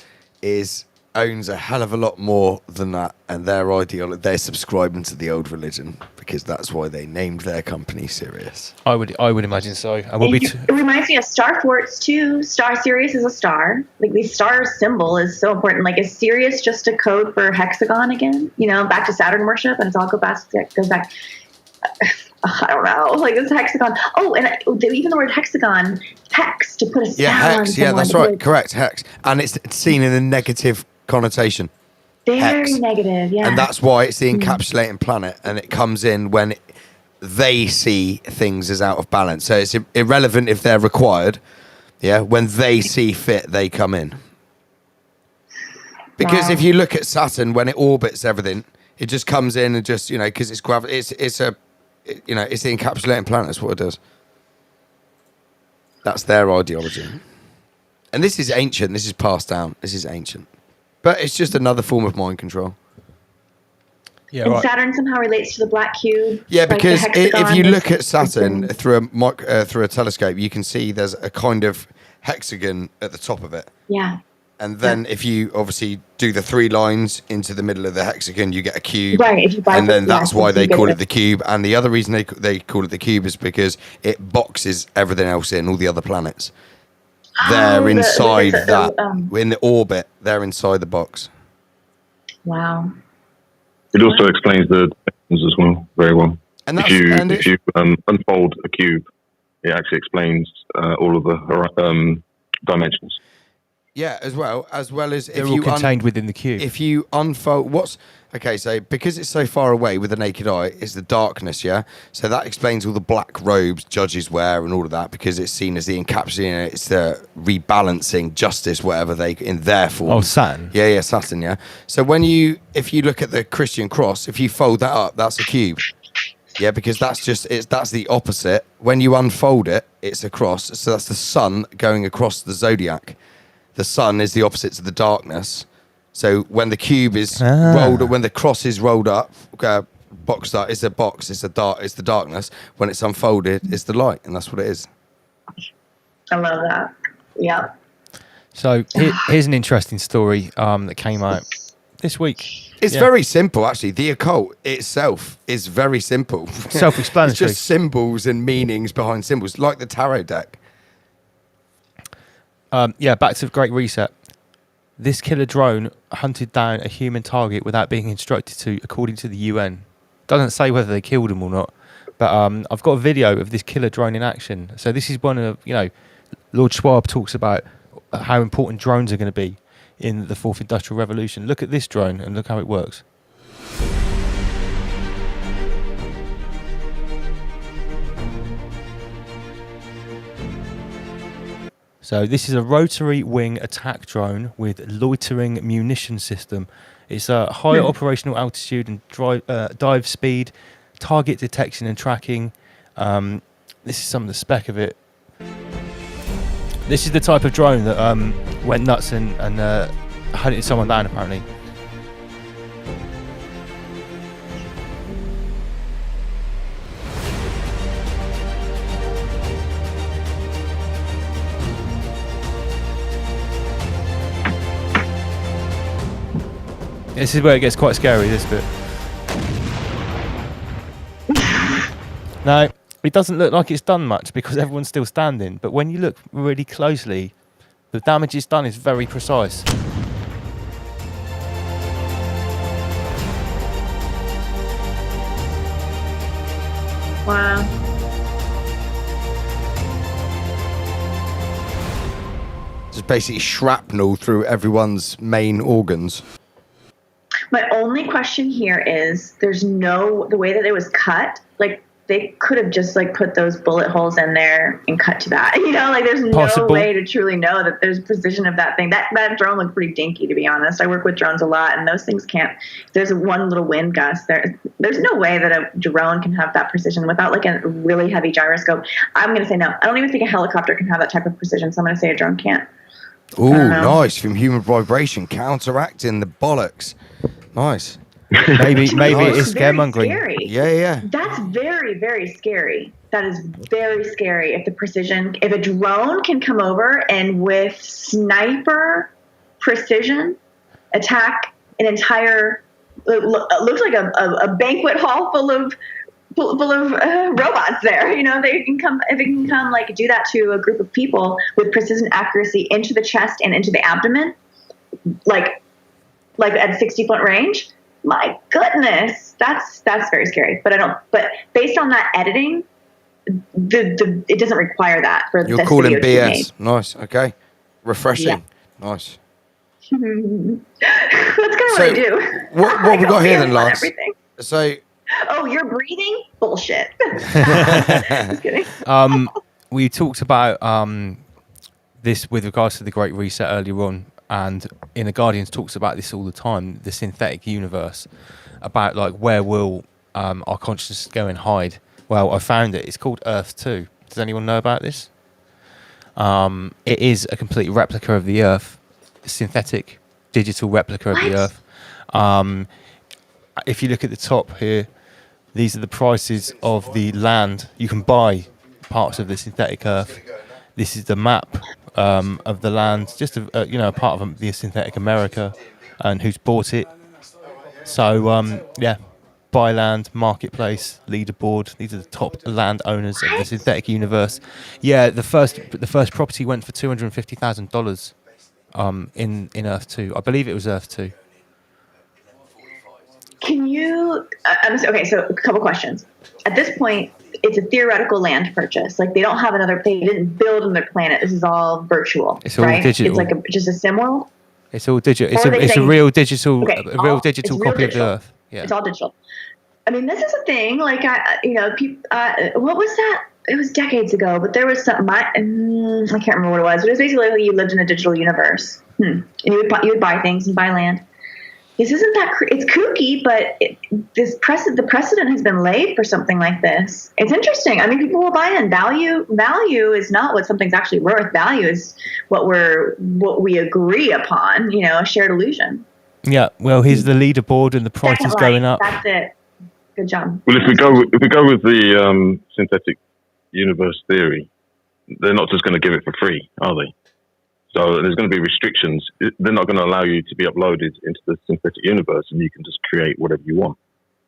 Speaker 3: owns a hell of a lot more than that, and their ideology, they're subscribing to the old religion because that's why they named their company Sirius.
Speaker 2: I would imagine so. And we'll
Speaker 13: It reminds me of Star Force too. Sirius is a star. Like the star symbol is so important. Like, is Sirius just a code for hexagon again? You know, back to Saturn worship, and it's all goes back. I don't know. Like this hexagon. Oh, and even the word hexagon, hex to put a spell on
Speaker 3: Hex. Yeah, that's
Speaker 13: someone.
Speaker 3: right. Correct. Hex, and it's seen in a negative connotation.
Speaker 13: Very
Speaker 3: Hex.
Speaker 13: negative. Yeah.
Speaker 3: And that's why it's the encapsulating planet, and it comes in when they see things as out of balance. So it's irrelevant if they're required. Yeah, when they see fit, they come in. Because if you look at Saturn, when it orbits everything, it just comes in and just, because it's gravity. It's the encapsulating planet. That's what it does. That's their ideology. And this is ancient. This is passed down. This is ancient. But it's just another form of mind control.
Speaker 2: Yeah,
Speaker 13: and Saturn somehow relates to the black cube.
Speaker 3: Yeah,
Speaker 13: like the
Speaker 3: because
Speaker 13: hexagon
Speaker 3: if you
Speaker 13: is-
Speaker 3: look at Saturn through a telescope, you can see there's a kind of hexagon at the top of it.
Speaker 13: Yeah.
Speaker 3: And then if you obviously do the 3 lines into the middle of the hexagon, you get a cube.
Speaker 13: Right, if you
Speaker 3: and then
Speaker 13: bifurcate,
Speaker 3: that's
Speaker 13: yeah,
Speaker 3: why
Speaker 13: so
Speaker 3: they
Speaker 13: you get
Speaker 3: call
Speaker 13: the-
Speaker 3: it the cube. And the other reason they call it the cube is because it boxes everything else in, all the other planets. They're inside that. In the orbit, they're inside the box.
Speaker 13: Wow.
Speaker 16: It also explains the dimensions as well, very well.
Speaker 3: And
Speaker 16: if you unfold a cube, it actually explains all of the dimensions.
Speaker 3: Yeah, as well as
Speaker 2: They're all contained within the cube.
Speaker 3: If you unfold so because it's so far away with the naked eye, it's the darkness, yeah? So that explains all the black robes judges wear and all of that, because it's seen as the encapsulating, it's the rebalancing justice, whatever they in their form.
Speaker 2: Oh, Saturn.
Speaker 3: Yeah, Saturn, yeah. So if you look at the Christian cross, if you fold that up, that's a cube. Yeah, because that's the opposite. When you unfold it, it's a cross. So that's the sun going across the zodiac. The sun is the opposite to the darkness. So when the cube is rolled, when the cross is rolled up, boxed up, it's a box. It's the darkness. When it's unfolded, it's the light, and that's what it is.
Speaker 13: I love that. Yeah.
Speaker 2: So here's an interesting story that came out this week.
Speaker 3: It's very simple, actually. The occult itself is very simple.
Speaker 2: Self-explanatory.
Speaker 3: It's just symbols and meanings behind symbols, like the tarot deck.
Speaker 2: Back to the Great Reset. This killer drone hunted down a human target without being instructed to, according to the UN. Doesn't say whether they killed him or not, but I've got a video of this killer drone in action. So this is one of, Lord Schwab talks about how important drones are going to be in the 4th Industrial Revolution. Look at this drone and look how it works. So this is a rotary wing attack drone with loitering munition system. It's a high operational altitude and dive speed, target detection and tracking. This is some of the spec of it. This is the type of drone that went nuts and hunted someone down, apparently. This is where it gets quite scary, this bit. No, it doesn't look like it's done much because everyone's still standing. But when you look really closely, the damage it's done is very precise.
Speaker 13: Wow.
Speaker 3: Just basically shrapnel through everyone's main organs.
Speaker 13: My only question here is the way that it was cut, like they could have just like put those bullet holes in there and cut to that. You know, like there's no way to truly know that there's precision of that thing. That drone looked pretty dinky, to be honest. I work with drones a lot, and those things can't. There's one little wind gust. There's no way that a drone can have that precision without like a really heavy gyroscope. I'm gonna say no. I don't even think a helicopter can have that type of precision. So I'm gonna say a drone can't.
Speaker 3: Ooh, nice. From human vibration, counteracting the bollocks. Nice.
Speaker 2: Maybe it is
Speaker 13: Very
Speaker 2: scaremongering.
Speaker 13: scary.
Speaker 3: Yeah.
Speaker 13: That's very, very scary. That is very scary. If a drone can come over and with sniper precision attack an entire, looks like a banquet hall full of robots there. You know, if it can come like do that to a group of people with precision accuracy into the chest and into the abdomen, like at 60-foot range. My goodness, that's very scary. But based on that editing, it doesn't require that for
Speaker 3: You're
Speaker 13: this
Speaker 3: calling
Speaker 13: video to be made.
Speaker 3: BS. Nice. Okay. Refreshing.
Speaker 13: Yeah.
Speaker 3: Nice.
Speaker 13: That's kind of what I do.
Speaker 3: What we got here then, Lance?
Speaker 13: Everything.
Speaker 3: So.
Speaker 13: Oh, you're breathing? Bullshit. Just kidding.
Speaker 2: We talked about this with regards to the Great Reset earlier on, and in The Guardians talks about this all the time, the synthetic universe, about like where will our consciousness go and hide. Well, I found it. It's called Earth 2. Does anyone know about this? It is a complete replica of the Earth, a synthetic digital replica of the Earth. If you look at the top here, these are the prices of the land. You can buy parts of the synthetic Earth. This is the map of the land, just a part of the synthetic America, and who's bought it. So buy land, marketplace, leaderboard. These are the top landowners of the synthetic universe. Yeah, the first property went for $250,000 in Earth 2. I believe it was Earth 2.
Speaker 13: Can you? Okay, so a couple questions. At this point, it's a theoretical land purchase. Like they don't have they didn't build on their planet. This is all virtual.
Speaker 2: It's all
Speaker 13: right?
Speaker 2: digital.
Speaker 13: It's like just a sim world.
Speaker 2: It's all digital. It's a real digital, copy of the Earth. Yeah.
Speaker 13: It's all digital. I mean, this is a thing. Like what was that? It was decades ago, but there was something. I can't remember what it was. But it was basically like you lived in a digital universe, and you would buy things and buy land. This isn't that. It's kooky, but the precedent has been laid for something like this. It's interesting. I mean, people will buy in. Value is not what something's actually worth. Value is what we agree upon. You know, a shared illusion.
Speaker 2: Yeah. Well, here's the leaderboard, and the price is going up.
Speaker 13: That's it. Good job.
Speaker 16: Well, if we go with the synthetic universe theory, they're not just going to give it for free, are they? So there's going to be restrictions. They're not going to allow you to be uploaded into the synthetic universe, and you can just create whatever you want.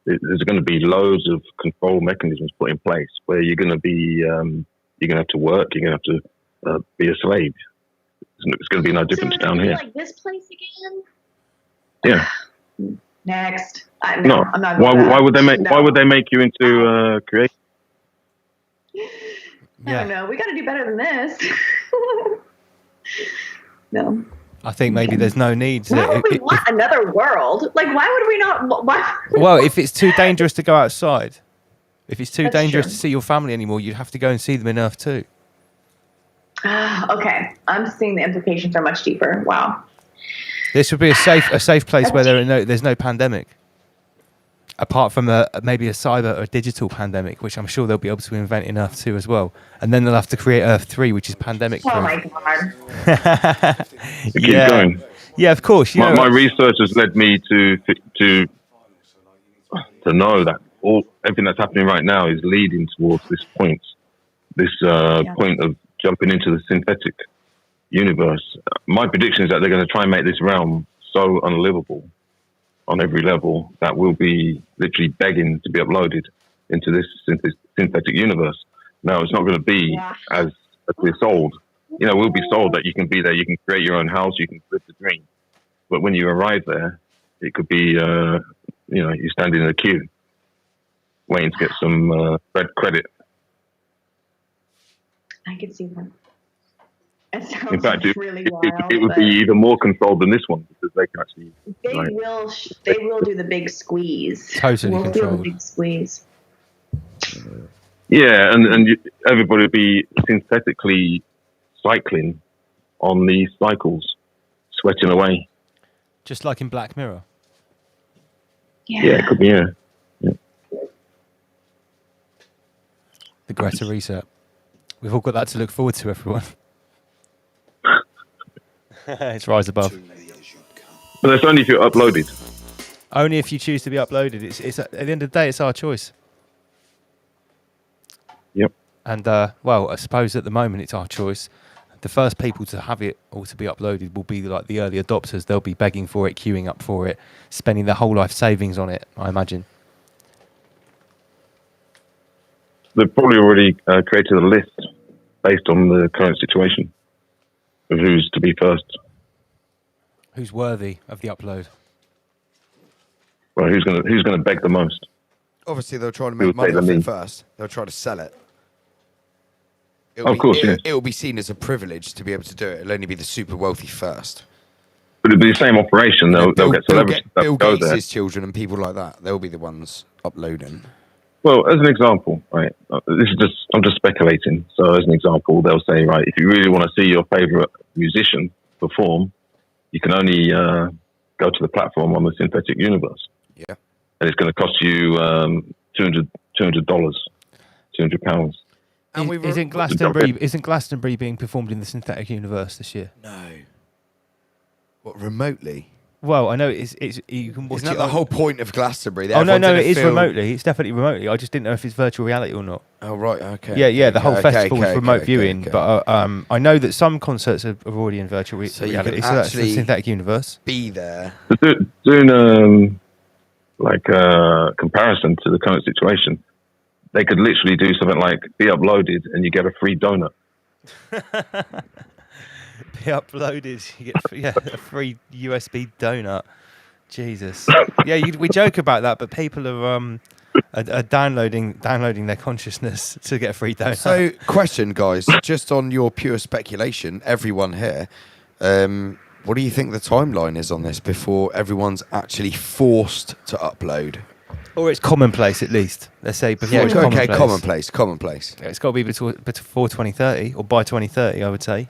Speaker 16: There's going to be loads of control mechanisms put in place where you're going to be, you're going to have to work. You're going to have to be a slave. It's going to be no difference down here.
Speaker 13: Like this place again?
Speaker 16: Yeah.
Speaker 13: Next.
Speaker 16: I'm
Speaker 13: not.
Speaker 16: Why would they make? No. Why would they make you into creation?
Speaker 13: I don't know. We got to do better than this. No.
Speaker 2: I think maybe there's no need.
Speaker 13: Why would we want another world? Like, why would we not? Why?
Speaker 2: Well, if it's too dangerous to go outside, if it's too
Speaker 13: That's
Speaker 2: dangerous
Speaker 13: true.
Speaker 2: to see your family anymore, you'd have to go and see them in Earth 2.
Speaker 13: Okay, I'm seeing the implications are much deeper. Wow.
Speaker 2: This would be a safe place where there's no pandemic, apart from maybe a cyber or a digital pandemic, which I'm sure they'll be able to invent in Earth 2 as well. And then they'll have to create Earth 3, which is pandemic proof.
Speaker 13: Oh my god.
Speaker 16: Keep going.
Speaker 2: Yeah, of course.
Speaker 16: My research has led me to know that everything that's happening right now is leading towards this point, point of jumping into the synthetic universe. My prediction is that they're going to try and make this realm so unlivable on every level that will be literally begging to be uploaded into this synthetic universe. Now, it's not going to be as we're sold. You know, we'll be sold that you can be there, you can create your own house, you can live the dream. But when you arrive there, it could be, you stand in a queue waiting to get some credit.
Speaker 13: I could see that. It sounds
Speaker 16: In fact,
Speaker 13: really wild.
Speaker 16: it would be even more controlled than this one because they can actually.
Speaker 13: They will do the big squeeze.
Speaker 2: Totally
Speaker 13: we'll
Speaker 2: controlled.
Speaker 13: do the big squeeze.
Speaker 16: Yeah, and everybody would be synthetically cycling on these cycles, sweating away.
Speaker 2: Just like in Black Mirror.
Speaker 16: Yeah, it could be, yeah.
Speaker 2: The Greta Reset. We've all got that to look forward to, everyone. It's Rise Above.
Speaker 16: But that's only if you're uploaded.
Speaker 2: Only if you choose to be uploaded. It's at the end of the day, it's our choice.
Speaker 16: Yep.
Speaker 2: And, well, I suppose at the moment it's our choice. The first people to have it or to be uploaded will be like the early adopters. They'll be begging for it, queuing up for it, spending their whole life savings on it, I imagine.
Speaker 16: They've probably already created a list based on the current situation of who's to be first.
Speaker 2: Who's worthy of the upload?
Speaker 16: Well, who's going to beg the most?
Speaker 3: Obviously, they'll try to
Speaker 16: Who
Speaker 3: make
Speaker 16: will take
Speaker 3: money
Speaker 16: the
Speaker 3: off it
Speaker 16: lead?
Speaker 3: first. They'll try to sell it.
Speaker 16: Of course, yes.
Speaker 3: It will be seen as a privilege to be able to do it. It'll only be the super wealthy first.
Speaker 16: But it'll be the same operation. They'll get celebrities that
Speaker 3: Bill
Speaker 16: go there.
Speaker 3: Gates' children and people like that. They'll be the ones uploading.
Speaker 16: Well, as an example, right? I'm just speculating. So, as an example, they'll say, right, if you really want to see your favorite musician perform, you can only go to the platform on the synthetic universe.
Speaker 3: Yeah.
Speaker 16: And it's going to cost you $200, £200.
Speaker 2: Isn't Glastonbury being performed in the synthetic universe this year?
Speaker 3: No. What, remotely?
Speaker 2: Well, I know it's you can watch
Speaker 3: Isn't that
Speaker 2: it
Speaker 3: the
Speaker 2: on-
Speaker 3: whole point of Glastonbury?
Speaker 2: Oh no,
Speaker 3: Everyone's in a
Speaker 2: it is
Speaker 3: field-
Speaker 2: remotely. It's definitely remotely. I just didn't know if it's virtual reality or not.
Speaker 3: Oh right, okay.
Speaker 2: Yeah. The whole festival is remote
Speaker 3: okay,
Speaker 2: viewing,
Speaker 3: okay.
Speaker 2: but I know that some concerts are already in virtual
Speaker 3: So you
Speaker 2: reality.
Speaker 3: can
Speaker 2: So that's the
Speaker 3: actually
Speaker 2: synthetic universe.
Speaker 3: be there.
Speaker 16: Doing like a comparison to the current situation, they could literally do something like be uploaded and you get a free donut.
Speaker 2: Be uploaded, you get a free USB donut. Jesus. Yeah, we joke about that, but people are downloading their consciousness to get a free donut.
Speaker 3: So, question, guys, just on your pure speculation, everyone here, what do you think the timeline is on this before everyone's actually forced to upload?
Speaker 2: Or it's commonplace, at least. Let's say before it's
Speaker 3: commonplace.
Speaker 2: Yeah, it's got to be before 2030, or by 2030, I would say.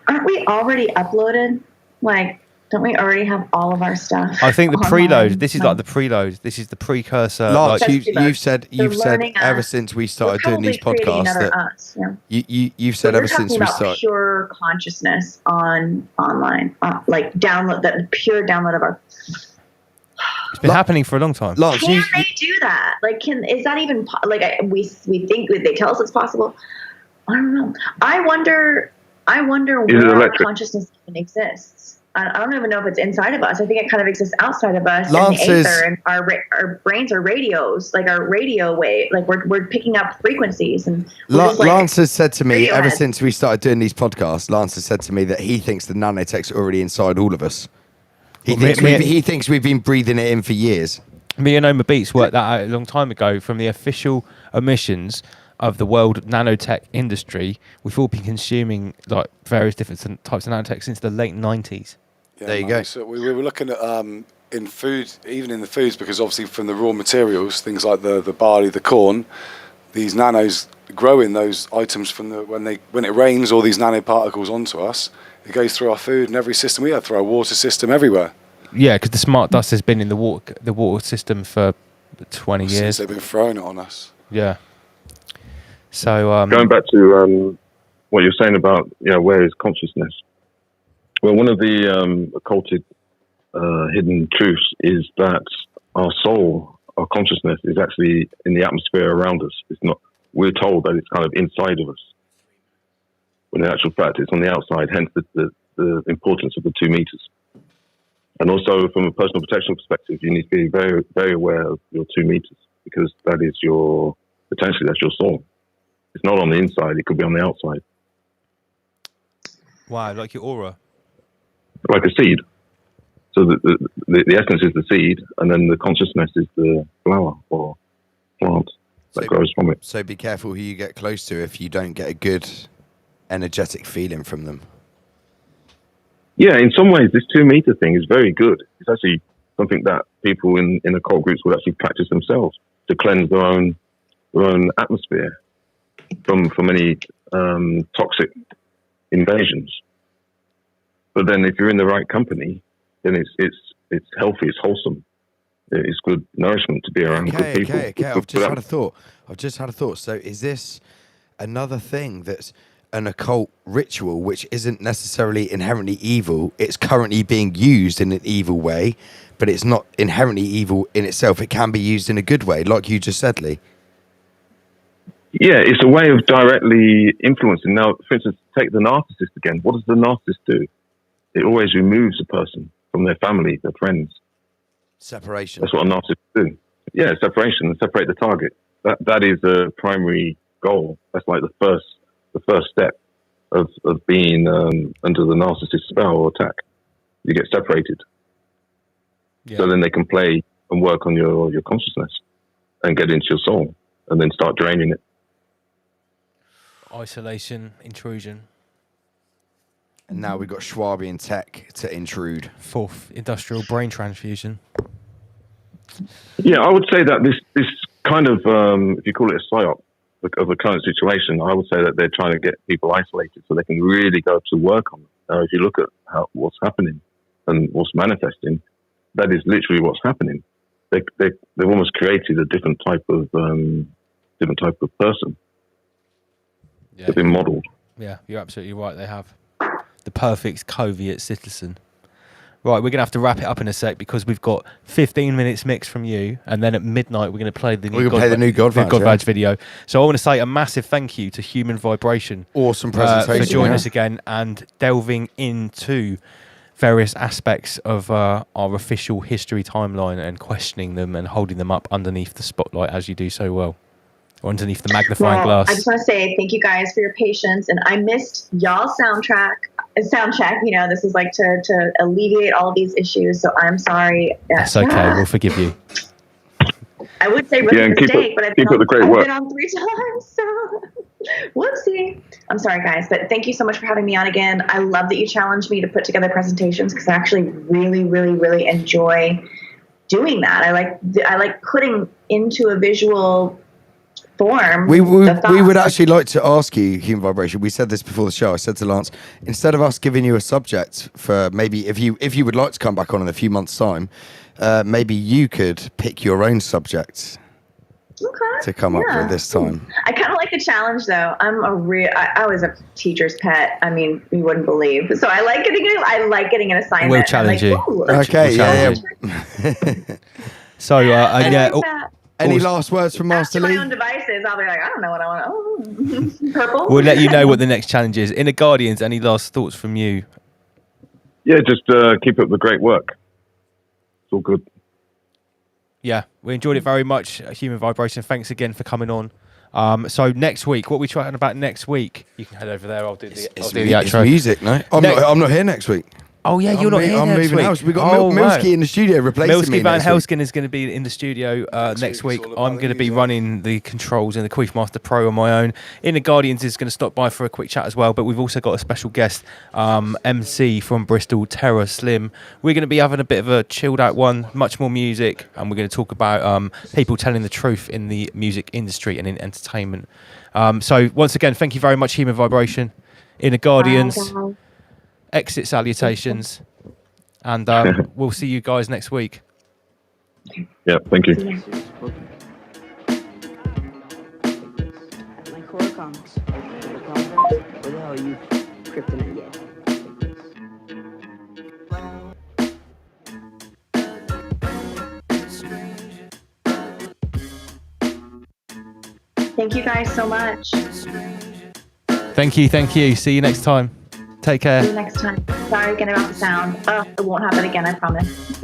Speaker 13: Aren't we already uploaded? Like, don't we already have all of our stuff?
Speaker 2: I think the
Speaker 13: online?
Speaker 2: preload. This is like the preload. This is the precursor.
Speaker 3: Lance,
Speaker 2: like,
Speaker 3: you've said
Speaker 13: They're learning
Speaker 3: ever
Speaker 13: us.
Speaker 3: since we
Speaker 13: We're
Speaker 3: started doing these
Speaker 13: probably creating
Speaker 3: podcasts
Speaker 13: another
Speaker 3: that
Speaker 13: us, yeah.
Speaker 3: you've said
Speaker 13: We're
Speaker 3: ever since
Speaker 13: talking
Speaker 3: we
Speaker 13: about
Speaker 3: started.
Speaker 13: pure consciousness online, like download, the pure download of our.
Speaker 2: it's been happening for a long time.
Speaker 3: Lance,
Speaker 13: Can they do that? Like, is that even we think they tell us it's possible? I don't know. I wonder
Speaker 16: Is it
Speaker 13: where our
Speaker 16: electric?
Speaker 13: consciousness even exists. I don't even know if it's inside of us. I think it kind of exists outside of us
Speaker 3: Lance
Speaker 13: in the
Speaker 3: is-
Speaker 13: ether, and our brains are radios, like our radio wave. Like we're picking up frequencies, and we're just, like,
Speaker 3: Lance has said to me ever
Speaker 13: Radiohead.
Speaker 3: since we started doing these podcasts. Lance has said to me that he thinks the nanotech's already inside all of us. He thinks we've been breathing it in for years.
Speaker 2: Me and Oma Beats worked that out a long time ago from the official emissions of the world nanotech industry. We've all been consuming like various different types of nanotech since the late 90s.
Speaker 5: Yeah,
Speaker 3: There you
Speaker 5: man.
Speaker 3: go.
Speaker 5: So we were looking at in food, even in the foods, because obviously from the raw materials, things like the barley, the corn, these nanos grow in those items from when it rains, all these nanoparticles onto us. It goes through our food and every system we have, through our water system, everywhere.
Speaker 2: Yeah, because the smart dust has been in the water system for 20 years.
Speaker 5: Since they've been throwing it on us.
Speaker 2: Yeah. So
Speaker 16: Going back to what you're saying about where is consciousness? Well, one of the occulted hidden truths is that our soul, our consciousness, is actually in the atmosphere around us. It's not. We're told that it's kind of inside of us, when in actual fact it's on the outside. Hence the importance of the 2 meters. And also, from a personal protection perspective, you need to be very, very aware of your 2 meters, because that is potentially that's your soul. It's not on the inside; it could be on the outside.
Speaker 2: Wow, like your aura.
Speaker 16: Like a seed. So the essence is the seed, and then the consciousness is the flower or plant that grows from it.
Speaker 3: So be careful who you get close to if you don't get a good energetic feeling from them.
Speaker 16: Yeah, in some ways, this 2 meter thing is very good. It's actually something that people in occult groups would actually practice themselves to cleanse their own atmosphere from any toxic invasions. But then, if you're in the right company, then it's healthy, it's wholesome, it's good nourishment to be around good people.
Speaker 3: Okay. I've just had a thought. So is this another thing that's an occult ritual which isn't necessarily inherently evil? It's currently being used in an evil way, but it's not inherently evil in itself. It can be used in a good way, like you just said, Lee.
Speaker 16: Yeah, it's a way of directly influencing. Now, for instance, take the narcissist again. What does the narcissist do? It always removes a person from their family, their friends.
Speaker 3: Separation.
Speaker 16: That's what a narcissist do. Yeah, separation, separate the target. That is a primary goal. That's like the first step of being under the narcissist spell or attack. You get separated. Yeah. So then they can play and work on your consciousness and get into your soul and then start draining it.
Speaker 2: Isolation, intrusion.
Speaker 3: And now we've got Schwabian tech to intrude.
Speaker 2: 4th, industrial brain transfusion.
Speaker 16: Yeah, I would say that this kind of, if you call it a psyop of the current situation, I would say that they're trying to get people isolated so they can really go to work on it. Now, if you look at what's happening and what's manifesting, that is literally what's happening. They've almost created a different type of person.
Speaker 2: Yeah.
Speaker 16: They've been modelled.
Speaker 2: Yeah, you're absolutely right. They have the perfect covert citizen. Right, we're going to have to wrap it up in a sec because we've got 15 minutes mix from you, and then at midnight we're going to play the new God Vibes video. So I want to say a massive thank you to Human Vibration.
Speaker 3: Awesome presentation.
Speaker 2: For joining us again and delving into various aspects of our official history timeline and questioning them and holding them up underneath the spotlight as you do so well. Or underneath the magnifying glass.
Speaker 13: I just want to say thank you guys for your patience, and I missed y'all's sound check. You know, this is like to alleviate all of these issues, so I'm sorry.
Speaker 2: That's okay. We'll forgive you.
Speaker 13: I would say rookie mistake, but I've been on 3 times, so whoopsie. I'm sorry, guys, but thank you so much for having me on again. I love that you challenged me to put together presentations because I actually really, really, really enjoy doing that. I like putting into a visual form.
Speaker 3: We would actually like to ask you, Human Vibration. We said this before the show. I said to Lance, instead of us giving you a subject for maybe if you would like to come back on in a few months' time, maybe you could pick your own subject to come up with this time.
Speaker 13: I kind of like the challenge, though. I was a teacher's pet. I mean, you wouldn't believe. So I like getting an assignment.
Speaker 2: We'll challenge you.
Speaker 3: Okay, yeah.
Speaker 2: So
Speaker 3: Any last words from Master Lee?
Speaker 13: My own devices, I'll be like, I don't know what I want. Oh, purple.
Speaker 2: We'll let you know what the next challenge is. Inner Guardians, any last thoughts from you?
Speaker 16: Yeah, just keep up the great work. It's all good.
Speaker 2: Yeah, we enjoyed it very much. Human Vibration, thanks again for coming on. So next week, what are we chatting about next week? You can head over there. I'll do the outro.
Speaker 3: It's music, no? I'm not here next week.
Speaker 2: Oh yeah, you're not here next week.
Speaker 3: House. We got Milski in the studio replacing me.
Speaker 2: Milski Van Helsken is going to be in the studio next week. I'm going to be running the controls in the Queefmaster Pro on my own. Inner Guardians is going to stop by for a quick chat as well, but we've also got a special guest, MC from Bristol, Terror Slim. We're going to be having a bit of a chilled out one, much more music, and we're going to talk about people telling the truth in the music industry and in entertainment. So once again, thank you very much, Human Vibration, Inner Guardians. Exit salutations, and we'll see you guys next week.
Speaker 16: Yeah, thank you.
Speaker 18: Like horror comics. Where the hell are you? Kryptonite
Speaker 13: Thank you guys so much.
Speaker 2: Thank you. See you next time. Take
Speaker 13: See you
Speaker 2: care.
Speaker 13: next time. Sorry again about the sound. It won't happen again, I promise.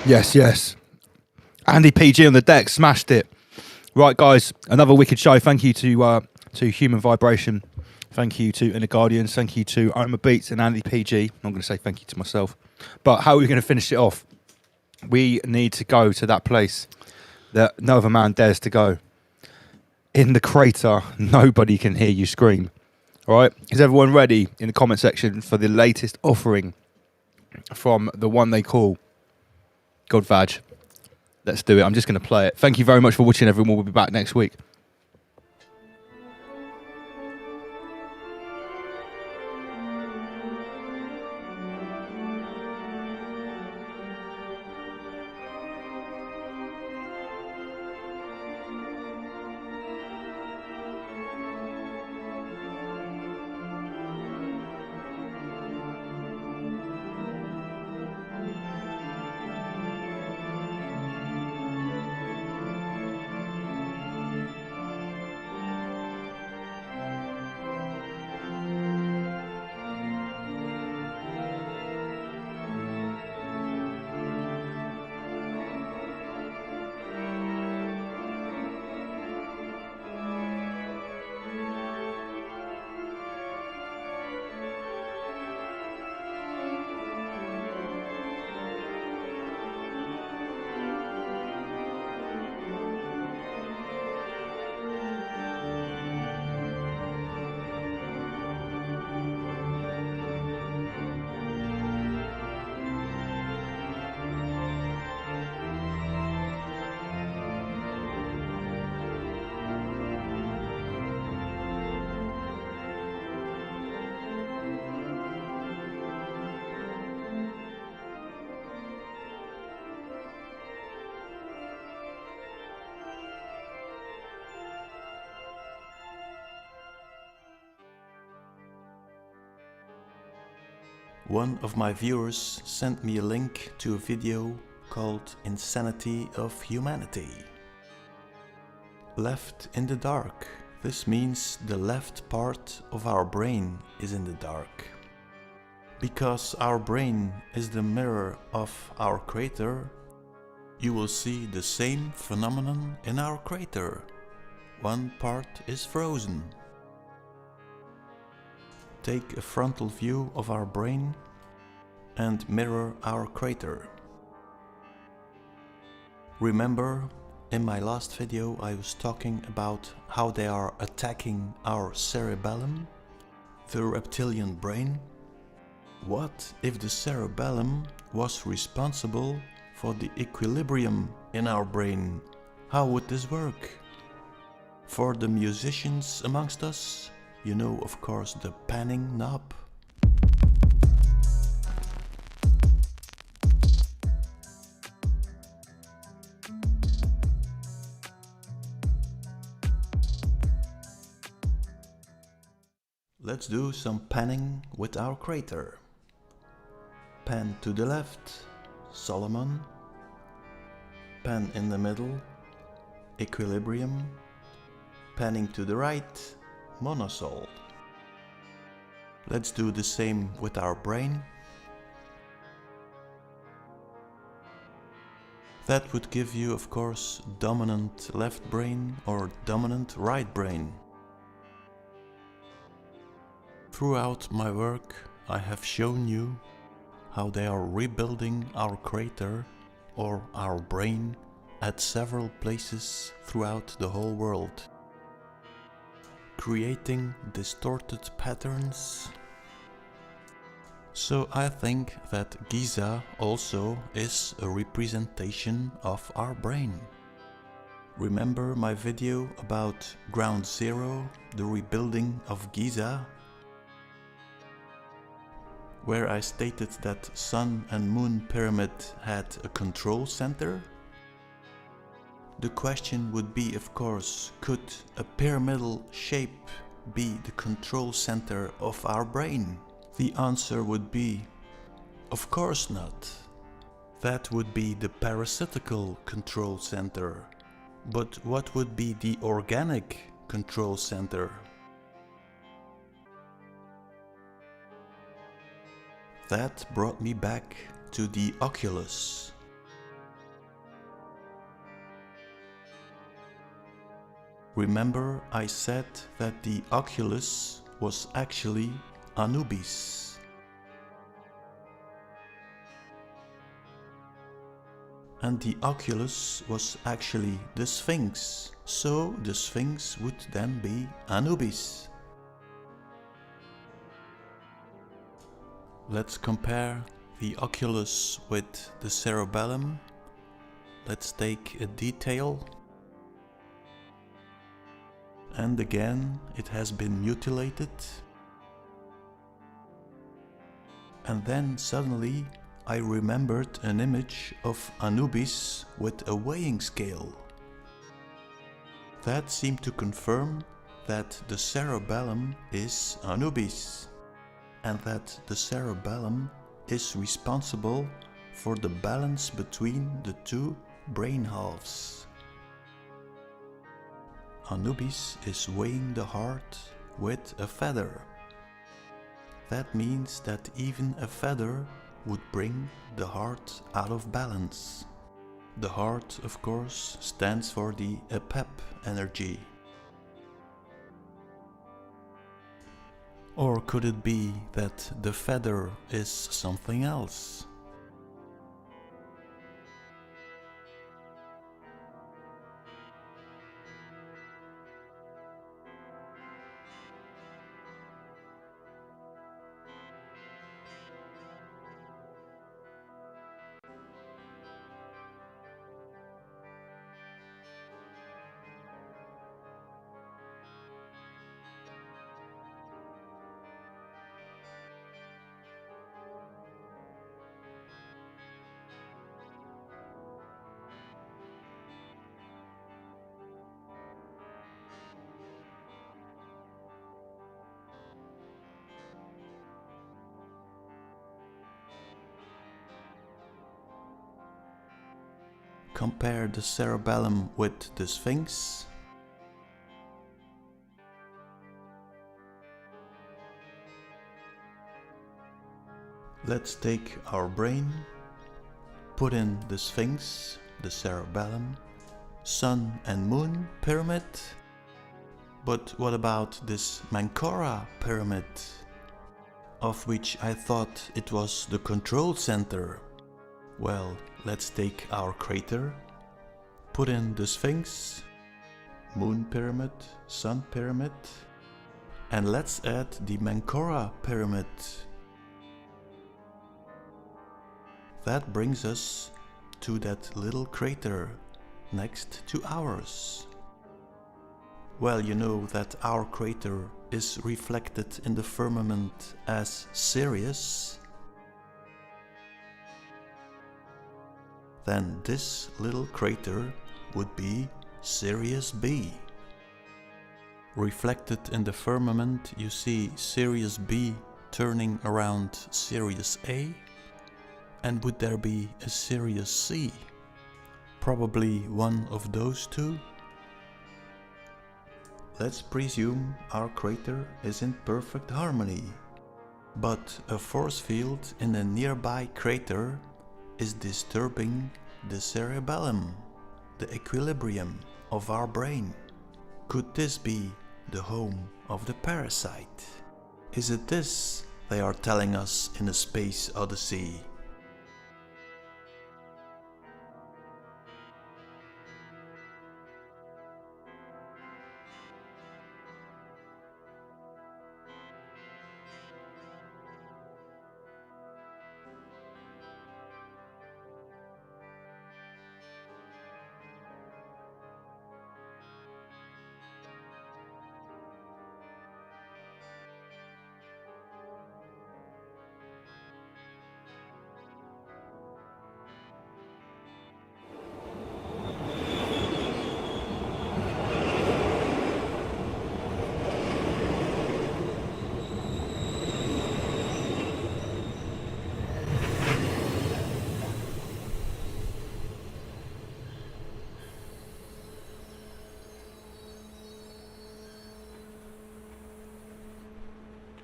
Speaker 2: Yes, yes. Andy PG on the deck, smashed it. Right, guys, another wicked show. Thank you to Human Vibration. Thank you to Inner Guardians. Thank you to Arma Beats and Andy PG. I'm going to say thank you to myself. But how are we going to finish it off? We need to go to that place that no other man dares to go. In the crater, nobody can hear you scream. All right? Is everyone ready in the comment section for the latest offering from the one they call God Vag? Let's do it. I'm just going to play it. Thank you very much for watching, everyone. We'll be back next week.
Speaker 7: One of my viewers sent me a link to a video called Insanity of Humanity. Left in the dark. This means the left part of our brain is in the dark. Because our brain is the mirror of our crater, you will see the same phenomenon in our crater. One part is frozen. Take a frontal view of our brain and mirror our crater. Remember, in my last video I was talking about how they are attacking our cerebellum, the reptilian brain? What if the cerebellum was responsible for the equilibrium in our brain? How would this work? For the musicians amongst us, you know, of course, the panning knob. Let's do some panning with our crater. Pan to the left, Solomon. Pan in the middle, equilibrium. Panning to the right, monosol. Let's do the same with our brain. That would give you, of course, dominant left brain or dominant right brain. Throughout my work, I have shown you how they are rebuilding our crater or our brain at several places throughout the whole world, creating distorted patterns. So I think that Giza also is a representation of our brain. Remember my video about Ground Zero, the rebuilding of Giza? Where I stated that Sun and Moon Pyramid had a control center? The question would be, of course, could a pyramidal shape be the control center of our brain? The answer would be, of course not. That would be the parasitical control center. But what would be the organic control center? That brought me back to the oculus. Remember, I said that the oculus was actually Anubis. And the oculus was actually the Sphinx. So the Sphinx would then be Anubis. Let's compare the oculus with the cerebellum. Let's take a detail. And again, it has been mutilated. And then suddenly I remembered an image of Anubis with a weighing scale. That seemed to confirm that the cerebellum is Anubis, and that the cerebellum is responsible for the balance between the two brain halves. Anubis is weighing the heart with a feather. That means that even a feather would bring the heart out of balance. The heart, of course, stands for the Apep energy. Or could it be that the feather is something else? Compare the cerebellum with the Sphinx. Let's take our brain, put in the Sphinx, the cerebellum, Sun and Moon pyramid. But what about this Mancora pyramid, of which I thought it was the control center? Well, let's take our crater, Put in the Sphinx, Moon Pyramid, Sun Pyramid, and let's add the Menkora Pyramid. That brings us to that little crater next to ours. Well, you know that our crater is reflected in the firmament as Sirius. Then this little crater would be Sirius B. Reflected in the firmament, you see Sirius B turning around Sirius A. And would there be a Sirius C? Probably one of those two. Let's presume our crater is in perfect harmony. But a force field in a nearby crater is disturbing the cerebellum, the equilibrium of our brain. Could this be the home of the parasite? Is it this they are telling us in a space odyssey?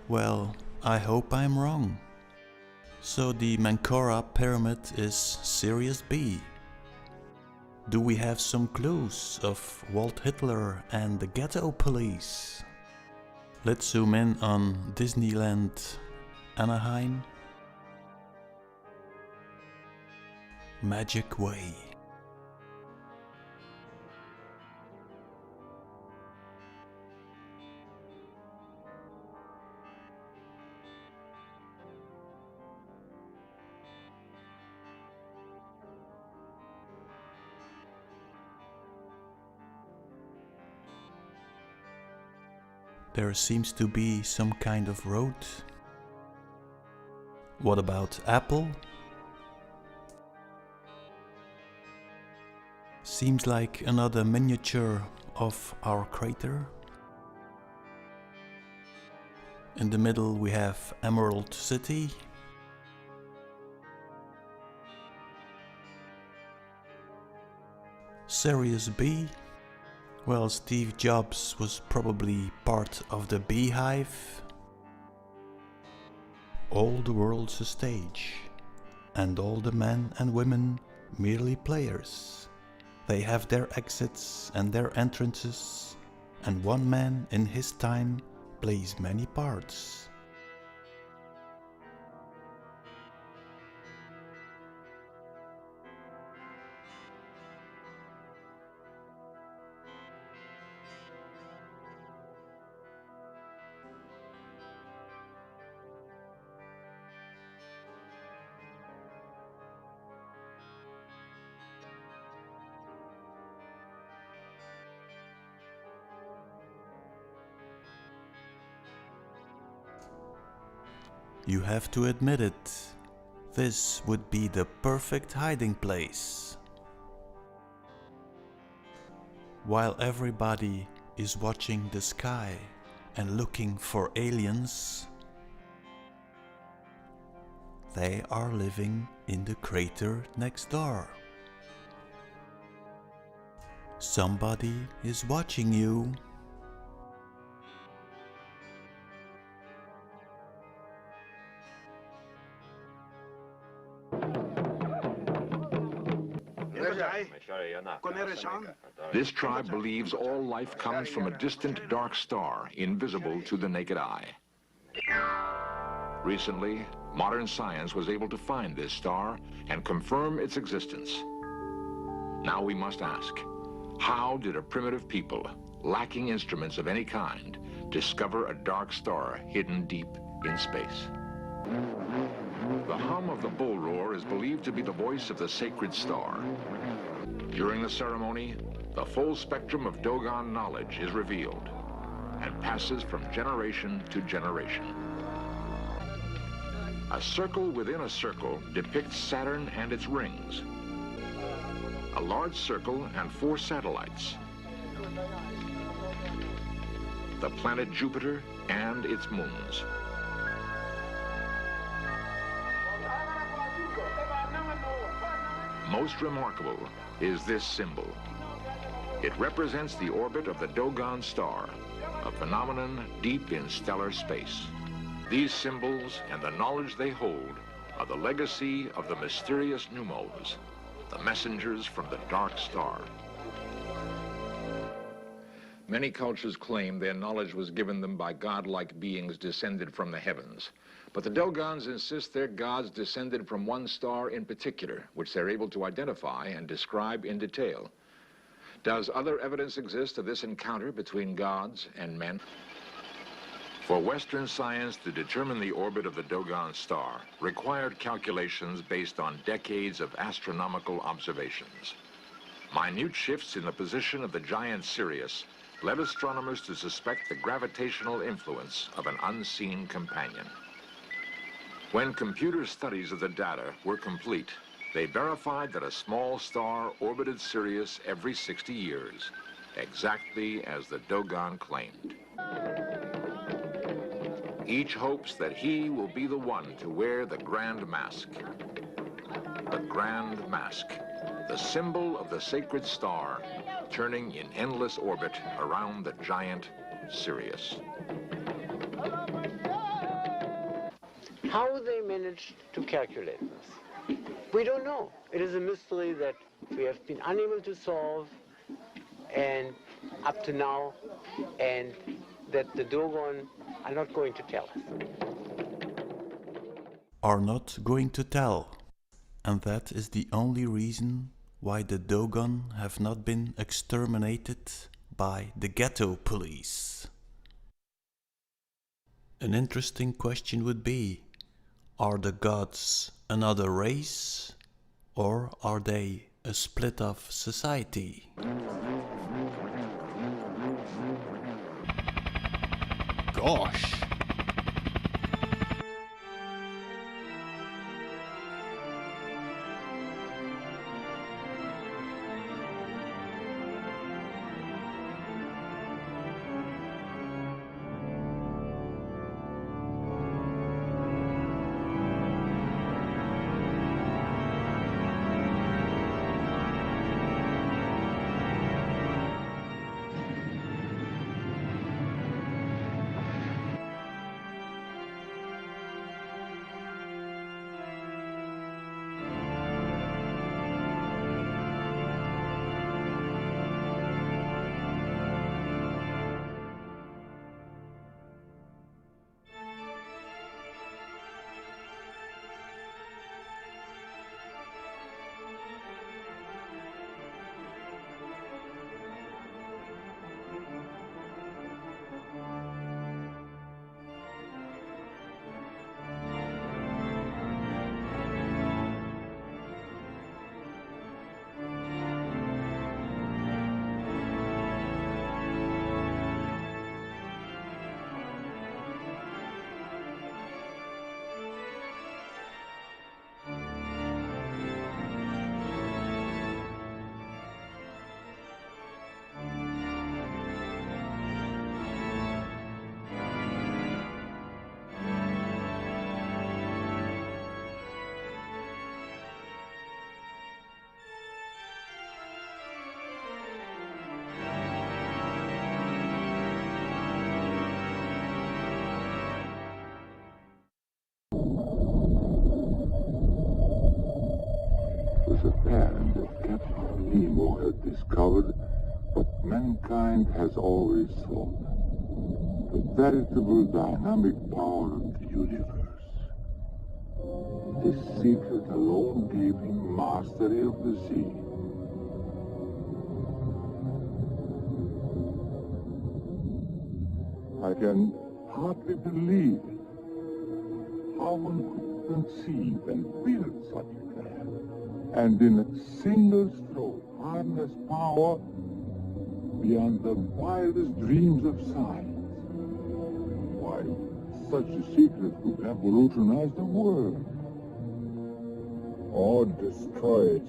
Speaker 7: Well, I hope I'm wrong. So the Menkora Pyramid is Sirius B. Do we have some clues of Walt Hitler and the Ghetto Police? Let's zoom in on Disneyland Anaheim. Magic Way. There seems to be some kind of road. What about Apple? Seems like another miniature of our crater. In the middle we have Emerald City. Sirius B. Well, Steve Jobs was probably part of the Beehive. All the world's a stage, and all the men and women merely players. They have their exits and their entrances, and one man in his time plays many parts. You have to admit it, this would be the perfect hiding place. While everybody is watching the sky and looking for aliens, they are living in the crater next door. Somebody is watching you.
Speaker 19: This tribe believes all life comes from a distant dark star, invisible to the naked eye. Recently, modern science was able to find this star and confirm its existence. Now we must ask, how did a primitive people, lacking instruments of any kind, discover a dark star hidden deep in space? The hum of the bull roar is believed to be the voice of the sacred star. During the ceremony, the full spectrum of Dogon knowledge is revealed and passes from generation to generation. A circle within a circle depicts Saturn and its rings, a large circle and 4 satellites, the planet Jupiter and its moons. Most remarkable is this symbol. It represents the orbit of the Dogon star, a phenomenon deep in stellar space. These symbols and the knowledge they hold are the legacy of the mysterious Numos, the messengers from the dark star. Many cultures claim their knowledge was given them by godlike beings descended from the heavens. But the Dogons insist their gods descended from one star in particular, which they're able to identify and describe in detail. Does other evidence exist of this encounter between gods and men? For Western science to determine the orbit of the Dogon star required calculations based on decades of astronomical observations. Minute shifts in the position of the giant Sirius led astronomers to suspect the gravitational influence of an unseen companion. When computer studies of the data were complete, they verified that a small star orbited Sirius every 60 years, exactly as the Dogon claimed. Each hopes that he will be the one to wear the Grand Mask. The Grand Mask, the symbol of the sacred star, turning in endless orbit around the giant Sirius.
Speaker 18: How they managed to calculate this, we don't know. It is a mystery that we have been unable to solve and up to now, and that the Dogon are not going to tell us.
Speaker 7: Are not going to tell. And that is the only reason why the Dogon have not been exterminated by the ghetto police. An interesting question would be, are the gods another race, or are they a split-off society?
Speaker 2: Gosh.
Speaker 20: Nemo had discovered what mankind has always thought, the veritable dynamic power of the universe. This secret alone gave him mastery of the sea, can hardly believe how one could conceive and build such a plan, and in a single stroke harness power beyond the wildest dreams of science. Why, such a secret could revolutionize the world, or destroy it.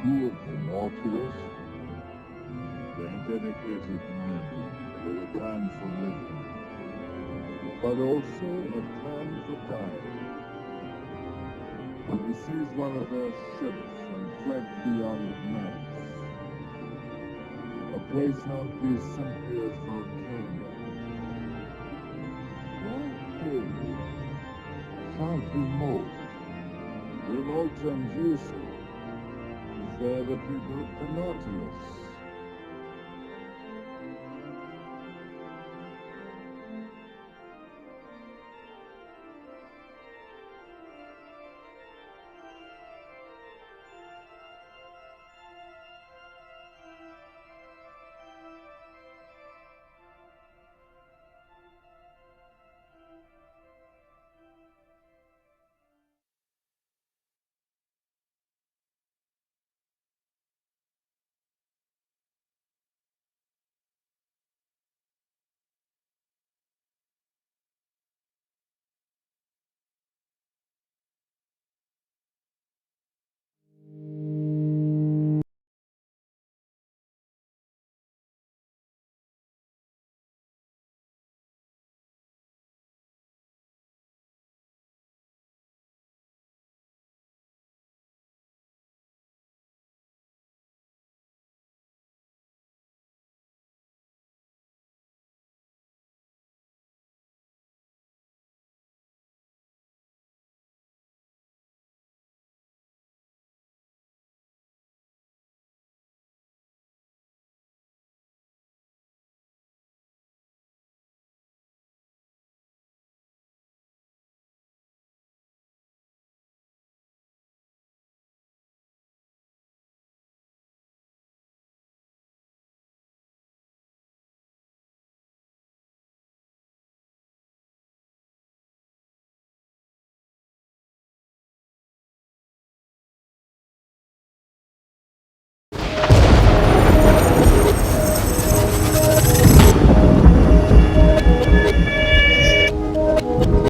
Speaker 20: Crew of the Nautilus, they're dedicated men with a plan for living, but also a plan for dying. They seized one of their ships and fled beyond Manx, a place now to be simply as Volcania. Volcania sounds remote and useful. There the people of the Nautilus.